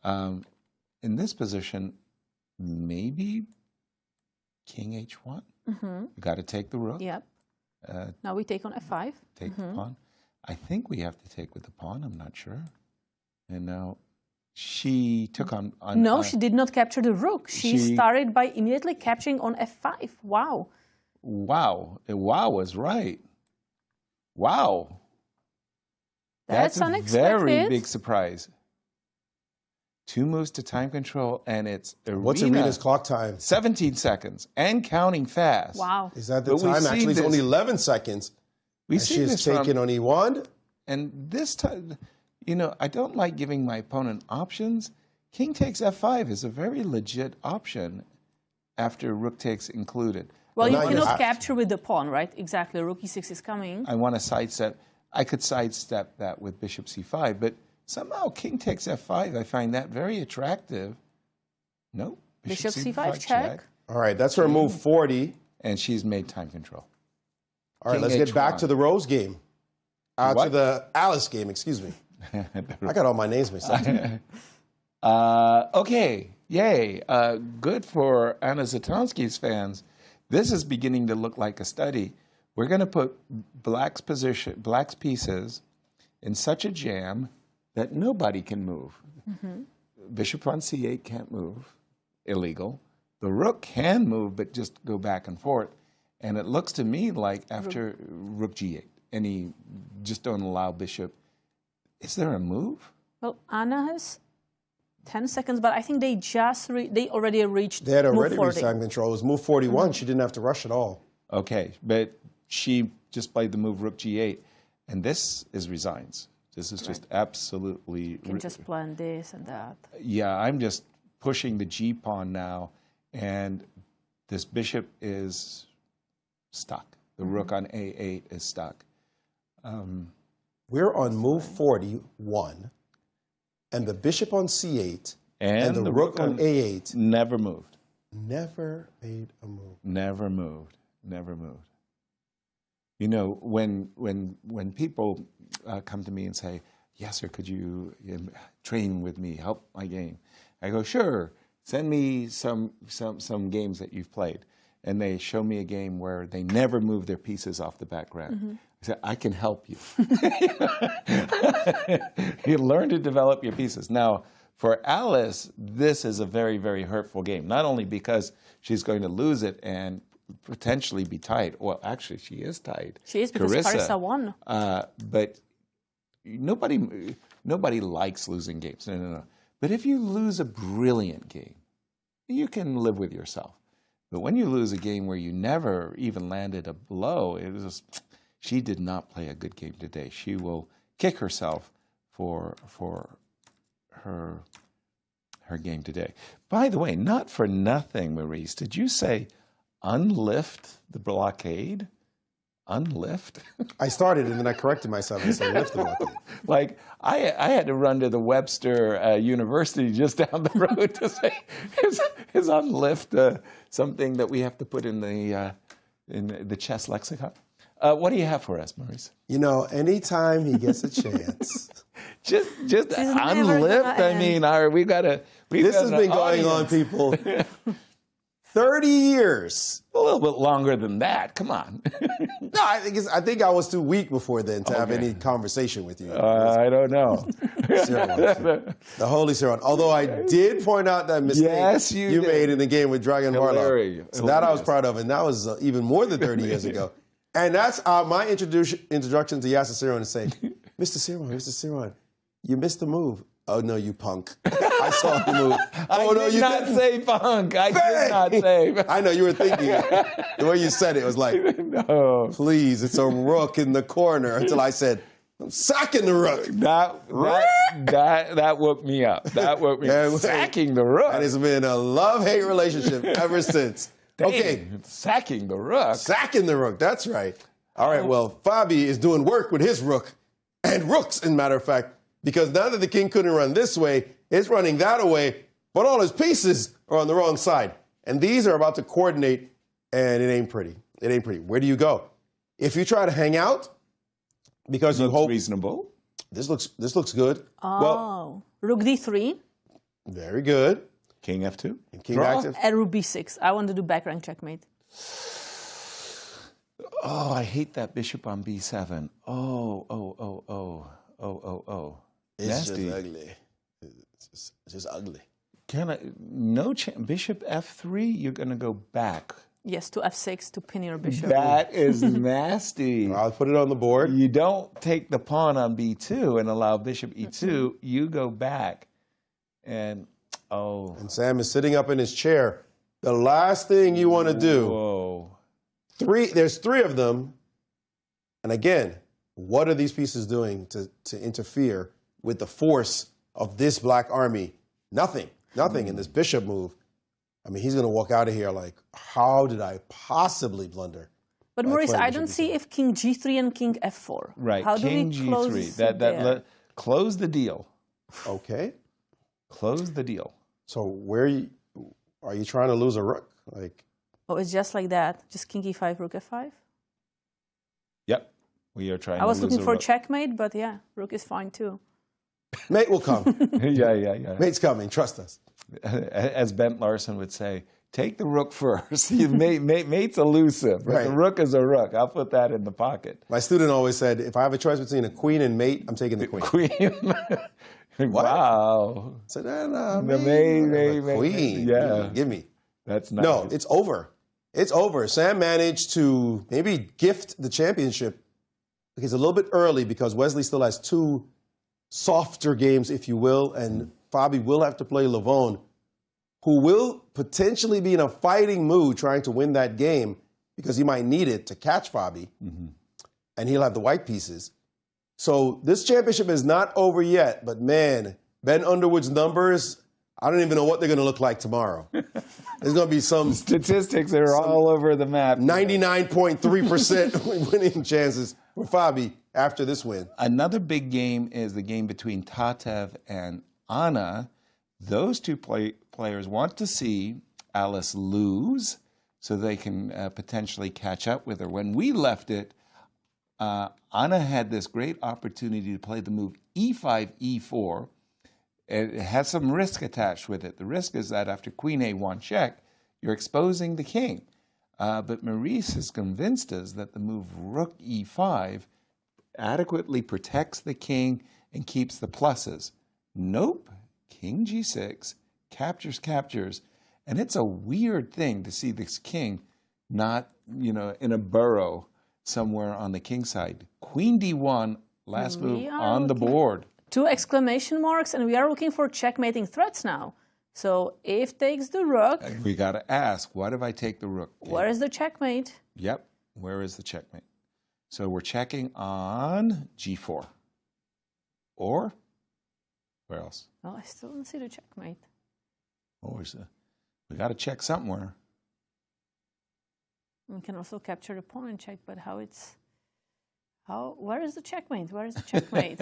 in this position, maybe king h1. You got to take the rook. Yep. Now we take on f5. Take the pawn. I think we have to take with the pawn. I'm not sure. And now she took on no, she did not capture the rook. She started by immediately capturing on f5. Wow. Wow. Wow was right. Wow. That's unexpected. A very big surprise. 2 moves to time control, and it's Irina. What's Irina's clock time? 17 seconds, and counting fast. Wow. Is that the time? Actually, it's only 11 seconds. We see this taken on e1. And this time, you know, I don't like giving my opponent options. King takes f5 is a very legit option after rook takes included. Well, you cannot capture with the pawn, right? Exactly. Rook e6 is coming. I want to sidestep. I could sidestep that with bishop c5, but somehow king takes f5. I find that very attractive. No. Bishop c5 check. All right, that's her move 40. And she's made time control. All right, let's get back to the Rose game. To the Alice game, excuse me. I got all my names mixed up. Okay, yay. Good for Anna Zatonsky's fans. This is beginning to look like a study. We're going to put black's pieces in such a jam that nobody can move. Bishop on c8 can't move, illegal. The rook can move, but just go back and forth. And it looks to me like after rook g8, and he just don't allow bishop. Is there a move? Well, Anna has 10 seconds, but I think they already reached. They had already move reached time control. It was move 41. She didn't have to rush at all. Okay, but she just played the move rook g8, and this is resigns. This is just absolutely. You can just plan this and that. Yeah, I'm just pushing the g pawn now, and this bishop is stuck. The rook on a8 is stuck. We're on move 41, and the bishop on c8 and the rook on a8 never moved. Never made a move. Never moved. Never moved. You know, when people come to me and say, "Yasser, could you train with me, help my game?" I go, "Sure. Send me some games that you've played." And they show me a game where they never move their pieces off the background. I said, "I can help you." You learn to develop your pieces. Now, for Alice, this is a very, very hurtful game. Not only because she's going to lose it and potentially be tied. Well, actually, she is tied. She is because Carissa won. But nobody likes losing games. No. But if you lose a brilliant game, you can live with yourself. But when you lose a game where you never even landed a blow, it was just, she did not play a good game today. She will kick herself for her game today. By the way, not for nothing, Maurice, did you say unlift the blockade? Unlift? I started and then I corrected myself and said lift the blockade. Like, I had to run to the Webster University just down the road to say, is unlift something that we have to put in the chess lexicon? What do you have for us, Maurice? You know, anytime he gets a chance. just unlift? I mean, we got to... This has been going on, people. 30 years. A little bit longer than that. Come on. No, I think I was too weak before then to have any conversation with you. I don't know. Seirawan. The holy Seirawan. Although I did point out that mistake you made in the game with Dragan Varlov. So that I was proud of, and that was even more than 30 years ago. And that's my introduction to Yasser Seirawan to say, Mr. Seirawan, you missed the move. Oh, no, you punk. I saw the move. I did not say punk. I did not say. I know you were thinking it. The way you said it was like, no. Please, it's a rook in the corner. Until I said, I'm sacking the rook. That woke me up. That woke me up. Sacking the rook. And it's been a love-hate relationship ever since. Dang, okay. Sacking the rook. Sacking the rook. That's right. All right, well, Fabi is doing work with his rook. And rooks, in matter of fact. Because now that the king couldn't run this way, it's running that way, but all his pieces are on the wrong side. And these are about to coordinate, and it ain't pretty. It ain't pretty. Where do you go? If you try to hang out, because you hope... reasonable. This looks good. Oh, well, rook d3. Very good. King f2. And king active. And rook b6. I want to do back rank checkmate. Oh, I hate that bishop on b7. Oh. It's Nasty. just ugly. It's just ugly. Bishop f3, you're going to go back. Yes, to f6 to pin your bishop. That is nasty. I'll put it on the board. You don't take the pawn on b2 and allow bishop e2. You go back. And Sam is sitting up in his chair. The last thing you want to do. Whoa. There's three of them. And again, what are these pieces doing to interfere with the force of this black army? Nothing in this bishop move. I mean, he's going to walk out of here like, how did I possibly blunder? But Maurice, I don't see if king g3 and king f4. Right, How king do we close g3. Close the deal. Okay. Close the deal. So are you trying to lose a rook? Oh, it's just like that. Just king e5, rook f5? Yep. We are trying I was to lose looking a for rook. checkmate, but yeah, rook is fine too. Mate will come. Yeah. Mate's coming. Trust us. As Bent Larson would say, take the rook first. Mate's elusive, but the rook is a rook. I'll put that in the pocket. My student always said, if I have a choice between a queen and mate, I'm taking the queen. Wow. I said, no, The mate. Queen. Yeah. Give me. That's nice. No, it's over. It's over. Sam managed to maybe gift the championship. It's a little bit early because Wesley still has two softer games, if you will, and Fabi will have to play Levon, who will potentially be in a fighting mood trying to win that game because he might need it to catch Fabi, and he'll have the white pieces. So this championship is not over yet, but man, Ben Underwood's numbers, I don't even know what they're going to look like tomorrow. There's going to be some... Statistics are all over the map. 99.3% winning chances for Fabi after this win. Another big game is the game between Tatev and Anna. Those two players want to see Alice lose so they can potentially catch up with her. When we left it, Anna had this great opportunity to play the move e5, e4. It has some risk attached with it. The risk is that after queen a1 check, you're exposing the king. But Maurice has convinced us that the move rook e5 adequately protects the king and keeps the pluses. Nope. King g6, captures. And it's a weird thing to see this king not, in a burrow somewhere on the king side. Queen d1, last move on the board. 2 exclamation marks, and we are looking for checkmating threats now. So if takes the rook... We got to ask, what if I take the rook? Where is the checkmate? Yep, where is the checkmate? So we're checking on g4. Or, where else? Oh, I still don't see the checkmate. We got to check somewhere. We can also capture the pawn and check, but where is the checkmate? Where is the checkmate?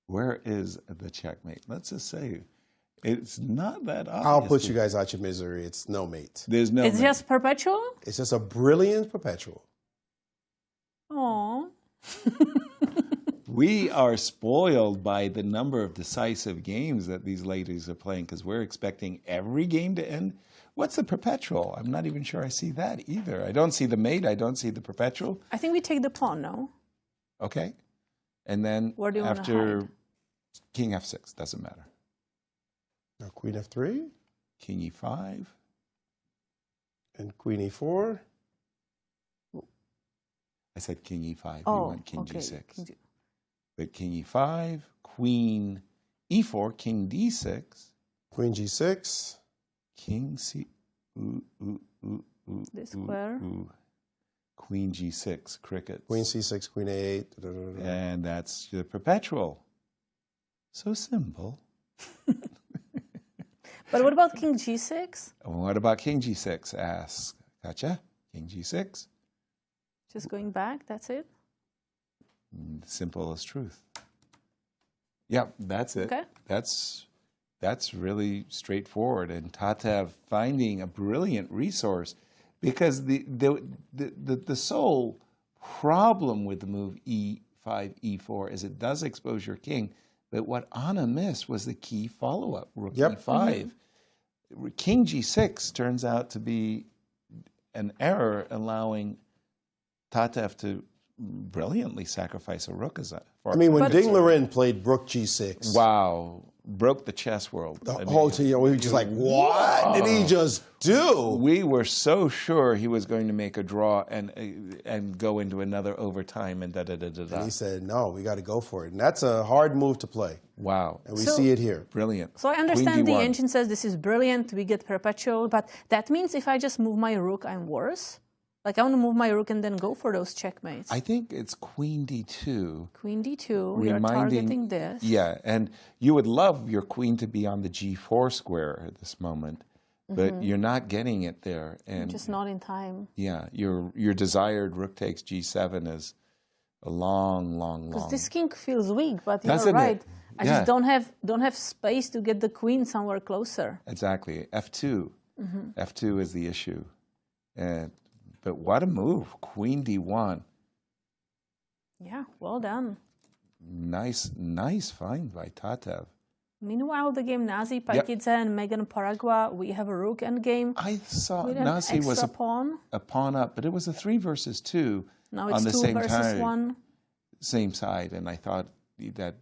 Where is the checkmate? Let's just say it's not that obvious. I'll put you guys out your misery. It's no mate. There's no It's mate. just perpetual? It's just a brilliant perpetual. Aww. We are spoiled by the number of decisive games that these ladies are playing because we're expecting every game to end. What's the perpetual? I'm not even sure I see that either. I don't see the mate. I don't see the perpetual. I think we take the pawn, no? Okay. And then Where do you wanna after hide? king f6, doesn't matter. Now queen f3. King e5. And queen e4. I said king e5. Oh, you want king okay. g6. But king e5, queen e4, king d6. Queen g6. King c... Ooh, ooh, ooh, ooh, This ooh, square. ooh. Queen g6, crickets. Queen c6, queen a8. Da, da, da, da. And that's the perpetual. So simple. But what about king g6? What about king g6? Ask Katja. King g6. Just going back, that's it? Simple as truth. Yep, that's it. Okay. That's really straightforward. And Tatev finding a brilliant resource, because the sole problem with the move e5, e4 is it does expose your king. But what Anna missed was the key follow-up, rook e5. King g6 turns out to be an error, allowing Tatev to brilliantly sacrifice a rook as a... I mean, when Ding Liren played rook g6. Wow. Broke the chess world. The whole team, we were just like, what did he just do? We were so sure he was going to make a draw and go into another overtime and da-da-da-da-da. And he said, no, we got to go for it. And that's a hard move to play. Wow. And we see it here. Brilliant. So I understand the Queen D1. engine says this is brilliant, we get perpetual, but that means if I just move my rook, I'm worse? Like I want to move my rook and then go for those checkmates. I think it's queen d2. Queen d2, we are targeting this. Yeah, and you would love your queen to be on the g4 square at this moment, but you're not getting it there. And Just not in time. yeah, your desired rook takes g7 is a long. Because this king feels weak, but Doesn't you're right. it? I Yeah. just don't have space to get the queen somewhere closer. Exactly. F2. F2 is the issue. But what a move. Queen d1. Yeah, well done. Nice find by Tatev. Meanwhile, the game Nazi, Paikidze, and Megan Paragua, we have a rook endgame. I saw with an Nazi was extra pawn. a pawn up, but it was a 3 versus 2 Now on it's the 2 same versus time, 1. same side, and I thought that,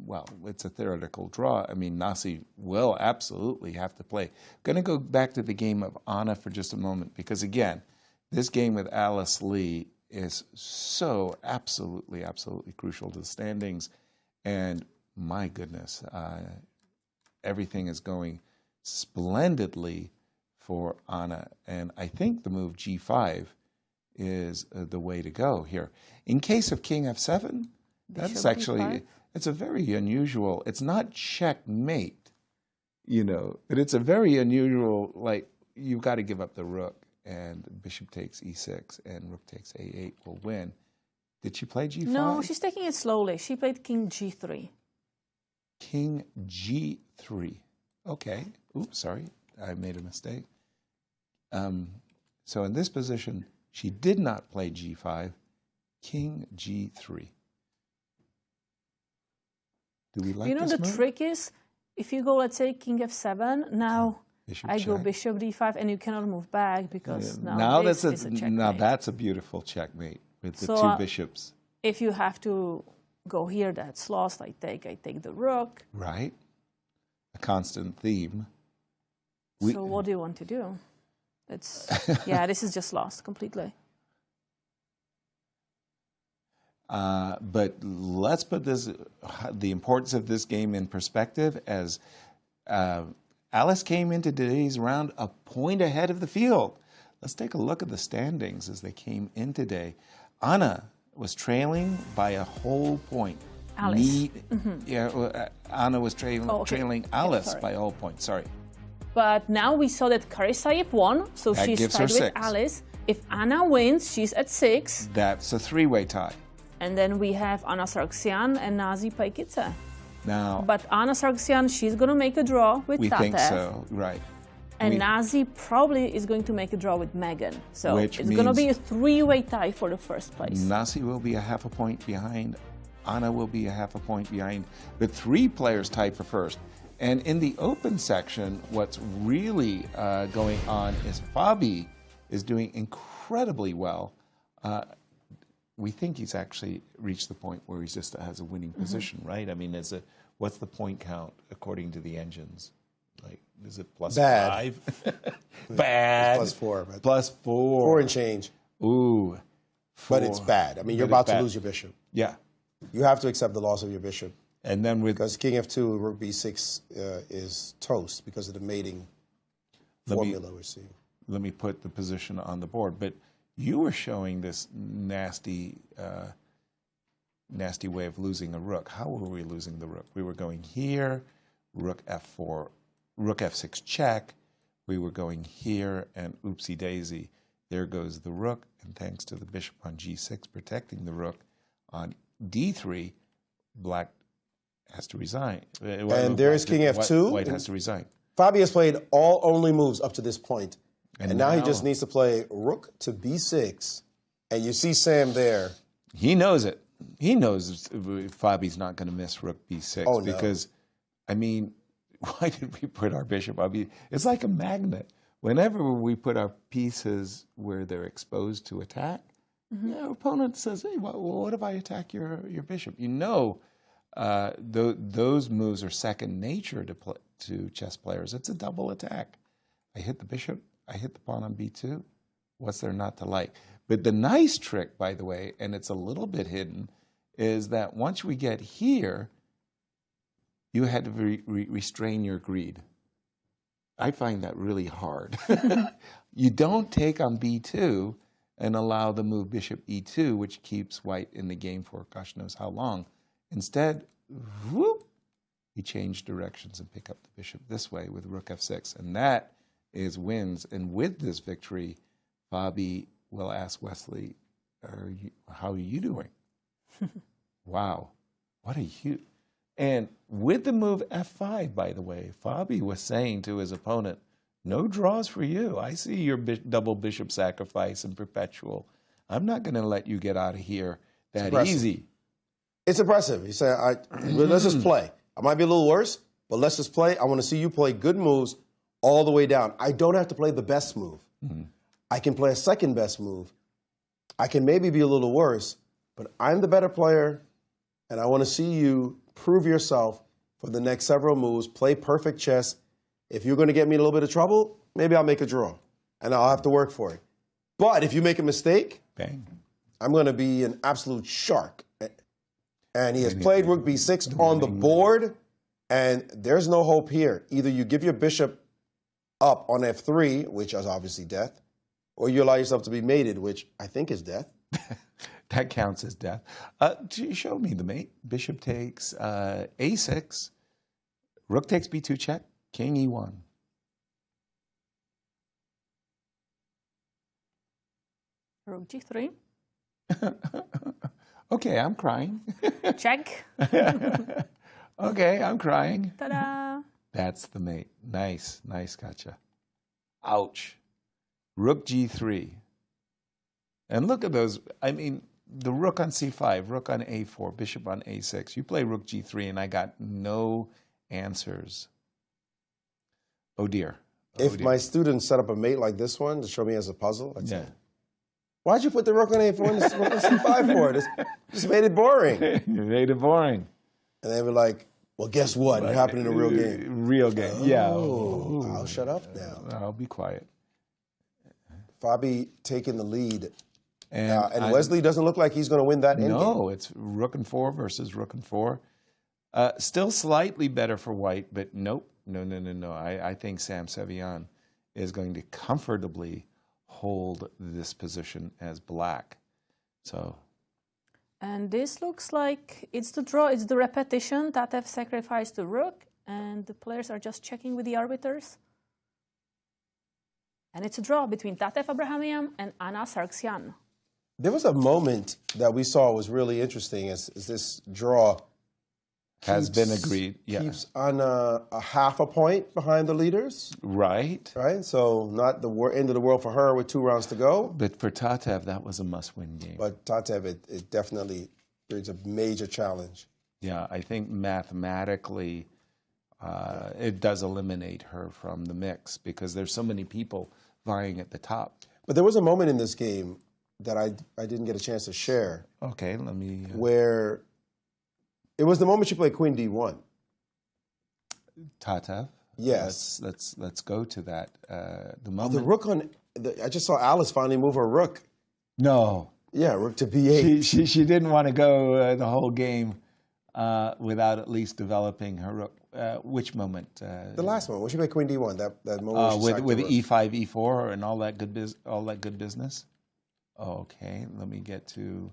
well, it's a theoretical draw. I mean, Nazi will absolutely have to play. Going to go back to the game of Anna for just a moment, because again, this game with Alice Lee is so absolutely crucial to the standings. And my goodness, everything is going splendidly for Anna. And I think the move g5 is the way to go here. In case of king f7, that's actually, d5? it's a very unusual, it's not checkmate, you know, but it's a very unusual, like, you've got to give up the rook. And bishop takes e6 and rook takes a8 will win. Did she play g5? No, she's taking it slowly. She played king g3. King g3. Okay. Oops, sorry. I made a mistake. So in this position, she did not play g5. King g3. Do we like You know, this the move? trick is, if you go, let's say, king f7, now Bishop I go check. bishop d5, and you cannot move back because Yeah, now this that's is a checkmate. now that's a beautiful checkmate with the So, two bishops. If you have to go here, that's lost. I take the rook. Right? A constant theme. So what do you want to do? It's yeah, this is just lost completely. But let's put the importance of this game in perspective, as Alice came into today's round a point ahead of the field. Let's take a look at the standings as they came in today. Anna was trailing by a whole point. Alice. Anna was trailing Alice by a whole point. Sorry. But now we saw that Carissa won, so That she's gives tied her with 6. Alice. If Anna wins, she's at 6. That's a 3-way tie. And then we have Anna Sargsyan and Nazi Paikidze. Now, But Anna Sargsyan, she's going to make a draw with we Tatev. think so, right? And Nazi probably is going to make a draw with Megan. So Which it's going to be a means 3-way tie for the first place. Nasi will be a half a point behind. Anna will be a half a point behind. The 3 players tied for first. And in the open section, what's really going on is Fabi is doing incredibly well. we think he's actually reached the point where he just has a winning position, right? I mean, what's the point count according to the engines? Like, is it plus Bad. 5? Bad. It's +4. But +4. 4 and change. Ooh. But it's bad. I mean, you're about to lose your bishop. Yeah. You have to accept the loss of your bishop. And then because King F2, Rook B6 is toast because of the mating formula we're seeing. Let me put the position on the board. But you were showing this nasty way of losing a rook. How were we losing the rook? We were going here, Rook F4, Rook F6 check. We were going here, and oopsie daisy, there goes the rook. And thanks to the bishop on G6 protecting the rook, on D3, black has to resign. And there's King F2. White has to resign. Fabi has played all only moves up to this point. And now he just needs to play Rook to B6. And you see Sam there. He knows it. He knows Fabi's not going to miss Rook B6. Oh, no. Because, I mean, why did we put our bishop on? It's like a magnet. Whenever we put our pieces where they're exposed to attack, our opponent says, hey, well, what if I attack your bishop? You know, those moves are second nature to chess players. It's a double attack. I hit the bishop, I hit the pawn on B2. What's there not to like? But the nice trick, by the way, and it's a little bit hidden, is that once we get here, you had to restrain your greed. I find that really hard. You don't take on B2 and allow the move bishop E2, which keeps white in the game for gosh knows how long. Instead, whoop, you change directions and pick up the bishop this way with Rook F6. And that is wins. And with this victory, Fabi will ask Wesley, how are you doing? Wow, what a huge... And with the move F5, by the way, Fabi was saying to his opponent, no draws for you. I see your double bishop sacrifice and perpetual. I'm not going to let you get out of here that easy. It's impressive. He said, let's just play. I might be a little worse, but let's just play. I want to see you play good moves all the way down. I don't have to play the best move. I can play a second best move. I can maybe be a little worse, but I'm the better player, and I want to see you prove yourself for the next several moves, play perfect chess. If you're going to get me in a little bit of trouble, maybe I'll make a draw, and I'll have to work for it. But if you make a mistake, bang, I'm going to be an absolute shark. And he has played Rook B6 on the board, and there's no hope here. Either you give your bishop up on F3, which is obviously death, or you allow yourself to be mated, which I think is death. That counts as death. Show me the mate. Bishop takes A6. Rook takes B2 check. King E1. Rook G3. Okay, I'm crying. Check. Okay, I'm crying. Ta-da. That's the mate. Nice, nice, gotcha. Ouch. Rook G3. And look at those. I mean, the rook on C5, rook on A4, bishop on A6. You play Rook G3, and I got no answers. Oh, dear. If my students set up a mate like this one to show me as a puzzle, I'd say, why'd you put the rook on A4 and the C5 for it? Just made it boring. You made it boring. And they were like, well, guess what? It happened in a real game. Real game, yeah. Oh, I'll shut up now. I'll be quiet. Fabi taking the lead. And Wesley doesn't look like he's going to win that endgame. No, it's rook and 4 versus rook and 4. Still slightly better for white, but nope. No. I think Sam Sevian is going to comfortably hold this position as black. So. And this looks like it's the draw, it's the repetition. Tatev sacrificed the rook, and the players are just checking with the arbiters. And it's a draw between Tatev Abrahamian and Anna Sargsyan. There was a moment that we saw was really interesting as this draw has been agreed. Yeah. Keeps on a half a point behind the leaders. Right. Right. So not the end of the world for her with 2 rounds to go. But for Tatev, that was a must-win game. But Tatev, it definitely brings a major challenge. Yeah, I think mathematically it does eliminate her from the mix because there's so many people vying at the top. But there was a moment in this game that I didn't get a chance to share. Okay, let me... Where it was the moment she played Queen D1. Tata. Yes. Let's go to that. The Oh, moment... the rook on... I just saw Alice finally move her rook. No. Yeah, rook to B8. She didn't want to go the whole game without at least developing her rook. Which moment? The last one, when she played Queen D1, that moment where she with sacked the rook. E5, E4, and all that good business. Okay, let me get to.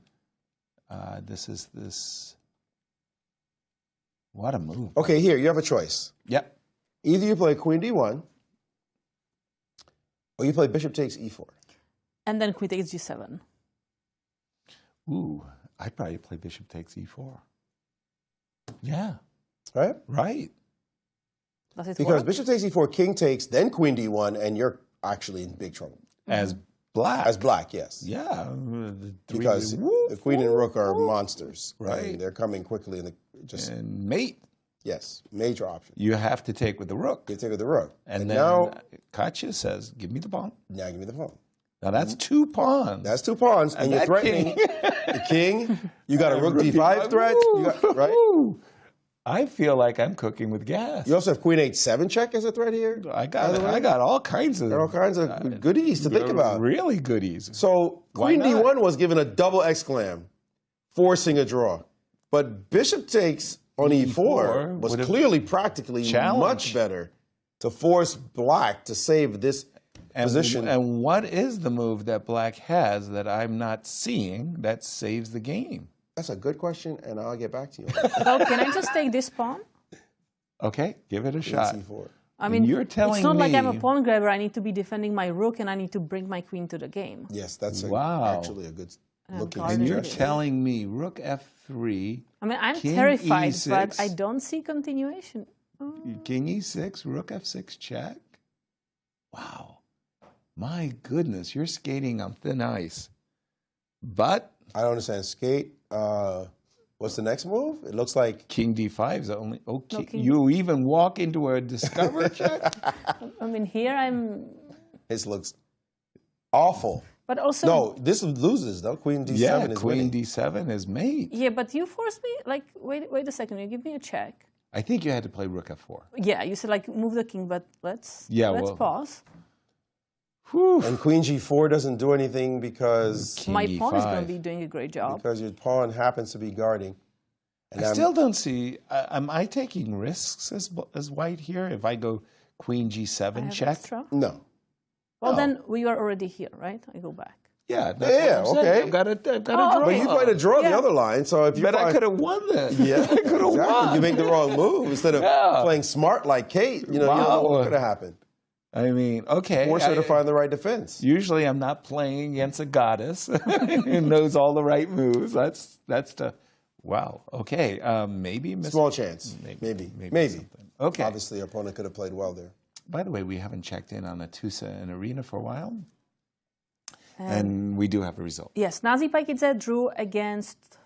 This. What a move! Okay, here you have a choice. Yep. Either you play Queen D1, or you play Bishop takes E4. And then Queen takes G7. Ooh, I'd probably play Bishop takes E4. Yeah. Right? Right. Does it Because work? Bishop takes E4, King takes, then Queen D1, and you're actually in big trouble. As black. As black, yes. Yeah. Because the Queen and Rook are monsters. Right. And they're coming quickly and mate. Yes, major option. You have to take with the rook. You take with the rook. And then now Katya says, give me the pawn. Now give me the pawn. Now that's 2 pawns. That's 2 pawns, and you're that threatening king- the king. You got a rook D5 threat, you got, right? I feel like I'm cooking with gas. You also have Queen H7 check as a threat here. I got all kinds of goodies to think about. Really goodies. So Why Queen not? D1 was given a double exclam, forcing a draw. But Bishop takes on E4 was would've clearly practically challenged. much better to force black to save this position. And what is the move that black has that I'm not seeing that saves the game? That's a good question, and I'll get back to you. Well, can I just take this pawn? Okay, give it a shot. C4. I mean, you're telling it's not like I'm a me- pawn grabber. I need to be defending my rook, and I need to bring my queen to the game. Yes, that's Wow. actually a good looking. guarding And you're it. telling me rook F3. I mean, I'm King terrified, E6, but I don't see continuation. King E6, rook F6 check. Wow. My goodness, you're skating on thin ice. But I don't understand. Skate. What's the next move? It looks like King D5 is the only. Okay, No, King- you even walk into a discover check. I mean, here I'm. this looks awful. But also. No, this loses though. Queen D7 Yeah, is Queen winning. D7 is mate. Yeah, but you forced me. Like, wait a second. You give me a check. I think you had to play rook F4. Yeah, you said like move the king, but let's well, pause. And Queen G4 doesn't do anything because King My pawn is going E5. to be doing a great job. because your pawn happens to be guarding. And I still don't see. Am I taking risks as white here? If I go Queen I G7 have check? extra. No. Well, No. then we are already here, right? I go back. Yeah, that's Yeah, what I'm saying. okay. I've got a Oh, draw. But you played a draw the other line, so if you But I find- could have won this. Yeah, I could have exactly. won. You make the wrong move instead of Yeah. playing smart like Kate. You know, you don't know what could have happened. I mean, okay. Force her to find the right defense. Usually, I'm not playing against a goddess who knows all the right moves. That's the. Wow. Okay. Maybe Small chance. Maybe. something. Okay. Obviously, your opponent could have played well there. By the way, we haven't checked in on Atusa and Arena for a while, and we do have a result. Yes, Nazi Paikidze drew against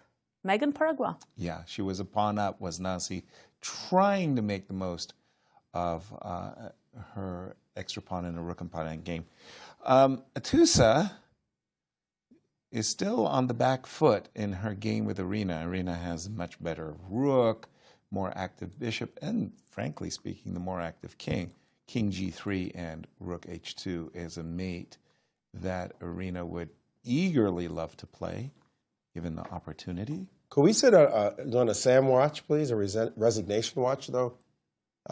Megan Paragua. Yeah, she was a pawn up. Was Nasi trying to make the most of her extra pawn in a rook and pawn game? Atusa is still on the back foot in her game with Arena. Arena has a much better rook, more active bishop, and frankly speaking, the more active king. King G3 and rook H2 is a mate that Arena would eagerly love to play, given the opportunity. Could we sit on a Sam watch, please, a resignation watch, though,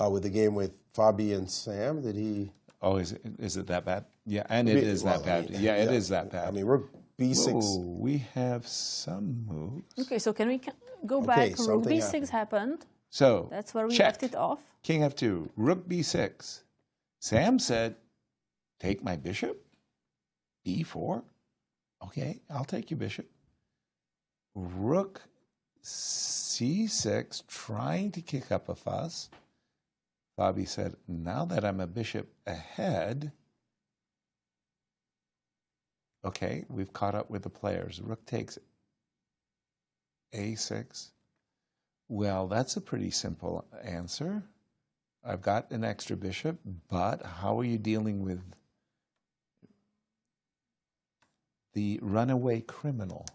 with the game with Fabi and Sam? Did he? Oh, is it that bad? Yeah, and it is that bad. Yeah, it is that bad. I mean, rook B6. Oh, we have some moves. Okay, so can we go Okay, back? Rook something B6 happened. So That's where we check. left it off. King F2, rook B6. Sam said, take my bishop. E4. Okay, I'll take your bishop. Rook C6, trying to kick up a fuss. Fabi said, now that I'm a bishop ahead, okay, we've caught up with the players. Rook takes A6. Well, that's a pretty simple answer. I've got an extra bishop, but how are you dealing with the runaway criminal.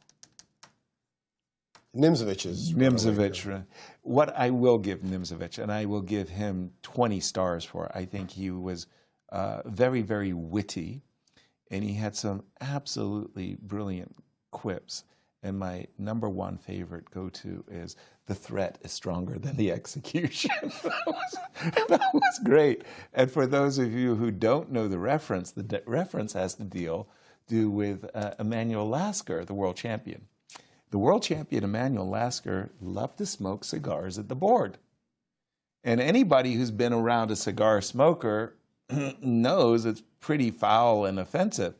Nimzovich. What I will give Nimzovich, and I will give him 20 stars for, I think he was very, very witty, and he had some absolutely brilliant quips. And my number one favorite go-to is, the threat is stronger than the execution. that was great. And for those of you who don't know the reference has to do with Emanuel Lasker, the world champion. The world champion, Emanuel Lasker, loved to smoke cigars at the board. And anybody who's been around a cigar smoker knows it's pretty foul and offensive.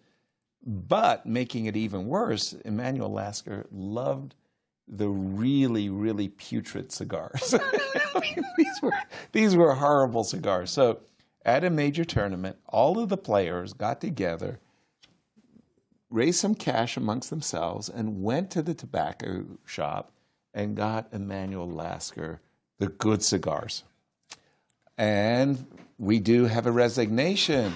But making it even worse, Emanuel Lasker loved the really, really putrid cigars. I mean, these were horrible cigars. So at a major tournament, all of the players got together, raised some cash amongst themselves, and went to the tobacco shop and got Emanuel Lasker the good cigars. And we do have a resignation.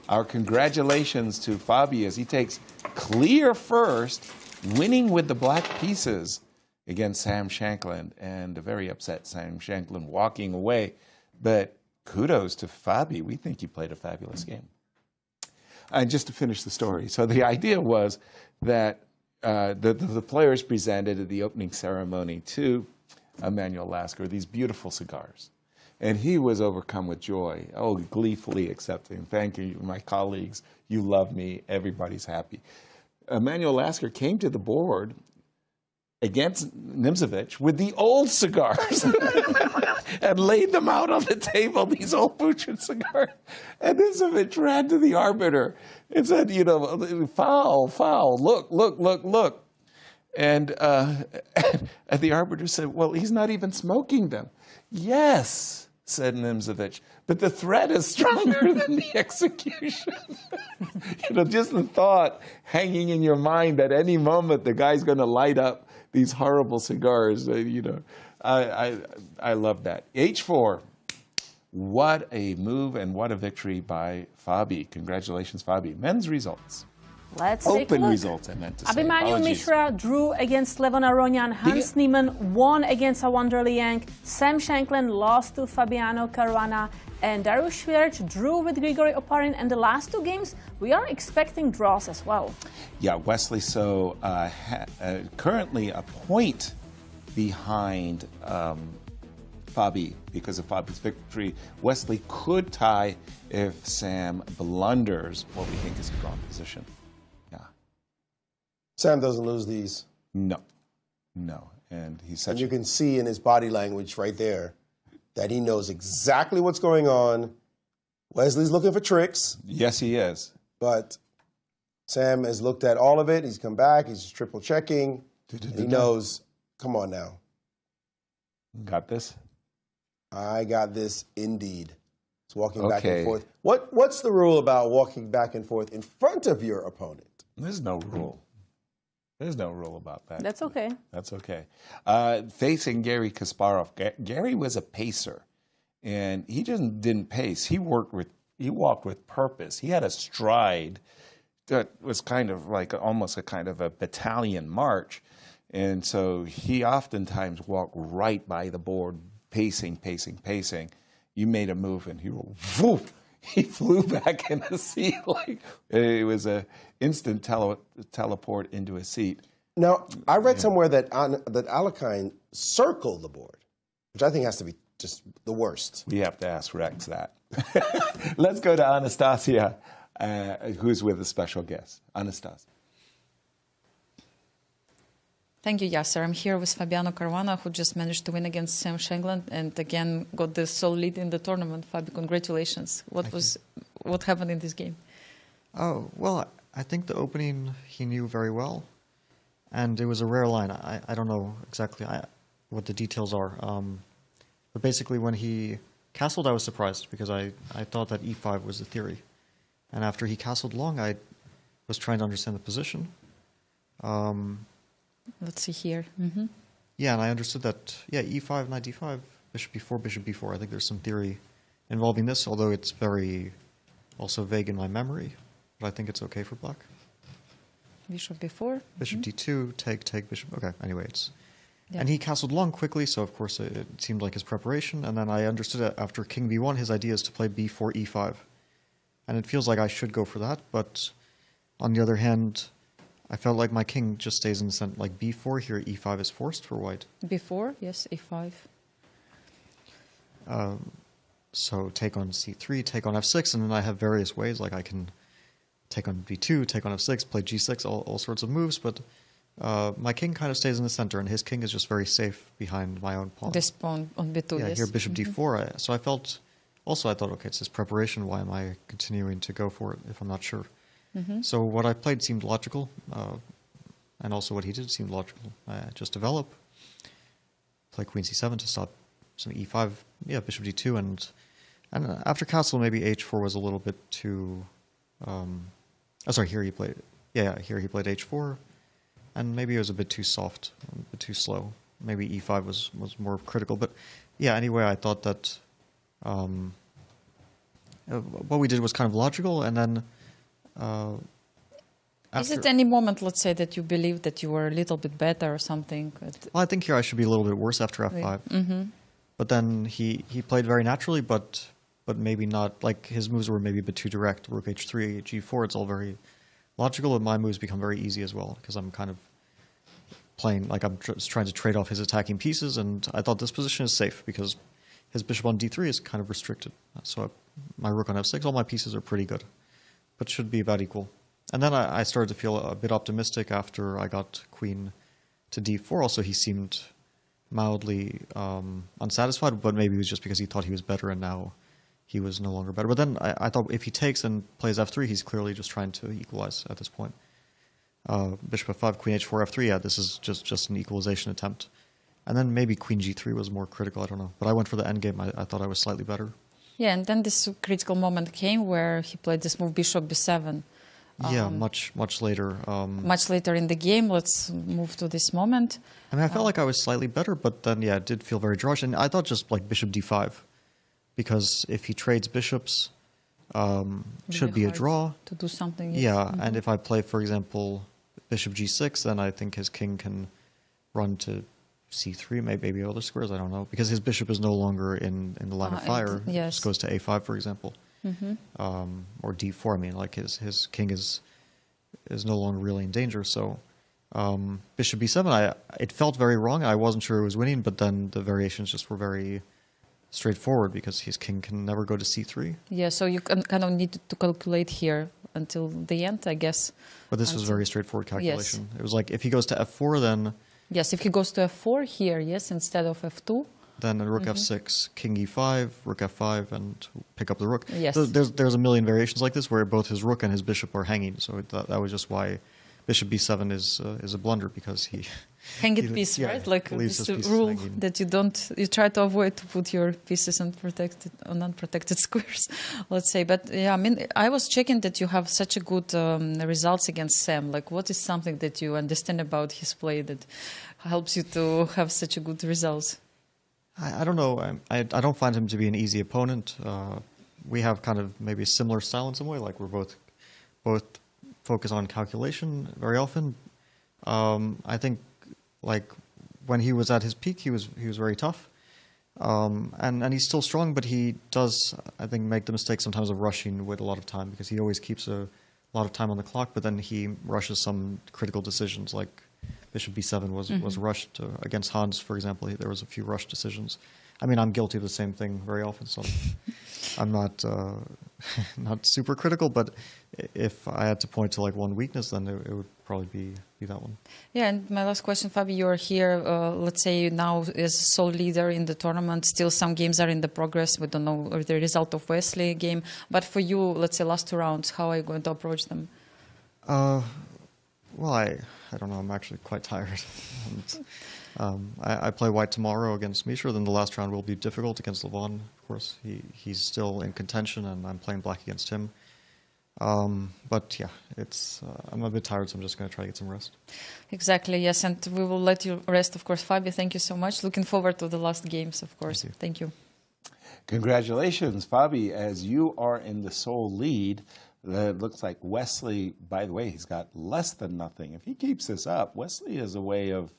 Our congratulations to Fabi as he takes clear first, winning with the black pieces against Sam Shankland, and a very upset Sam Shankland walking away. But kudos to Fabi. We think he played a fabulous game. And just to finish the story, so the idea was that the players presented at the opening ceremony to Emanuel Lasker these beautiful cigars. And he was overcome with joy, gleefully accepting. Thank you, my colleagues. You love me. Everybody's happy. Emanuel Lasker came to the board against Nimzovich with the old cigars and laid them out on the table, these old butchered cigars. And Nimzovich ran to the arbiter and said, foul, foul, look. And the arbiter said, well, he's not even smoking them. Yes, said Nimzovich, but the threat is stronger than the execution. Just the thought hanging in your mind that any moment the guy's going to light up these horrible cigars. I love that. H4, what a move and what a victory by Fabi. Congratulations, Fabi. Men's results. Let's take a look. Open results, I meant to say. Abhimanyu Mishra drew against Levon Aronian. Hans Niemann won against Awonder Liang. Sam Shankland lost to Fabiano Caruana. And Dariusz Swiercz drew with Grigoriy Oparin. And the last two games, we are expecting draws as well. Yeah, Wesley So currently a point behind Fabi because of Fabi's victory. Wesley could tie if Sam blunders what we think is a drawn position. Sam doesn't lose these. No. And he's such. And you can see in his body language right there that he knows exactly what's going on. Wesley's looking for tricks. Yes, he is. But Sam has looked at all of it. He's come back. He's triple checking. He knows, come on now. Got this? I got this indeed. It's walking back and forth. What's the rule about walking back and forth in front of your opponent? There's no rule. There's no rule about that. That's okay. That's okay. Facing Garry Kasparov. Garry was a pacer, and he just didn't pace. He walked with purpose. He had a stride that was kind of like almost a kind of a battalion march, and so he oftentimes walked right by the board, pacing. You made a move, and he flew back in the seat like it was an instant teleport into a seat. Now, I read somewhere that Alekhine circled the board, which I think has to be just the worst. We have to ask Rex that. Let's go to Anastasiya, who's with a special guest. Anastasiya. Thank you, Yasser. I'm here with Fabiano Caruana, who just managed to win against Sam Shankland and again got the sole lead in the tournament. Fabi, congratulations. What happened in this game? Oh, well, I think the opening he knew very well, and it was a rare line. I don't know exactly what the details are, but basically when he castled, I was surprised because I thought that e5 was the theory. And after he castled long, I was trying to understand the position. Let's see here. Yeah, and I understood that, e5, knight d5, bishop b4, bishop b4. I think there's some theory involving this, although it's very also vague in my memory, but I think it's okay for black. Bishop b4. Bishop d2, take, bishop. Okay, anyway, it's... Yeah. And he castled long quickly, so of course it seemed like his preparation. And then I understood that after king b1, his idea is to play b4, e5. And it feels like I should go for that, but on the other hand, I felt like my king just stays in the center. Like b4 here, e5 is forced for white. b4, yes, e5. So take on c3, take on f6, and then I have various ways. Like I can take on b2, take on f6, play g6, all sorts of moves, but my king kind of stays in the center, and his king is just very safe behind my own pawn. This pawn on b2, yeah, yes. here bishop d4. So I felt, also I thought, okay, it's his preparation. Why am I continuing to go for it if I'm not sure? So what I played seemed logical, and also what he did seemed logical. Just develop, play queen c7 to stop some e5, yeah, bishop d2, and after castle maybe h4 was a little bit too. Sorry, here he played. Yeah, here he played h4. And maybe it was a bit too soft, a bit too slow. Maybe e5 was more critical. But yeah, anyway, I thought that what we did was kind of logical. And then is it any moment, let's say, that you believe that you were a little bit better or something? Well, I think here I should be a little bit worse after f5. But then he played very naturally, but maybe not. Like his moves were maybe a bit too direct. Rook h3, g4, it's all very logical, and my moves become very easy as well, because I'm kind of playing, like I'm just trying to trade off his attacking pieces, and I thought this position is safe, because his bishop on d3 is kind of restricted. So my rook on f6, all my pieces are pretty good, but should be about equal. And then I started to feel a bit optimistic after I got queen to d4. Also, he seemed mildly unsatisfied, but maybe it was just because he thought he was better, and now he was no longer better. But then I thought if he takes and plays f3, he's clearly just trying to equalize at this point. Bishop f5, queen h4, f3, yeah, this is just an equalization attempt. And then maybe queen g3 was more critical, I don't know. But I went for the endgame. I thought I was slightly better. Yeah, and then this critical moment came where he played this move bishop b7. Yeah, much later. Much later in the game. Let's move to this moment. I mean, I felt like I was slightly better, but then, yeah, it did feel very drawish. And I thought just like bishop d5. Because if he trades bishops, should be a draw. To do something. Yeah, and if I play, for example, bishop g6, then I think his king can run to c3, maybe other squares, I don't know. Because his bishop is no longer in the line of fire. Yes. It just goes to a5, for example. Or d4, I mean, like his king is no longer really in danger. So bishop b7, it felt very wrong. I wasn't sure it was winning, but then the variations just were very straightforward, because his king can never go to c3. Yeah, so you kind of need to calculate here until the end, I guess. But this was very straightforward calculation. Yes. It was like if he goes to f4, then... Yes, if he goes to f4 here, yes, instead of f2. Then rook f6, king e5, rook f5, and pick up the rook. Yes. So there's a million variations like this where both his rook and his bishop are hanging. So that was just why bishop b7 is a blunder, because he... Hanging piece, right? Like this rule hanging. That you try to avoid to put your pieces on unprotected squares, let's say. But yeah, I mean, I was checking that you have such a good results against Sam. Like, what is something that you understand about his play that helps you to have such a good results? I don't know. I don't find him to be an easy opponent. We have kind of maybe a similar style in some way. Like we're both focus on calculation very often. I think, like when he was at his peak, he was very tough, and he's still strong. But he does, I think, make the mistake sometimes of rushing with a lot of time, because he always keeps a lot of time on the clock. But then he rushes some critical decisions, like bishop b7 was rushed against Hans, for example. There was a few rushed decisions. I mean, I'm guilty of the same thing very often, so I'm not not super critical. But if I had to point to like one weakness, then it would probably be that one. Yeah, and my last question, Fabi, you're here, let's say now as sole leader in the tournament. Still some games are in the progress. We don't know the result of Wesley game. But for you, let's say last 2 rounds, how are you going to approach them? Well, I don't know. I'm actually quite tired. I play white tomorrow against Mishra. Then the last round will be difficult against Levon, of course. He's still in contention, and I'm playing black against him. But yeah, I'm a bit tired, so I'm just going to try to get some rest. Exactly, yes, and we will let you rest, of course. Fabi, thank you so much. Looking forward to the last games, of course. Thank you. Congratulations, Fabi, as you are in the sole lead It looks like Wesley, by the way, he's got less than nothing. If he keeps this up, Wesley has a way of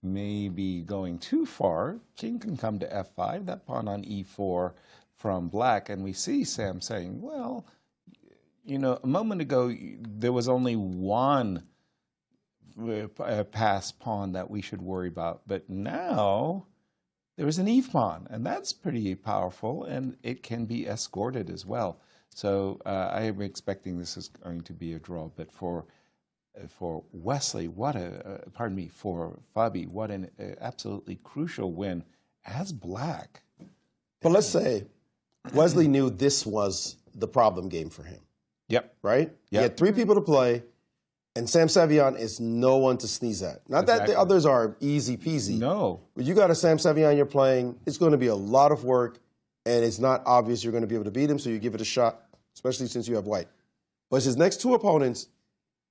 maybe going too far. King can come to f5, that pawn on e4 from black, and we see Sam saying, well, you know, a moment ago there was only one pass pawn that we should worry about, but now there is an eve pawn, and that's pretty powerful, and it can be escorted as well. So I am expecting this is going to be a draw, but for Wesley, for Fabi, what an absolutely crucial win as black. But let's say Wesley knew this was the problem game for him. Yep. Right? Yep. He had 3 people to play, and Sam Sevian is no one to sneeze at. Not that the others are easy peasy. No. But you got a Sam Sevian you're playing, it's going to be a lot of work, and it's not obvious you're going to be able to beat him, so you give it a shot, especially since you have white. But his next 2 opponents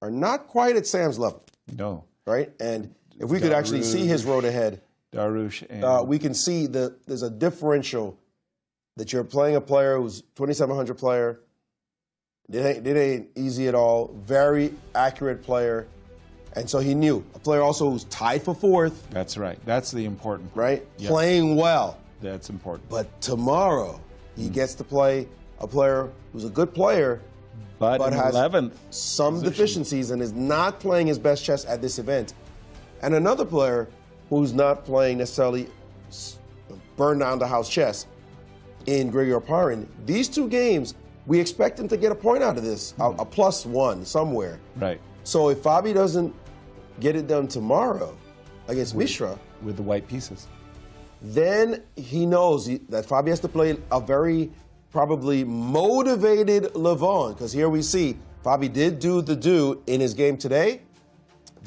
are not quite at Sam's level. No. Right? And if we could actually see his road ahead, Dariusz and we can see that there's a differential that you're playing a player who's 2,700 player. It ain't easy at all. Very accurate player. And so he knew. A player also who's tied for 4th. That's right. That's the important part. Right? Yep. Playing well. That's important. But tomorrow, he gets to play a player who's a good player, but has 11th some deficiencies and is not playing his best chess at this event. And another player who's not playing necessarily burn down the house chess in Grigoriy Oparin. These 2 games, we expect him to get a point out of this, a +1 somewhere. Right. So if Fabi doesn't get it done tomorrow against Mishra, with the white pieces, then he knows that Fabi has to play a very probably motivated Levon, because here we see Fabi did do the do in his game today.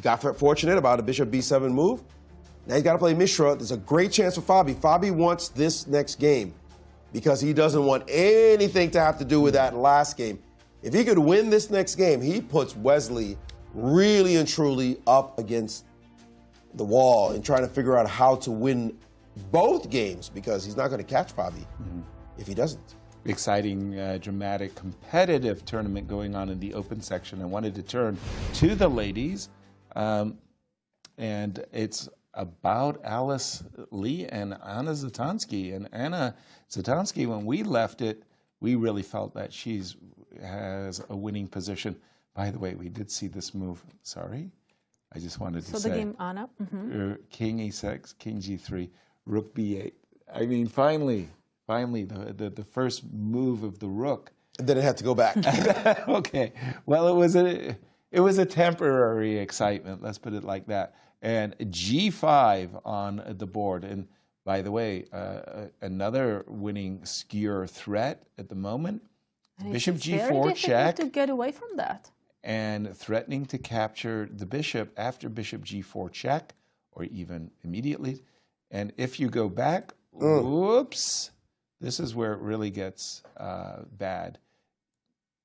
Got fortunate about a bishop b7 move. Now he's got to play Mishra. There's a great chance for Fabi. Fabi wants this next game because he doesn't want anything to have to do with that last game. If he could win this next game, he puts Wesley really and truly up against the wall and trying to figure out how to win both games, because he's not going to catch Fabi if he doesn't. Exciting, dramatic, competitive tournament going on in the open section. I wanted to turn to the ladies, and it's about Alice Lee and Anna Zatansky. And Anna Zatansky, when we left it, we really felt that she has a winning position. By the way, we did see this move. Sorry, I just wanted to say. So the game Anna. King e6, King g3, Rook b8. I mean, finally, the first move of the rook. And then it had to go back. Okay. Well, it was a temporary excitement. Let's put it like that. And G5 on the board. And by the way, another winning skewer threat at the moment. And Bishop it's G4 check. to get away from that. And threatening to capture the bishop after Bishop G4 check, or even immediately. And if you go back, whoops, this is where it really gets bad.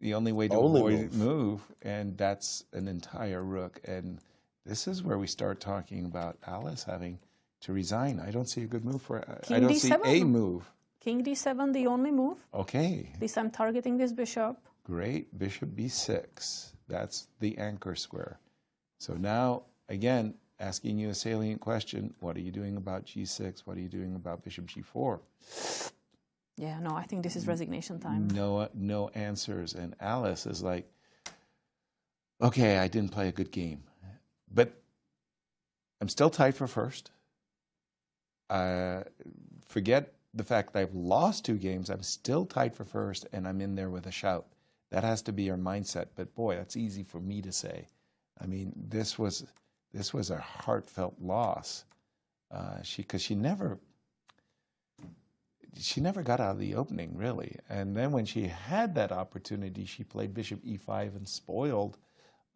The only way to avoid move, and that's an entire rook. And this is where we start talking about Alice having to resign. I don't see a good move for her. I don't see a move. King d7, the only move. Okay. At least I'm targeting this bishop. Great. Bishop b6. That's the anchor square. So now, again, asking you a salient question. What are you doing about g6? What are you doing about bishop g4? Yeah, no, I think this is resignation time. No answers. And Alice is like, okay, I didn't play a good game, but I'm still tied for first. Forget the fact that I've lost 2 games. I'm still tied for first, and I'm in there with a shout. That has to be our mindset. But boy, that's easy for me to say. I mean, this was a heartfelt loss. Because she never got out of the opening, really. And then when she had that opportunity, she played Bishop e5 and spoiled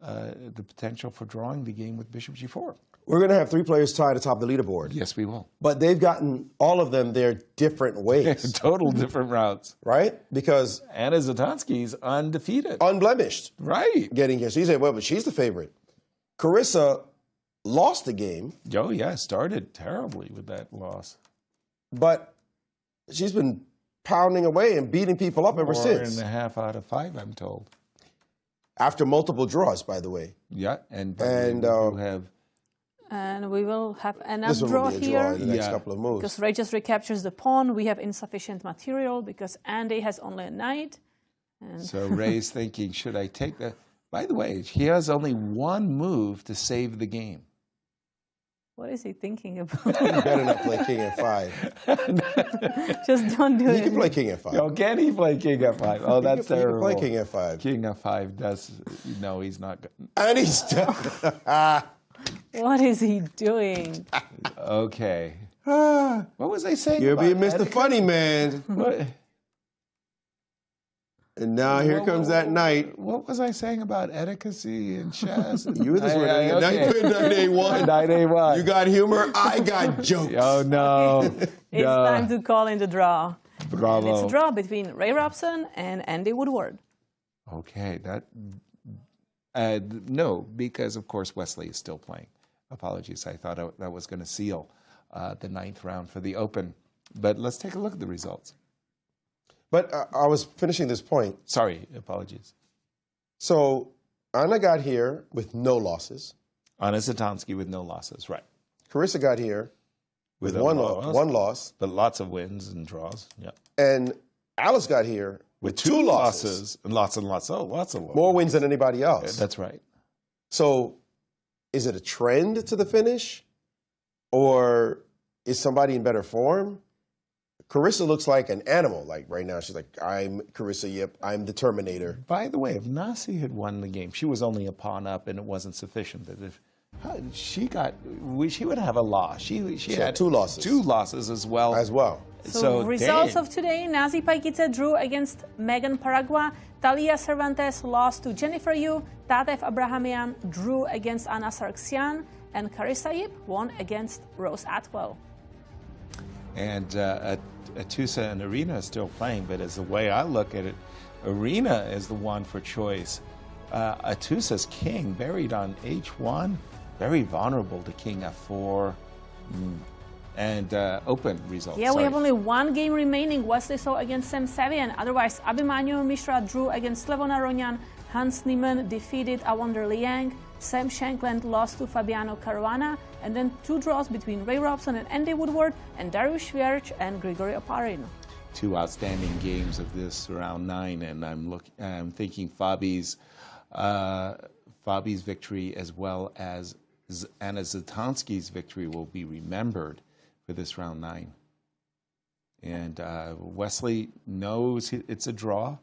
the potential for drawing the game with Bishop g4. We're going to have 3 players tied atop the leaderboard. Yes, we will. But they've gotten, all of them, their different ways. Total different routes. Right? Because Anna Zatansky's undefeated. Unblemished. Right. Getting here. So you say, well, but she's the favorite. Carissa lost the game. Oh, yeah, started terribly with that loss. But she's been pounding away and beating people up ever since. 4.5 out of 5, I'm told. after multiple draws, by the way. Yeah, and you have. And we will have enough This one draw will be a draw here. in the next couple of moves. Because Ray just recaptures the pawn. We have insufficient material because Andy has only a knight. And So Ray's thinking, should I take that? By the way, he has only one move to save the game. what is he thinking about? You better not play king f5. Just don't do it. He can play king f5. Oh, can he play king f5? Oh, that's He can terrible. play king f5. King f5 does. No, he's not. And he's What is he doing? Okay. What was I saying? You're about being Mr. etiquette? Funny Man. What? And now here comes that knight. What was I saying about etiquette and chess? You were just winning. Now you put knight a1. Knight a1. You got humor. I got jokes. Oh no! It's time to call in the draw. Bravo. And it's a draw between Ray Robson and Andy Woodward. Okay, that. No, because of course Wesley is still playing. Apologies, I thought that was going to seal the 9th round for the Open. But let's take a look at the results. But I was finishing this point. Sorry, apologies. So Anna got here with no losses. Anna Zatansky with no losses, right. Carissa got here with one loss. But lots of wins and draws. Yeah. And Alice got here with two losses. And lots of lots. More wins than anybody else. That's right. So is it a trend to the finish? Or is somebody in better form? Carissa looks like an animal. Like right now, she's like, I'm Carissa, yep, I'm the Terminator. By the way, if Nasi had won the game, she was only a pawn up and it wasn't sufficient. But if she would have a loss. She had two losses. Two losses as well. So results of today, Nazi Paikice drew against Megan Paragua. Talia Cervantes lost to Jennifer Yu. Tatev Abrahamian drew against Anna Sargsyan. And Carissa Yip won against Rose Atwell. And Atusa and Arena are still playing, but as the way I look at it, Arena is the one for choice. Atusa's king buried on h1, very vulnerable to king f4, and open results. Yeah, we have only one game remaining. Wesley So against Sam Sevian. Otherwise, Abhimanyu Mishra drew against Levon Aronian. Hans Niemann defeated Awonder Liang. Sam Shankland lost to Fabiano Caruana, and then two draws between Ray Robson and Andy Woodward, and Dariusz Swiercz and Grigoriy Oparin. Two outstanding games of this round 9, and I'm thinking Fabi's victory as well as Anna Zatansky's victory will be remembered for this round 9. And Wesley knows it's a draw,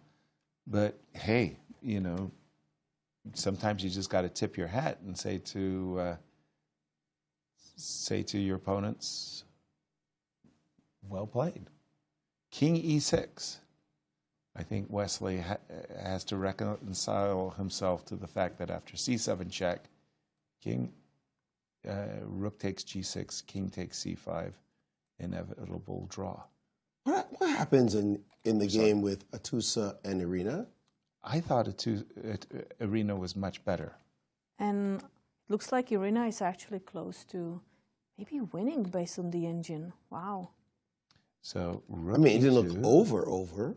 but hey, you know, sometimes you just got to tip your hat and say to your opponents, well played. King e6. I think Wesley has to reconcile himself to the fact that after c7 check, king, rook takes g6, king takes c5, inevitable draw. What happens in the game with Atusa and Arena? I thought Arena was much better. And looks like Irina is actually close to maybe winning based on the engine. Wow. So I mean, it didn't look over.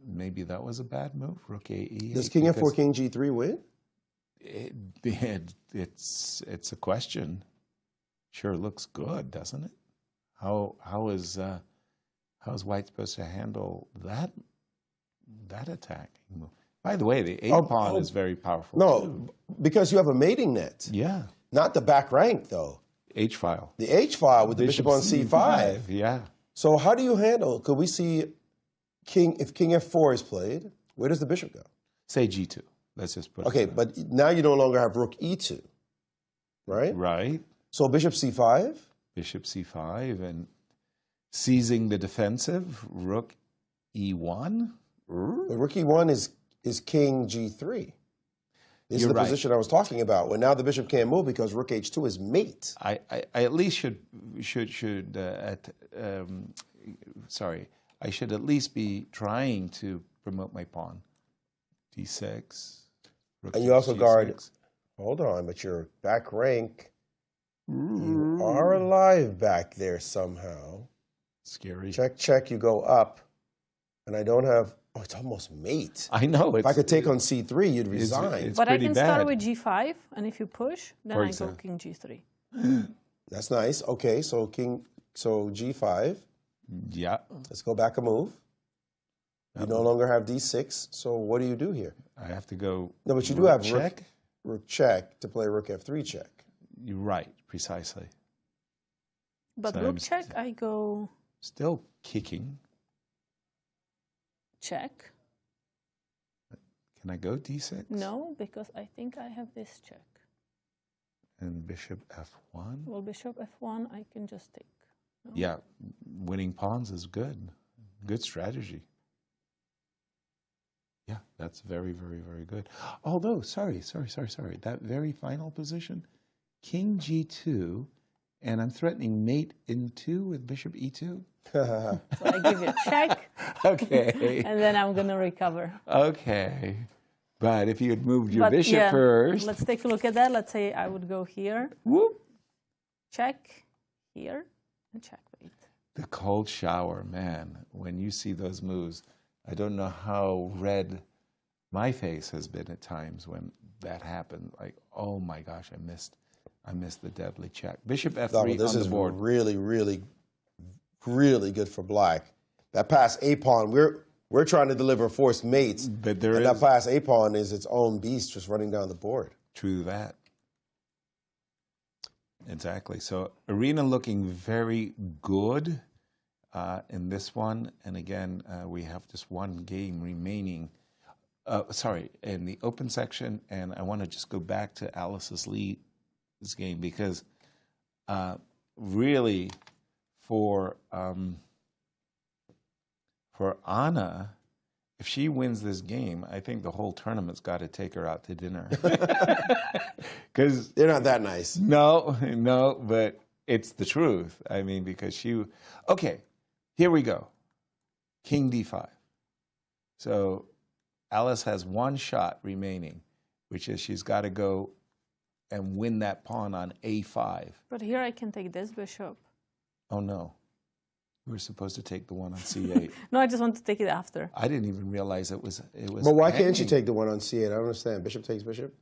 Maybe that was a bad move. Rook AE. Does King F4, King G3 win? It's a question. Sure looks good, doesn't it? How is White supposed to handle that attacking move? By the way, the A pawn is very powerful. No, too. Because you have a mating net. Yeah. Not the back rank, though. H file. The H file with the bishop on C5. Yeah. So how do you handle? Could we see if King F4 is played? Where does the bishop go? Say G2. Let's just put it. Okay, but now you no longer have Rook E2, right? Right. So Bishop C5. Bishop C5 and seizing the defensive. Rook E1. But Rook E1 is King G3. This is the position I was talking about. Well, now the bishop can't move because Rook H2 is mate. I at least should I should at least be trying to promote my pawn. D6. Rook And you also G6. guard. Hold on, but your back rank. You are alive back there somehow. Scary. Check, check. You go up. And I don't have, oh, it's almost mate. I know. If I could take on C3, you'd resign. It's But I pretty can bad. start with G5, and if you push, then For I go example. King G3. That's nice. Okay, so G5. Yeah. Let's go back a move. You no longer have D6, so what do you do here? I have to go. No, but you do rook have check. rook check to play rook F3 check. You're right, precisely. But So rook I'm check, I go Still kicking. check. Can I go D6? No, because I think I have this check. And bishop F1? Well, bishop F1, I can just take. No? Yeah, winning pawns is good. Good strategy. Yeah, that's very, very, very good. Although, sorry. That very final position, King G2, and I'm threatening mate in 2 with bishop E2. So I give you a check. Okay. And then I'm going to recover. Okay. But if you had moved your But bishop yeah, first. let's take a look at that. Let's say I would go here. Whoop. Check. Here. And check. Wait. The cold shower, man, when you see those moves, I don't know how red my face has been at times when that happened. Like, oh my gosh, I missed the deadly check. Bishop F3 This on is the board. really, really, really good for black. That pass A pawn, we're trying to deliver forced mates, but that pass A pawn is its own beast just running down the board. True that. Exactly. So Arena looking very good in this one. And again, we have just one game remaining. In the open section. And I want to just go back to Alice's lead this game because really for Anna, if she wins this game, I think the whole tournament's got to take her out to dinner. Because they're not that nice. No, but it's the truth. I mean, because okay, here we go. King D5. So Alice has one shot remaining, which is she's got to go and win that pawn on A5. But here I can take this bishop. Oh, no. We were supposed to take the one on C8. No, I just want to take it after. I didn't even realize it was. But why can't you hanging. take the one on C8? I don't understand. Bishop takes bishop?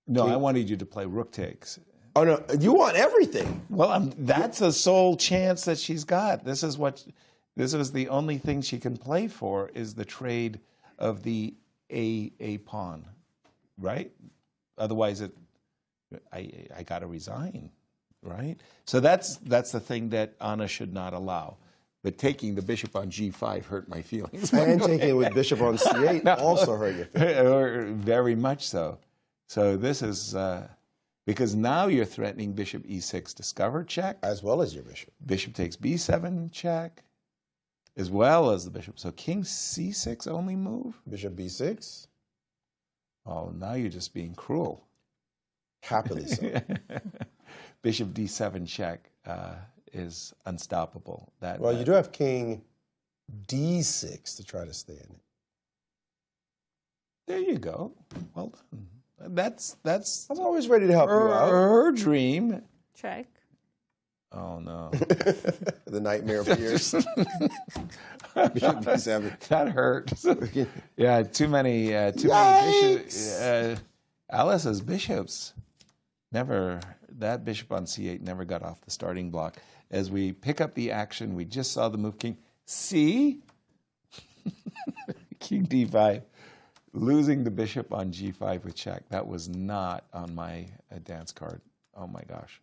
No, King- I wanted you to play rook takes. Oh, no. You want everything. Well, that's a sole chance that she's got. This is the only thing she can play for is the trade of the A pawn, right? Otherwise, I got to resign, right? So that's the thing that Anna should not allow. But taking the bishop on G5 hurt my feelings. And taking it with bishop on C8 also hurt your feelings. Very much so. So this is because now you're threatening bishop E6 discover check. As well as your bishop. Bishop takes B7 check, as well as the bishop. So king C6 only move? Bishop B6. Oh, now you're just being cruel. Happily so. Bishop D7 check is unstoppable. Well, you do have king D6 to try to stay in it. There you go. Well done. That's. I'm always ready to help you out. Her dream. Check. Oh no. The nightmare appears. Bishop B7. That hurt. Yeah, too many bishops. Alice's bishops that bishop on C8 never got off the starting block. As we pick up the action, we just saw the move king C. King D5. Losing the bishop on G5 with check. That was not on my dance card. Oh my gosh.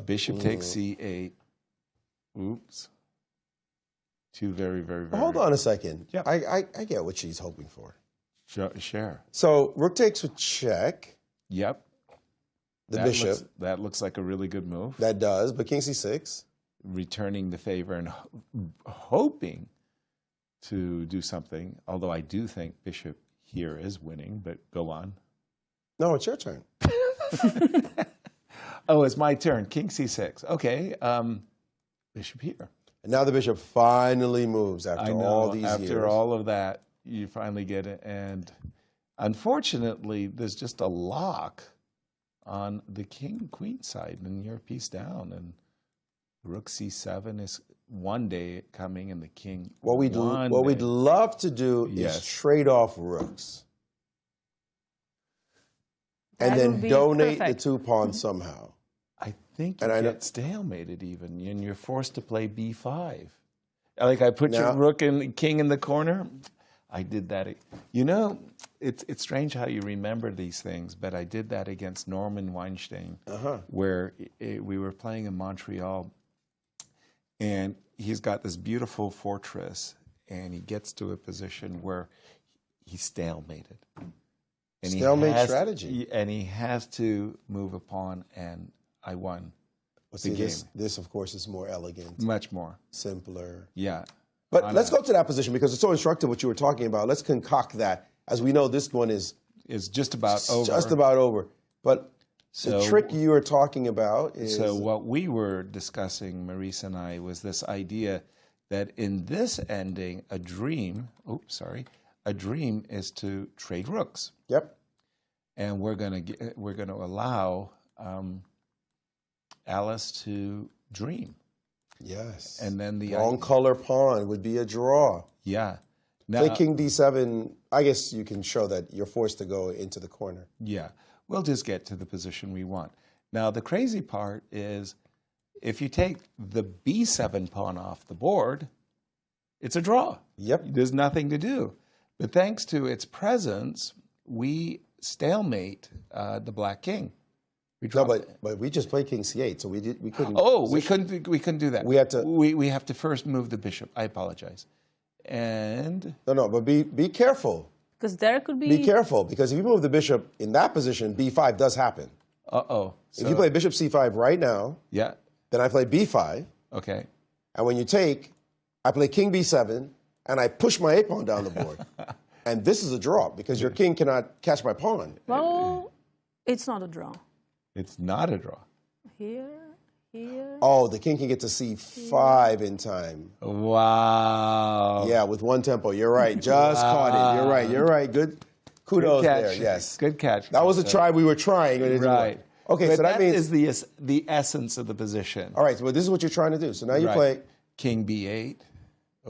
Bishop takes C8. Oops. Two very, very, very. Hold on a second. Yep. I get what she's hoping for. Share. So rook takes with check. Yep. The bishop. That looks like a really good move. That does, but king C6. Returning the favor and hoping to do something, although I do think bishop here is winning, but go on. No, it's your turn. Oh, it's my turn. King C6. Okay. Bishop here. And now the bishop finally moves after all these years. After all of that, you finally get it. And unfortunately, there's just a lock on the king-queen side, and you're a piece down. And Rook c7 is one day coming, and the king. What we'd love to do is trade off rooks. And then donate the 2 pawns somehow. I think you get stalemated even, and you're forced to play b5. Like I put your rook and king in the corner. I did that. You know, it's strange how you remember these things, but I did that against Norman Weinstein, where we were playing in Montreal, and he's got this beautiful fortress, and he gets to a position where he's stalemated. And Stalemate strategy. And he has to move a pawn, and I won the game. This, of course, is more elegant. Much more. Simpler. Yeah. But let's go to that position because it's so instructive what you were talking about. Let's concoct that. As we know, this one is just about over. Just about over. But the trick you were talking about is... So what we were discussing, Maurice and I, was this idea that in this ending, a dream is to trade rooks. Yep. And we're going to allow Alice to dream. Yes. And then the wrong color pawn would be a draw. Yeah. Now, play king d7. I guess you can show that you're forced to go into the corner. Yeah. We'll just get to the position we want. Now, the crazy part is if you take the b7 pawn off the board, it's a draw. Yep. There's nothing to do. But thanks to its presence, we stalemate the black king. But we just played king c8, so we couldn't. Oh, we couldn't do that. We had to. We have to first move the bishop. I apologize. And no, but be careful. Because there could be. Be careful, because if you move the bishop in that position, b5 does happen. So, if you play bishop c5 right now, then I play b5. Okay. And when you take, I play king b7, and I push my a-pawn down the board. And this is a draw, because your king cannot catch my pawn. Well, it's not a draw. It's not a draw. Here. Oh, the king can get to c5 in time. Wow. Yeah, with one tempo. You're right. Just caught it. You're right. Good. Kudos catch. there. Yes. Good catch. That was a try we were trying. Right. Okay, but so that means is the essence of the position. All right, so this is what you're trying to do. So now you play king b8.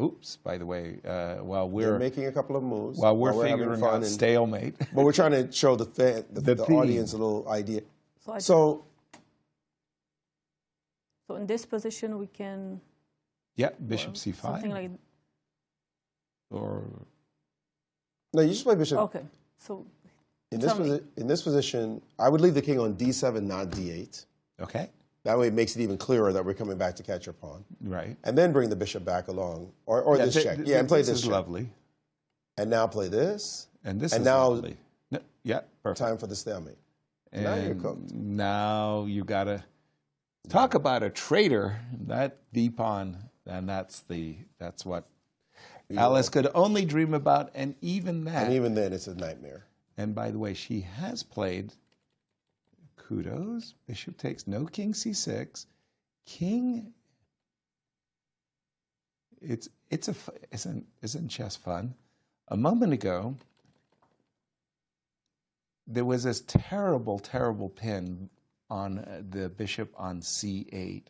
Oops, by the way, while we're making a couple of moves. While we're figuring out stalemate. But we're trying to show the audience a little idea. So in this position, we can... Yeah, bishop c5. Something like... Or... No, you just play bishop. Okay, so... In this position, I would leave the king on d7, not d8. Okay. That way it makes it even clearer that we're coming back to catch your pawn. Right. And then bring the bishop back along. Or this check. Yeah, and play this check. Lovely. And now play this. And this is now, lovely. No, yeah, perfect. Time for the stalemate. And now you're cooked. Now you got to talk about a traitor. That d-pawn, and that's what Alice could only dream about, and even that. And even then, it's a nightmare. And by the way, she has played, kudos, bishop takes, no king c6, king, isn't chess fun? A moment ago, there was this terrible, terrible pin on the bishop on c8,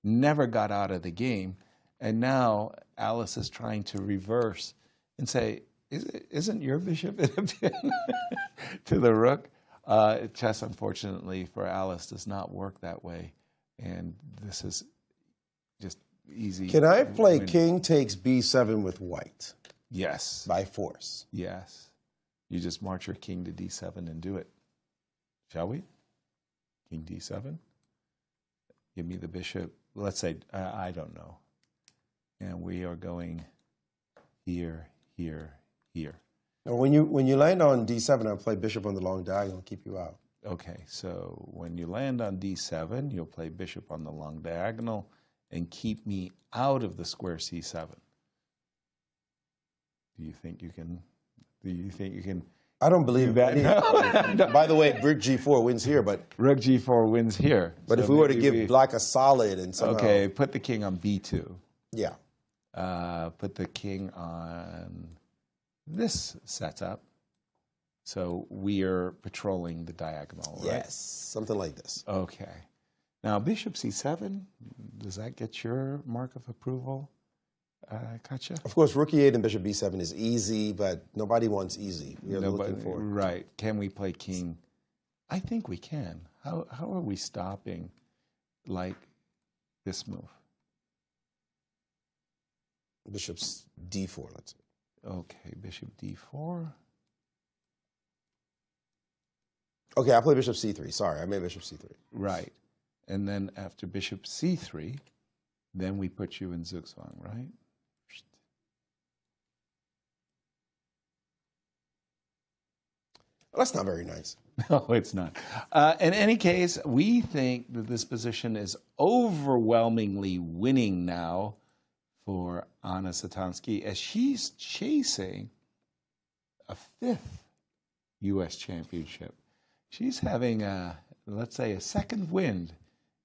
never got out of the game, and now Alice is trying to reverse and say, isn't your bishop in a pin to the rook? Chess, unfortunately, for Alice does not work that way, and this is just easy. Can I play king takes b7 with white? Yes. By force? Yes. You just march your king to d7 and do it. Shall we? King d7. Give me the bishop. Let's say, I don't know. And we are going here, here, here. Now, when you land on d7, I'll play bishop on the long diagonal, keep you out. Okay, so when you land on d7, you'll play bishop on the long diagonal and keep me out of the square c7. Do you think you can? I don't believe that. No. By the way, rook g4 wins here, but rook g4 wins here. But so if we were to give black a solid and somehow, okay, put the king on b2. Yeah. Put the king on this setup. So we are patrolling the diagonal, right? Yes, something like this. Okay. Now, bishop c7, does that get your mark of approval, Katja? Of course, rook e8 and bishop b7 is easy, but nobody wants easy. We are looking for Right. Can we play king? I think we can. How are we stopping, like, this move? Bishop d4, let's say. Okay, bishop d4. Okay, I'll play bishop c3. Sorry, I made bishop c3. Right. And then after bishop c3, then we put you in Zugzwang, right? Well, that's not very nice. No, it's not. In any case, we think that this position is overwhelmingly winning now for Anna Satansky as she's chasing a 5th U.S. championship. She's having, let's say, a second wind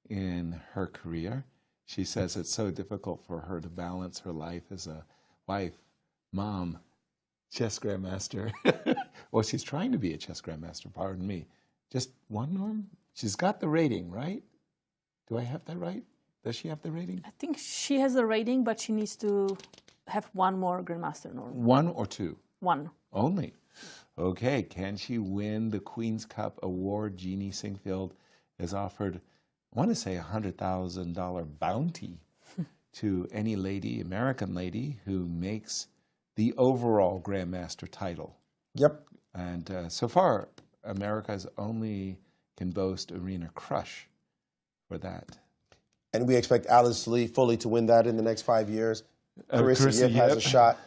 in her career. She says it's so difficult for her to balance her life as a wife, mom, chess grandmaster. Well, she's trying to be a chess grandmaster, pardon me. Just one, Norm? She's got the rating, right? Do I have that right? Does she have the rating? I think she has the rating, but she needs to have one more grandmaster, Norm. 1 or 2? 1. Only. Okay, can she win the Queen's Cup award? Jeannie Singfield has offered, I want to say, $100,000 bounty to any lady, American lady, who makes the overall grandmaster title. Yep. And so far, America's only can boast Arena Crush for that. And we expect Alice Lee fully to win that in the next 5 years. Carissa Yip has a shot.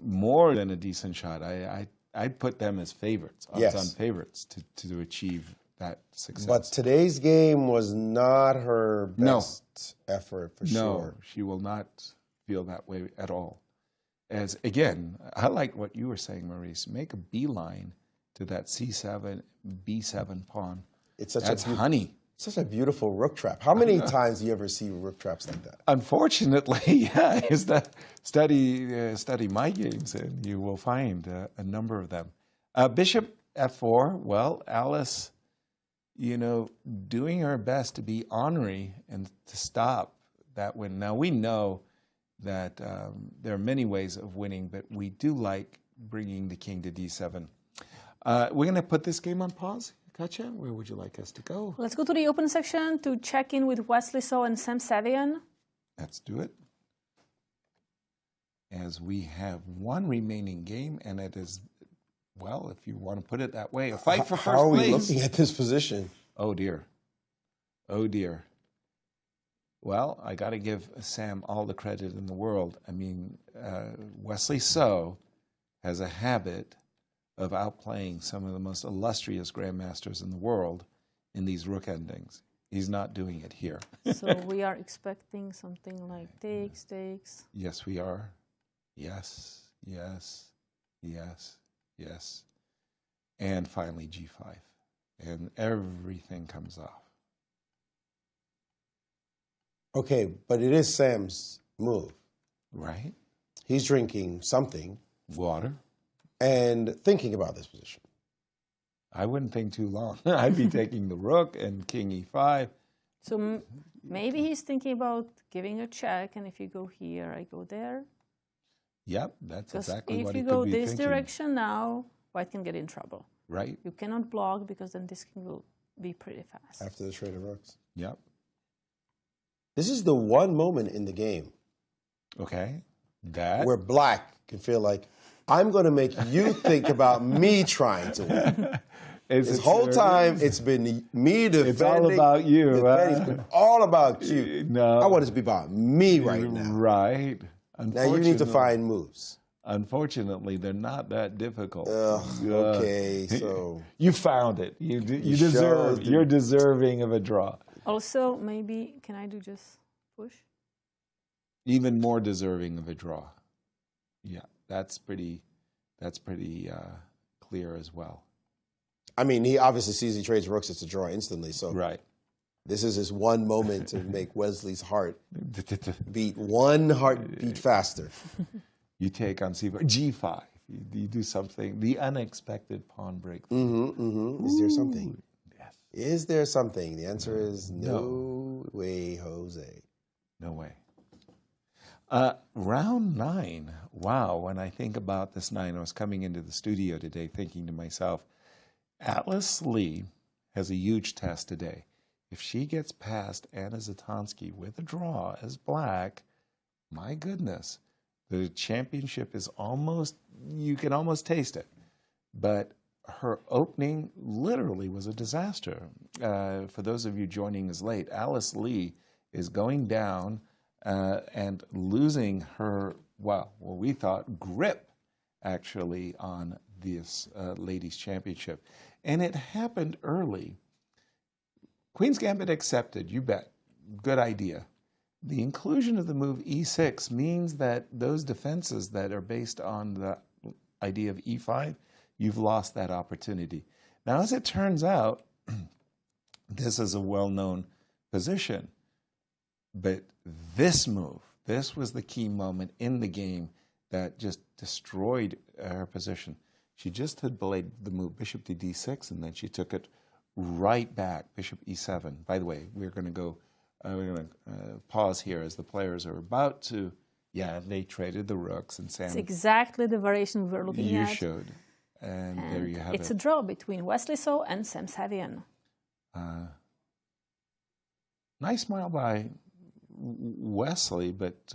More than a decent shot. I'd put them as favorites, odds-on favorites to achieve that success. But today's game was not her best effort, for sure. No, she will not feel that way at all. As again, I like what you were saying, Maurice. Make a beeline to that c7, b7 pawn. It's such That's honey. Such a beautiful rook trap. How many times do you ever see rook traps like that? Unfortunately, yeah, is that study my games, and you will find a number of them. Bishop f4. Well, Alice, doing her best to be ornery and to stop that win. Now we know that there are many ways of winning, but we do like bringing the king to d7. We're going to put this game on pause. Katja, where would you like us to go? Let's go to the open section to check in with Wesley So and Sam Sevian. Let's do it. As we have one remaining game, and it is, well, if you want to put it that way, a fight for first place. How are we looking at this position? Oh, dear. Oh, dear. Well, I got to give Sam all the credit in the world. I mean, Wesley So has a habit of outplaying some of the most illustrious grandmasters in the world in these rook endings. He's not doing it here. So we are expecting something like takes. Yes, we are. Yes, yes, yes, yes. And finally g5. And everything comes off. Okay, but it is Sam's move. Right. He's drinking something. Water. And thinking about this position. I wouldn't think too long. I'd be taking the rook and king e5. So maybe he's thinking about giving a check, and if you go here, I go there. Yep, that's exactly what he if could you go be this thinking. direction now, white can get in trouble. Right. You cannot block because then this king will be pretty fast. After the trade of rooks. Yep. This is the one moment in the game. Okay. That. Where black can feel like, I'm going to make you think about me trying to win. This whole time, it's been me defending. It's all about you. It's been all about you. No. I want it to be about me right now. Right. Now you need to find moves. Unfortunately, they're not that difficult. Okay, so you found it. You deserve. You're deserving of a draw. Also, maybe can I do just push? Even more deserving of a draw. Yeah, that's pretty clear as well. I mean, he obviously sees he trades rooks, it's a draw instantly. So right. This is his one moment to make Wesley's heart beat one heartbeat faster. You take on c5, g5. You do something. The unexpected pawn break. Is there something? Yes. Is there something? The answer is no. No way, Jose. No way. Round 9. Wow, when I think about this 9, I was coming into the studio today thinking to myself, Alice Lee has a huge test today. If she gets past Anna Zatonsky with a draw as black, my goodness, the championship is almost, you can almost taste it. But her opening literally was a disaster. For those of you joining us late, Alice Lee is going down and losing her, well, what we thought, grip, actually, on this ladies' championship. And it happened early. Queen's Gambit accepted, you bet. Good idea. The inclusion of the move e6 means that those defenses that are based on the idea of e5, you've lost that opportunity. Now, as it turns out, this is a well-known position. But this move, this was the key moment in the game that just destroyed her position. She just had played the move bishop to d6, and then she took it right back, bishop e7. By the way, we're going to go, we're going to pause here as the players are about to, yeah, they traded the rooks, and Sam. It's exactly the variation we're looking at. You showed, and there you have it. It's a draw between Wesley So and Sam Sevian. Nice smile by Wesley, but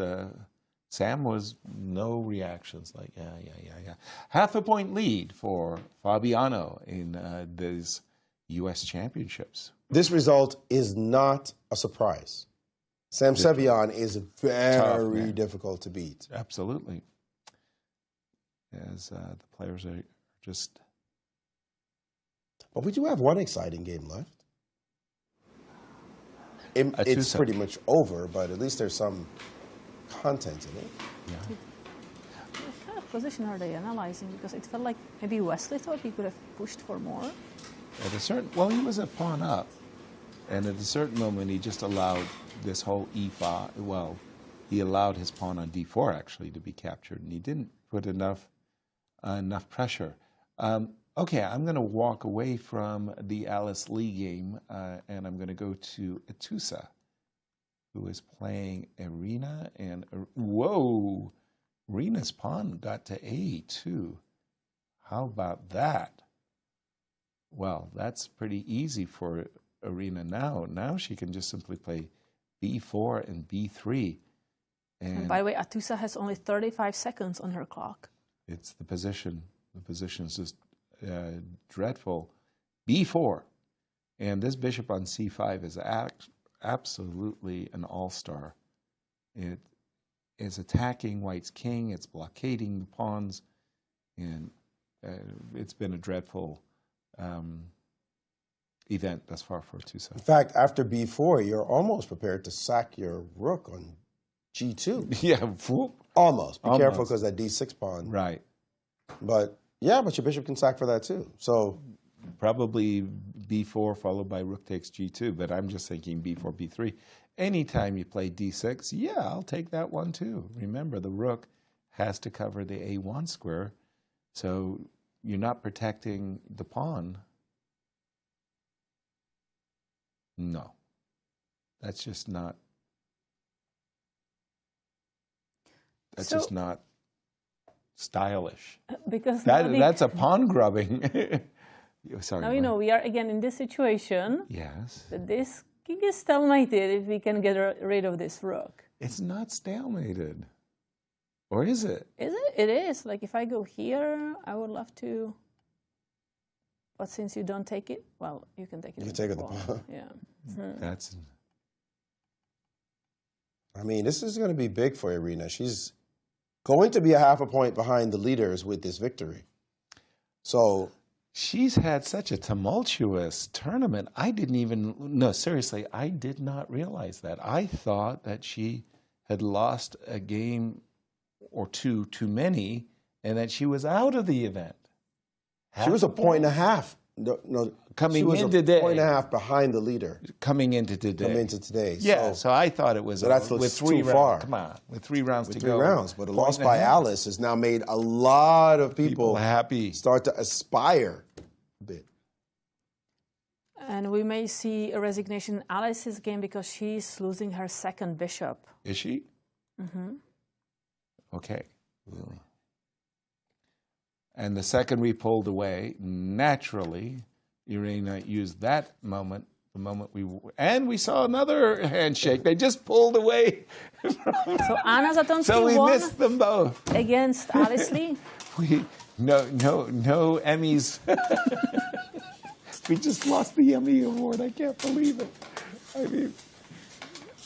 Sam was no reactions, like, yeah. Half a point lead for Fabiano in these U.S. championships. This result is not a surprise. Sam Sevian is very difficult to beat. Absolutely. As the players are just... But we do have one exciting game left. It's pretty much over, but at least there's some content in it. Yeah. What kind of position are they analyzing? Because it felt like maybe Wesley thought he could have pushed for more. At a certain, well, he was a pawn up, and at a certain moment he just allowed this whole e5. Well, he allowed his pawn on d4 actually to be captured, and he didn't put enough pressure. Okay, I'm going to walk away from the Alice Lee game, and I'm going to go to Atusa, who is playing Irina, and whoa, Irina's pawn got to a2. How about that? Well, that's pretty easy for Irina now. Now she can just simply play b4 and b3. And by the way, Atusa has only 35 seconds on her clock. It's the position. The position is just dreadful. b4. And this bishop on c5 is absolutely an all-star. It is attacking White's king. It's blockading the pawns. And it's been a dreadful event thus far for Atusa. In fact, after b4, you're almost prepared to sack your rook on g2. Yeah, almost. Be careful because that d6 pawn. Right. But yeah, but your bishop can sack for that too. So probably b4 followed by rook takes g2, but I'm just thinking b4, b3. Anytime you play d6, yeah, I'll take that one too. Remember, the rook has to cover the a1 square, so you're not protecting the pawn. No, that's just not. That's just not stylish. Because that's a pawn grubbing. Sorry. Now, you know, we are again in this situation. Yes. That this king is stalemated if we can get rid of this rook. It's not stalemated. Or is it? Is it? It is. Like if I go here, I would love to. But since you don't take it, well, you can take it. You can take it the pawn. Yeah. That's. I mean, this is going to be big for Irina. She's going to be a half a point behind the leaders with this victory. So she's had such a tumultuous tournament. I didn't even, no, seriously, I did not realize that. I thought that she had lost a game or two too many and that she was out of the event. She was a point and a half. No, coming in today. Point and a half behind the leader. Coming into today. Coming into today. Yeah, so I thought it was with 3 rounds. Far. Come on, with 3 rounds to go. 3 rounds, but a loss by Alice has now made a lot of people happy. Start to aspire a bit. And we may see a resignation in Alice's game because she's losing her second bishop. Is she? Mm-hmm. Okay. Really. And the second we pulled away, naturally, Irina used that moment, the moment we saw another handshake. They just pulled away. So Anna Zatonski So we won missed them both. Against Alice Lee. No Emmys. We just lost the Emmy Award. I can't believe it. I mean,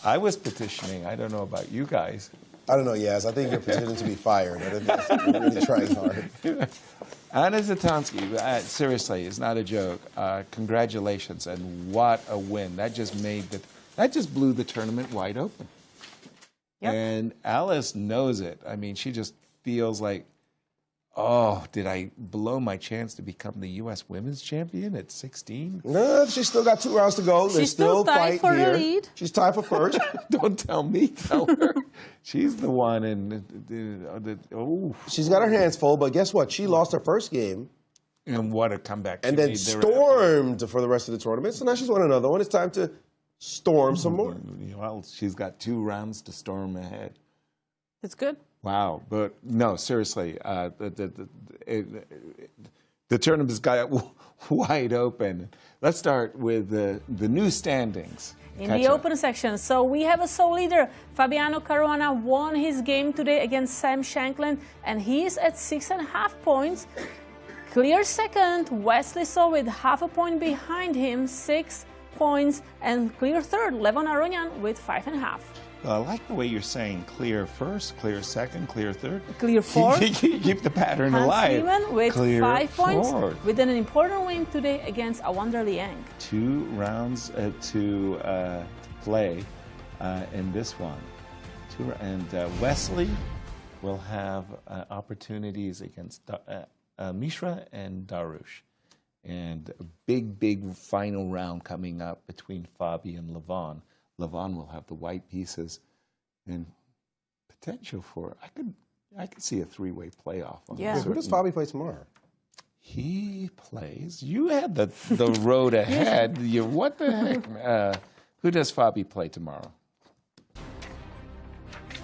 I was petitioning. I don't know about you guys. I don't know, Yas. I think you're petitioning to be fired. I think you're really trying hard. Anna Zatonski, seriously, it's not a joke. Congratulations, and what a win! That just blew the tournament wide open. Yep. And Alice knows it. I mean, she just feels like, oh, did I blow my chance to become the U.S. Women's Champion at 16? No, she's still got 2 rounds to go. There's still tied for the lead. She's tied for first. Don't tell me, tell her. She's the one, She's got her hands full, but guess what? She lost her first game. And what a comeback. And then stormed for the rest of the tournament. So now she's won another one. It's time to storm some more. Well, she's got 2 rounds to storm ahead. That's good. Wow, but no, seriously, the tournament's got wide open. Let's start with the new standings. In the open section, so we have a sole leader. Fabiano Caruana won his game today against Sam Shankland, and he is at 6.5 points. Clear second, Wesley So with half a point behind him, 6 points, and clear third, Levon Aronian with 5.5. Well, I like the way you're saying clear first, clear second, clear third. Clear fourth. Keep the pattern alive. Niemann with clear 5 points, fourth. with an important win today against Awonder Liang. 2 rounds to play in this one. And Wesley will have opportunities against Mishra and Dariusz. And a big final round coming up between Fabi and Levon. Levon will have the white pieces and potential for, I could see a 3-way playoff. Yeah. Who does Fabi play tomorrow? He plays, you had the road ahead. What the heck? Who does Fabi play tomorrow?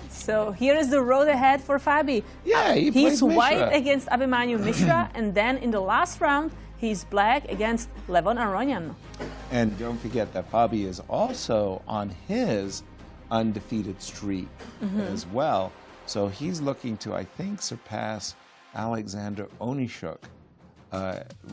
So here is the road ahead for Fabi. Yeah, he's white against Abhimanyu Mishra, and then in the last round, he's black against Levon Aronian. And don't forget that Fabi is also on his undefeated streak as well. So he's looking to, I think, surpass Alexander Onishuk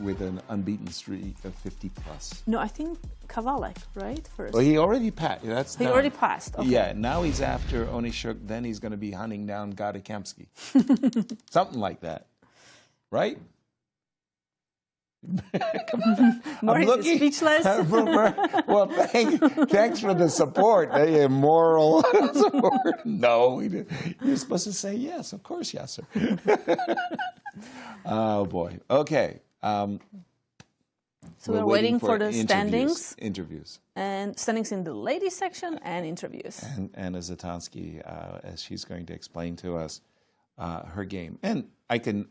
with an unbeaten streak of 50+. No, I think Kavalek, right? First. Well, he already passed. He already passed. Okay. Yeah, now he's after Onishuk, then he's going to be hunting down Gadikemsky. Something like that. Right? Maurice is speechless. Well, thanks for the support. Moral support. No, you're supposed to say yes. Of course, Yasser. Oh boy. Okay. So we're waiting for the standings. Interviews. And standings in the ladies section and interviews. And Anna Zatonski, as she's going to explain to us her game, and I can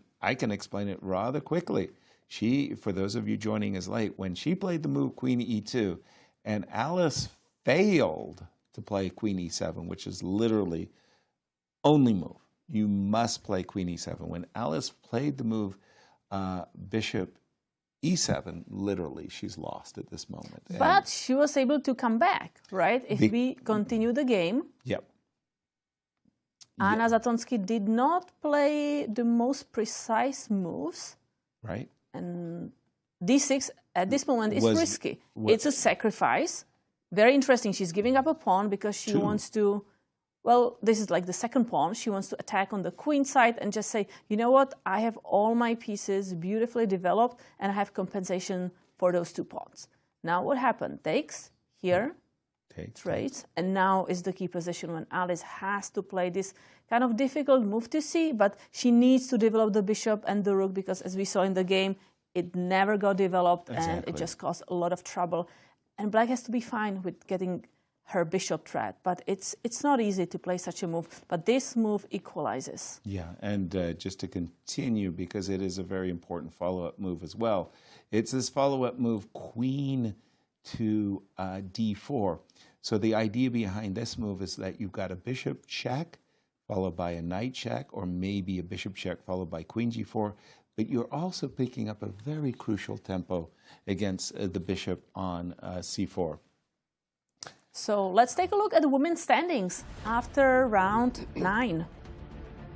explain it rather quickly. She, for those of you joining us late, when she played the move Queen E2, and Alice failed to play Queen E7, which is literally only move. You must play Queen E7. When Alice played the move Bishop E7, literally, she's lost at this moment. But she was able to come back, right? If we continue the game. Yep. Anna Zatonski did not play the most precise moves. Right. And D6 at this moment is risky. It's a sacrifice. Very interesting. She's giving up a pawn because she wants to, well, this is like the second pawn. She wants to attack on the queen side and just say, you know what, I have all my pieces beautifully developed and I have compensation for those 2 pawns. Now what happened? Takes here, trades, and now is the key position when Alice has to play this kind of difficult move to see, but she needs to develop the bishop and the rook because as we saw in the game, it never got developed and it just caused a lot of trouble. And black has to be fine with getting her bishop threat, but it's not easy to play such a move. But this move equalizes. Yeah, and just to continue, because it is a very important follow-up move as well. It's this follow-up move, Queen to d4. So the idea behind this move is that you've got a bishop check, followed by a knight check, or maybe a bishop check followed by queen g4. But you're also picking up a very crucial tempo against the bishop on c4. So let's take a look at the women's standings after round 9.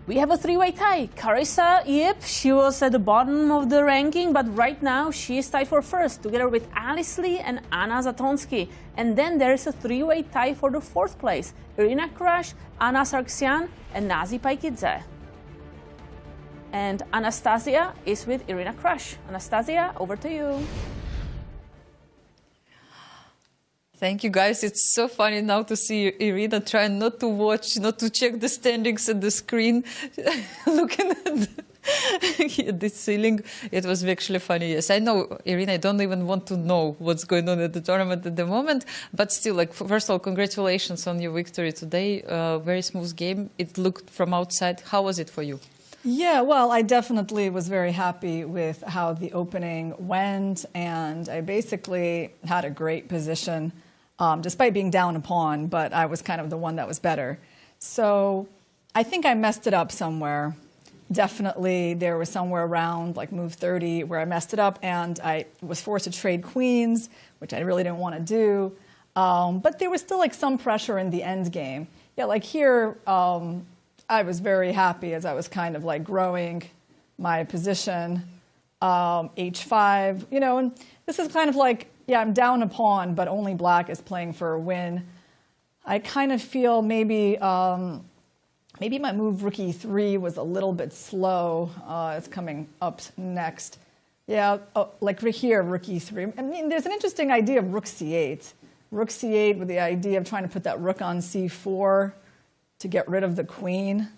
We have a three-way tie. Carissa, yep, she was at the bottom of the ranking, but right now she is tied for first, together with Alice Lee and Anna Zatonsky. And then there is a three-way tie for the fourth place. Irina Krush, Anna Sargsyan, and Nazi Paikidze. And Anastasiya is with Irina Krush. Anastasiya, over to you. Thank you, guys. It's so funny now to see Irina trying not to watch, not to check the standings at the screen, looking at the ceiling. It was actually funny. Yes, I know, Irina, I don't even want to know what's going on at the tournament at the moment. But still, like, first of all, congratulations on your victory today. Very smooth game. It looked from outside. How was it for you? Yeah, well, I definitely was very happy with how the opening went, and I basically had a great position, despite being down a pawn, but I was kind of the one that was better. So I think I messed it up somewhere. Definitely there was somewhere around like move 30 where I messed it up, and I was forced to trade queens, which I really didn't want to do. But there was still like some pressure in the end game. Yeah, like here, I was very happy as I was kind of like growing my position, h5, you know, and this is kind of like, yeah, I'm down a pawn, but only black is playing for a win. I kind of feel maybe, maybe my move rook e3 was a little bit slow. It's coming up next. Yeah, like here, rook e3. I mean, there's an interesting idea of rook c8. Rook c8 with the idea of trying to put that rook on c4. To get rid of the queen.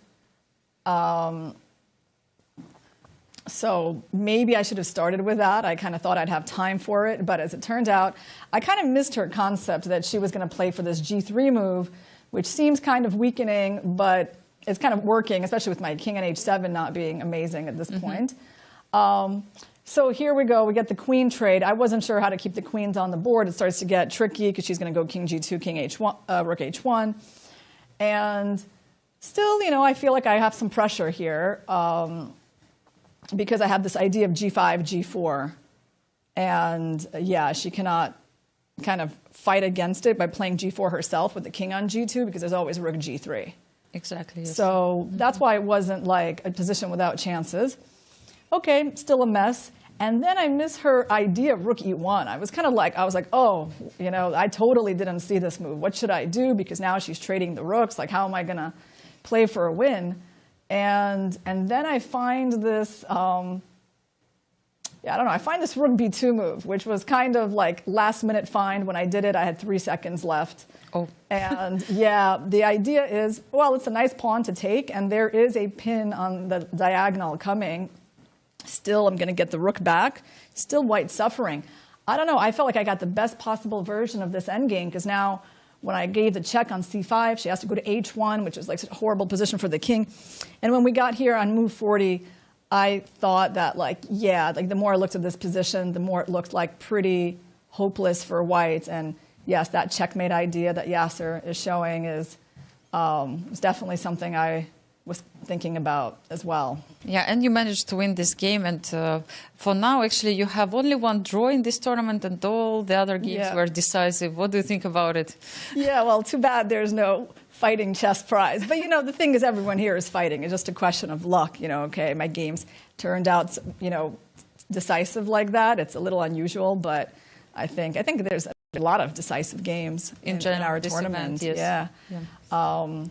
So maybe I should have started with that. I kind of thought I'd have time for it, but as it turned out, I kind of missed her concept that she was going to play for this g3 move, which seems kind of weakening, but it's kind of working, especially with my king on h7 not being amazing at this point. So here we go. We get the queen trade. I wasn't sure how to keep the queens on the board. It starts to get tricky because she's going to go king g2, king h1, rook h1. And still, you know, I feel like I have some pressure here because I have this idea of g5, g4. And yeah, she cannot kind of fight against it by playing g4 herself with the king on g2 because there's always rook g3. Exactly. Yes. So that's why it wasn't like a position without chances. Okay, still a mess. And then I miss her idea of rook e1. I was kind of like, oh, you know, I totally didn't see this move. What should I do? Because now she's trading the rooks. Like, how am I going to play for a win? And then I find this, I don't know, I find this rook b2 move, which was kind of like last minute find. When I did it, I had 3 seconds left. Oh. And yeah, the idea is, well, it's a nice pawn to take, and there is a pin on the diagonal coming. Still, I'm going to get the rook back. Still white suffering. I don't know. I felt like I got the best possible version of this endgame because now when I gave the check on c5, she has to go to h1, which is like a horrible position for the king. And when we got here on move 40, I thought that, like, yeah, like the more I looked at this position, the more it looked like pretty hopeless for white. And yes, that checkmate idea that Yasser is showing is definitely something I was thinking about as well. Yeah, and you managed to win this game, and for now, actually, you have only one draw in this tournament, and all the other games were decisive. What do you think about it? Yeah, well, too bad there's no fighting chess prize. But, you know, the thing is everyone here is fighting. It's just a question of luck. You know, okay, my games turned out, you know, decisive like that. It's a little unusual, but I think there's a lot of decisive games in our tournament. Yes. Yeah.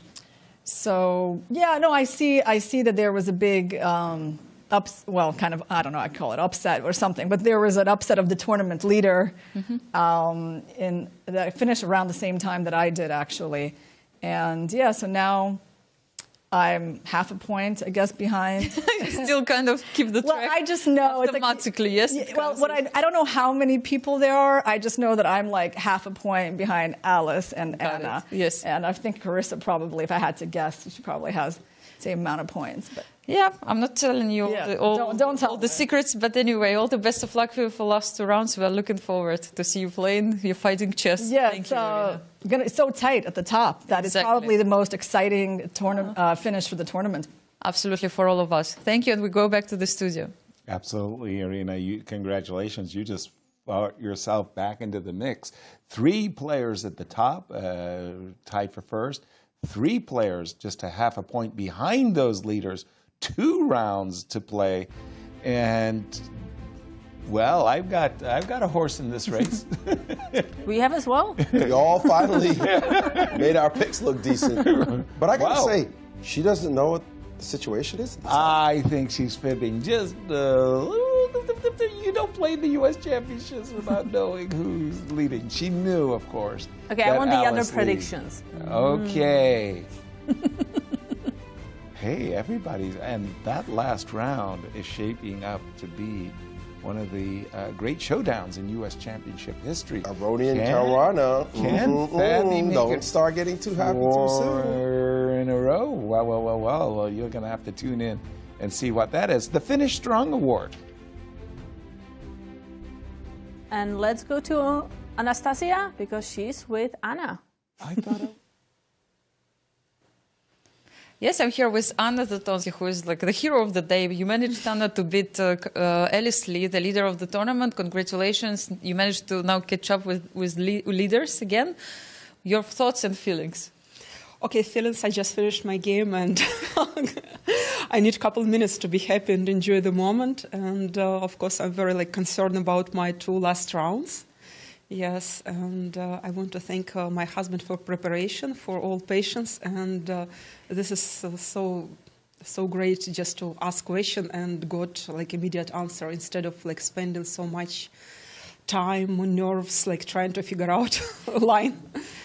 So yeah, no, I see that there was a big kind of, I don't know, I call it upset or something, but there was an upset of the tournament leader that finished around the same time that I did, actually. And yeah, so now I'm half a point, I guess, behind. Still kind of keep the track. Well, I just know automatically, yes. Well, I don't know how many people there are. I just know that I'm like half a point behind Alice and Anna. Yes. And I think Carissa probably, if I had to guess, she probably has the same amount of points. But yeah, I'm not telling you don't tell all the secrets, but anyway, all the best of luck for the last 2 rounds. We're looking forward to see you playing. You're fighting chess. Yeah, Thank it's so tight at the top. That is probably the most exciting finish for the tournament. Absolutely, for all of us. Thank you, and we go back to the studio. Absolutely, Irina. Congratulations. You just brought yourself back into the mix. 3 players at the top, tied for first. 3 players just a half a point behind those leaders. 2 rounds to play, and well, I've got a horse in this race. We have as well. We all finally made our picks look decent. But I gotta say, she doesn't know what the situation is. I think she's fibbing. Just you don't play the U.S. Championships without knowing who's leading. She knew, of course. Okay, I want the other predictions. Okay. Hey, and that last round is shaping up to be one of the great showdowns in U.S. Championship history. Aronian Caruana. Don't start getting too happy too soon. 4 in a row. Well, you're going to have to tune in and see what that is. The Finish Strong Award. And let's go to Anastasiya, because she's with Anna. I thought Yes, I'm here with Anna Zatonski, who is like the hero of the day. You managed, Anna, to beat Alice Lee, the leader of the tournament. Congratulations. You managed to now catch up with leaders again. Your thoughts and feelings? Okay, feelings, I just finished my game and I need a couple of minutes to be happy and enjoy the moment. And of course, I'm very concerned about my 2 last rounds. Yes, and I want to thank my husband for preparation, for all patience, and this is so great just to ask question and got immediate answer instead of spending so much time on nerves trying to figure out a line.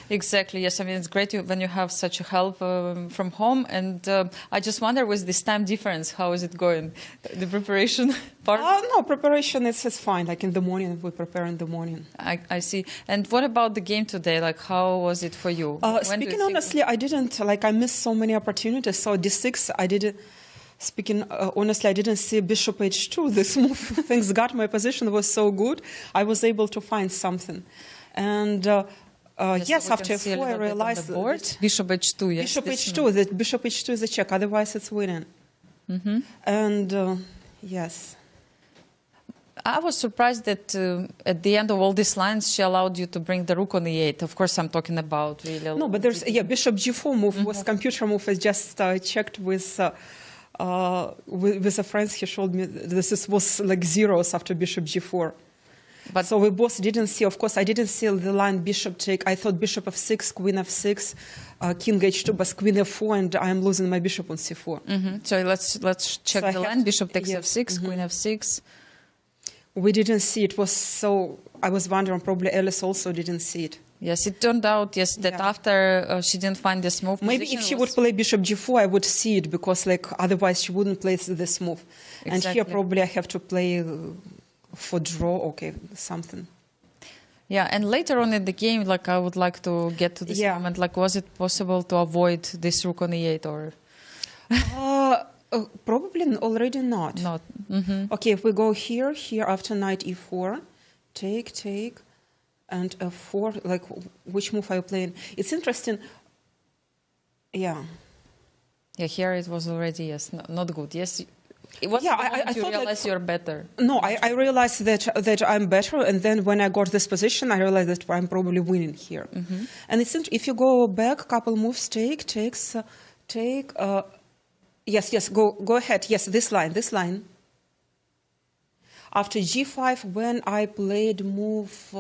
Exactly, yes. I mean, it's great when you have such a help from home. And I just wonder, with this time difference, how is it going? The preparation part? No, preparation is fine. In the morning, we prepare in the morning. I see. And what about the game today? How was it for you? Speaking honestly, I didn't, I missed so many opportunities. So D6, I didn't. Speaking honestly, I didn't see bishop h2, this move. Thanks God, my position was so good. I was able to find something. And yes, after f4, I realized that bishop h2, yes. Bishop h2, that bishop h2 is a check, otherwise it's winning. Mm-hmm. And yes. I was surprised that at the end of all these lines, she allowed you to bring the rook on e8. Of course, I'm talking about really... No, but there's, bishop g4 move was computer move. I just checked with a friend. He showed me this was zeros after bishop g4. But so we both didn't see. Of course, I didn't see the line bishop take. I thought bishop f6, queen f6, king h2, but queen f4, and I am losing my bishop on c4. Mm-hmm. So let's check the line. Bishop takes f6, queen f6. We didn't see it. Was so. I was wondering. Probably Alice also didn't see it. Yes, it turned out that after she didn't find this move. Maybe if she would play bishop g4, I would see it, because otherwise she wouldn't play this move. Exactly. And here probably I have to play for draw. Okay, something. Yeah, and later on in the game, I would like to get to this moment. Was it possible to avoid this rook on e8 or? Probably already not. Not. Mm-hmm. Okay, if we go here after knight e4, take. And f4, which move are you playing? It's interesting. Yeah. Yeah, here it was already, yes, not good. Yes. It was I you realize you're better. No, I realized that I'm better, and then when I got this position, I realized that I'm probably winning here. Mm-hmm. And it's if you go back a couple moves, take. Yes, go ahead. Yes, this line. After g5, when I played move.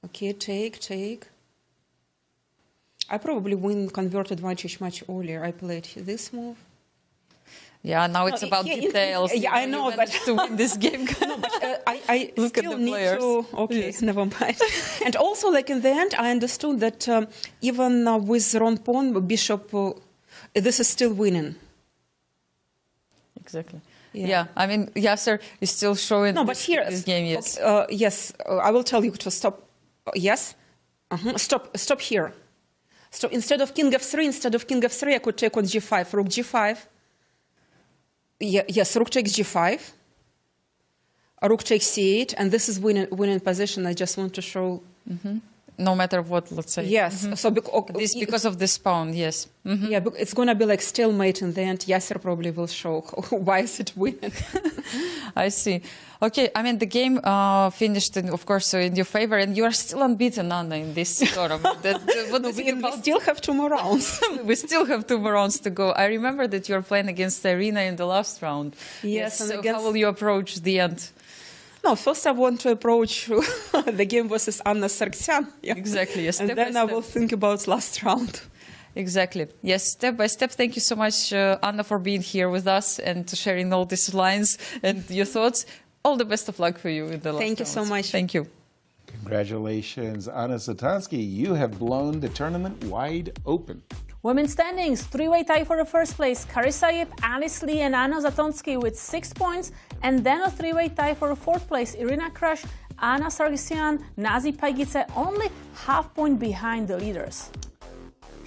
Okay, take. I probably win convert advantage much earlier. I played this move. Yeah, now it's about details. Yeah, I know, but to win this game. No, but I Look at still the need players. to. Okay, never mind. And also, like in the end, I understood that even with Ron Pawn, Bishop, this is still winning. Exactly. Yeah, I mean, Yasser is still showing this game, yes. Yes, I will tell you to stop. Yes? Stop here. So instead of king f3, I could take on g5, rook g5. Yes, rook takes g5. Rook takes c8, and this is winning position. I just want to show... No matter what, let's say. Yes. So because of this pawn, yes. Yeah, it's going to be like stalemate in the end. Yasser probably will show why is it winning. I see. Okay, I mean, the game finished, of course, in your favor, and you are still unbeaten, Anna, in this tournament. We still have 2 more rounds. We still have 2 more rounds to go. I remember that you were playing against Katerina in the last round. Yes, and so how will you approach the end? No, first I want to approach the game versus Anna Sargsyan. Yeah. Exactly. Yes, and then I will think about last round. Exactly. Yes, step by step. Thank you so much, Anna, for being here with us and sharing all these lines and your thoughts. All the best of luck for you in the last Thank you so much. Thank you. Congratulations, Anna Satansky. You have blown the tournament wide open. Women's standings, 3-way tie for the first place. Carissa, Alice Lee and Anna Zatonsky with 6 points. And then a 3-way tie for the fourth place. Irina Krush, Anna Sargsyan, Nazi Paigice, only half point behind the leaders.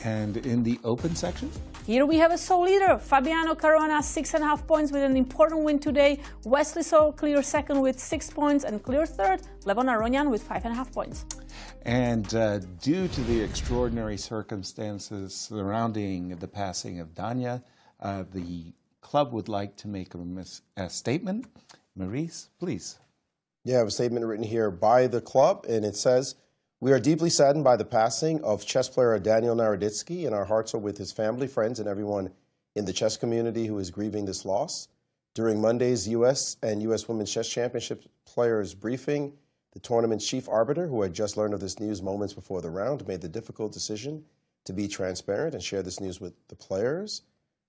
And in the open section? Here we have a sole leader, Fabiano Caruana, 6.5 points with an important win today. Wesley So clear second with 6 points and clear third, Levon Aronian with 5.5 points. And due to the extraordinary circumstances surrounding the passing of Danya, the club would like to make a statement. Maurice, please. Yeah, I have a statement written here by the club, and it says, "We are deeply saddened by the passing of chess player Daniel Naroditsky, and our hearts are with his family, friends, and everyone in the chess community who is grieving this loss. During Monday's U.S. and U.S. Women's Chess Championship players briefing, the tournament's chief arbiter, who had just learned of this news moments before the round, made the difficult decision to be transparent and share this news with the players.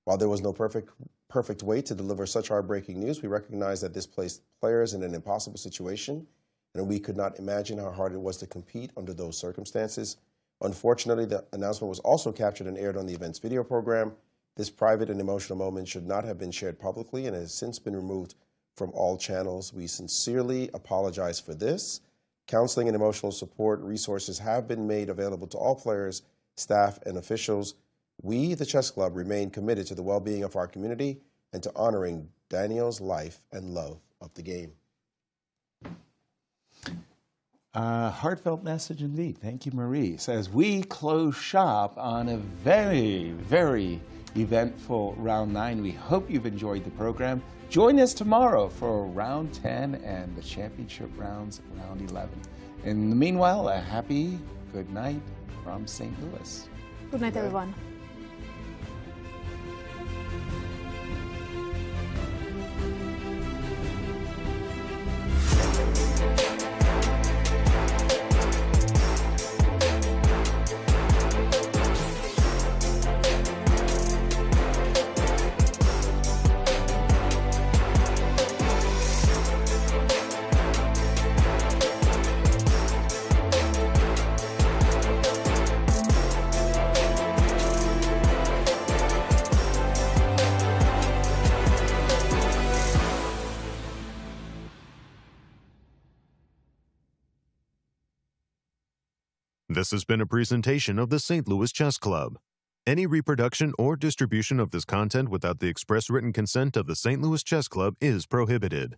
While there was no perfect way to deliver such heartbreaking news, we recognize that this placed players in an impossible situation, and we could not imagine how hard it was to compete under those circumstances. Unfortunately, the announcement was also captured and aired on the event's video program. This private and emotional moment should not have been shared publicly and has since been removed from all channels. We sincerely apologize for this. Counseling and emotional support resources have been made available to all players, staff, and officials. We, the Chess Club, remain committed to the well-being of our community and to honoring Daniel's life and love of the game." Heartfelt message indeed. Thank you, Maurice. As we close shop on a very, very eventful round 9, we hope you've enjoyed the program. Join us tomorrow for round 10 and the championship rounds, round 11. In the meanwhile, a happy good night from St. Louis. Good night, everyone. This has been a presentation of the St. Louis Chess Club. Any reproduction or distribution of this content without the express written consent of the St. Louis Chess Club is prohibited.